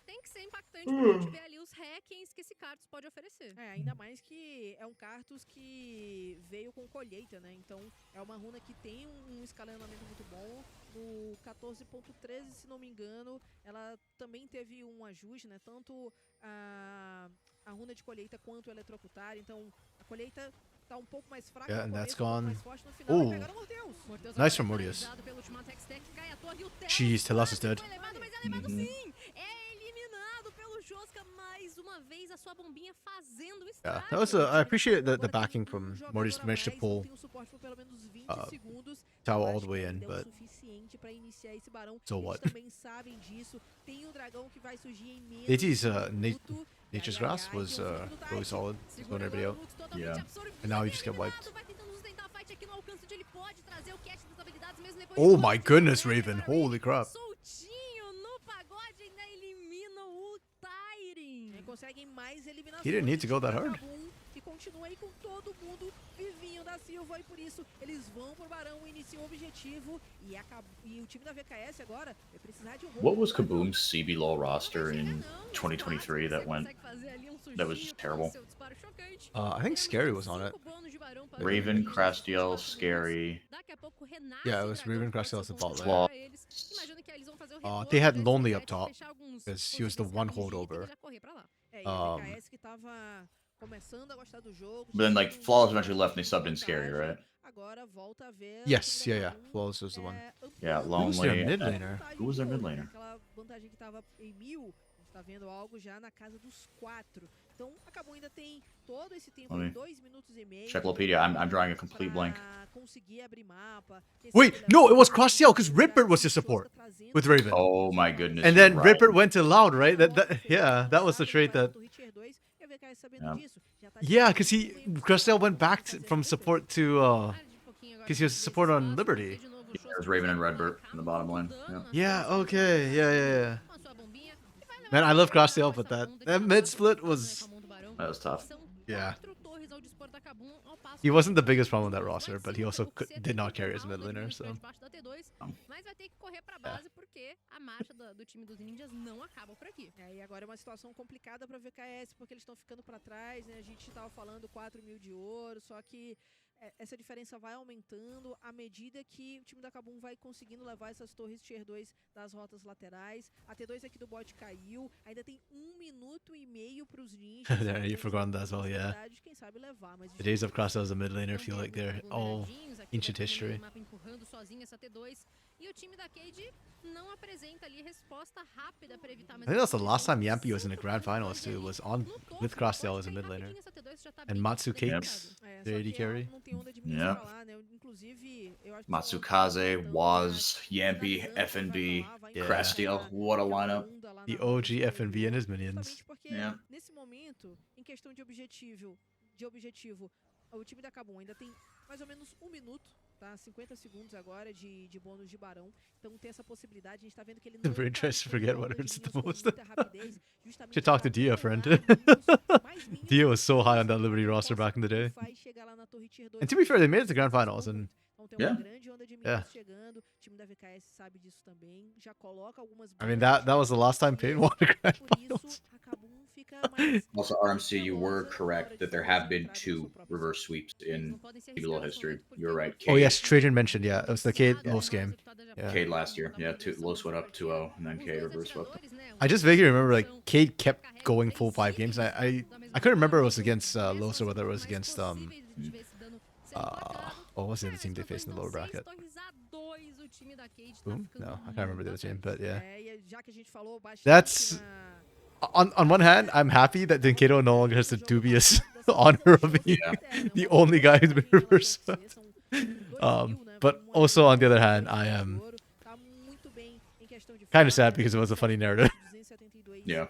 Tem que ser impactante quando a gente vê ali os hackings que esse Cartus pode oferecer. Ainda mais que é um Cartus que veio com colheita, né? Então é uma runa que tem um escalonamento muito bom. No 14.13, se não me engano, ela também teve um ajuste, né? Tanto a runa de colheita quanto o eletrocutar. Então a colheita tá um pouco mais fraca. Yeah, and that's gone. Oh, nice from Mortius. Jeez, Telas is dead. Yeah, that was I appreciate the backing from Mortius managed to pull Tao all the way in, but so what? AT's Nature's Grasp was really solid. He's going everybody out. Yeah. And now you just get wiped. Oh my goodness, Raven. Holy crap. He didn't need to go that hard. continua aí com todo mundo vivinho da Silva e por isso eles vão pro Barão, iniciam o objetivo e o time da VKS agora vai precisar de um What was Kaboom's CBLOL roster in 2023 that was just terrible? I think Scary was on it. Raven, Crastiel, Scary. Yeah, it was Raven Crastiel as the bot lane. Claw. They had Lonely up top because he was the one holdover. VKS que tava começando a gostar do jogo. But then, like, Flawless eventually left and they subbed in Scary, right? Agora volta a ver. Yes, yeah. Flawless was the one. Yeah, Who was their Lonely. mid laner? Who was their mid laner? Aquela vantagem que tava em 1000, a gente tá vendo algo já na casa dos 4. Então, acabou ainda tem todo esse tempo, 2 minutos e meio. Checklopedia, I'm drawing a complete blank. Wait, no, it was Costream because Ripper was his support with Raven. Oh my goodness. And then you're Ripper right. went to Loud, right? Yeah, that was the trade that. Yeah, because Costream went back from support to because he was support on Liberty. Yeah, there's Raven and Redbird in the bottom lane. Yeah. Yeah. Okay. Yeah. Man, I love Costream, but that mid split was. That was tough. Yeah. He wasn't the biggest problem with that roster, but he also did not carry as mid laner, so. Mas vai ter que correr pra base porque a marcha do time dos ninjas não acaba por aqui. E agora é uma situação complicada pra VKS, porque eles estão ficando pra trás, né? A gente tava falando 4.000 de ouro, só que essa diferença vai aumentando à medida que o time da Kabum vai conseguindo levar essas torres Tier 2 das rotas laterais. A T2 aqui do bot caiu, ainda tem 1 minuto e meio pros ninjas. You forgot that as well, yeah. Quem sabe levar, mas The days of Cross as a mid laner feel like they're all ancient history. Empurrando sozinho essa T2 e o time da Cade não apresenta ali resposta rápida para evitar. I think that's the last time Yampi was in the grand finals too. Was on with Crossdale as a mid laner, and Matsu Cakes, the AD carry. Yeah. Matsukaze, Waz, Yampi, FNB, Yeah. Crastiel. What a lineup. The OG FNB and his minions. Yeah. Nesse momento, em questão de objetivo, o time da Kabum ainda tem mais ou menos 1 minuto, tá? 50 segundos agora de bônus de barão. Então tem essa possibilidade, a gente tá vendo que ele não Brain tries to forget what hurts the most. rapidez, Should talk to Dia, friend. Dia was so high on that Liberty roster back in the day. vai chegar lá na torre Tier 2. And to be fair, they made it to grand finals, and Então tem Yeah. uma grande onda de minions chegando. O time da VKS sabe disso também. Já coloca algumas I mean that was the last time Pain won a grand Por finals. isso, a Kabum fica mais Also, RMC, you were correct that there have been 2 reverse sweeps in CBLOL history. You were right. Oh yes, Trajan mentioned, yeah, it was the Cade Lost game. Yeah. Cade last year. Yeah, low sweat up 2-0, and then Cade reverse swept. I just vaguely remember like Cade kept going full 5 games. I couldn't remember it was against Los or whether it was against what was the other team they faced in the lower bracket? Boom? No, I can't remember the other team, but yeah. That's on one hand, I'm happy that Denkedo no longer has the dubious honor of being the only guy who's been reverse swept. But also on the other hand, I am kind of sad because it was a funny narrative. Yeah.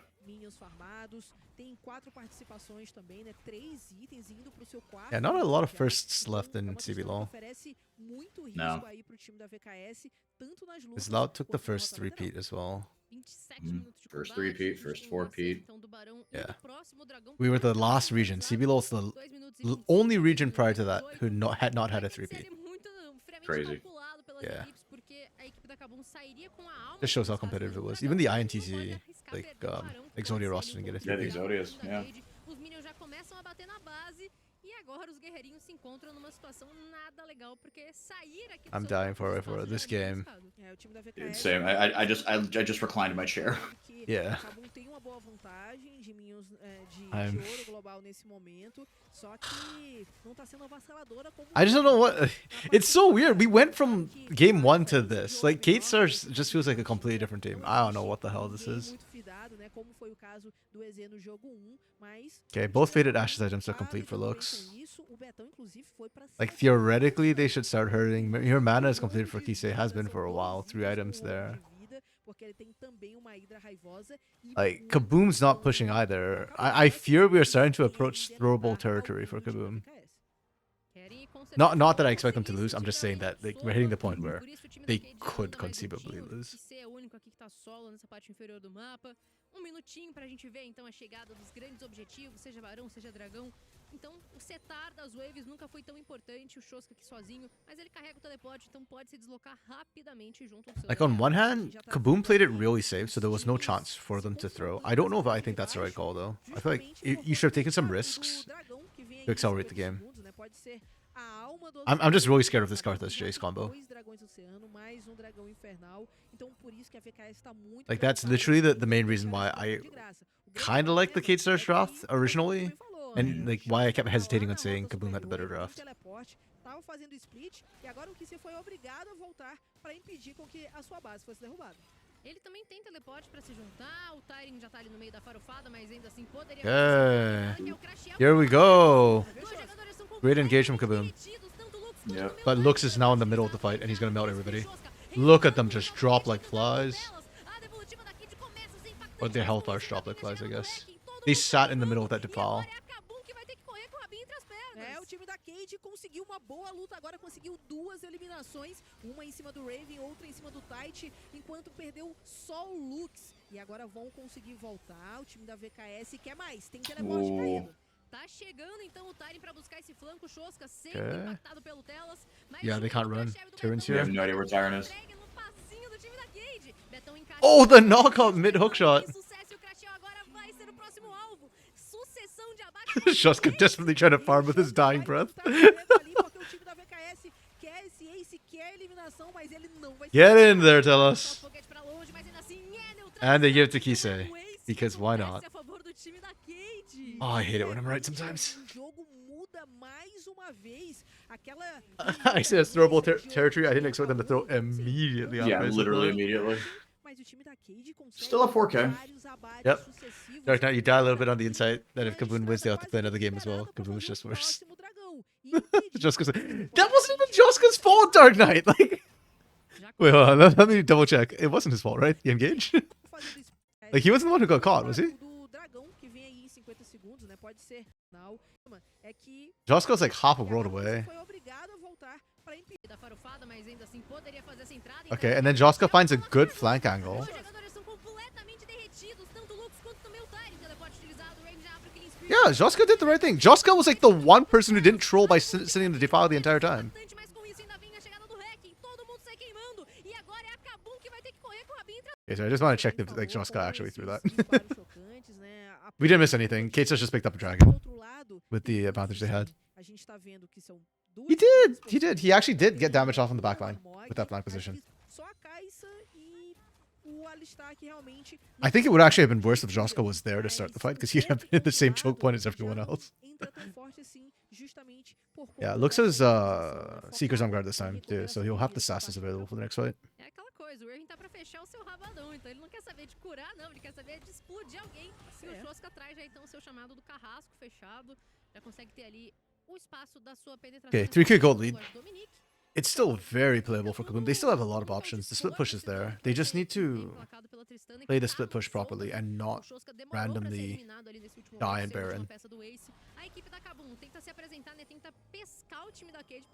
Yeah, not a lot of firsts left in CBLOL. No. Because Loud took the first repeat as well. First 3-peat, first 4-peat. Yeah. We were the last region. CBLOL's the only region prior to that who had not had a 3-peat. Crazy. Yeah. Just shows how competitive it was. Even the INTZ, like, Exodia roster didn't get a Yeah, the 3-peat. Exodias, yeah. Os minions já começam a bater na base e agora os guerreirinhos se encontram numa situação nada legal porque sair aqui I'm dying for it. This game. Same. I just reclined in my chair. Yeah. Tem uma boa vantagem de minions de I'm- ouro global nesse momento, só que não tá sendo avassaladora como I just don't know what. It's so weird. We went from game 1 to this. Like, Kate Stars just feels like a completely different team. I don't know what the hell this is. muito fidado, né, como foi o caso do EZ no jogo 1, mas Okay, both Faded Ashes items are complete for looks. com isso, o Betão inclusive foi pra Like, theoretically, they should start hurting. Your mana is completed for Kisei, has been for a while. 3 items there. porque ele tem também uma hidra raivosa e Like, Kaboom's not pushing either. I fear we are starting to approach throwable territory for Kaboom. Not that I expect them to lose. I'm just saying that like, we're hitting the point where they could conceivably lose. é o único aqui que tá solo nessa parte inferior do mapa. Um minutinho pra gente ver então a chegada dos grandes objetivos, seja Barão, seja Dragão. Então, o setar das waves nunca foi tão importante, o Shoska aqui sozinho, mas ele carrega o teleporte, então pode se deslocar rapidamente junto ao seu Like on aliado. one hand, Kaboom played it really safe, so there was no chance for them to throw. I don't know if I think that's the right call though. I feel like you should have taken some risks to accelerate the game. I'm just really scared of this Karthus Jace combo. Like that's literally the main reason why I kind of like the Kate Stars draft originally, and like why I kept hesitating on saying Kaboom had the better draft. Tava fazendo split e agora o Kissy foi obrigado a voltar para impedir com que a sua base fosse derrubada. Ele também tem teleporte pra se juntar, o Tyrion já tá ali no meio da farofada, mas ainda assim poderia... Here we go! Great engage from Kaboom. Yeah. But Lux is now in the middle of the fight and he's gonna melt everybody. Look at them just drop like flies. Or their health bars drop like flies, I guess. They sat in the middle of that defile. O time da Cade conseguiu uma boa luta, agora conseguiu 2 eliminações, uma em cima do Raven, outra em cima do Tite, enquanto perdeu só o Lux. E agora vão conseguir voltar, o time da VKS quer mais, tem teleporte caído. Tá chegando então o Tyrion pra buscar esse flanco, Shoska sempre impactado pelo Telas. Yeah, they can't run. Tyron's You here. have no idea where Tyron is. Oh, the knockout mid hook shot! Shoska desperately trying to farm with his dying breath. Get in there, Telas. And they give it to Kise. Because why not? Oh, I hate it when I'm right sometimes. I said it's throwable territory. I didn't expect them to throw immediately on Yeah, literally immediately. Still a 4K. Yep. Dark Knight, you die a little bit on the insight that if Kaboom wins, they have to play another game as well. Kaboom is just worse. Joska's that wasn't even Joska's fault, Dark Knight! Like, wait, hold on, let me double check. It wasn't his fault, right? The engage? Like, he wasn't the one who got caught, was he? Joska's like half a world away. Okay, and then Joska finds a good flank angle. Yeah, Joska did the right thing. Joska was like the one person who didn't troll by sitting in the defile the entire time. Okay, so I just want to check if like Joska actually threw that. We didn't miss anything. Kate's just picked up a dragon with the advantage they had. He did! He did! He actually did get damage off on the backline with that flank position. I think it would actually have been worse if Joska was there to start the fight, because he'd have been at the same choke point as everyone else. Yeah, Lux has Seekers on guard this time, too, so he'll have the Sasses available for the next fight. O Irving tá pra fechar o seu rabadão, então ele não quer saber de curar, não, ele quer saber de explodir alguém. E o Shoska traz já então o seu chamado do carrasco fechado, já consegue ter ali o espaço da sua penetração. Okay, 3k gold lead. It's still very playable for Kaboom. They still have a lot of options. The split push is there. They just need to play the split push properly and not randomly die in Baron.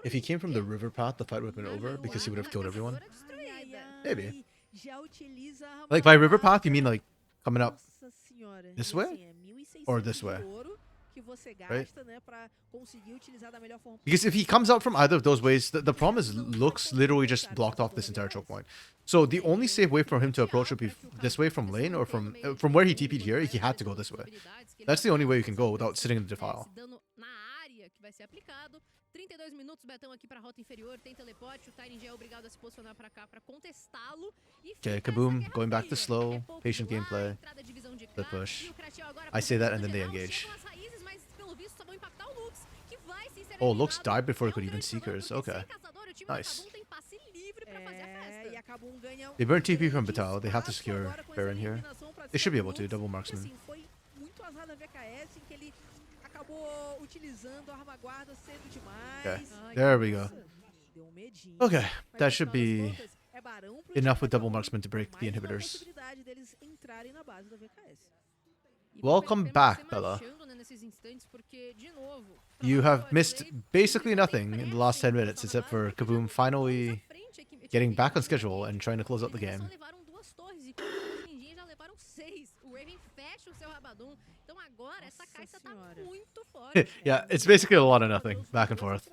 If he came from the river path, the fight would have been over because he would have killed everyone. Maybe. Like by river path, you mean like coming up this way? Or this way? Right? Because if he comes out from either of those ways, the problem is Lux literally just blocked off this entire choke point. So the only safe way for him to approach would be this way from lane, or from where he TP'd here, he had to go this way. That's the only way you can go without sitting in the defile. 32 minutos, Betão aqui pra rota inferior, tem teleporte, o Tyrion já é obrigado a se posicionar pra cá pra contestá-lo. Okay, Kaboom, going back to slow, patient gameplay, the push. I say that and then they engage. Oh, Lux died before he could even Seekers. Okay. Nice. They burn TP from Vital. They have to secure Baron here. They should be able to, double marksman. Okay, there we go. Okay, that should be enough with double marksman to break the inhibitors. Welcome back, Bella. You have missed basically nothing in the last 10 minutes except for Kaboom finally getting back on schedule and trying to close out the game. 6. O Raven fecha o seu Rabadon. Então agora essa caixa tá muito forte. Yeah, it's basically a lot of nothing, back and forth.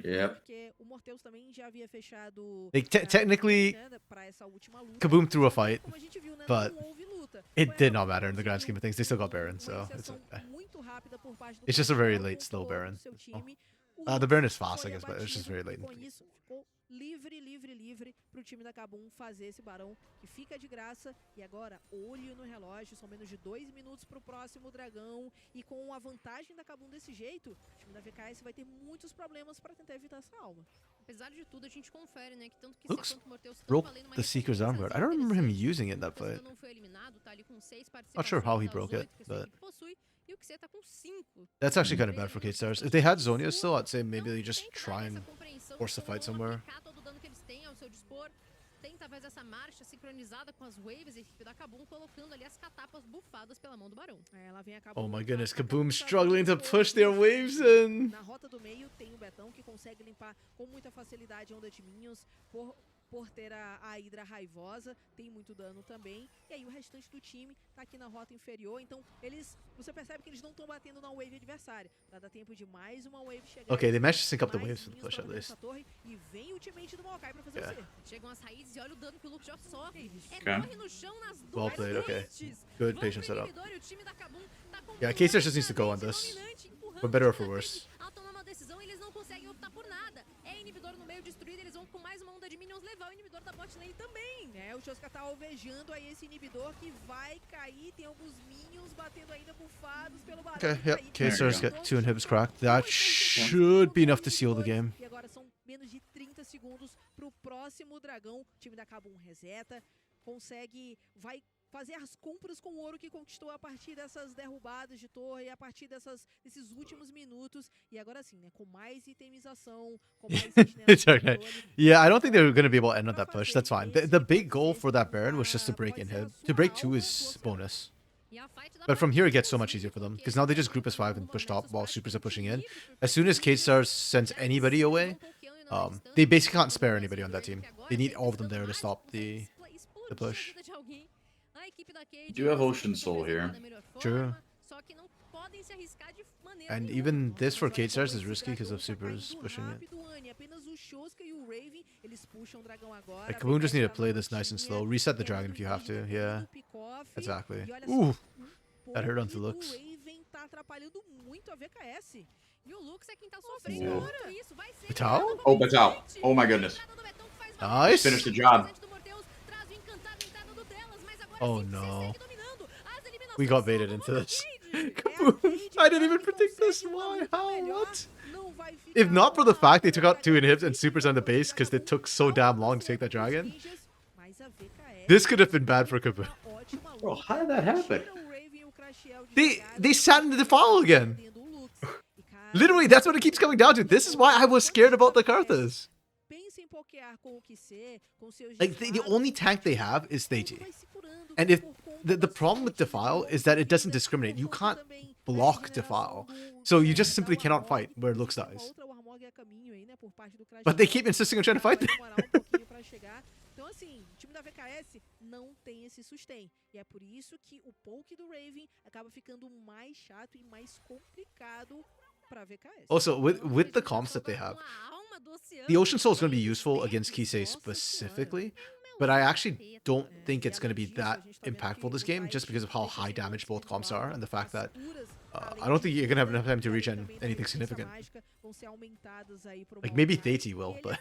Yep. Porque o Morteus também já havia fechado Like, technically, para essa última luta. Kaboom threw a fight, Como a gente viu, né, but não houve luta. it did not matter in the grand scheme of things. They still got Baron, so Uma it's inserção muito rápida por parte do it's just a very Costream, late, slow controle Baron. do seu time. The Baron is fast, Foi I guess, but it's just abatido, very late. com isso, ficou livre pro time da Kabum fazer esse barão que fica de graça. E agora, olho no relógio, são menos de 2 minutos pro próximo dragão. E com a vantagem da Kabum desse jeito, o time da VKS vai ter muitos problemas para tentar evitar essa alma. Apesar de tudo, a gente confere, né, que tanto que Looks quanto o Morteus broke the Seeker's armor. I don't remember him using it in that fight. Não foi eliminado, tá ali com 6 Not sure how he participações broke das it, 8 que essa but equipe possui, e o Xe tá com 5. that's actually kind of bad for K-Stars. If they had Zonia still, I'd say maybe they just try and force the fight somewhere. Todo o dano que eles têm ao seu dispor. Tenta fazer essa marcha sincronizada com as waves, a equipe da Kabum colocando ali as catapas bufadas pela mão do Barão. Ela vem a Kabum, Oh my goodness, Kaboom struggling to push their waves in. na rota do meio tem o Betão que consegue limpar com muita facilidade a onda de minions por ter a Hydra raivosa, tem muito dano também. E aí o restante do time tá aqui na rota inferior, então você percebe que eles não estão batendo na wave adversária, pra dar tempo de mais uma wave chegar. Okay, they managed to sync up the mais waves for the minions push pra at bater least. nessa torre, e vem o ultimate do Maokai pra fazer o cerco. Chegam as raízes e olha o dano que o Luke já sofre. Okay. Corre no chão nas duas Well played, okay. frentes. Good Vão patient pro setup. inibidor e o time da Kabum tá com Yeah, K-Stars just needs to go on completamente this. dominante, empurrando For better or o time for da worse. Cage. Ao tomar uma decisão, eles não conseguem optar por nada. É inibidor no meio destruído, eles vão com mais uma onda de minions levar o inibidor da bot lane também. O Choska tá alvejando aí esse inibidor que vai cair, tem alguns minions batendo ainda bufados pelo barão. Okay, yep. Aí, K-Stars There get 2 inhibs cracked. That should be enough to seal the game. E agora são menos de 30 segundos pro próximo dragão. O time da Kabum reseta, vai fazer as compras com o ouro que conquistou a partir dessas derrubadas de torre, a partir desses últimos minutos. E agora sim, né, com mais itemização, com mais It's okay. Yeah, I don't think they're going to be able to end on that push. That's fine. The big goal for that Baron was just to break inhib. To break 2 is bonus. But from here, it gets so much easier for them. Because now they just group as 5 and push top while supers are pushing in. As soon as K-Stars sends anybody away, they basically can't spare anybody on that team. They need all of them there to stop the push. Do have Ocean Soul here. True. And even this for K-Stars is risky because of supers pushing it. Like, Kaboom just need to play this nice and slow. Reset the dragon if you have to. Yeah. Exactly. Ooh. That hurt onto looks. Vital? Oh, Batal. Oh my goodness. Nice. Finish the job. Oh no. We got baited into this. Kaboom. I didn't even predict this. Why? How? What? If not for the fact they took out 2 inhibs and supers on the base because they took so damn long to take that dragon, this could have been bad for Kaboom. Bro, how did that happen? They sat in the defile again. Literally, that's what it keeps coming down to. This is why I was scared about the Karthas. Like, the only tank they have is Theiji. And if the problem with Defile is that it doesn't discriminate. You can't block Defile. So you just simply cannot fight where Lux dies. But they keep insisting on trying to fight there. Então assim, o time da VKS não tem esse sustain. E é por isso que o poke do Raven acaba ficando mais chato e mais complicado pra VKS. Also, with the comps that they have, the Ocean Soul is going to be useful against Kisei specifically. But I actually don't think it's going to be that impactful this game just because of how high damage both comps are and the fact that I don't think you're going to have enough time to regen anything significant. Like, maybe Theiti will, but...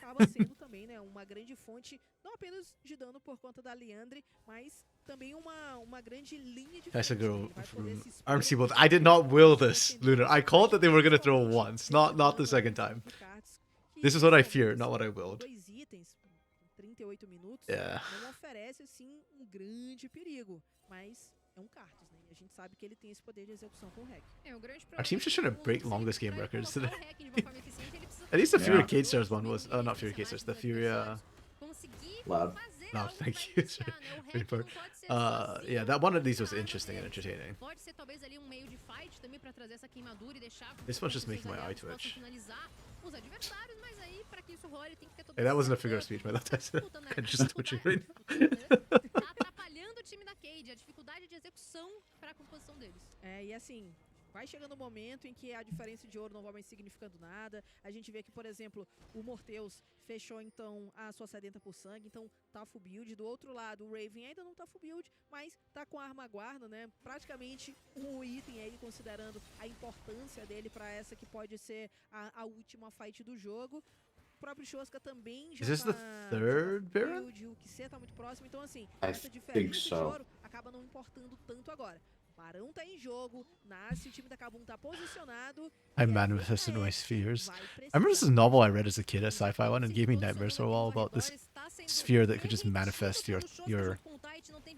uma grande fonte, não apenas de dano por conta da Liandre, mas também uma grande linha de That's a girl from RMC Both. I did not will this, Lunar. I called that they were going to throw once, not the second time. This is what I fear, not what I willed. 38 minutos, Yeah. não oferece assim grande perigo, mas é Karthus, né? E a gente sabe que ele tem esse poder de execução com o hack. Our team's just trying to break longest game records today. At least the Fury K-Stars one was... not Fury K-Stars, the Fury... Loud. No, thank you. Yeah, that one of these was interesting and entertaining. This one's just making my eye twitch. Hey, that wasn't a figure of speech, my left eye. I'm just twitching right now. time da Cade, a dificuldade de execução para a composição deles. E assim, vai chegando um momento em que a diferença de ouro não vai mais significando nada. A gente vê que, por exemplo, o Morteus fechou então a sua sedenta por sangue, então tá full build. Do outro lado, o Raven ainda não tá full build, mas tá com a arma guarda, né? Praticamente um item aí, considerando a importância dele pra essa que pode ser a última fight do jogo. O próprio Shoska também já Is this the third Baron? O QC tá muito próximo, então assim, I essa think diferença de so. ouro acaba não importando tanto agora. Barão tá em jogo, nasce, o time da Kabum tá posicionado. I manifested my spheres. I remember this novel I read as a kid, a sci-fi one, and it gave me nightmares for a while about this sphere that could just manifest your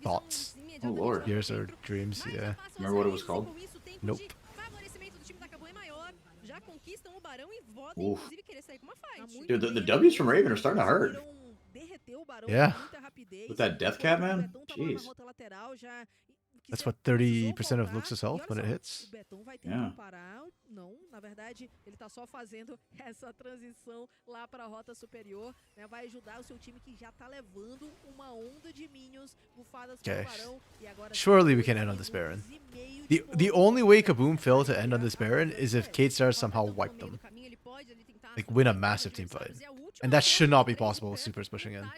thoughts. Oh lord. Fears or dreams, yeah. Remember what it was called? Nope. Oof. Dude, the W's from Raven are starting to hurt. Yeah. With that Death Cat, man? Jeez. That's what, 30% of Lux's health when it hits? Yeah. Não, na verdade, ele tá só fazendo essa transição lá para a rota superior, né? Vai ajudar o seu time que já tá levando uma onda de minions bufadas pelo Barão e agora Surely we can end on this Baron. The only way Kaboom failed to end on this Baron is if K.B.M.A. somehow wiped them. Like win a massive team fight. And that should not be possible with Supers pushing in.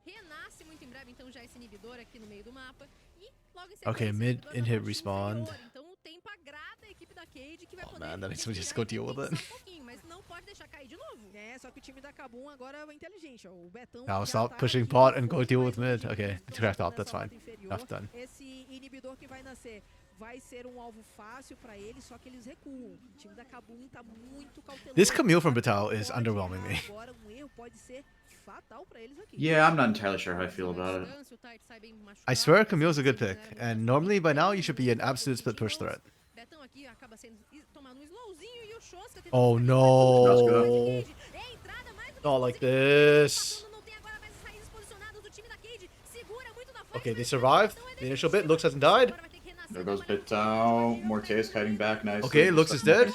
Renasce muito em breve, então já esse inibidor aqui no meio do mapa. E logo em Okay, mid inhib respawn. Então o tempo agrada a equipe da Cade que vai poder. Man, that means we just go deal with it. Mas não pode deixar cair de novo. Só que o time da Kabum agora é inteligente, ó. O Betão Now stop pushing pot and go deal with mid. Okay, cracked up, that's fine. Enough done. Esse inibidor que vai nascer vai ser um alvo fácil pra ele, só que eles recuam. O time da Kabum tá muito cauteloso. This Camille from Batal is underwhelming me. Agora um erro pode ser fatal pra eles aqui. Yeah, I'm not entirely sure how I feel about it. I swear Camille's a good pick, and normally by now you should be an absolute split push threat. Oh no! Not like this. Okay, they survived. The initial bit, Lux hasn't died. There goes Bit down. Morteus kiting back nicely. Okay, Lux is dead.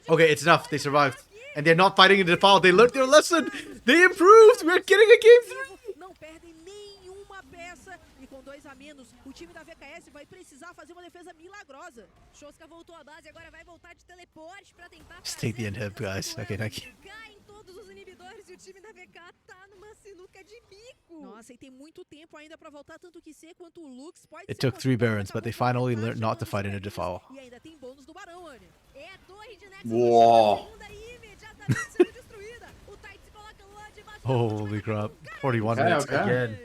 Okay, it's enough. They survived. And they're not fighting in the defile. They learned their lesson. They improved. We're getting a game 3. Não perdem nenhuma peça. E com 2 a menos, o time da VKS vai precisar fazer uma defesa milagrosa. Shoska voltou à base, agora vai voltar de teleporte para tentar. Just take the inhib, guys. Okay, thank you. Caem todos os inibidores e o time da VK tá numa sinuca de bico. Nossa, e tem muito tempo ainda para voltar, tanto que C quanto o Lux pode. It took 3 Barons, but they finally learned not to fight in a defile. E ainda tem bônus do Barão, Anny. É a torre de Nexus. Whoa. Holy crap. 41 minutes again.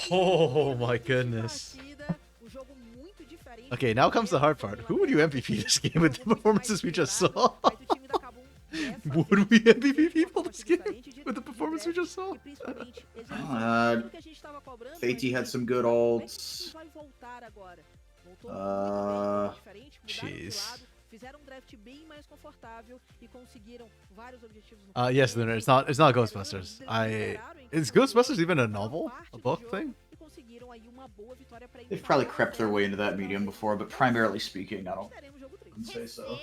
Oh my goodness. Okay, now comes the hard part. Who would you MVP this game with the performances we just saw? Would we MVP people this game with the performance we just saw? Fati had some good ults. Jeez. Fizeram um draft bem mais confortável e conseguiram vários objetivos no Yes, Lunar, it's not Ghostbusters. Is Ghostbusters even a novel? A book thing? They've probably crept their way into that medium before, but primarily speaking, I don't say so.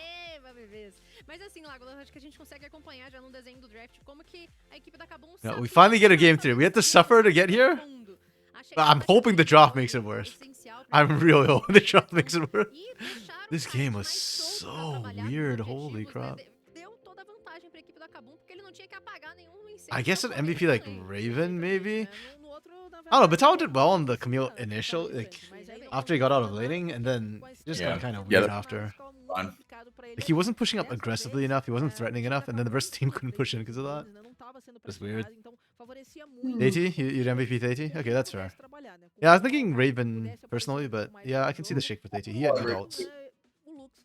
Mas assim, Lago, acho que a gente consegue acompanhar já no desenho do draft como que a equipe da Kabum. No, we finally get a game 3. We had to suffer to get here. I'm hoping the drop makes it worse. I'm really hoping the drop makes it worse. This game was so weird. Holy crap. I guess an MVP like Raven, maybe? I don't know, Batal did well on the Camille initial, like, after he got out of laning, and then just got kind of weird after. Like, he wasn't pushing up aggressively enough, he wasn't threatening enough, and then the rest of the team couldn't push in because of that. That's weird. Thati? You'd MVP Thati? Okay, that's fair. Yeah, I was thinking Raven personally, but yeah, I can see the shake for Thati. He had good ults.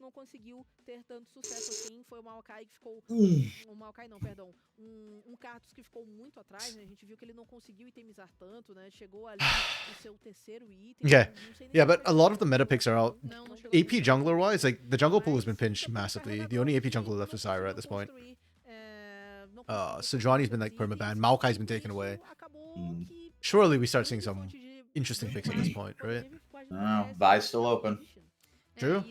Não conseguiu ter tanto sucesso assim, foi o Maokai que ficou Maokai não, perdão, Karthus que ficou muito atrás, né? A gente viu que ele não conseguiu itemizar tanto, né? Chegou ali o seu terceiro item. Yeah, but a lot of the meta picks are out. AP jungler wise, like the jungle pool has been pinched massively. The only AP jungler left is Zyra at this point. Sejuani's been like permaban, Maokai's been taken away. Surely we start seeing some interesting picks at this point, right? Oh, Vi's still open. True.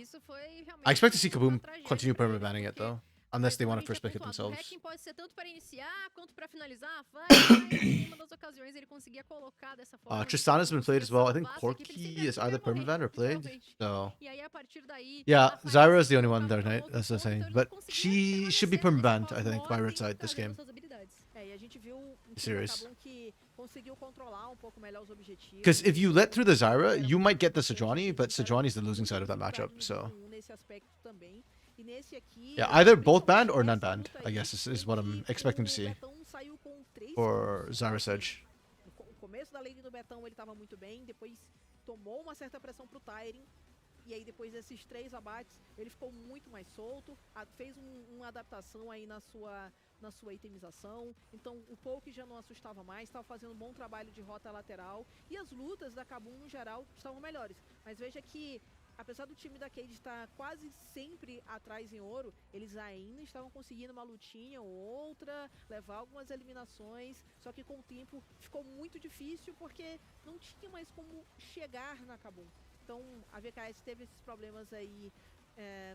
I expect to see Kaboom continue permabanning it though. unless they want to Como a first gente pick it tinha pontuado, o themselves. hacking pode ser tanto para iniciar quanto para finalizar a fase, mas em uma das ocasiões ele conseguia colocar dessa forma. Tristana's been played as well. I think salvar sua equipe, ele Corki sempre is either primeiro permaban or morrer, played. literalmente. So E aí, a partir daí, yeah, a fase Zyra is the only se one there, colocava right? como That's the outro thing. ponto, então ele But não conseguia she should be permanecer permabanned, nesse I think, by modo red e side this trazendo game. suas habilidades. E a gente viu um time da Serious. Kabum que conseguiu controlar um pouco melhor os objetivos. Because if you let through the Zyra, you might get the Sejuani, but Sejuani's the losing side of that matchup. So Nesse aspecto também. E nesse aqui, yeah, either both principalmente banned or none nessa banned, luta I aí, guess is em what I'm que expecting to o see Betão saiu com 3 for kills. Zyra Sedge. O começo da lane do Betão ele tava muito bem, depois tomou uma certa pressão pro Tyrion. E aí depois desses 3 abates, ele ficou muito mais solto, fez uma adaptação aí na sua itemização. Então o poke já não assustava mais, estava fazendo um bom trabalho de rota lateral. E as lutas da Kabum no geral estavam melhores. Mas veja que, apesar do time da Cade estar quase sempre atrás em ouro, eles ainda estavam conseguindo uma lutinha ou outra, levar algumas eliminações, só que com o tempo ficou muito difícil porque não tinha mais como chegar na Kabum. Então a VKS teve esses problemas aí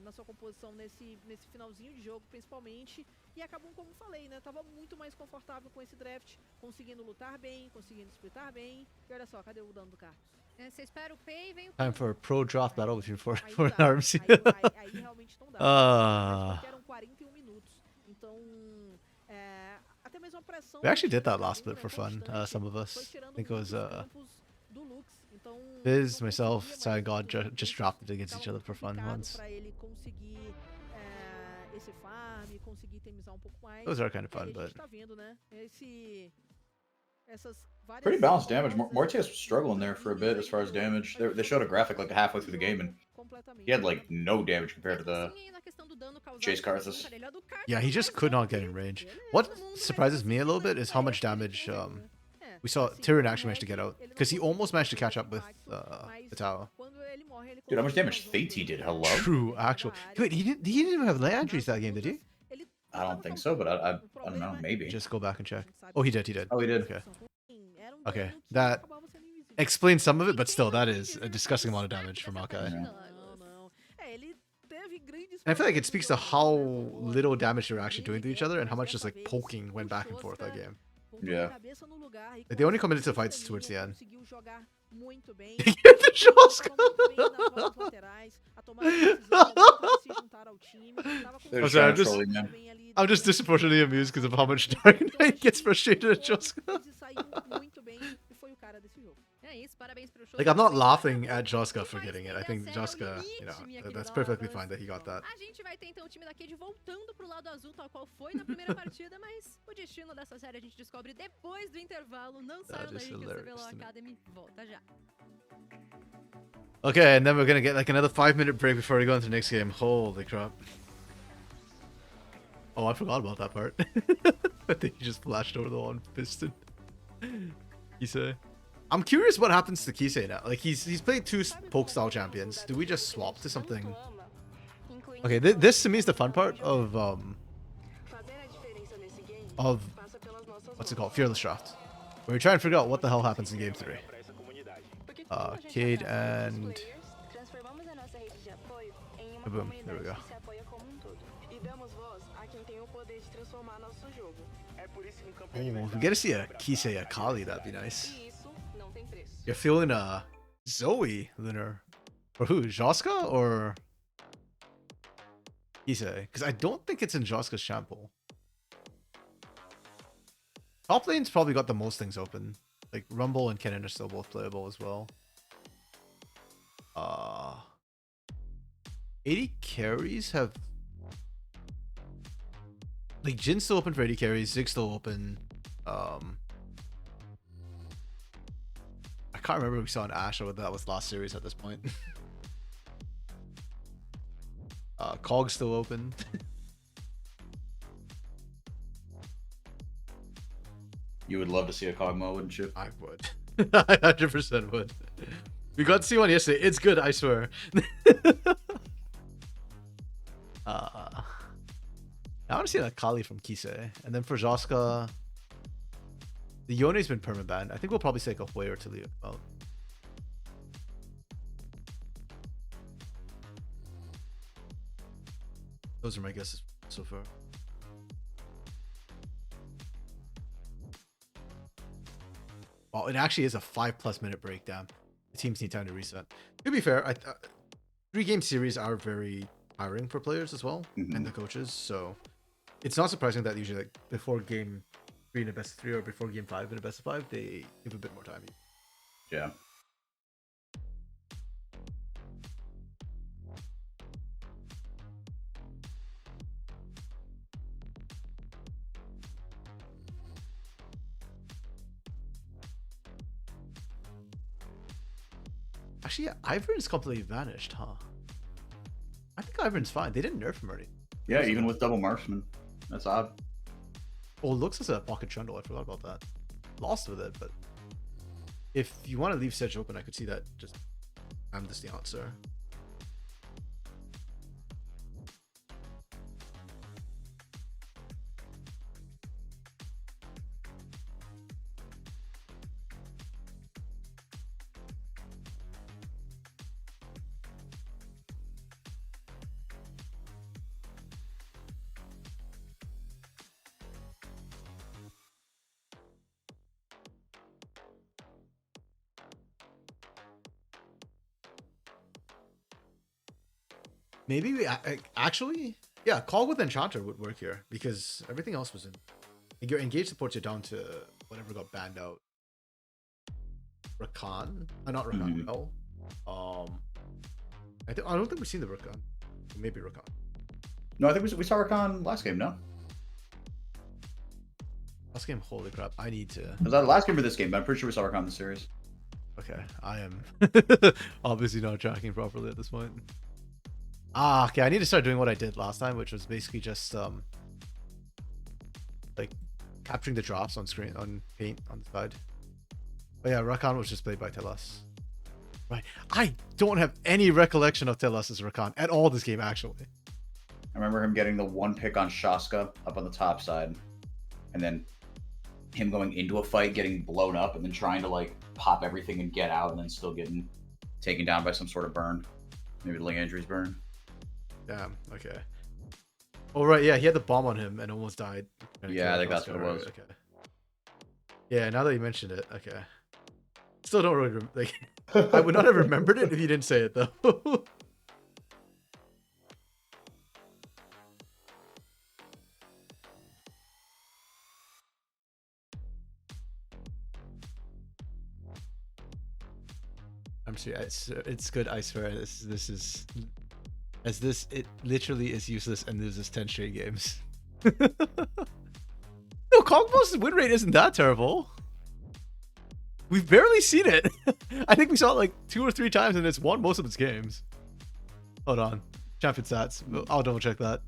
na sua composição nesse finalzinho de jogo, principalmente, e a Kabum, como falei, né, tava muito mais confortável com esse draft, conseguindo lutar bem, conseguindo splitar bem, e olha só, cadê o dano do Carlos? Você espera o Pay e vem o Time for a pro draft battle between four Aí arms. aí realmente não dá. Porque eram 41 minutos. Então, até mesmo a pressão... We actually did that last split for fun, some of us. I think it was Biz, myself, Sai God just dropped it against each other for fun once. Those are kind of fun, but Pretty balanced damage. Mortius was struggling there for a bit as far as damage. They showed a graphic like halfway through the game, and he had like no damage compared to the Chase Karthus. yeah, he just could not get in range. What surprises me a little bit is how much damage we saw Tyrion actually managed to get out, because he almost managed to catch up with the tower. Dude, how much damage Fate he did? Hello? True, actual. Wait, he didn't even have Landry's that game, did he? I don't think so, but I don't know. Maybe. Just go back and check. Oh, he did. He did. Oh, he did. Okay. Okay, that explains some of it, but still, that is a disgusting amount of damage from Maokai. Yeah. And I feel like it speaks to how little damage they were actually doing to each other and how much just like poking went back and forth that game. Yeah. Like, they only committed to fights towards the end. The Joska! They're I'm sorry, I'm just- trolling, man. I'm just disproportionately amused because of how much Dark Knight gets frustrated at Joska. Like, I'm not laughing at Joska for getting it. I think Joska, you know, that's perfectly fine that he got that. A gente vai ter então o time da Cade voltando pro lado azul, tal qual foi na primeira partida, mas o destino dessa série a gente descobre depois do intervalo. Não saiam daí que o CBLOL Academy volta já. Okay, and then we're gonna get like another 5-minute break before we go into the next game. Holy crap. Oh, I forgot about that part. I think he just flashed over the one piston. Kisei. I'm curious what happens to Kisei now. Like, he's played 2 poke style champions. Do we just swap to something? Okay, this to me is the fun part of what's it called? Fearless Draft. Where we try and figure out what the hell happens in game 3. Cade and boom. There we go. Oh, if we get to see a Kisei Akali, that'd be nice. You're feeling a Zoe Lunar. For who? Joska or Kisei? Because I don't think it's in Joska's shampoo. Top lane's probably got the most things open. Like Rumble and Kennen are still both playable as well. 80 carries have like Jin's still open for 80 carries, Zig's still open. I can't remember if we saw an Ashe or whether that was last series at this point. Cog's still open. You would love to see a Kog'Maw, wouldn't you? I would. I 100% would. We got to see one yesterday. It's good, I swear. I want to see that Kali from Kisei. And then for Joska, the Yone's been permabanned. I think we'll probably take a Hoyer to leave out. Those are my guesses. so far. Well, it actually is a 5+ minute breakdown. The teams need time to reset. To be fair, 3-game series are very tiring for players as well, and the coaches. So it's not surprising that usually like before game 3 in a best of 3 or before game 5 in a best of 5, they give a bit more time. Yeah. Actually, yeah, Ivern's completely vanished, huh? I think Ivern's fine. They didn't nerf him already. Yeah, even with double marksman. That's odd. Oh, looks as a pocket trundle. I forgot about that. Lost with it, but if you want to leave Sedge open, I could see that. Just I'm just the answer. Maybe we actually, yeah, call with Enchanter would work here because everything else was in. Your engage supports you down to whatever got banned out. Rakan, not Rakan. Well, I don't think we've seen the Rakan. Maybe Rakan. No, I think we saw Rakan last game. No. Last game, holy crap! I need to. Was that the last game or this game? But I'm pretty sure we saw Rakan in the series. Okay, I am obviously not tracking properly at this point. Ah, okay, I need to start doing what I did last time, which was basically just like capturing the drops on screen on paint on the side. But yeah, Rakan was just played by Telas. Right. I don't have any recollection of Telas as Rakan at all this game actually. I remember him getting the one pick on Shaska up on the top side, and then him going into a fight, getting blown up, and then trying to like pop everything and get out, and then still getting taken down by some sort of burn. Maybe the Leandry's burn. Damn, okay. Oh right, yeah, he had the bomb on him and almost died. Yeah, I think that's what it was. Okay. Yeah, now that you mentioned it, okay. Still don't really like. I would not have remembered it if you didn't say it though. I'm sure it's good. I swear this is. It literally is useless and loses 10 straight games. No, Kongbo's win rate isn't that terrible. We've barely seen it. I think we saw it like 2 or 3 times and it's won most of its games. Hold on. Champion stats. I'll double check that.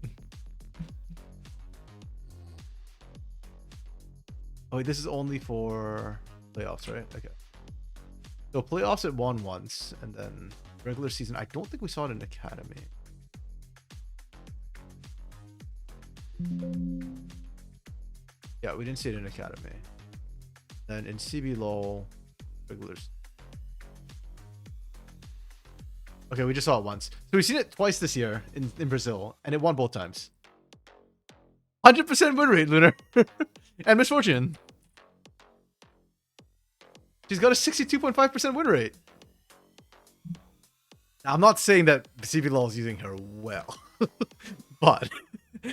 Oh wait, this is only for playoffs, right? Okay. So playoffs it won once and then regular season. I don't think we saw it in Academy. Yeah, we didn't see it in Academy. Then in CBLOL, regulars. Okay, we just saw it once. So we've seen it twice this year in Brazil, and it won both times. 100% win rate, Lunar. And Misfortune. She's got a 62.5% win rate. Now, I'm not saying that CBLOL is using her well, but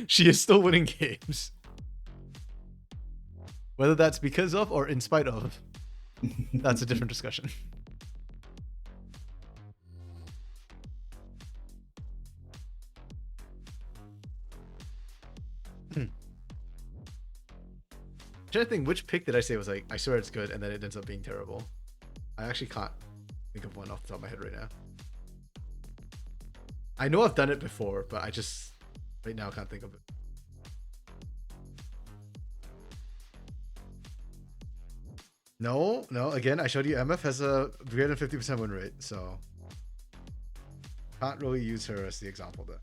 she is still winning games. Whether that's because of or in spite of, that's a different discussion. I'm trying to think which pick did I say was like, I swear it's good, and then it ends up being terrible. I actually can't think of one off the top of my head right now. I know I've done it before, but I just right now can't think of it. No, again, I showed you MF has a greater than 50% win rate, so can't really use her as the example there.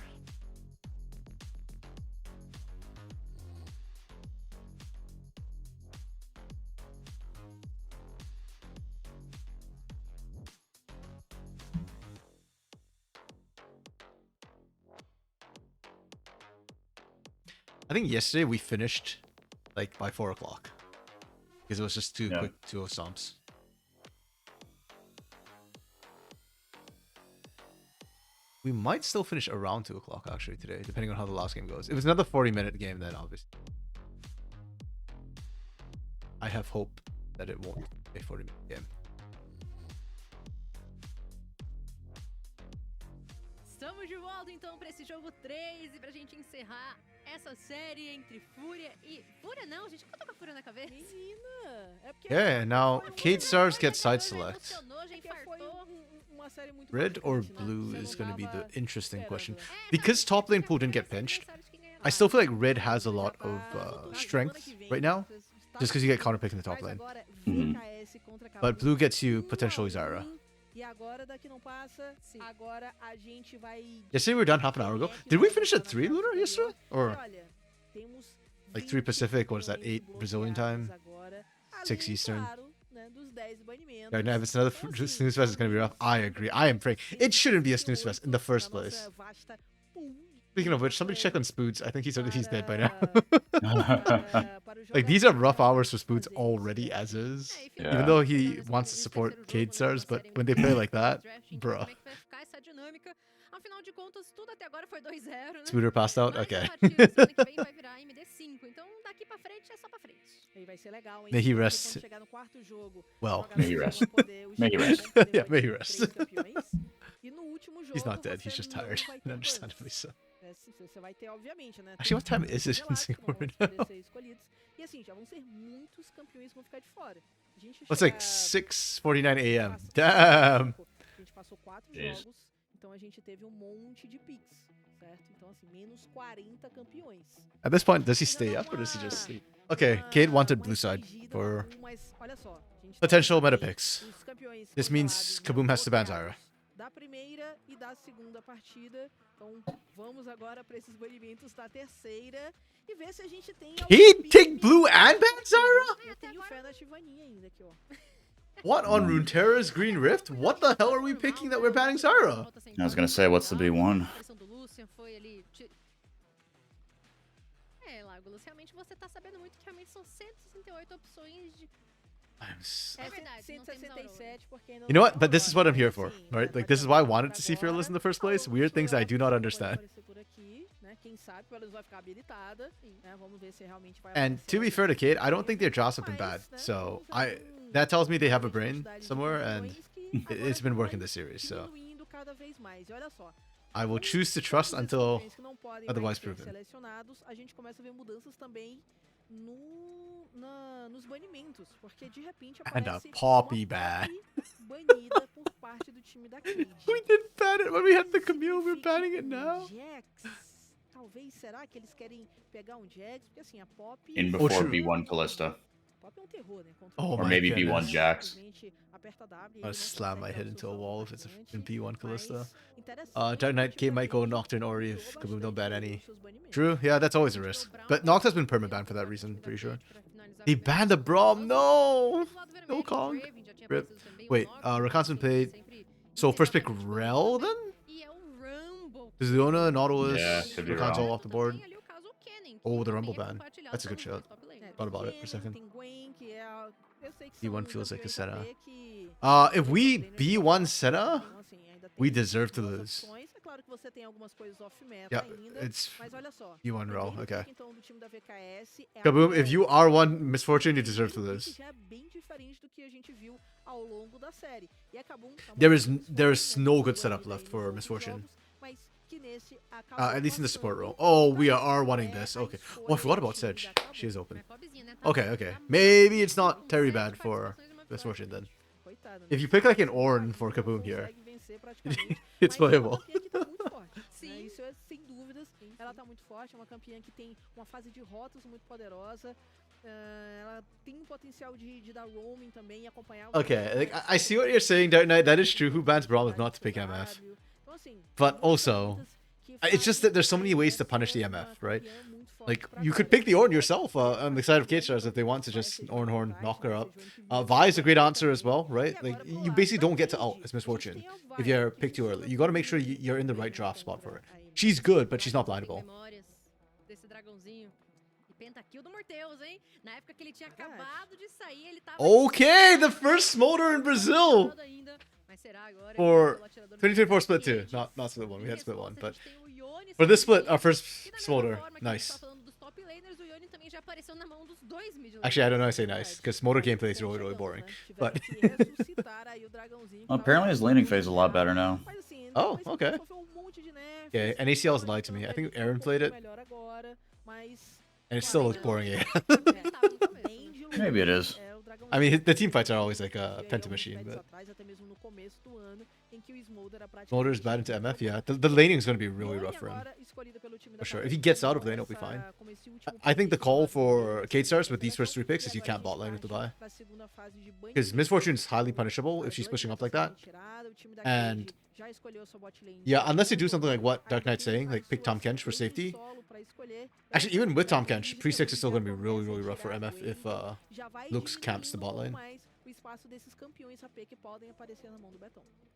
I think yesterday we finished like by 4 o'clock because it was just too quick 2-0 stomps. We might still finish around 2 o'clock actually today, depending on how the last game goes. If it's another 40-minute game, then obviously I have hope that it won't be a 40-minute game. Estamos de volta então para esse jogo 3 e pra gente encerrar essa série entre FUR.A e... FUR.A não, a gente nunca tá com a FUR.A na cabeça. Menina, é porque Yeah, now KBM.A get side select. Red or blue is going to be the interesting question. Because top lane pool didn't get pinched, I still feel like red has a lot of strength right now, just because you get counterpick in the top lane. But blue gets you potentially Zyra. Yesterday we were done half an hour ago. Did we finish at 3 Lunar yesterday? Or like 3 Pacific, what is that, 8 Brazilian time? 6 Eastern. Right now, if it's another snooze fest, it's going to be rough. I agree. I am praying. It shouldn't be a snooze fest in the first place. Speaking of which, somebody check on Spoods. I think he's dead by now. Like, these are rough hours for Spoods already as is. Yeah. Even though he wants to support Cade Stars, but when they play like that, bruh. Afinal de contas, tudo até agora foi 2-0, né? Spooder passed out? Okay. May he rest. Well, May he rest. May he rest. Yeah, may he rest. He's not dead, he's just tired. Understandably so. Actually, what time is it in Singapore right now? It's like 6:49 a.m. Damn! Jeez. Então a gente teve monte de picks, certo? Então assim, menos 40 campeões. At this point, does he stay up or does he just sleep? Okay, Cade wanted blue side for potential meta picks. This means KBM.A has to ban Zyra. Da primeira e da segunda partida. Então vamos agora para esses banimentos da terceira e ver se a gente tem He'd take blue and ban Zyra? Eu tenho fé na Tivaninha ainda aqui, ó. What on Runeterra's Green Rift? What the hell are we picking that we're banning Zyra? I was gonna say, what's the B1? Lago, realmente você tá sabendo muito que realmente são 168 opções de... É verdade, 167 porque You know what? But this is what I'm here for, right? Like, this is why I wanted to see Fearless in the first place. Weird things I do not understand. And to be fair to Cade, I don't think their drops have been bad. So that tells me they have a brain somewhere, and it's been working this series. So I will choose to trust until otherwise proven. Nos banimentos, porque de repente And a aparece Poppy ban. banida por parte do time da Cade. We didn't ban it when we had the Camille, we're banning it now. Jax, talvez, será que eles querem pegar Jax? Porque assim, a Pop... In before B1 Callista. Pop é terror, né? Oh or my maybe goodness. B1 Jax. I'll slam my head into a wall if it's in B1 Callista. Dark Knight K might go Nocturne Ori if KBM.A don't ban any. True, yeah, that's always a risk. But Noct has been perma-banned for that reason, pretty sure. He banned the Braum, no! No Kong. Rip. Wait, Rakan's been played. So first pick Rel then? Is Leona, Nautilus, Yeah, could be Rakan's Rel. all off the board? Oh, the Rumble ban. That's a good shot. Thought about it for a second. B1 feels like a Senna. If we B1 Senna, we deserve to lose. Yeah, it's B1 roll, okay. KBM.A, if you are one misfortune, you deserve to lose. There is no good setup left for misfortune. At least in the support role. Oh, we are wanting this. Okay. Oh, I forgot about Sedge. She is open. Okay. Maybe it's not terribly bad for misfortune then. If you pick like an Ornn for KBM.A here, it's playable. Isso é sem dúvidas. Ela tá muito forte, é uma campeã que tem uma fase de rotas muito poderosa. Ela tem potencial de dar roaming também e acompanhar. Okay, like, I see what you're saying, Dark Knight. That is true. Who bans Braum is not to pick MF. But also, it's just that there's so many ways to punish the MF, right? Like, you could pick the Ornn yourself on the side of K-Stars if they want to just Ornn Horn, knock her up. Vi is a great answer as well, right? Like, you basically don't get to ult as misfortune if you're picked too early. You gotta make sure you're in the right draft spot for it. She's good, but she's not blindable. Okay, the first Smolder in Brazil for 2024 split 2. Not split 1. We had split 1, but for this split, our first Smolder. Nice. Actually, I don't know how to say nice, because Smolder gameplay is really boring. But Well, apparently his laning phase is a lot better now. oh, okay. Yeah, and ACL's lied to me. I think Aaron played it, and it still looks boring. Yeah. Maybe it is. I mean, the team fights are always like a penta machine, but Smolder's bad into MF. Yeah, the laning is going to be really rough for him. For sure. If he gets out of lane, it'll be fine. I think the call for Kate Stars with these first 3 picks is you can't bot lane with the buy. Because Misfortune is highly punishable if she's pushing up like that. And yeah, unless you do something like what Dark Knight's saying, like pick Tahm Kench for safety. Actually, even with Tahm Kench, pre-6 is still going to be really rough for MF if Lux camps the bot lane.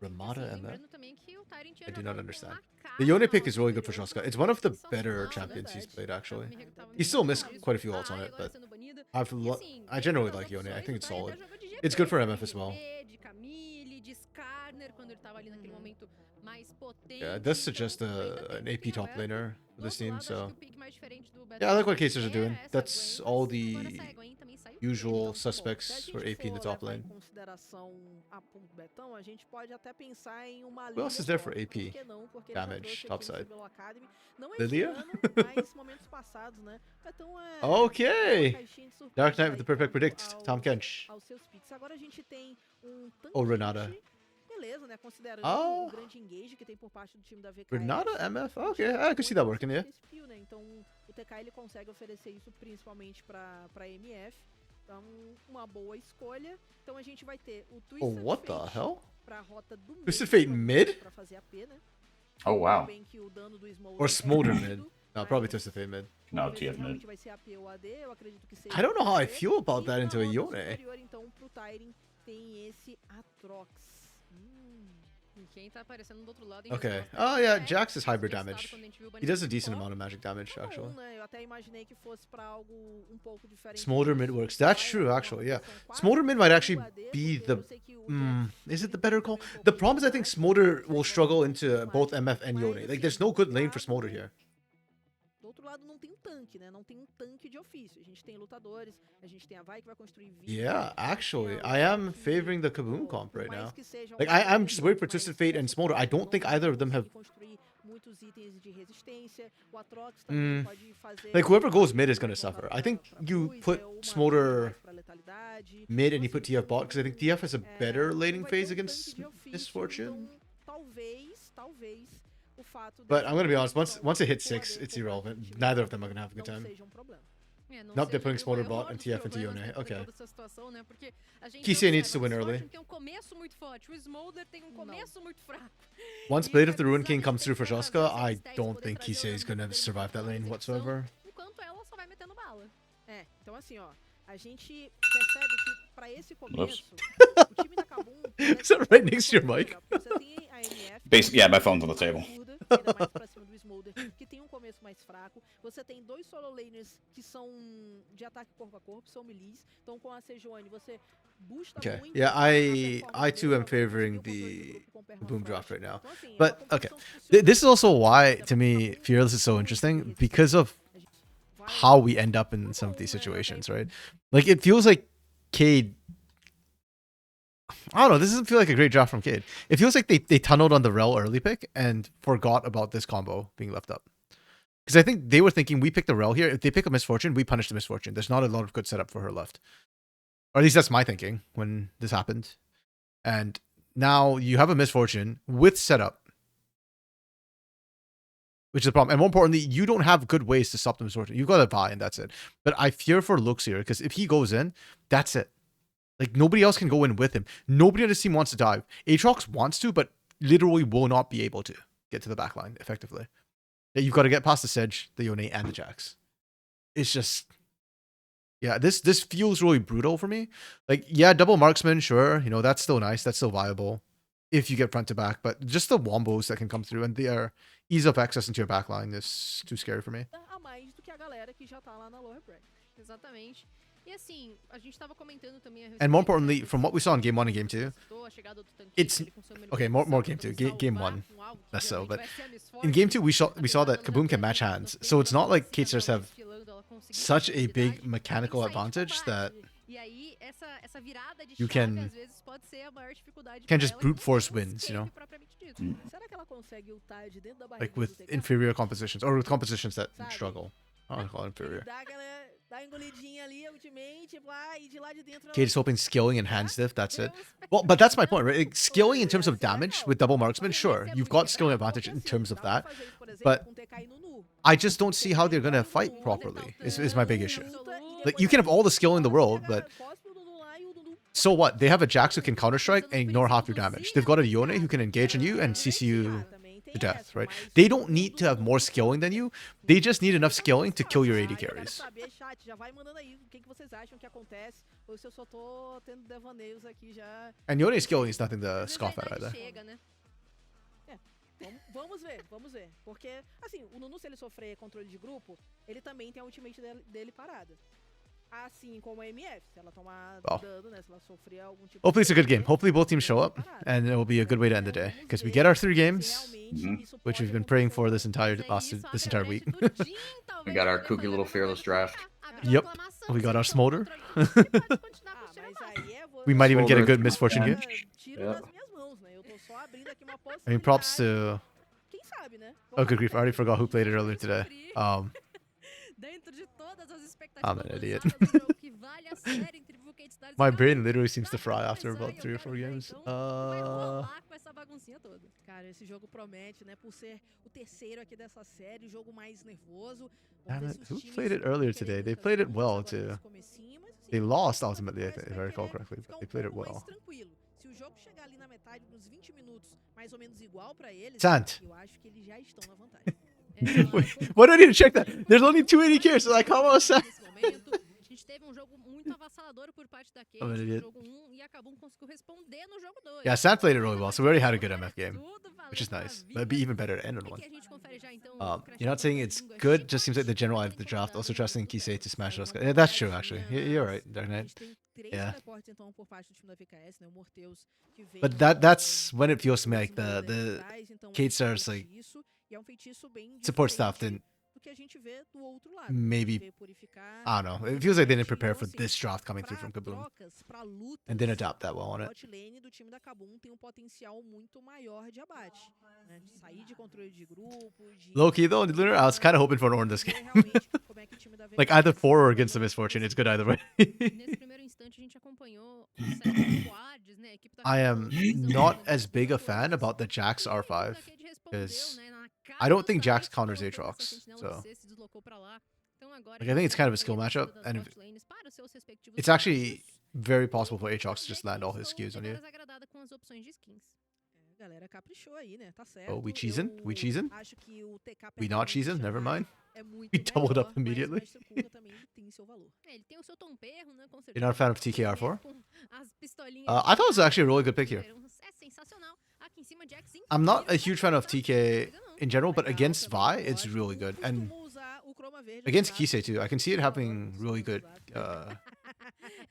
Ramada MF? I do not understand. The Yone pick is really good for Shoska. It's one of the better champions he's played, actually. He still missed quite a few ults on it, but I generally like Yone. I think it's solid. It's good for MF as well. Yeah, it does suggest an AP top laner for this team, so... Yeah, I like what Kacers are doing. That's all the usual suspects for AP in the top lane. Who else is there for AP? Damage, topside. Lilia? Okay! Dark Knight with the perfect predict. Tahm Kench. Oh, Renata. Oh, Renata MF? Okay, I can see that working, yeah. Oh, what the hell? Twisted Fate mid? Oh, wow. Or Smolder mid? No, probably Twisted Fate mid. No, TF mid. I don't know how I feel about that into a Yone. Okay. Oh yeah, Jax is hybrid damage. He does a decent amount of magic damage, actually. Smolder mid works. That's true, actually, yeah. Smolder mid might actually be the... is it the better call? The problem is I think Smolder will struggle into both MF and Yone. Like, there's no good lane for Smolder here. Yeah, actually, I am favoring the Kaboom comp right now. Like, I'm just waiting for Twisted Fate and Smolder. I don't think either of them have... Like, whoever goes mid is going to suffer. I think you put Smolder mid and you put TF bot, because I think TF has a better laning phase against Misfortune. But I'm going to be honest, once it hits 6, it's irrelevant. Neither of them are going to have a good time. Nope, they're putting Smolder bot and TF into Yone. Okay. KBM.A needs to win early. Once Blade of the Ruin King comes through for Shoska, I don't think KBM.A is going to survive that lane whatsoever. Whoops. Is that right next to your mic? Basically, yeah, my phone's on the table. Okay, yeah, I too am favoring the boom draft right now. But, okay, this is also why, to me, Fearless is so interesting, because of how we end up in some of these situations, right? Like, it feels like Cade... I don't know, this doesn't feel like a great draft from Cade. It feels like they tunneled on the Rel early pick and forgot about this combo being left up. Because I think they were thinking, we pick the Rel here. If they pick a Misfortune, we punish the Misfortune. There's not a lot of good setup for her left. Or at least that's my thinking when this happened. And now you have a Misfortune with setup. Which is the problem. And more importantly, you don't have good ways to stop the Misfortune. You've got to buy and that's it. But I fear for Lux here, because if he goes in, that's it. Like, nobody else can go in with him. Nobody on this team wants to dive. Aatrox wants to, but literally will not be able to get to the backline effectively. Yeah, you've got to get past the Sedge, the Yone, and the Jax. It's just... Yeah, this feels really brutal for me. Like, yeah, double marksman, sure. You know, that's still nice. That's still viable if you get front to back. But just the wombos that can come through and their ease of access into your backline is too scary for me. a galera que já tá lá na lower bracket. Exatamente. E assim, a gente tava comentando também a And more respeito, importantly, né, from what we saw in Game 1 and Game 2, a chegada do tanquinho, it's ele com seu menu okay. More avançado Game 2, pra Game salvar 1 com algo que less so, geralmente but vai ser a Miss in Fortune, Game 2 we saw apesar that dela Kaboom já can ter match tentado hands, bastante, so it's not like ela Katers have desfilando, ela conseguiu such a big habilidade mechanical em sair de advantage that combate. E aí, essa virada de you chave, can- às vezes, pode ser a maior dificuldade can pra just ela, brute que não force tem um wins, you know? escape propriamente dito. Será que ela consegue ultar de dentro da barriga like with do TK? inferior compositions or with compositions that Sabe? struggle. I don't call it Ele inferior. dá a engolidinha ali, ultimate, lá, e de lá de dentro... ela- Katie's hoping skilling and hand stiff, that's it. Vamos Well, but that's my point, right? Like, skilling in terms of Ia ser damage legal. with double marksman, Só que sure. ia ser You've muito got skilling brabo, advantage porque, in assim, terms of dá pra that. fazer isso, por exemplo, but com TK e Nunu. I just don't see how they're gonna fight properly. Is my big issue. Like, you can have all the skill in the world, but so what? They have a Jax who can counter strike and ignore half your damage. They've got a Yone who can engage on you and CC you to death, right? They don't need to have more skilling than you. They just need enough skilling to kill your AD carries. Saber, chat, já vai mandando aí o que vocês acham que acontece, ou se eu só tô tendo devaneios aqui já. And Yone's skilling is nothing to Às vezes a scoff at idade either. chega, né? Vamos ver. Porque, assim, o Nunu, se ele sofrer controle de grupo, ele também tem a ultimate dele parada. Assim como a MF, se ela tomar Well. dano, né? Se ela sofrer algum tipo Hopefully it's a good game. de Hopefully both teams show up, and it will be a good way to end the day. Because we get our 3 games, which we've been praying for this entire this entire week. We got our kooky little fearless draft. Yep. We got our Smolder. Mas aí We might even get a Smolder. good misfortune game. Tiro Yeah. nas minhas mãos, né? Eu tô só abrindo aqui uma I mean, props to. Quem sabe, né? Oh, good grief! I already forgot who played it earlier today. Dentro de todas as expectativas I'm an idiot. lançadas do jogo que vale a série entre VKS.A e My CBLOL, brain literally seems to tá fry pra after começar about e eu 3 or quero 4 ver, games. então, o que vai rolar com essa baguncinha toda. Cara, esse jogo promete, né? Por ser o terceiro aqui dessa série, o jogo mais nervoso. Damn Vamos it, ver se who os times played it vão earlier querer today? They muitas played it coisas well, agora too. nesse comecinho, mas, assim, They lost ultimately, parece if que I vai recall querer correctly, ficar but they played it pouco mais well. tranquilo. Se o jogo chegar ali na metade, nos 20 minutos, mais ou menos igual pra eles, Sant. eu acho que eles já estão na vantagem. Wait, why do I need to check that? There's only 2 AD carries, so like, how am I set? Nesse momento, a gente teve um jogo muito avassalador por parte da Kate I'm an no idiot. jogo 1 e a Kabum conseguiu responder no jogo 2. Yeah, Sant played it really well, so we already had a good MF game, Tudo which is valendo nice. a But it'd be vida. even better to end on one. Aqui a gente confere já, então, o crash You're not saying course it's da língua good, just seems like the chique, general bem of the draft. Also incomodado trusting pelo Kisei to smash us. Vamos Yeah, that's true, lá, actually. tinha You're right, A Dark Knight. gente tem 3 Yeah. teleportes, então, por parte do time da VKS, né? O Morteus, que veio But that's when it feels to me like the Kate Stars, like, support staff didn't do que a gente vê do outro lado. maybe, Veio purificar, I don't know. It feels like they didn't prepare então, for assim, this draft coming through pra from Kaboom trocas, pra lutas, and didn't adapt that well on o it. bot lane do time da Kabum tem um potencial muito maior de abate. Né? De sair de controle de grupo, de... Low key though, Lunar, I was kind of hoping for an Ornn this ver game. realmente como é que o time da Like VKS either for or against the misfortune, it's good either way. Nesse primeiro instante, a gente acompanhou a série de quads, né? A equipe da I am Kabum utilizando not o as big a Sentinela fan about the Jax e R5 a Cade respondeu, because né, na cara I don't think do Jax Tite, counters colocando essa Aatrox, Sentinela so de C, se deslocou pra lá. Então agora like I think it's kind of a eles skill vão matchup, das and bot lanes para os seus respectivos it's actually pontos. very possible for E Aatrox to just land all his estou skews on you. deveras agradada com as opções de skins. A galera caprichou aí, né? Tá certo. Oh, we cheesing? We Eu cheesing? acho que o TK We not permanente cheesing? Never mind. é muito We doubled up melhor, mas immediately. o Mestre Kuga também tem seu valor. É, ele tem o seu tom perro, né? Com certeza. You're not a fan of TKR4? Com as pistolinhas I thought it was actually a really good pick here. É sensacional. Aqui em cima, Jax I'm not a inteiro, huge fan of não TK coisa não. in general, but Legal against também, Vi, it's lógico. really good. And Costumo usar o croma verde against usado. Kisei too, I can see it having really good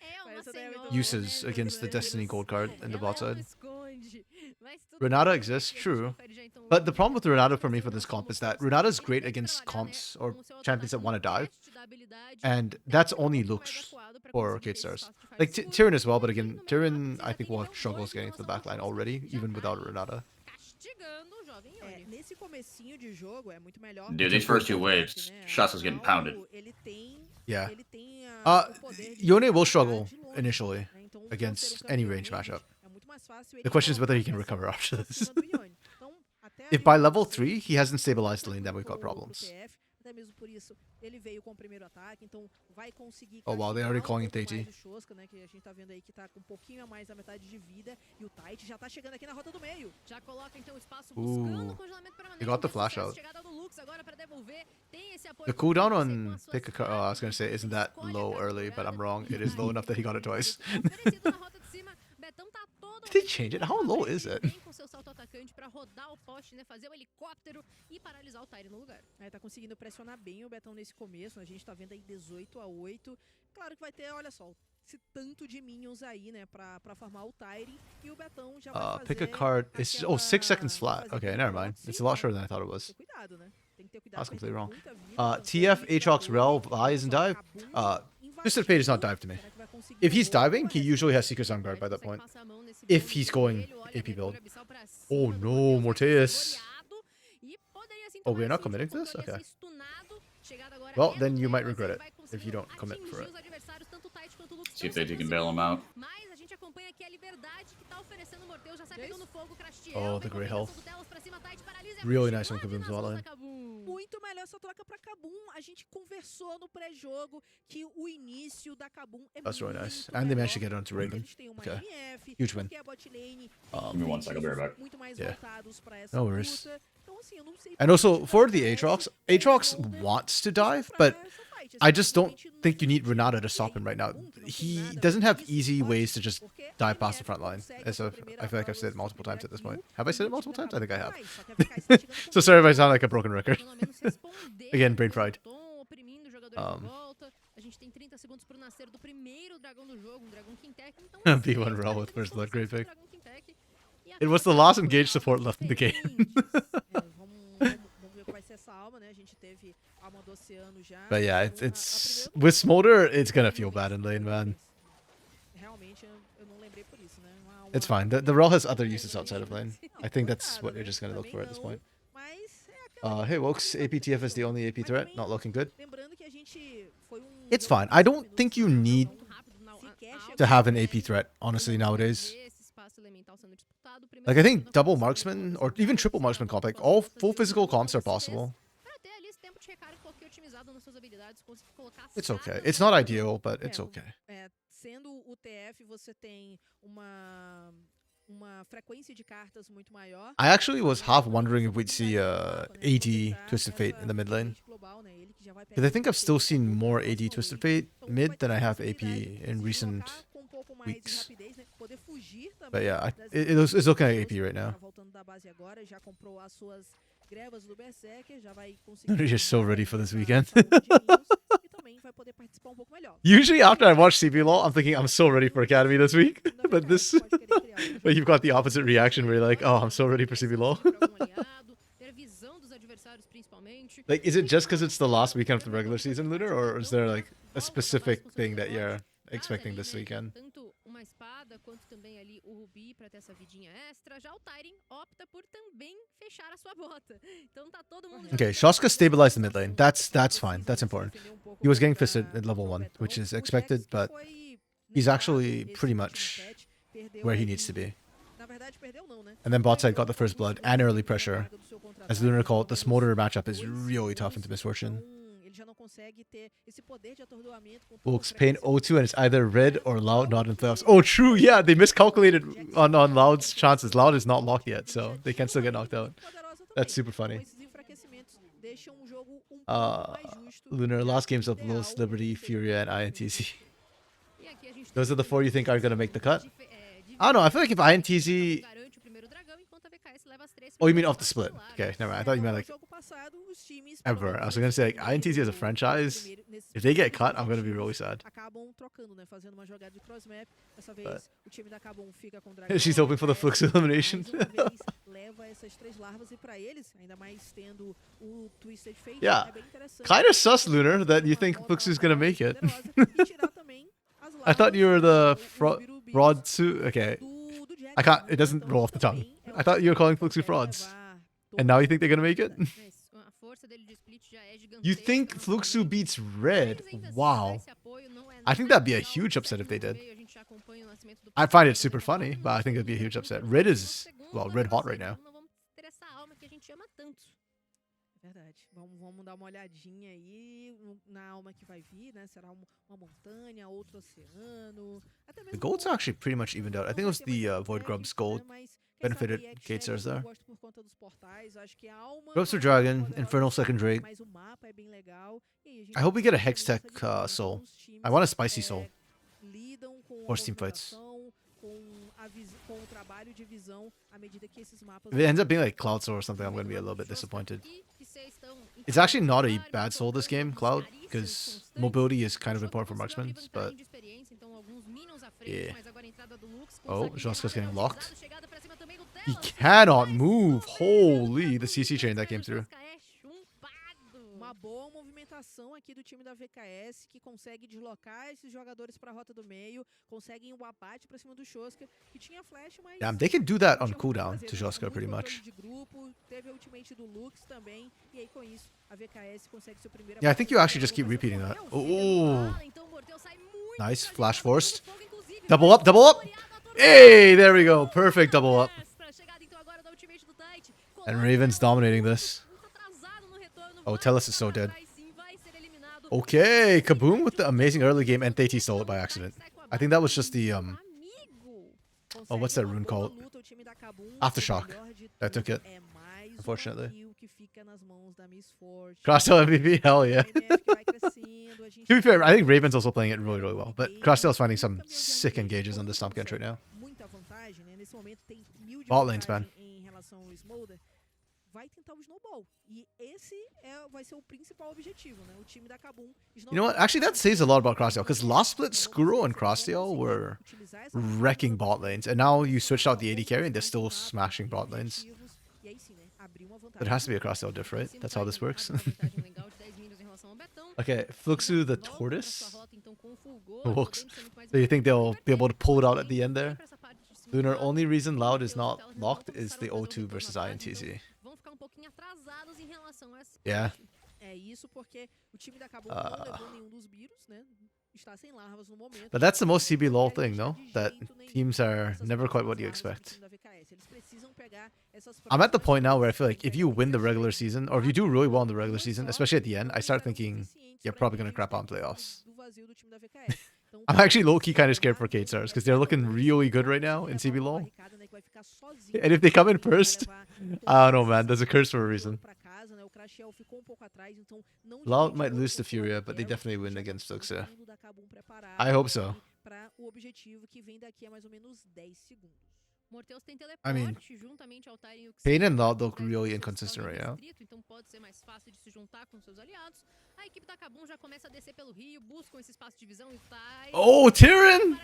É uma Essa daí é muito senhora, boa. uses né, against the meu Destiny Deus. gold card in the Ela bot é um side. esconde, mas tudo Renata bem. exists, E a gente true. confere já, então, But the problem with Renata o for me for this comp is that Renata's great ele tem que against trabalhar, né, comps or com o seu champions that ataque want to no dive, teste da habilidade, and tem that's que ter um only pouco mais looks acuado pra for conseguir Kate esse Stars. espaço de Like faz Tyrion as well, but E again, no meio Tyrion rápido, I think will have ele é um struggles doido getting na to the nossa backline proposta, already, já even tá without aí Renata. castigando o jovem Yone. Nesse comecinho de jogo é muito melhor. Dude, these first 2 waves, Shasa's getting pounded. Ele tem, Yeah. ele tem Uh, o poder de Yone will atacar struggle de longe, initially né? Então, por against ser um any campeão range range, matchup. é muito mais fácil ele The question is whether he can colocar recover after pra this. cima do Yone. Então, até If ali by no level começo, 3 he hasn't stabilized the lane, then we've got pro problems. TF, até mesmo por isso ele veio com o primeiro ataque, então vai conseguir Oh, wow, they're already castigar calling pouco mais TT. o Shoska, né, que a gente tá vendo aí que tá com um pouquinho a mais da metade de vida, e o Tite já tá chegando aqui na rota do meio. Já coloca então o espaço buscando o congelamento permanente. He got the deu flash sucesso, out. chegada do Lux agora pra devolver. Tem esse apoio The do cooldown Lux, on com as suas pick a I was gonna say isn't that escolhe a low carga early, but I'm dourada. wrong. It is low enough that he got it twice. Oferecido na rota de cima, Betão tá todo Did they change it? How low is it? Vem com seu salto atacante pra rodar o poste, né? Fazer o helicóptero e paralisar o Tyre no lugar. Tá conseguindo pressionar bem o Betão nesse começo. A gente tá vendo aí 18-8. Claro que vai ter, olha só, esse tanto de minions aí, né, pra farmar o Tyre. E o Betão já vai fazer Pick a card. It's 6 seconds flat. Okay, never mind. It's a lot shorter than I thought it was. Cuidado, né? Tem que ter cuidado. I was completely wrong. Muita vida, TF, Aatrox, Rel, Vi isn't dive. Twisted Fate is not dive to me. If he's diving, he usually has Seeker's on guard by that point. If he's going AP build. Oh no, Morteus. Oh, we're not committing to this? Okay. Well, then you might regret it if you don't commit for it. See if they can bail him out. Oh, the great health. Really nice on KBM.A.'s line. Muito melhor essa troca pra Kabum. A gente conversou no pré-jogo que o início da Kabum é That's really nice. And they managed to get onto Reagan. Okay. Huge win. Give me 1 second, I'll be right back. Yeah. No worries. And also, for the Aatrox, Aatrox wants to dive, but I just don't think you need Renata to stop him right now. He doesn't have easy ways to just dive past the front line. I feel like I've said it multiple times at this point. Have I said it multiple times? I think I have. So sorry if I sound like a broken record. Again, brain fried. B1 Rel with first blood, great pick. It was the last engaged support left in the game. But yeah, it's with Smolder, it's gonna feel bad in lane, man. It's fine. The Rel has other uses outside of lane. I think that's what you're just gonna look for at this point. Hey, Wokes, APTF is the only AP threat. Not looking good. It's fine. I don't think you need to have an AP threat, honestly, nowadays. Like, I think double marksman or even triple marksman comp, like all full physical comps are possible. It's okay. It's not ideal, but it's okay. Sendo o TF, você tem uma frequência de cartas muito maior. I actually was half wondering if we'd see AD Twisted Fate in the mid lane. Because I think I've still seen more AD Twisted Fate mid than I have AP in recent weeks. But yeah, it's looking like AP right now. You're just so ready for this weekend. Usually after I watch CBLOL, I'm thinking I'm so ready for Academy this week. But this, but you've got the opposite reaction where you're like, oh, I'm so ready for CBLOL. Like, is it just because it's the last weekend of the regular season, Lunar, or is there like a specific thing that you're expecting this weekend? Okay, Shoska stabilized the mid lane. That's fine. That's important. He was getting fisted at level 1, which is expected, but he's actually pretty much where he needs to be. And then bot side got the first blood and early pressure. As Lunar called, the Smolder matchup is really tough into Misfortune. Wolves paying O2 and it's either red or Loud not in playoffs. Oh, true. Yeah, they miscalculated on Loud's chances. Loud is not locked yet, so they can still get knocked out. That's super funny. Lunar, last games of Los, Liberty, FUR.A, and INTZ. Those are the 4 you think are going to make the cut? I don't know. I feel like if INTZ... Oh, you mean off the split? Okay, never mind. I thought you meant like ever. I was going to say like INTZ as a franchise. If they get cut, I'm going to be really sad. But she's hoping for the Flux elimination. Yeah. Kind of sus, Lunar, that you think Flux is going to make it. I thought you were the fraud suit. Okay. I can't. It doesn't roll off the tongue. I thought you were calling Fluxu frauds. And now you think they're going to make it? You think Fluxu beats Red? Wow. I think that'd be a huge upset if they did. I find it super funny, but I think it'd be a huge upset. Red is, well, red hot right now. Verdade. Vamos dar uma olhadinha aí na alma que vai vir, né? Será uma montanha, outro oceano. The gold's actually pretty much evened out. I think it was the Void Grub's gold benefited Katesars there. Grubs for Dragon, Infernal second Drake. I hope we get a Hextech Soul. I want a Spicy Soul. Or Steam Fights. com o trabalho de visão à medida que esses mapas If it ends up being like Cloud Soul or something, I'm gonna be a little bit disappointed. It's actually not a bad soul this game, Cloud, because mobility is kind of important for marksmen, but yeah. Oh, Joska's getting locked. He cannot move. Holy, the CC chain that came through. Uma boa movimentação aqui do time da VKS, que consegue deslocar esses jogadores para a rota do meio, conseguem o abate para cima do Shoska, que tinha flash, mas Damn, they can do that on cooldown to Joska pretty much. de grupo, teve a ultimate do Lux também, e aí com isso a VKS consegue seu primeiro. Yeah, I think you actually just keep repeating that. Oh, nice flash forced. Double up, double up. Hey, there we go. Perfect double up. And Raven's dominating this. Oh, Tellus is so dead. Okay, Kaboom with the amazing early game, and TT stole it by accident. I think that was just the oh, what's that rune called? Aftershock. That took it. Unfortunately. Crosstail MVP, hell yeah. To be fair, I think Raven's also playing it really, really well, but Crosstail's finding some sick engages on the Stomp Kench right now. Bot lanes, man. Vai tentar o snowball. E esse vai ser o principal objetivo, né? O time da Kabum. You know what? Actually, that says a lot about Crosstail, because last split, Skuro and Crosstail were wrecking bot lanes, and now you switched out the AD carry and they're still smashing bot lanes. It has to be a Crosstail diff, right? That's how this works. Okay, Fluxu the Tortoise. Looks. So you think they'll be able to pull it out at the end there? Lunar, only reason Loud is not locked is the O2 versus INTZ. Yeah. But that's the most CBLOL thing, no? That teams are never quite what you expect. I'm at the point now where I feel like if you win the regular season, or if you do really well in the regular season, especially at the end, I start thinking you're probably going to crap out in playoffs. I'm actually low-key kind of scared for K-Stars because they're looking really good right now in CBLOL. And if they come in first, I don't know, man. There's a curse for a reason. Loud might lose to FUR.A, but they definitely win against FUR.A. I hope so. I mean, Pain and Loud look really inconsistent right now. Oh, Tyrion!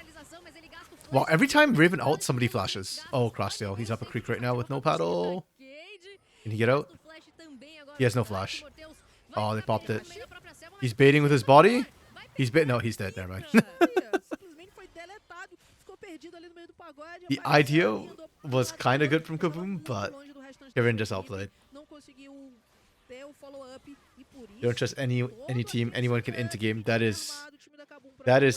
Wow, every time Raven ult, somebody flashes. Oh, Crosstail. He's up a creek right now with no paddle. Can he get out? He has no flash. Oh, they popped it. He's baiting with his body? He's bait. No, he's dead. Never mind. The idea was kind of good from Kaboom, but Kevin just outplayed. You don't trust any team. Anyone can enter game. That is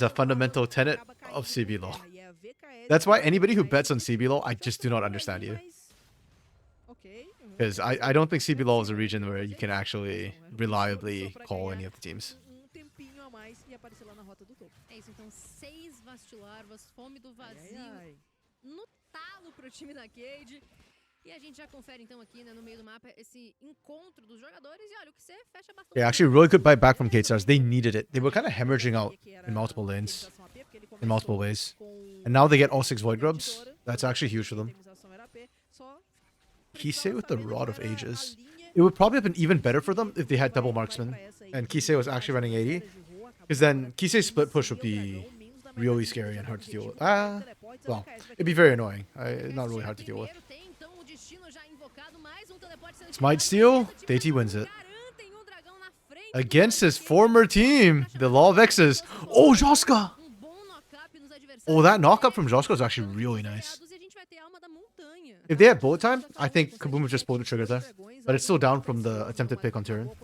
a fundamental tenet of CBLOL. That's why anybody who bets on CBLOL, I just do not understand you. Because I don't think CBLOL is a region where you can actually reliably call any of the teams. É isso, então 6 Vastilarvas, fome do vazio, no talo pro time da Cade. E a gente já confere então aqui, né, no meio do mapa, esse encontro dos jogadores. E olha, o que você fecha bastante. Yeah, actually really good buy back from K-Stars. They needed it. They were kind of hemorrhaging out in multiple lanes, in multiple ways. And now they get all 6 Void Grubs. That's actually huge for them. Kisei with the Rod of Ages. It would probably have been even better for them if they had double marksman and Kisei was actually running 80. Because then Kisei's split push would be really scary and hard to deal with. Well, it'd be very annoying. Not really hard to deal with. Smite Steal, DT wins it. Against his former team, the Law of X's. Oh, Joska! Oh, that knockup from Joska is actually really nice. If they had bullet time, I think Kaboom would just pull the trigger there. But it's still down from the attempted pick on Tyrion.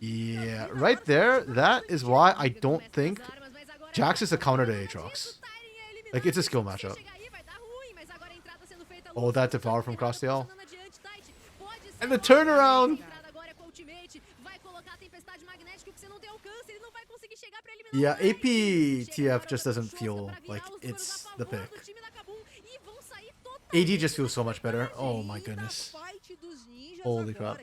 Yeah, right there, that is why I don't think Jax is a counter to Aatrox. Like, it's a skill matchup. Oh, that Devour from Crosstail. And the turnaround! Yeah, AP TF just doesn't feel like it's the pick. AD just feels so much better. Oh my goodness. Holy crap.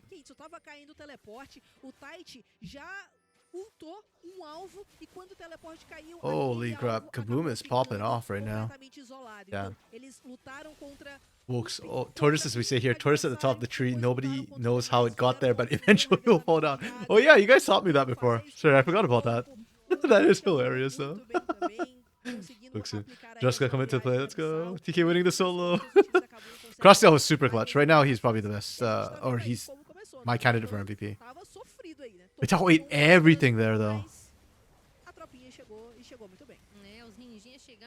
ultou alvo e quando o teleporte caiu, Holy aquele crap, alvo Kaboom acabou is popping ficando off right now. completamente isolado. Yeah. Então, eles lutaram contra Folks, oh, tortoise, as we say here, tortoise at the top of the tree. Nobody knows how it got there, but eventually will fall down. Oh yeah, you guys taught me that before. Sure, I forgot about that. That is hilarious though. Looks good. Just gonna come into play. Let's go. TK winning the solo. Crosstail was super clutch. Right now, he's probably the best, or he's my candidate for MVP. Vital ate everything there though.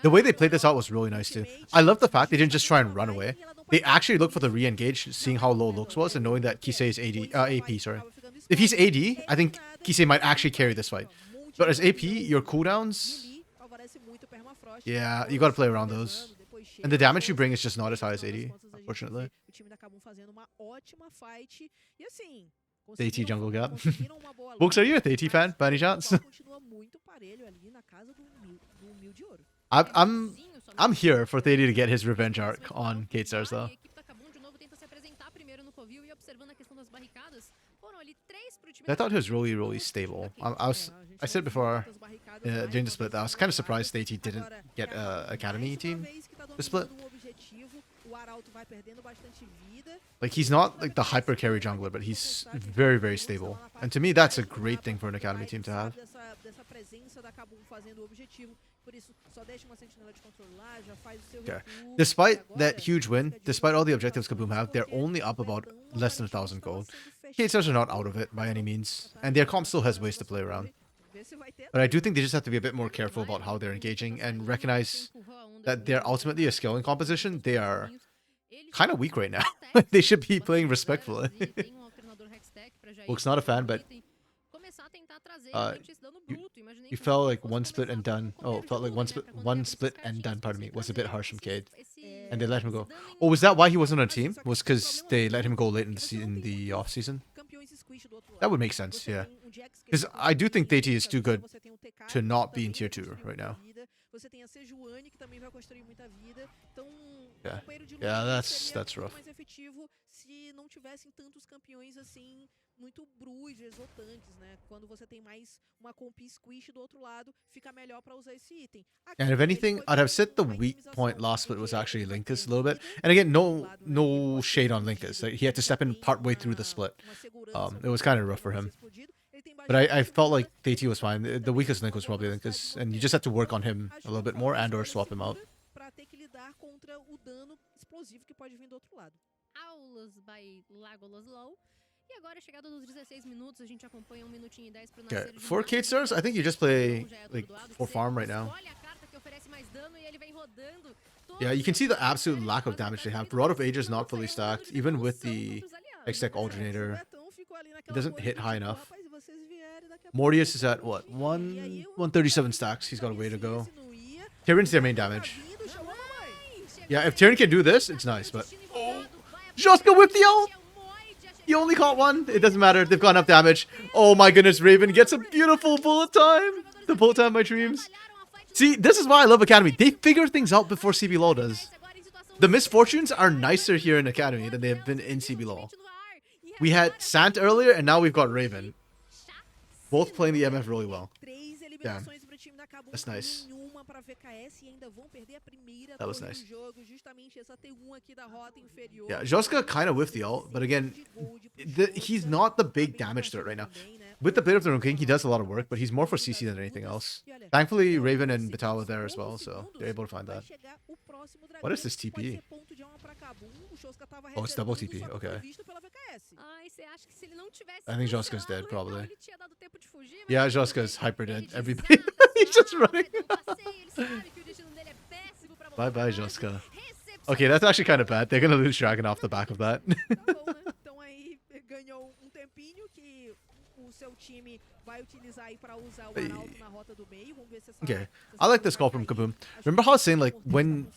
The way they played this out was really nice too. I love the fact they didn't just try and run away. They actually looked for the re-engage, seeing how low Lux was, and knowing that Kisei is AP, sorry. If he's AD, I think Kisei might actually carry this fight. But as AP, your cooldowns... Yeah, you gotta play around those. And the damage you bring is just not as high as AD, unfortunately. The AT jungle gap. Books, are you a AT fan, by any chance? I'm here for Thady to get his revenge arc on K-Stars though. I thought he was really stable. I said before during the split that I was kind of surprised Thady didn't get academy team to split. Like he's not like the hyper carry jungler, but he's very stable. And to me, that's a great thing for an academy team to have. Okay. Despite that huge win, despite all the objectives Kaboom have, they're only up about less than 1,000 gold. K-Stars are not out of it by any means, and their comp still has ways to play around. But I do think they just have to be a bit more careful about how they're engaging and recognize that they're ultimately a scaling composition. They are kind of weak right now. They should be playing respectfully. Book's not a fan, but you felt like one split and done. Oh, felt like one split and done. Pardon me, was a bit harsh from Cade, and they let him go. Oh, was that why he wasn't on a team? Was because they let him go late in the off season? That would make sense, yeah. Because I do think Thady is too good to not be in tier 2 right now. Yeah, that's rough. Muito brus, exultantes, né? Quando você tem mais uma comp squish do outro lado, fica melhor para usar esse item. And if anything, I'd have said the weak point last split was actually Linkus a little bit. And again, no shade on Linkus. Like, he had to step in part way through the split. It was kind of rough for him. But I felt like Thady was fine. The weakest link was probably Linkus, and you just had to work on him a little bit more and or swap him out. Para ter que lidar contra o dano explosivo que pode vir do outro lado. Aulas by LLL.A. Okay, for K-Stars, I think you just play like for farm right now. Yeah, you can see the absolute lack of damage they have. Rod of Age is not fully stacked, even with the X-Tech Alternator. It doesn't hit high enough. Mortius is at what? 137 stacks. He's got a way to go. Tyrion's their main damage. Yeah, if Tyrion can do this, it's nice, but... Oh! Joska whipped the ult! He only caught one. It doesn't matter. They've got enough damage. Oh my goodness, Raven gets a beautiful bullet time. The bullet time of my dreams. See, this is why I love Academy. They figure things out before CBLOL does. The misfortunes are nicer here in Academy than they have been in CBLOL. We had Sant earlier, and now we've got Raven. Both playing the MF really well. Damn. That's nice. That was nice. Yeah, Joska kind of whiffed the ult, but again, he's not the big damage threat right now. With the Blade of the Rune King, he does a lot of work, but he's more for CC than anything else. Thankfully, Raven and Vital were there as well, so they're able to find that. What is this TP? Oh, it's double TP, okay. I think Joska's dead, probably. Yeah, Joska's hyper dead. Everybody, he's just running. Bye-bye, Joska. Okay, that's actually kind of bad. They're gonna lose Dragon off the back of that. Okay, I like this call from Kaboom. Remember how I was saying, like, when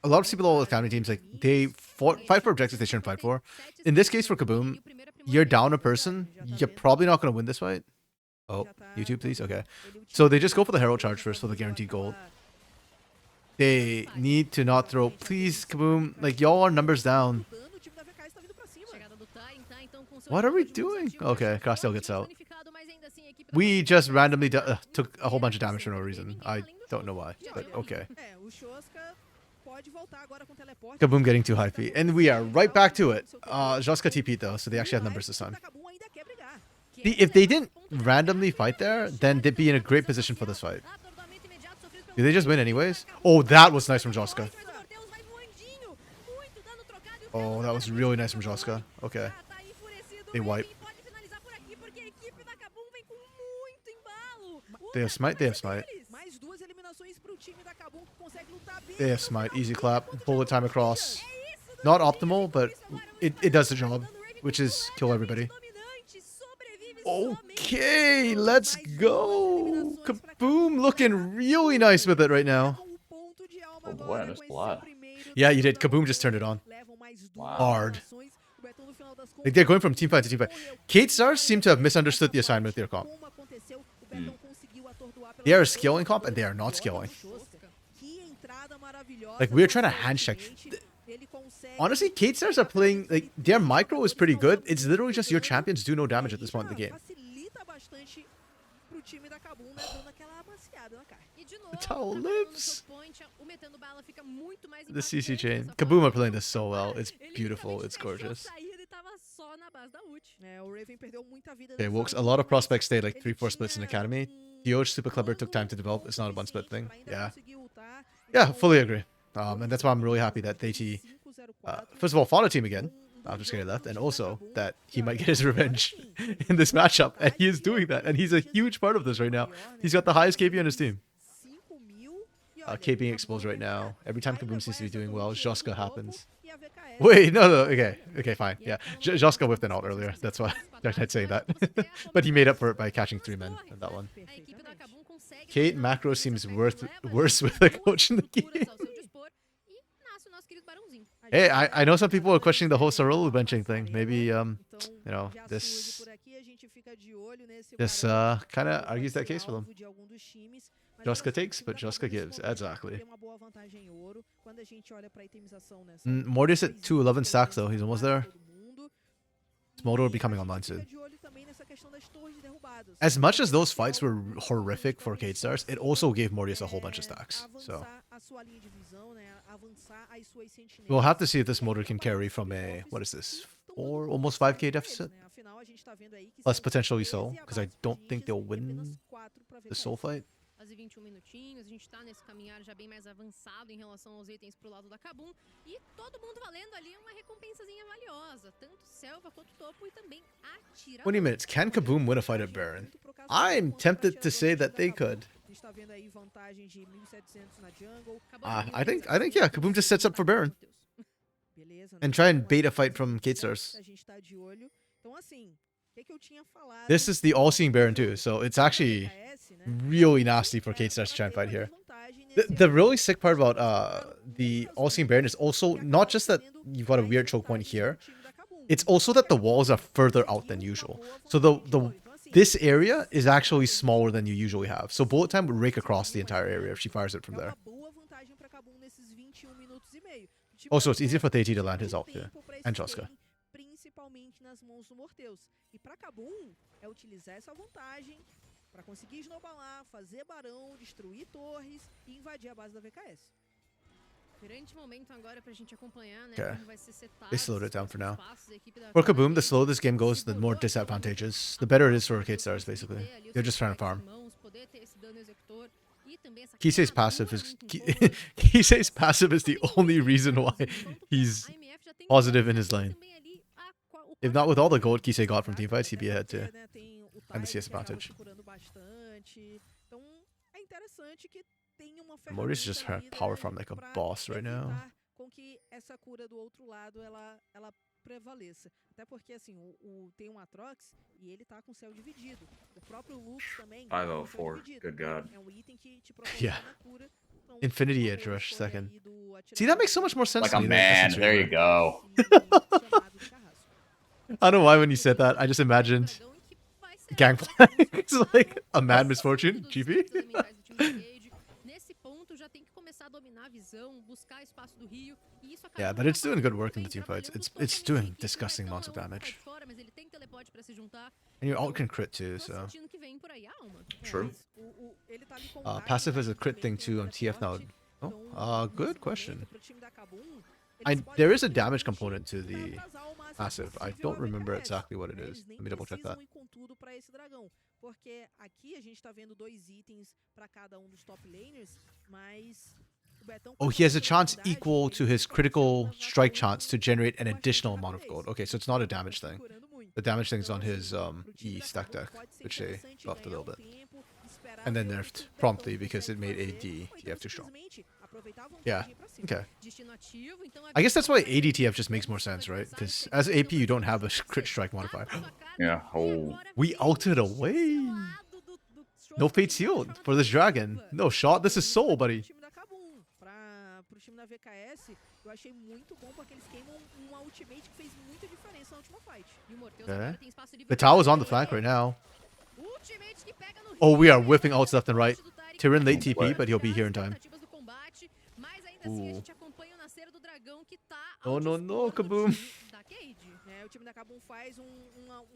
a lot of CBLOL Academy teams, like, they fight for objectives they shouldn't fight for. In this case, for Kaboom, you're down a person, you're probably not going to win this fight. Oh, YouTube, please? Okay. So they just go for the Herald Charge first for the guaranteed gold. They need to not throw... Please, Kaboom, like, y'all are numbers down. What are we doing? Okay, Costream gets out. We just randomly took a whole bunch of damage for no reason. I don't know why, but okay. Kaboom getting too hypey. And we are right back to it. Joska TP'd though, so they actually have numbers this time. If they didn't randomly fight there, then they'd be in a great position for this fight. Did they just win anyways? Oh, that was nice from Joska. Oh, that was really nice from Joska. Okay. They wipe. They have smite, they have smite. They have smite, easy clap, bullet time across. Not optimal, but it does the job, which is kill everybody. Okay, let's go. Kaboom looking really nice with it right now. Oh boy, I missed a lot. Yeah, you did. Kaboom just turned it on. Wow. Hard. Like they're going from team fight to team fight. K-Stars seem to have misunderstood the assignment with their comp. They are scaling comp and they are not scaling. Like we're trying to hand check. Honestly, K-Stars are playing, like their micro is pretty good. It's literally just your champions do no damage at this point in the game. The towel lives. The CC chain. Kaboom are playing this so well. It's beautiful. It's gorgeous. Okay, Wokes, a lot of prospects stay like 3-4 splits in Academy. Dioge super clever, took time to develop. It's not a one split thing. Yeah. Yeah, fully agree. And that's why I'm really happy that DT, first of all, fought a team again after Skinny left, and also that he might get his revenge in this matchup, and he is doing that, and he's a huge part of this right now. He's got the highest KB on his team. K being exposed right now. Every time Kaboom seems to be doing well, Joska happens. Wait, no, okay, fine. Yeah, Joska whipped an ult earlier. That's why I'd say that. But he made up for it by catching 3 men in that one. Kate macro seems worse with a coach in the game. Hey, I know some people are questioning the whole Sorolo benching thing. Maybe, you know, this kind of argues that case for them. Joska takes, but Joska gives. Exactly. Mortis at 211 stacks, though. He's almost there. Smolder will be coming online soon. As much as those fights were horrific for K-Stars, it also gave Mortis a whole bunch of stacks. So we'll have to see if this Smolder can carry from a, what is this, almost 5k deficit? Plus potentially Soul, because I don't think they'll win the Soul fight. Quase 21 minutinhos, a gente tá nesse caminhar já bem mais avançado em relação aos itens pro lado da Kabum. E todo mundo valendo ali uma recompensazinha valiosa, tanto Selva quanto Topo e também Atira. 20 minutes. Can Kaboom win a fight at Baron? I'm tempted to say that they could. I think yeah, Kaboom just sets up for Baron. And try and bait a fight from K-Stars. This is the all-seeing Baron too, so it's actually really nasty for K-Stars to try and fight here. The really sick part about the all-seeing Baron is also not just that you've got a weird choke point here, it's also that the walls are further out than usual. So this area is actually smaller than you usually have. So bullet time would rake across the entire area if she fires it from there. Also, it's easier for TT to land his ult here. And Joska. E para Kabum é utilizar essa vantagem para conseguir snowballar, fazer barão, destruir torres e invadir a base da VKS. Grande momento agora pra gente acompanhar, né? Okay. Como vai ser setado. They slowed it down for now. For Kaboom, the slower this game goes, the more disadvantageous. The better it is for K-Stars, basically. They're just trying to farm. Kisei's passive is Kisei's passive is the only reason why he's positive in his lane. If not with all the gold Kisei got from teamfights, he'd be ahead too. And the CS advantage. Mortis is just trying to power farm like a boss right now. Prevaleça. Até porque assim, tem Atrox e ele tá com o céu dividido. O próprio Lux também. 504. Good God. É item que te proporciona cura. Infinity Edge Rush second. See, that makes so much more sense Like to a me. man. There you go. I don't know why when you said that, I just imagined Gangplank. It's like a mad misfortune, GP. visão, buscar espaço do Rio, e isso Yeah, but it's doing good work in the team fights. It's doing disgusting amounts of damage. Mas ele tem teleporte pra se juntar. And your ult can crit too, Tô so. sentindo que vem por aí a alma. True. Ele tá ali com Passive is a crit thing too on TF now. Oh, good question. There is a damage component to the passive. I don't remember exactly what it is. Let me double check that. Porque aqui a gente tá vendo 2 itens pra cada dos top laners, mas o Betão Oh, he has a chance equal to his critical strike chance to generate an additional amount of gold. Okay, so it's not a damage thing. The damage thing is on his E stack deck, which they buffed a little bit. And then nerfed promptly because it made AD TF too strong. Yeah, okay. I guess that's why ADTF just makes more sense, right? Because as AP, you don't have a crit strike modifier. Yeah. Oh. We ulted away. No fate sealed for this dragon. No shot. This is soul, buddy. Pro time da VKS, eu achei muito bom porque eles queimam ultimate que fez muita diferença na última fight. Okay. The tower's on the flank right now. Oh, we are whipping ults left and right. Tyrion late TP, but he'll be here in time. Ooh. Oh, no, Kaboom. O time da Kabum faz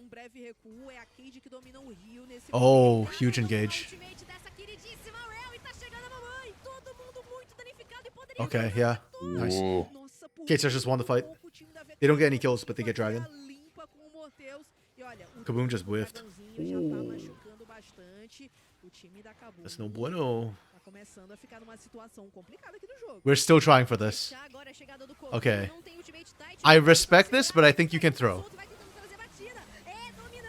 breve recuo, é a Cade que domina o Rio nesse Oh, huge engage. Okay, yeah. Nice. K-Stars just won the fight. They don't get any kills, but they get dragon. Kaboom just whiffed. Ooh. That's no bueno. We're still trying for this. Okay. I respect this, but I think you can throw.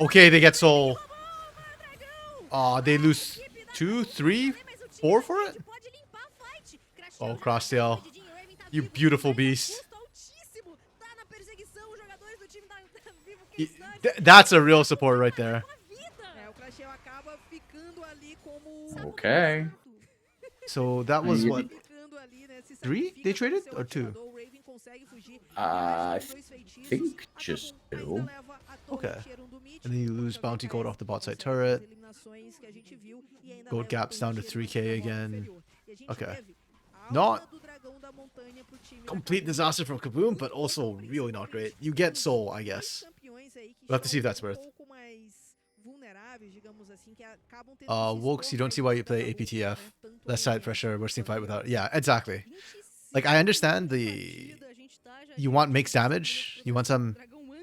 Okay, they get soul. They lose 2, 3, 4 for it? Oh, Crosstail. You beautiful beast. That's a real support right there. Okay. So that was what? 3 they traded or 2? I think just 2. Okay. And then you lose bounty gold off the bot side turret. Gold gaps down to 3k again. Okay. Not complete disaster from Kaboom, but also really not great. You get soul, I guess. We'll have to see if that's worth. Wokes, you don't see why you play APTF. Less side pressure, worst team fight without... Yeah, exactly. Like, I understand you want mixed damage, you want some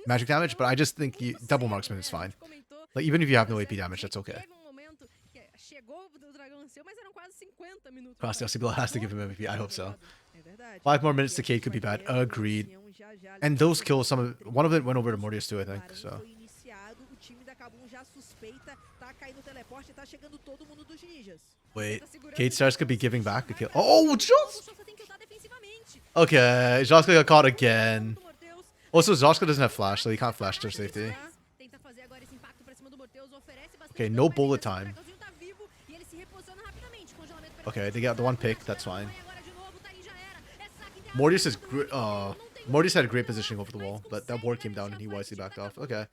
magic damage, but I just think double marksman is fine. Like, even if you have no AP damage, that's okay. CBLOL has to give him MVP, I hope so. 5 more minutes to Kate could be bad. Agreed. And those kills, one of them went over to Mortius too, I think, so... Wait, Kate Stars could be giving back a kill. Oh, just... Okay, Joska got caught again. Also, Joska doesn't have flash, so he can't flash to safety. Okay, no bullet time. Okay, they got the one pick, that's fine. Mortius had a great positioning over the wall, but that ward came down and he wisely backed off. Okay.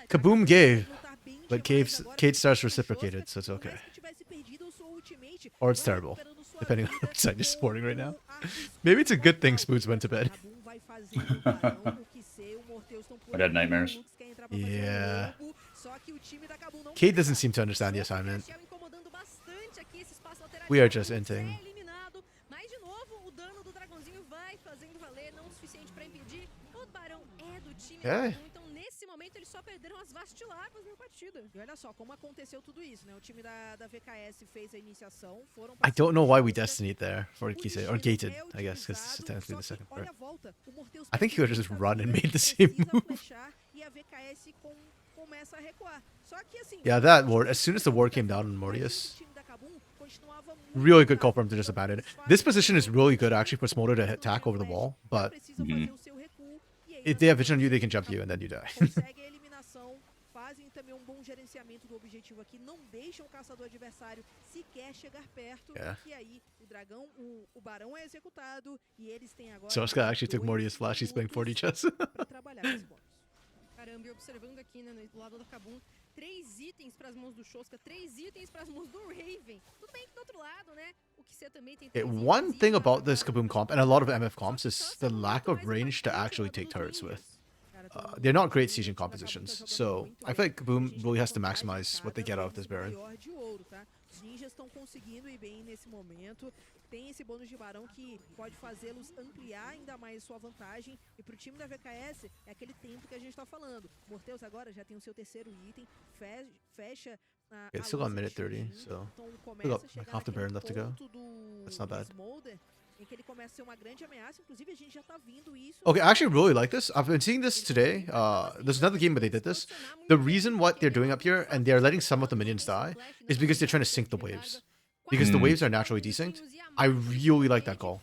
Kaboom gave, but Kate Stars reciprocated, so it's okay. Or it's terrible, depending on which side you're supporting right now. Maybe it's a good thing Spoods went to bed. I had nightmares. Yeah. Kate doesn't seem to understand the assignment. We are just inting. Yeah. I don't know why we Destinied there for Kise, or gated, I guess, because it's technically the second part. I think he would have just run and made the same move. Yeah, that ward, as soon as the ward came down on Mortius, really good call for him to just abandon it. This position is really good actually for Smolder to attack over the wall, but if they have vision on you, they can jump you and then you die. Yeah. So Oscar actually took Mortius flash, he's playing 40 chess. Caramba, e observando aqui, né, no lado da Kabum, 3 itens para as mãos do Shoska, 3 itens para as mãos do Raven. Tudo bem que do outro lado, né? O que você também tem One thing about this Kaboom comp, and a lot of MF comps, is the lack of range to actually take turrets with. They're not great sieging compositions, so I feel like Kaboom really has to maximize what they get out of this Baron. Os ninjas estão conseguindo ir bem nesse momento. Tem esse bônus de barão que pode fazê-los ampliar ainda mais sua vantagem. E pro time da VKS é aquele tempo que a gente tá falando. Morteus agora já tem o seu terceiro item, fecha a It's still got a minute 30, Jin. so Então we começa got a chegar like half the naquele Baron left to go. ponto do That's not bad. Smolder, em que ele começa a ser uma grande ameaça. Inclusive a gente já tá vendo isso. Okay, I actually really like this. I've been seeing this today. There's another game where they did this. The reason what they're doing up here, and they're letting some of the minions die, is because they're trying to sync the waves. Because the waves are naturally desynced. I really like that call.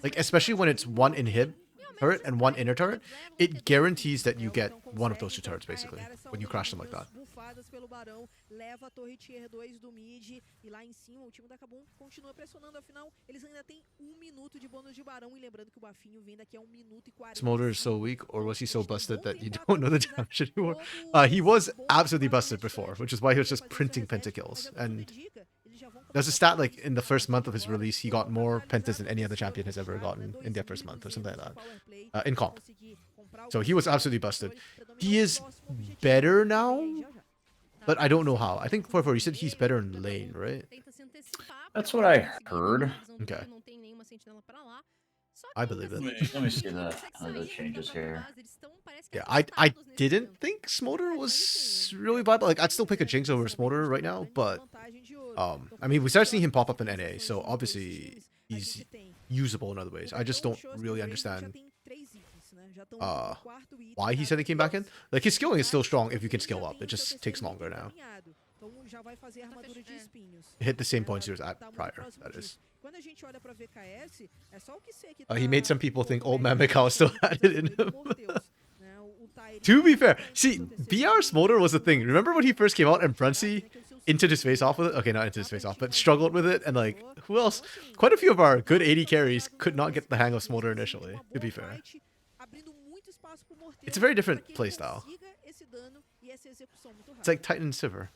Like, especially when it's one inhib turret and one inner turret, it guarantees that you get one of those two turrets, basically, when you crash them like that. Bufadas pelo Barão, leva a torre tier 2 do mid e lá em cima o time da Kabum continua pressionando, afinal eles ainda têm 1 minuto de bônus de Barão e lembrando que o bafinho vem daqui a 1 minuto e 40. Smolder is so weak, or was he so busted that you don't know the damage anymore? He was absolutely busted before, which is why he was just printing pentakills. And there's a stat like in the first month of his release, he got more pentas than any other champion has ever gotten in their first month or something like that. In comp. So he was absolutely busted. He is better now, but I don't know how. I think for you said he's better in lane, right? That's what I heard. Okay. I believe it. Let me see the changes here. Yeah, I didn't think Smolder was really bad. Like, I'd still pick a Jinx over Smolder right now, but I mean, we started seeing him pop up in NA, so obviously he's usable in other ways. I just don't really understand why he said he came back in. Like, his skilling is still strong if you can skill up. It just takes longer now. Hit the same points he was at prior, that is. He made some people think old man Mikao still had it in him. To be fair, see, BR Smolder was the thing. Remember when he first came out and Brunsey into his face off with it? Okay, not into his face off, but struggled with it. And like, who else? Quite a few of our good 80 carries could not get the hang of Smolder initially, to be fair. It's a very different playstyle. It's like Titan and Sivir.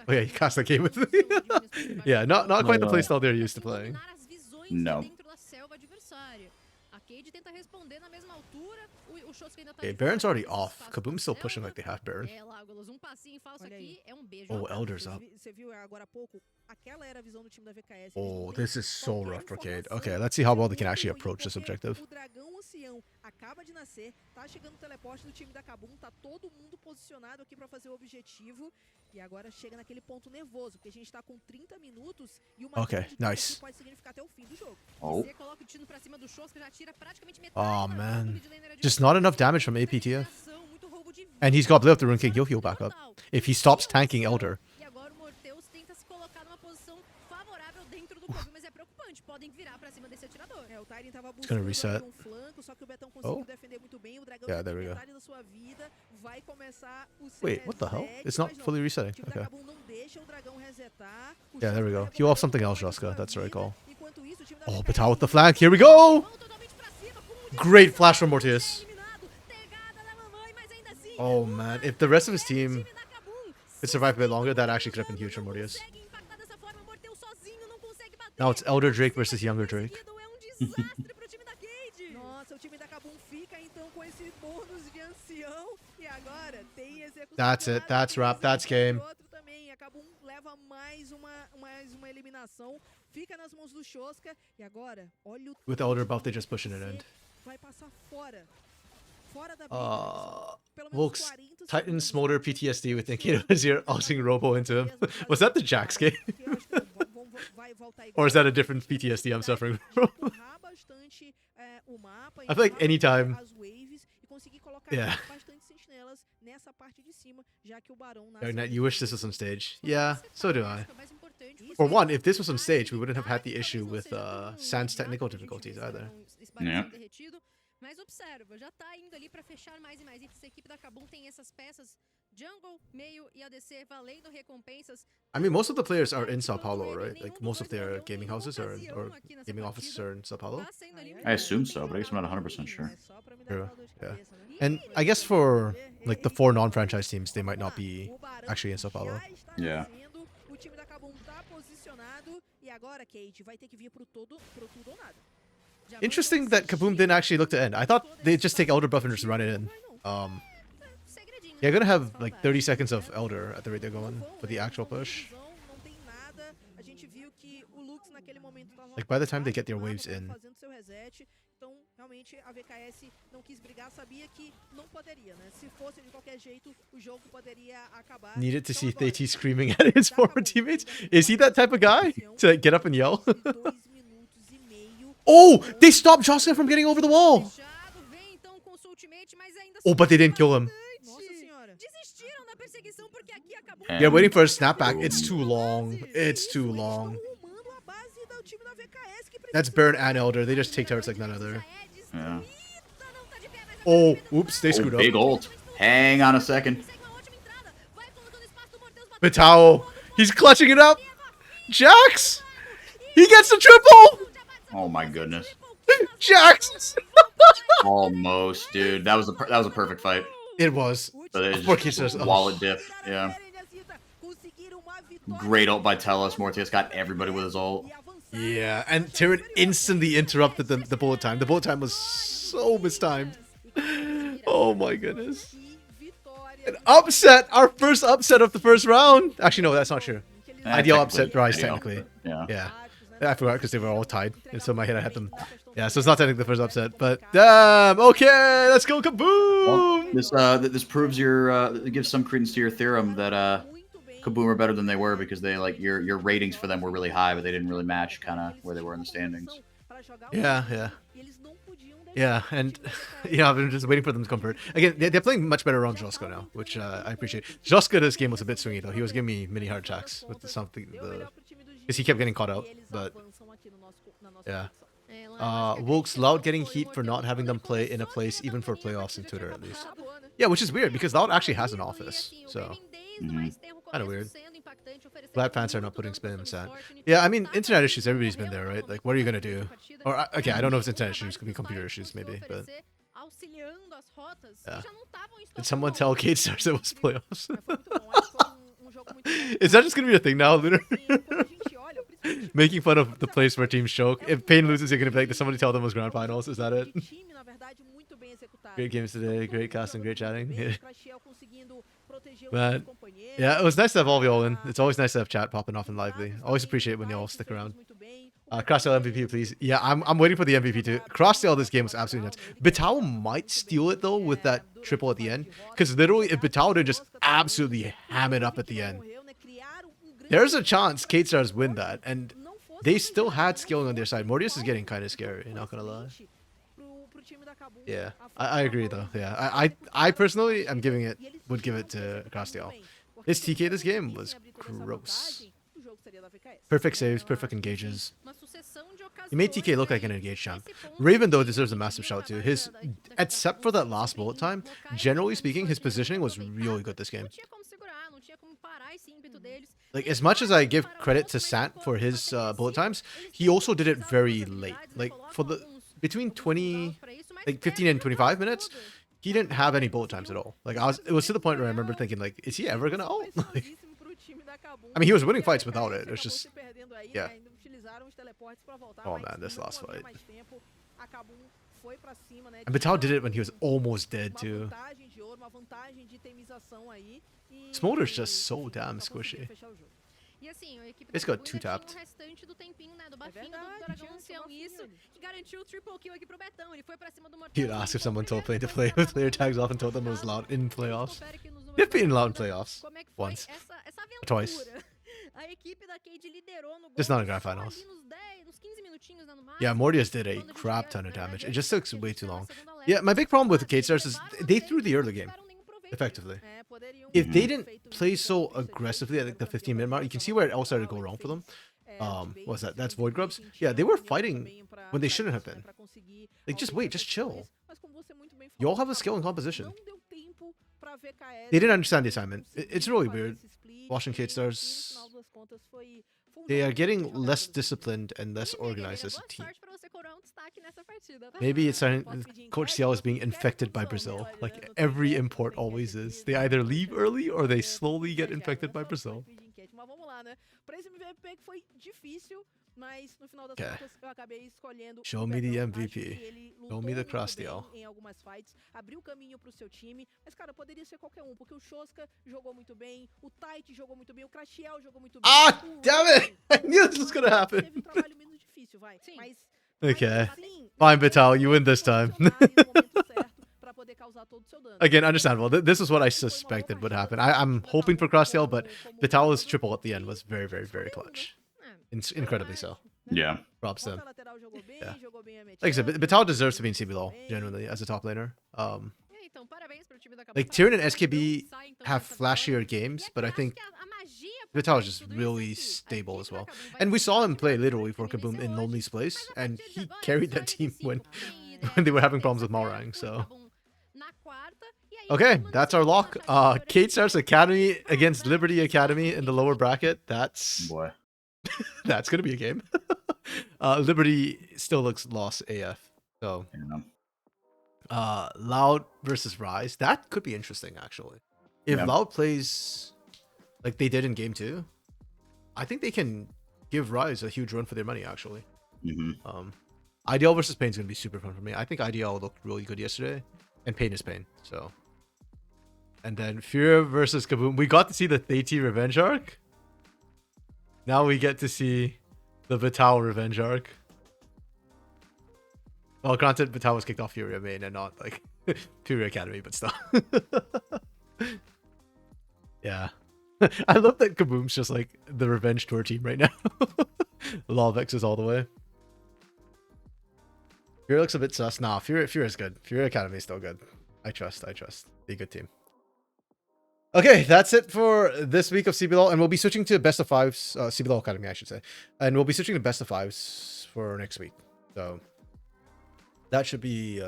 Oh yeah, you cast that game with me. Yeah, not quite the playstyle they're used to playing. No. Okay, Baron's already off. Kaboom's still pushing like they have Baron. Oh, Elder's up. Oh, this is so rough, Brocade. Okay, let's see how well they can actually approach this objective. Acaba de nascer, tá chegando o teleporte do time da Kabum, tá todo mundo posicionado aqui pra fazer o objetivo e agora chega naquele ponto nervoso, porque a gente tá com 30 minutos e uma nice. pode significar até o fim do jogo. Oh. Oh man, just not enough damage from APTF. And he's got Blade of the Rune King, he'll heal back up. If he stops tanking Elder. It's gonna reset. Oh. Yeah, there we go. Wait, what the hell? It's not fully resetting. Okay. Yeah, there we go. Heal off something else, Joska. That's the right call. Oh, Batal with the flank. Here we go! Great flash from Mortius. Oh man, if the rest of his team could survive a bit longer, that actually could have been huge for Mortius. Now it's Elder Drake versus Younger Drake. That's it. That's wrap. That's game. With Elder buff, they just pushing it in. Volks, Titan Smolder PTSD with Inkato Azir ulting Robo into him. Was that the Jax game? Or is that a different PTSD I'm suffering from? I feel like anytime. Yeah. Net, you wish this was on stage. Yeah, so do I. For one, if this was on stage, we wouldn't have had the issue with Sans technical difficulties either. Yeah. Mas observa, já tá indo ali para fechar mais e mais itens. A equipe da Kabum tem essas peças Jungle, meio e ADC valendo recompensas. I mean, most of the players are in Sao Paulo, right? Like most of their gaming houses are or gaming offices are in Sao Paulo. I assume so, but I guess I'm not 100% sure. True. Yeah. And I guess for like the 4 non-franchise teams, they might not be actually in Sao Paulo. Yeah. O time da Kabum tá posicionado e agora Cade vai ter que vir pro tudo ou nada. Interesting that Kaboom didn't actually look to end. I thought they'd just take Elder buff and just run it in. Yeah, gonna have like 30 seconds of Elder at the rate they're going for the actual push. Like by the time they get their waves in. Então, realmente, a VKS não quis brigar, sabia que não poderia, né? Se fosse de qualquer jeito, o jogo poderia acabar. Needed to see TT screaming at his former teammates. Is he that type of guy to like, get up and yell? Oh, they stopped Jocelyn from getting over the wall. Oh, but they didn't kill him. Yeah, waiting for a snapback. It's too long. It's too long. That's Baron and Elder. They just take turrets like none other. Yeah. Oh, oops, they screwed up. Big ult. Hang on a second. Vitao, he's clutching it up. Jax, he gets the triple. Oh my goodness. Jax. Almost, dude. That was a perfect fight. It was. So they Poor just Kisses. wallet dip. Yeah. Great ult by Tellus. Mortius got everybody with his ult. Yeah, and Tyrion instantly interrupted the bullet time. The bullet time was so mistimed. Oh my goodness. An upset! Our first upset of the first round! Actually, no, that's not true. Ideal upset rise, technically. Yeah. Yeah. I forgot because they were all tied. And so in my head I had them. Yeah, so it's not technically the first upset, but damn! Okay, let's go Kaboom! Well, this proves it gives some credence to your theorem that Kaboom are better than they were because they like your ratings for them were really high, but they didn't really match kind of where they were in the standings. Yeah, and yeah, I've been just waiting for them to convert. Again, they're playing much better around Josko now, which I appreciate. Josko this game was a bit swingy though. He was giving me mini heart attacks with something because he kept getting caught out. But yeah, Wilkes Loud getting heat for not having them play in a place even for playoffs in Twitter at least. Yeah, which is weird because Loud actually has an office, so. Kind of weird. Black fans are not putting spin in chat. Yeah, I mean, internet issues, everybody's been there, right? Like, what are you going to do? Or, okay, I don't know if it's internet issues, it could be computer issues, maybe, but... Yeah. Did someone tell Kate Stars it was playoffs? Is that just going to be a thing now, Lunar? Making fun of the place where teams choke. If Pain loses, you're going to be like, did somebody tell them it was grand finals? Is that it? Great games today, great casting, great chatting. But yeah, it was nice to have all of y'all in. It's always nice to have chat popping off and lively. Always appreciate when y'all stick around. Crosstail MVP, please. Yeah, I'm waiting for the MVP too. Crosstail this game was absolutely nuts. Bitao might steal it though with that triple at the end. Because literally, if Bitao did just absolutely ham it up at the end, there's a chance Kate Stars win that. And they still had skilling on their side. Mortius is getting kind of scary, not gonna lie. Yeah, I agree though. Yeah, I personally would give it to Crosstail. His TK this game was gross. Perfect saves, perfect engages. He made TK look like an engaged champ. Raven though deserves a massive shout too. Except for that last bullet time, generally speaking, his positioning was really good this game. Like as much as I give credit to Sant for his bullet times, he also did it very late. Like for the between 15 and 25 minutes, he didn't have any bullet times at all. Like it was to the point where I remember thinking like, is he ever gonna ult? Like, I mean, he was winning fights without it. It's just, yeah. Oh man, this last fight. And Bitao did it when he was almost dead too. Smolder's just so damn squishy. It's got two tapped. He'd ask if someone told Play to play with player tags off and told them it was Loud in playoffs. They've been Loud in playoffs. Once. Twice. Just not in grand finals. Yeah, Mortius did a crap ton of damage. It just took way too long. Yeah, my big problem with the Kate Stars is they threw the early game. Effectively. If they didn't play so aggressively at like the 15-minute mark, you can see where it all started to go wrong for them. What's that? That's Void Grubs? Yeah, they were fighting when they shouldn't have been. Like, just wait, just chill. You all have a skill in composition. pra VKS. They didn't understand the assignment. It's really weird. Watching K-Stars, they are getting less disciplined and less organized as a team. Maybe it's Coach CL is being infected by Brazil, like every import always is. They either leave early or they slowly get infected by Brazil. Mas vamos lá, né? Pra esse MVP que foi difícil, mas no final das Okay. contas eu acabei escolhendo Show o me the Betão. Acho MVP. que ele Show lutou me the muito Costream. bem em algumas fights, abriu caminho pro seu time, mas cara, poderia ser qualquer um, porque o Shoska jogou muito bem, o Tite jogou muito bem, o Crastiel jogou muito bem. Ah, o damn it! I knew this was gonna happen. Teve um trabalho menos difícil, vai. Sim. Mas Okay. assim, Fine, Vital, you win this time. posicionar ali no momento certo pra poder causar todo o seu dano. Again, understandable. This is what I suspected would happen. I'm hoping for Costream, but Vital's triple at the end was very, very, very clutch. Incredibly so. Yeah. Props to him. Lateral jogou bem, Yeah. jogou bem a Like I said, Metian, Vital deserves to be in CBLOL, genuinely, as a top laner. É, então, parabéns pro time da Like, Capital. Tyrion and SKB Sai, então, have dessa flashier vitória. games, E but I acho think que a magia por Vital trás is de just tudo isso really é que a stable equipe as da well. Kabum vai And we ser saw him forte, play vai literally ser for incrível Kaboom in hoje, Lonely's place, mas a and partir de he agora é carried só that team eles when, cinco. Tem when they were having ideia, problems with terça-feira Malrang, foi so... Kabum na quarta, e aí Okay, todo mundo that's se our juntou lock. na chave de Kate Stars Academy Ah, against vai, Liberty isso Academy aí, in the lower bracket. That's Boy. that's gonna be a game. Liberty still looks lost AF. So Yeah. Loud versus Rise. That could be interesting actually. If Yeah. Loud plays like they did in game 2, I think they can give Rise a huge run for their money actually. Mm-hmm. IDL versus Pain is gonna be super fun for me. I think IDL looked really good yesterday, and Pain is Pain. So, and then FUR.A versus Kaboom. We got to see the Theati revenge arc. Now we get to see the Vital revenge arc. Well, granted, Vital was kicked off FUR.A main and not like FUR.A Academy, but still. Yeah. I love that Kaboom's just like the revenge tour team right now. Lolvex is all the way. FUR.A looks a bit sus. Nah, FUR.A is good. FUR.A Academy is still good. I trust. Be a good team. Okay, that's it for this week of CBLOL, and we'll be switching to best of fives, CBLOL Academy, I should say, and we'll be switching to best of fives for next week. So that should be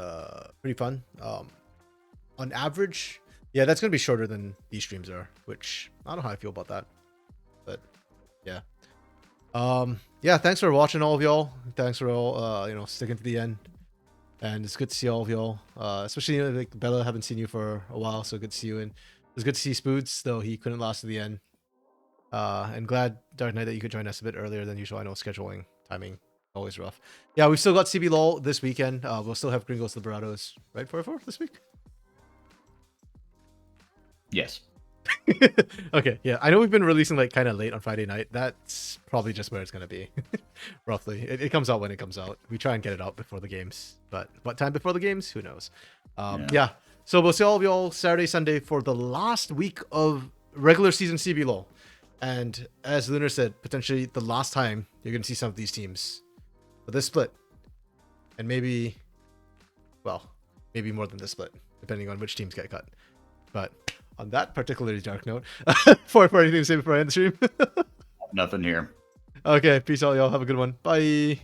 pretty fun. On average, yeah, that's gonna be shorter than these streams are, which I don't know how I feel about that, but yeah. Yeah, thanks for watching, all of y'all. Thanks for all sticking to the end, and it's good to see all of y'all. Especially like Bella, haven't seen you for a while, so good to see you. And it was good to see Spoods, though he couldn't last to the end. And glad, Dark Knight, that you could join us a bit earlier than usual. I know scheduling, timing, always rough. Yeah, we've still got CBLOL this weekend. We'll still have Gringos Liberados, right, for this week? Yes. Okay, yeah. I know we've been releasing like kind of late on Friday night. That's probably just where it's going to be, roughly. It comes out when it comes out. We try and get it out before the games. But what time before the games? Who knows? Yeah. So we'll see all of y'all Saturday, Sunday for the last week of regular season CBLOL. And as Lunar said, potentially the last time you're going to see some of these teams for this split. And maybe, well, maybe more than this split, depending on which teams get cut. But on that particularly dark note, for anything to say before I end the stream? Nothing here. Okay, peace out, y'all. Have a good one. Bye.